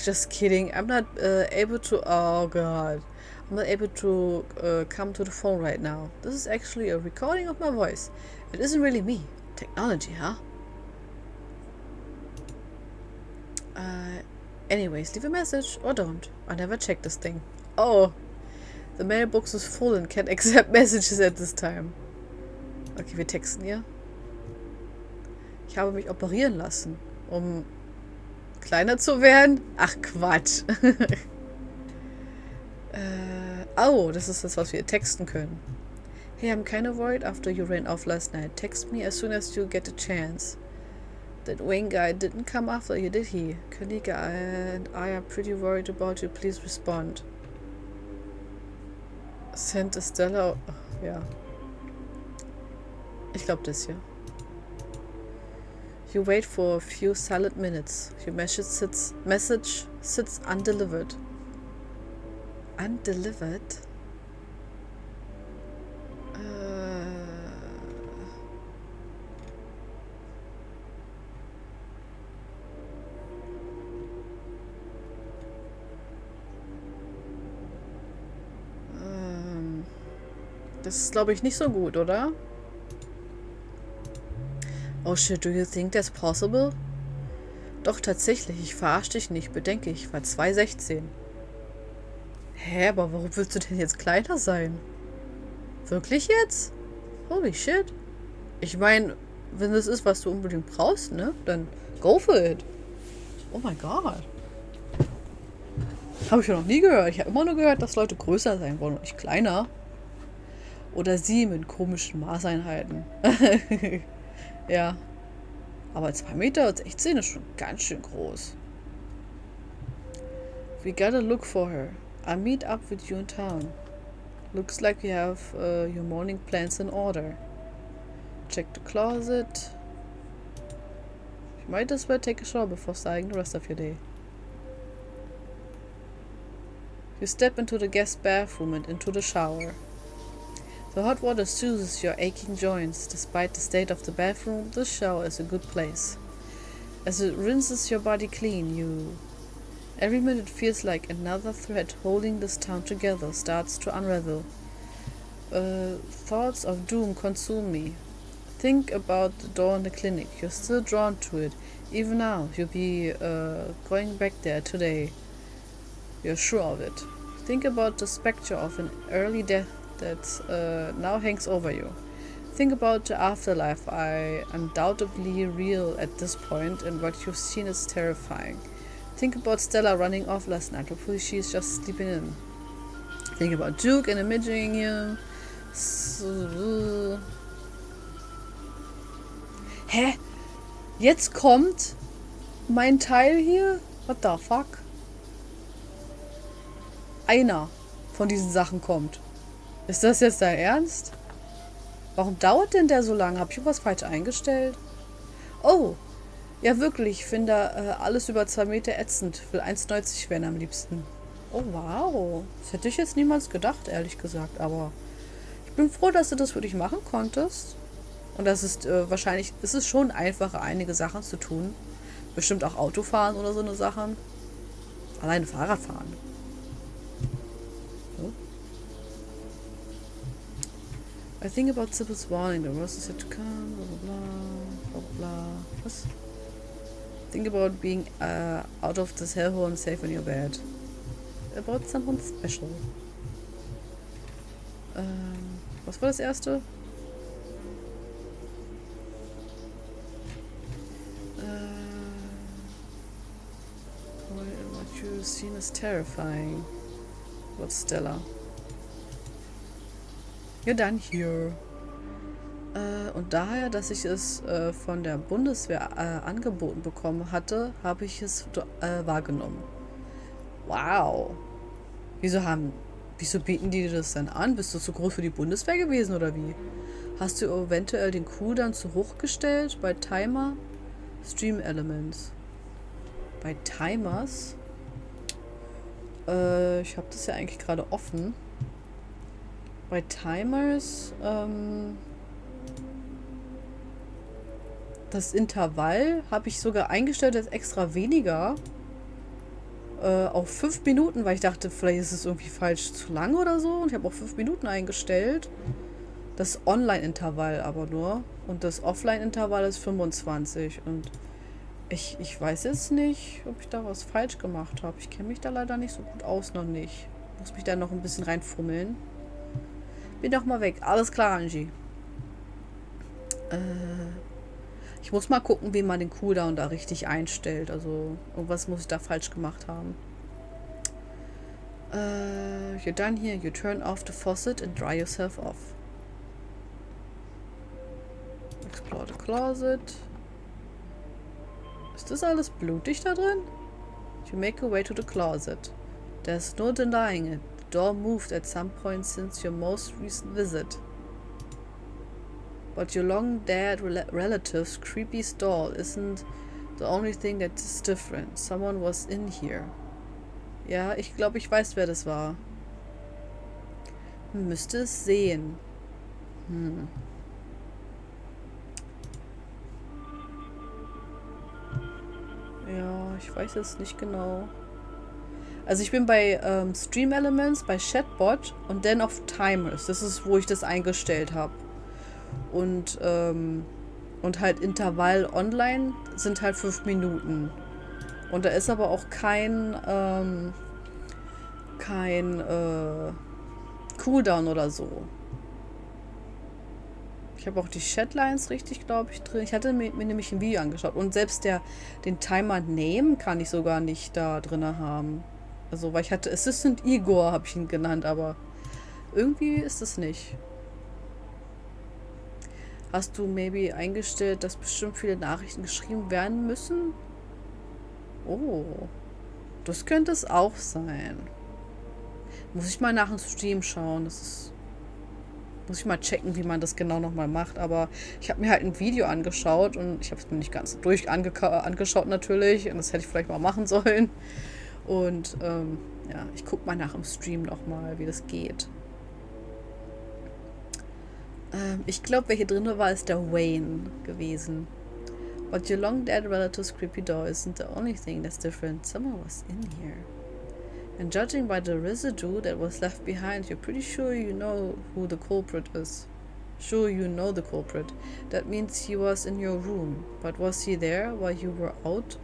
S1: Just kidding. I'm not able to... Oh, God. I'm not able to come to the phone right now. This is actually a recording of my voice. It isn't really me. Technology, huh? Anyways, leave a message or don't. I never checked this thing. Oh, the mailbox is full and can't accept messages at this time. Okay, wir texten hier. Ich habe mich operieren lassen, um kleiner zu werden. Ach, Quatsch. Oh, das ist das, was wir texten können. Hey, I'm kind of worried after you ran off last night. Text me as soon as you get a chance. That Wayne guy didn't come after you, did he? Kanika and I are pretty worried about you. Please respond. Sent a Stella. Oh, ja. Ich glaube das hier. You wait for a few silent minutes. Your message sits undelivered. Undelivered? Das ist, glaube ich, nicht so gut, oder? Oh shit, do you think that's possible? Doch, tatsächlich, ich verarsche dich nicht. Bedenke, ich war 2,16. Hä, aber warum willst du denn jetzt kleiner sein? Wirklich jetzt? Holy shit. Ich meine, wenn das ist, was du unbedingt brauchst, ne? Dann go for it. Oh mein Gott. Habe ich ja noch nie gehört. Ich habe immer nur gehört, dass Leute größer sein wollen und nicht kleiner. Oder sie mit komischen Maßeinheiten. Ja. Aber 2,16 Meter ist schon ganz schön groß. We gotta look for her. I'll meet up with you in town. Looks like you have your morning plans in order. Check the closet. You might as well take a shower before starting the rest of your day. You step into the guest bathroom and into the shower. The hot water soothes your aching joints. Despite the state of the bathroom, the shower is a good place. As it rinses your body clean, every minute feels like another thread holding this town together starts to unravel. Thoughts of doom consume me. Think about the door in the clinic. You're still drawn to it. Even now, you'll be going back there today. You're sure of it. Think about the specter of an early death that now hangs over you. Think about the afterlife, undoubtedly real at this point, and what you've seen is terrifying. Think about Stella running off last night. Hopefully she's just sleeping in. Think about Duke and imaging him. Hä? Jetzt kommt mein Teil hier? What the fuck? Einer von diesen Sachen kommt. Ist das jetzt dein Ernst? Warum dauert denn der so lange? Habe ich was falsch eingestellt? Oh, ja wirklich. Ich finde alles über 2 Meter ätzend. Will 1,90 werden am liebsten. Oh wow. Das hätte ich jetzt niemals gedacht, ehrlich gesagt. Aber ich bin froh, dass du das für dich machen konntest. Und das ist wahrscheinlich, ist es schon einfacher, einige Sachen zu tun. Bestimmt auch Autofahren oder so eine Sachen. Alleine Fahrradfahren. I think about Sybil's warning. The worst is yet to come. Blah blah blah. Blah blah. Was? Think about being out of this hellhole and safe in your bed. About someone special. Was war das erste? What you've seen is terrifying. What's Stella? Ja, dann hier. Und daher, dass ich es von der Bundeswehr angeboten bekommen hatte, habe ich es wahrgenommen. Wow. Wieso bieten die dir das dann an? Bist du zu groß für die Bundeswehr gewesen oder wie? Hast du eventuell den Crew dann zu hoch gestellt bei Timer? Stream Elements. Bei Timers? Ich habe das ja eigentlich gerade offen. Bei Timers, das Intervall habe ich sogar eingestellt als extra weniger. Auf 5 Minuten, weil ich dachte, vielleicht ist es irgendwie falsch zu lang oder so. Und ich habe auch 5 Minuten eingestellt. Das Online-Intervall aber nur. Und das Offline-Intervall ist 25. Und Ich weiß jetzt nicht, ob ich da was falsch gemacht habe. Ich kenne mich da leider nicht so gut aus, noch nicht. Muss mich da noch ein bisschen reinfummeln. Bin doch mal weg. Alles klar, Angie. Ich muss mal gucken, wie man den Cooldown da richtig einstellt. Also, irgendwas muss ich da falsch gemacht haben. You're done here. You turn off the faucet and dry yourself off. Explore the closet. Ist das alles blutig da drin? You make your way to the closet. There's no denying it. The door moved at some point since your most recent visit. But your long-dead relative's creepy stall isn't the only thing that is different. Someone was in here. Ja, ich glaube, ich weiß, wer das war. Müsste es sehen. Ja, ich weiß es nicht genau. Also ich bin bei Stream Elements, bei Chatbot und dann auf Timers. Das ist, wo ich das eingestellt habe. Und halt Intervall online sind halt 5 Minuten. Und da ist aber auch kein Cooldown oder so. Ich habe auch die Chatlines richtig, glaube ich, drin. Ich hatte mir nämlich ein Video angeschaut. Und selbst den Timer Name kann ich sogar nicht da drin haben. Also, weil ich hatte Assistant Igor, habe ich ihn genannt, aber irgendwie ist es nicht. Hast du maybe eingestellt, dass bestimmt viele Nachrichten geschrieben werden müssen? Oh, das könnte es auch sein. Muss ich mal nach dem Stream schauen. Muss ich mal checken, wie man das genau nochmal macht. Aber ich habe mir halt ein Video angeschaut und ich habe es mir nicht ganz durch angeschaut natürlich. Und das hätte ich vielleicht mal machen sollen. Und ja, ich gucke mal nach dem Stream nochmal, wie das geht. Ich glaube, wer hier drin war, ist der Wayne gewesen. But your long dead relative's creepy door isn't the only thing that's different. Someone was in here. And judging by the residue that was left behind, you're pretty sure you know who the culprit is. Sure you know the culprit. That means he was in your room. But was he there while you were out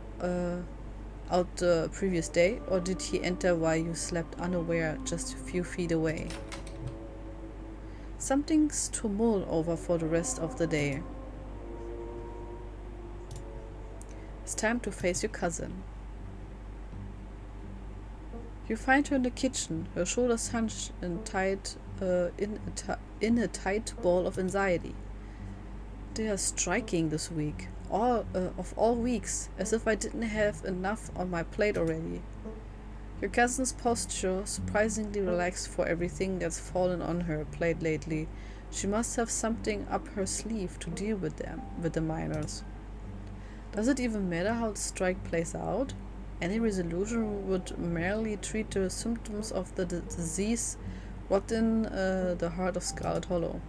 S1: the previous day? Or did he enter while you slept unaware just a few feet away? Something's to mull over for the rest of the day. It's time to face your cousin. You find her in the kitchen, her shoulders hunched and tied in a tight ball of anxiety. They are striking this week, of all weeks, as if I didn't have enough on my plate already. Your cousin's posture surprisingly relaxed for everything that's fallen on her plate lately. She must have something up her sleeve to deal with the minors. Does it even matter how the strike plays out? Any resolution would merely treat the symptoms of the disease rot in the heart of Scarlet Hollow.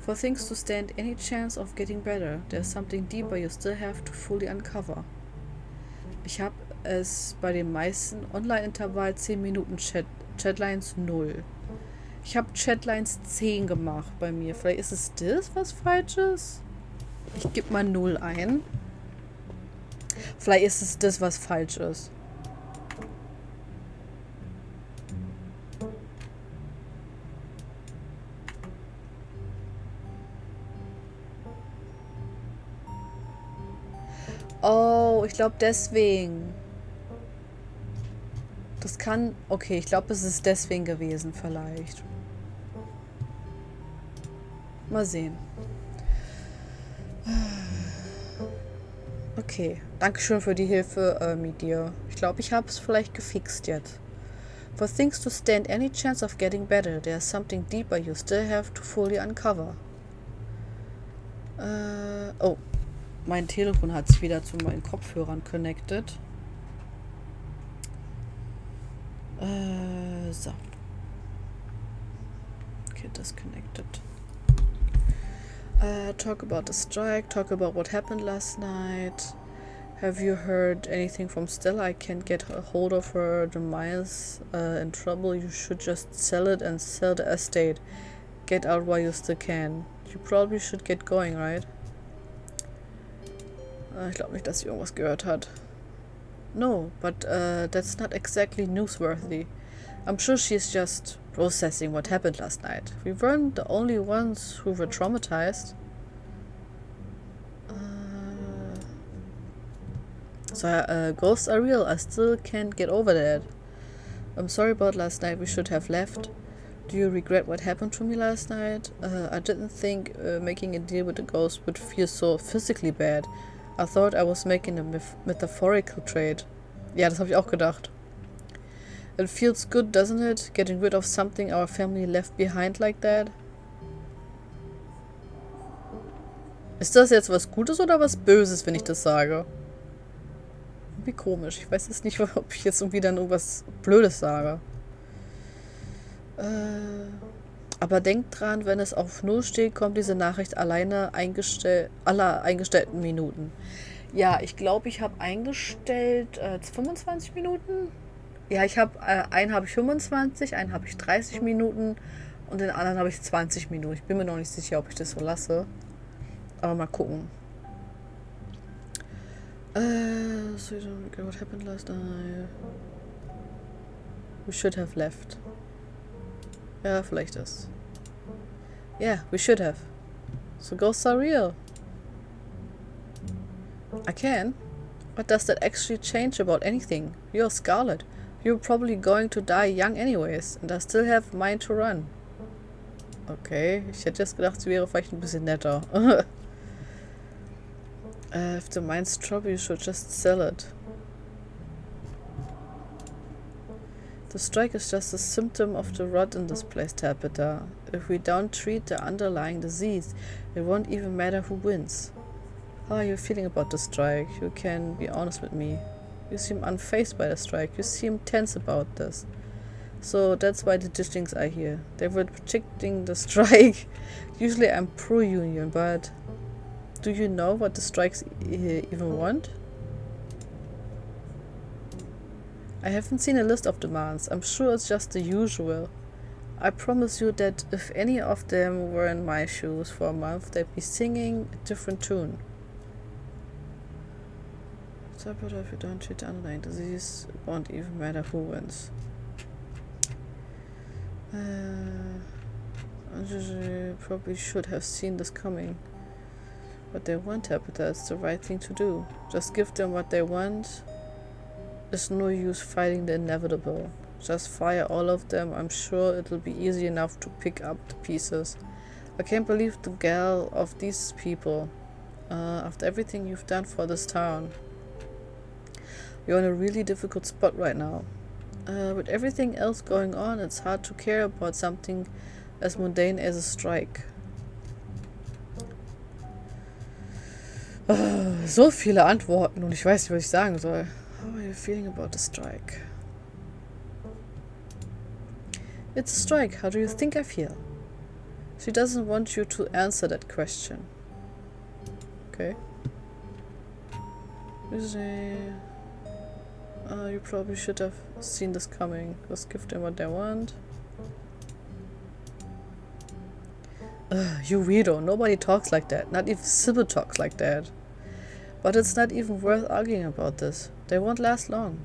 S1: For things to stand any chance of getting better, there's something deeper you still have to fully uncover. Ich habe es bei den meisten Online-Intervall 10 Minuten Chatlines 0. Ich habe Chatlines 10 gemacht bei mir. Vielleicht ist es das, was falsch ist? Ich gebe mal 0 ein. Vielleicht ist es das, was falsch ist. Oh, ich glaube deswegen. Das kann... Okay, ich glaube, es ist deswegen gewesen vielleicht. Mal sehen. Okay, dankeschön für die Hilfe, Media. Ich glaube, ich habe es vielleicht gefixt jetzt. For things to stand any chance of getting better, there's something deeper you still have to fully uncover. Oh, mein Telefon hat sich wieder zu meinen Kopfhörern connected. So. Okay, disconnected. Talk about the strike, talk about what happened last night. Have you heard anything from Stella? I can't get a hold of her. The mine's in trouble. You should just sell it and sell the estate. Get out while you still can. You probably should get going, right? Ich glaube nicht, dass sie irgendwas gehört hat. No, but that's not exactly newsworthy. I'm sure she's just processing what happened last night. We weren't the only ones who were traumatized. So, ghosts are real. I still can't get over that. I'm sorry about last night. We should have left. Do you regret what happened to me last night? I didn't think making a deal with the ghost would feel so physically bad. I thought I was making a metaphorical trade. Ja, das habe ich auch gedacht. It feels good, doesn't it? Getting rid of something our family left behind like that. Ist das jetzt was Gutes oder was Böses, wenn ich das sage? Wie komisch. Ich weiß jetzt nicht, ob ich jetzt irgendwie dann irgendwas Blödes sage. Aber denkt dran, wenn es auf 0 steht, kommt diese Nachricht alleine aller eingestellten Minuten. Ja, ich glaube, ich habe eingestellt 25 Minuten. Ja, einen habe ich 25, einen habe ich 30 Minuten und den anderen habe ich 20 Minuten. Ich bin mir noch nicht sicher, ob ich das so lasse. Aber mal gucken. So you don't regret what happened last night. We should have left. Ja, vielleicht ist. Yeah, we should have. So ghosts are real. I can. What does that actually change about anything? You're Scarlet. You're probably going to die young anyways. And I still have mine to run. Okay, ich hätte jetzt gedacht, sie wäre vielleicht ein bisschen netter. If the mine's trouble, you should just sell it. The strike is just a symptom of the rot in this place, Tabitha. If we don't treat the underlying disease, it won't even matter who wins. How are you feeling about the strike? You can be honest with me. You seem unfazed by the strike. You seem tense about this. So that's why the Dishlings are here. They were predicting the strike. Usually I'm pro-union, but do you know what the strikes even want? I haven't seen a list of demands. I'm sure it's just the usual. I promise you that if any of them were in my shoes for a month, they'd be singing a different tune. But if you don't treat the underlying disease, it won't even matter who wins. I probably should have seen this coming. What they want, Tabitha, it's the right thing to do. Just give them what they want. There's no use fighting the inevitable. Just fire all of them. I'm sure it'll be easy enough to pick up the pieces. I can't believe the gall of these people. After everything you've done for this town. You're in a really difficult spot right now. With everything else going on, it's hard to care about something as mundane as a strike. So viele Antworten und ich weiß nicht, was ich sagen soll. How are you feeling about the strike? It's a strike. How do you think I feel? She doesn't want you to answer that question. Okay. You probably should have seen this coming. Just give them what they want. You weirdo. Nobody talks like that. Not even Sybil talks like that. But it's not even worth arguing about this. They won't last long.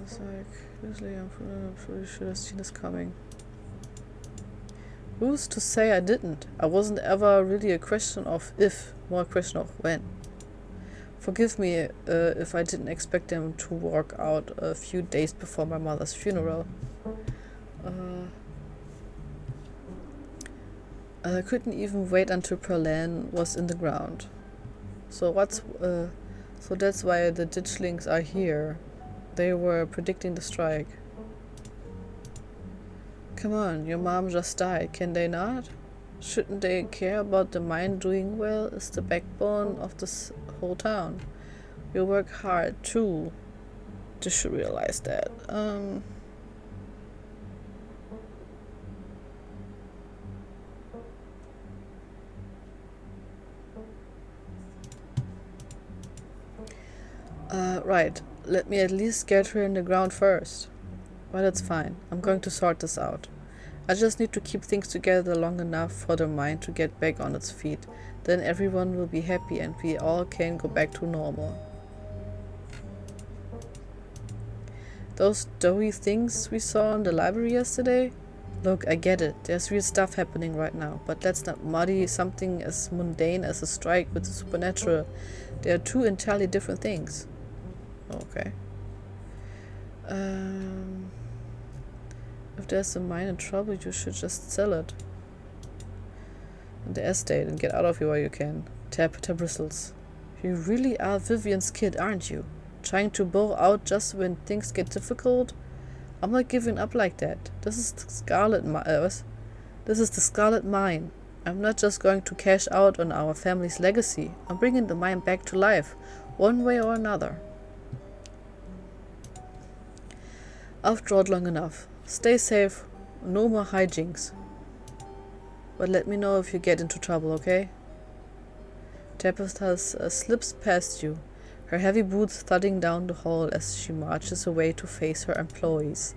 S1: It's like, usually I'm pretty sure I've seen this coming. Who's to say I didn't? I wasn't ever really a question of if, more a question of when. Forgive me if I didn't expect them to walk out a few days before my mother's funeral. I couldn't even wait until Perlan was in the ground. So that's why the Ditchlings are here. They were predicting the strike. Come on, your mom just died, can they not? Shouldn't they care about the mine doing well? It's the backbone of this whole town. You work hard too. They should realize that. Right. Let me at least get her in the ground first. But it's fine. I'm going to sort this out. I just need to keep things together long enough for the mind to get back on its feet. Then everyone will be happy and we all can go back to normal. Those doughy things we saw in the library yesterday? Look, I get it. There's real stuff happening right now, but let's not muddy something as mundane as a strike with the supernatural. They are two entirely different things. Okay. If there's a mine in trouble, you should just sell it. In the estate and get out of here while you can. Tab bristles. You really are Vivian's kid, aren't you? Trying to bow out just when things get difficult? I'm not giving up like that. This is the Scarlet Mine. I'm not just going to cash out on our family's legacy. I'm bringing the mine back to life, one way or another. I've drawed long enough. Stay safe. No more hijinks. But let me know if you get into trouble, okay? Tabitha slips past you, her heavy boots thudding down the hall as she marches away to face her employees.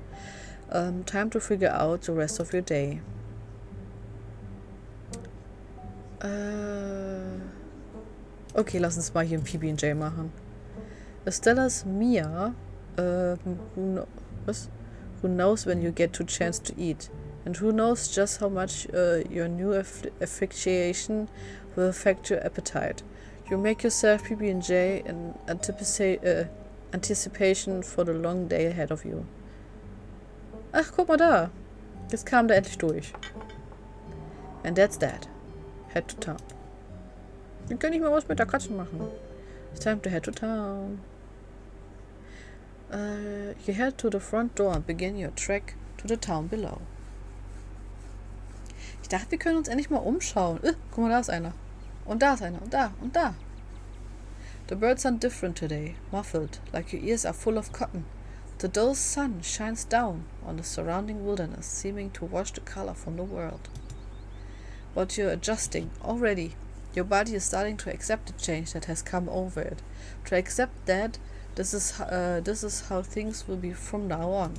S1: Time to figure out the rest of your day. Okay, lass uns mal hier ein PB&J machen. Estella's Mia, who knows when you get to chance to eat, and who knows just how much your new asphyxiation will affect your appetite. You make yourself PB&J in anticipation for the long day ahead of you. Ach, guck mal da. Jetzt kam der endlich durch. And that's that. Head to town. Wir können nicht mal was mit der Katze machen. It's time to head to town. You head to the front door and begin your trek to the town below. Ich dachte, wir können uns endlich mal umschauen. Guck mal, da ist einer. Und da ist einer. Und da. Und da. The birds are different today, muffled, like your ears are full of cotton. The dull sun shines down on the surrounding wilderness, seeming to wash the color from the world. But you're adjusting already. Your body is starting to accept the change that has come over it. To accept that this is how things will be from now on,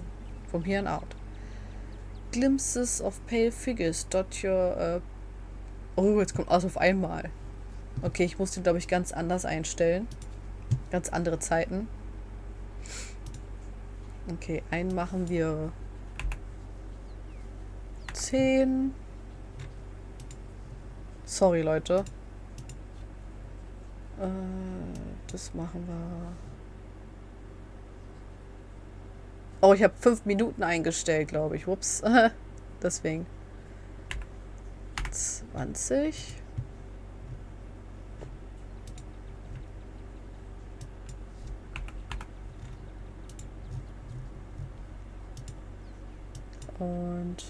S1: from here on out. Glimpses of pale figures dot your... Oh, jetzt kommt alles auf einmal. Okay, ich muss den, glaube ich, ganz anders einstellen. Ganz andere Zeiten. Okay, einen machen wir 10. Sorry, Leute. Das machen wir... Oh, ich habe 5 Minuten eingestellt, glaube ich. Ups. Deswegen. 20. Und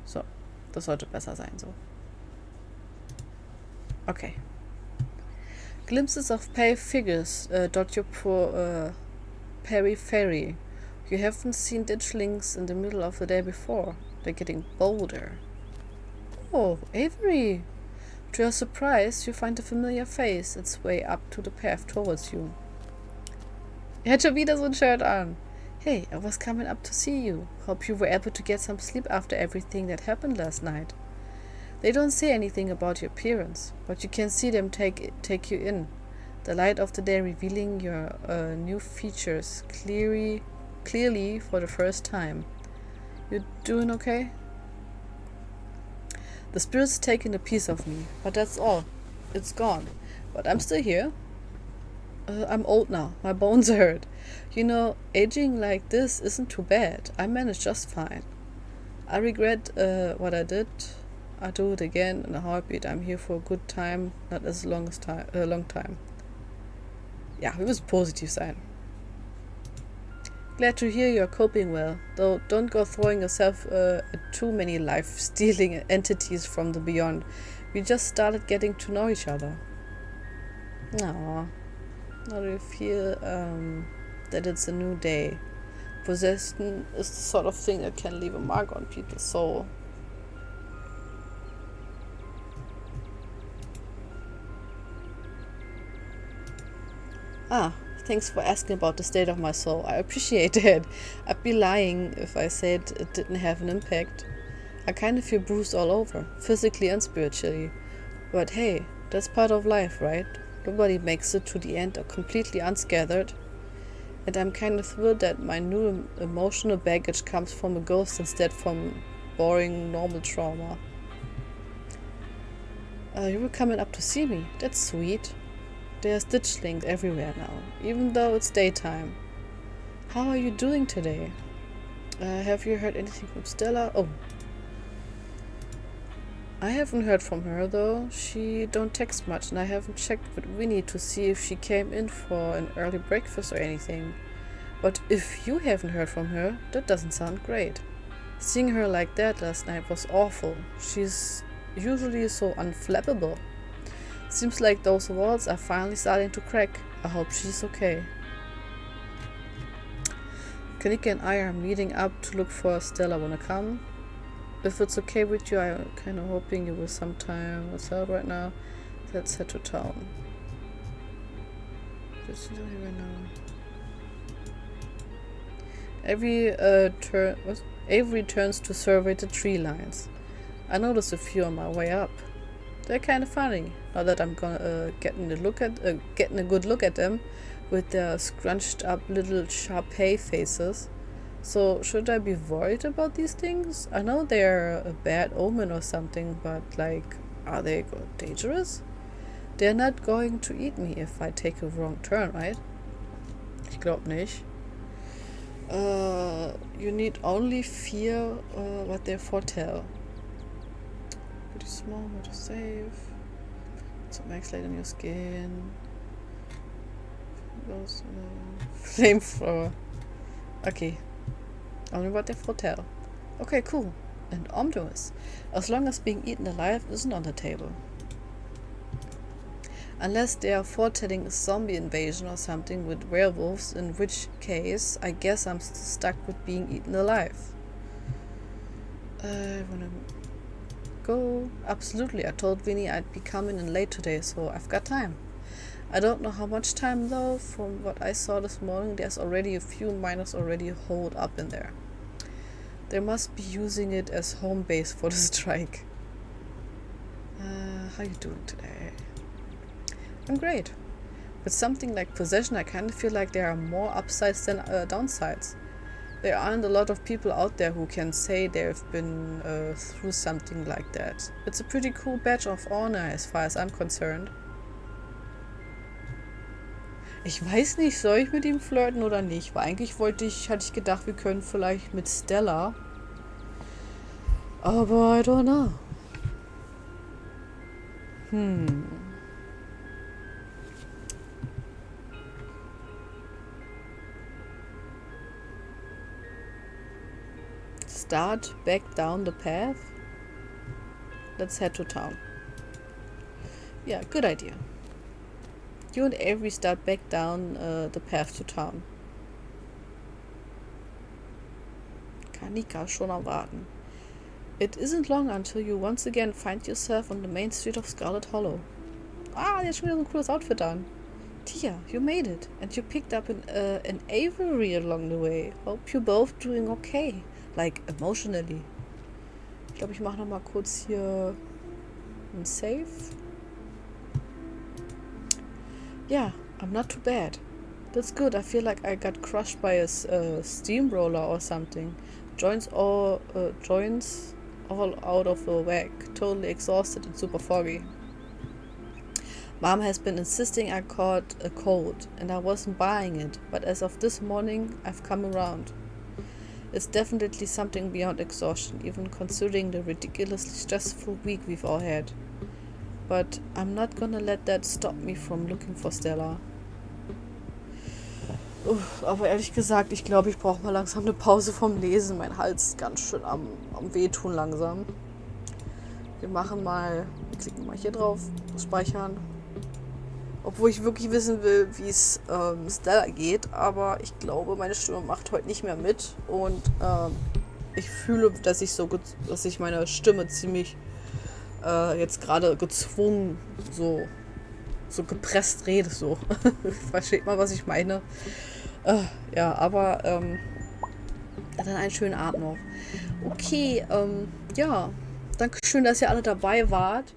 S1: so, das sollte besser sein so. Okay. Glimpses of pale figures dot your periphery. You haven't seen ditchlings in the middle of the day before. They're getting bolder. Oh, Avery! To your surprise, you find a familiar face its way up to the path towards you. Er hat schon wieder so ein Shirt an. Hey, I was coming up to see you. Hope you were able to get some sleep after everything that happened last night. They don't say anything about your appearance, but you can see them take you in. The light of the day revealing your new features clearly for the first time. You doing okay? The spirit's taken a piece of me, but that's all. It's gone. But I'm still here. I'm old now. My bones hurt. You know, aging like this isn't too bad. I managed just fine. I regret what I did. I do it again in a heartbeat. I'm here for a good time, not as long time. Ja, wir müssen positiv sein. Glad to hear you're coping well, though don't go throwing yourself at too many life-stealing entities from the beyond. We just started getting to know each other. Aww. How do you feel that it's a new day? Possession is the sort of thing that can leave a mark on people's soul. thanks for asking about the state of my soul. I appreciate it. I'd be lying if I said it didn't have an impact. I kind of feel bruised all over, physically and spiritually. But hey, that's part of life, right? Nobody makes it to the end completely unscathed. And I'm kind of thrilled that my new emotional baggage comes from a ghost instead from boring normal trauma. You were coming up to see me. That's sweet. There's ditchlings everywhere now, even though it's daytime. How are you doing today? Have you heard anything from Stella? Oh. I haven't heard from her though. She don't text much and I haven't checked with Winnie to see if she came in for an early breakfast or anything. But if you haven't heard from her, that doesn't sound great. Seeing her like that last night was awful. She's usually so unflappable. Seems like those walls are finally starting to crack. I hope she's okay. Kanika and I are meeting up to look for Stella. Wanna come? If it's okay with you, I'm kind of hoping you will sometime. What's out right now? Let's head to town. Just right now. Avery turns to survey the tree lines. I noticed a few on my way up. They're kind of funny. Now that I'm gonna getting a good look at them, with their scrunched up little Sharpay faces. So should I be worried about these things? I know they're a bad omen or something, but like, are they dangerous? They're not going to eat me if I take a wrong turn, right? Ich glaub nicht. You need only fear what they foretell. Pretty small, what to save. Some max light on your skin. Those flamethrower. Okay. Only what they foretell. Okay, cool. And omnibus. As long as being eaten alive isn't on the table. Unless they are foretelling a zombie invasion or something with werewolves, in which case I guess I'm stuck with being eaten alive. I wanna go? Absolutely. I told Vinny I'd be coming in late today, so I've got time. I don't know how much time though. From what I saw this morning, there's already a few miners already holed up in there. They must be using it as home base for the strike. How you doing today? I'm great. With something like possession, I kind of feel like there are more upsides than downsides. There aren't a lot of people out there who can say they've been through something like that. It's a pretty cool badge of honor as far as I'm concerned. Ich weiß nicht, soll ich mit ihm flirten oder nicht? Weil eigentlich hatte ich gedacht, wir können vielleicht mit Stella. Aber I don't know. Start back down the path. Let's head to town. Yeah, good idea. You and Avery start back down the path to town. Kanika schon am Warten. It isn't long until you once again find yourself on the main street of Scarlet Hollow. Ah, der hat schon wieder so ein cooles Outfit an. Tia, you made it. And you picked up an Avery along the way. Hope you're both doing okay. Like, emotionally. Ich glaube, ich mache noch mal kurz hier ein Save. Yeah, I'm not too bad. That's good. I feel like I got crushed by a steamroller or something. Joints all out of the whack. Totally exhausted and super foggy. Mom has been insisting I caught a cold, and I wasn't buying it. But as of this morning, I've come around. It's definitely something beyond exhaustion, even considering the ridiculously stressful week we've all had. But I'm not gonna let that stop me from looking for Stella. Aber ehrlich gesagt, ich glaube, ich brauche mal langsam eine Pause vom Lesen. Mein Hals ist ganz schön am Wehtun langsam. Wir klicken mal hier drauf, speichern. Obwohl ich wirklich wissen will, wie es Stella geht. Aber ich glaube, meine Stimme macht heute nicht mehr mit. Und ich fühle, dass ich meine Stimme ziemlich jetzt gerade gezwungen so so gepresst rede, so. Versteht mal, was ich meine? Ja, aber dann einen schönen Abend noch. Okay, ja. Dankeschön, dass ihr alle dabei wart.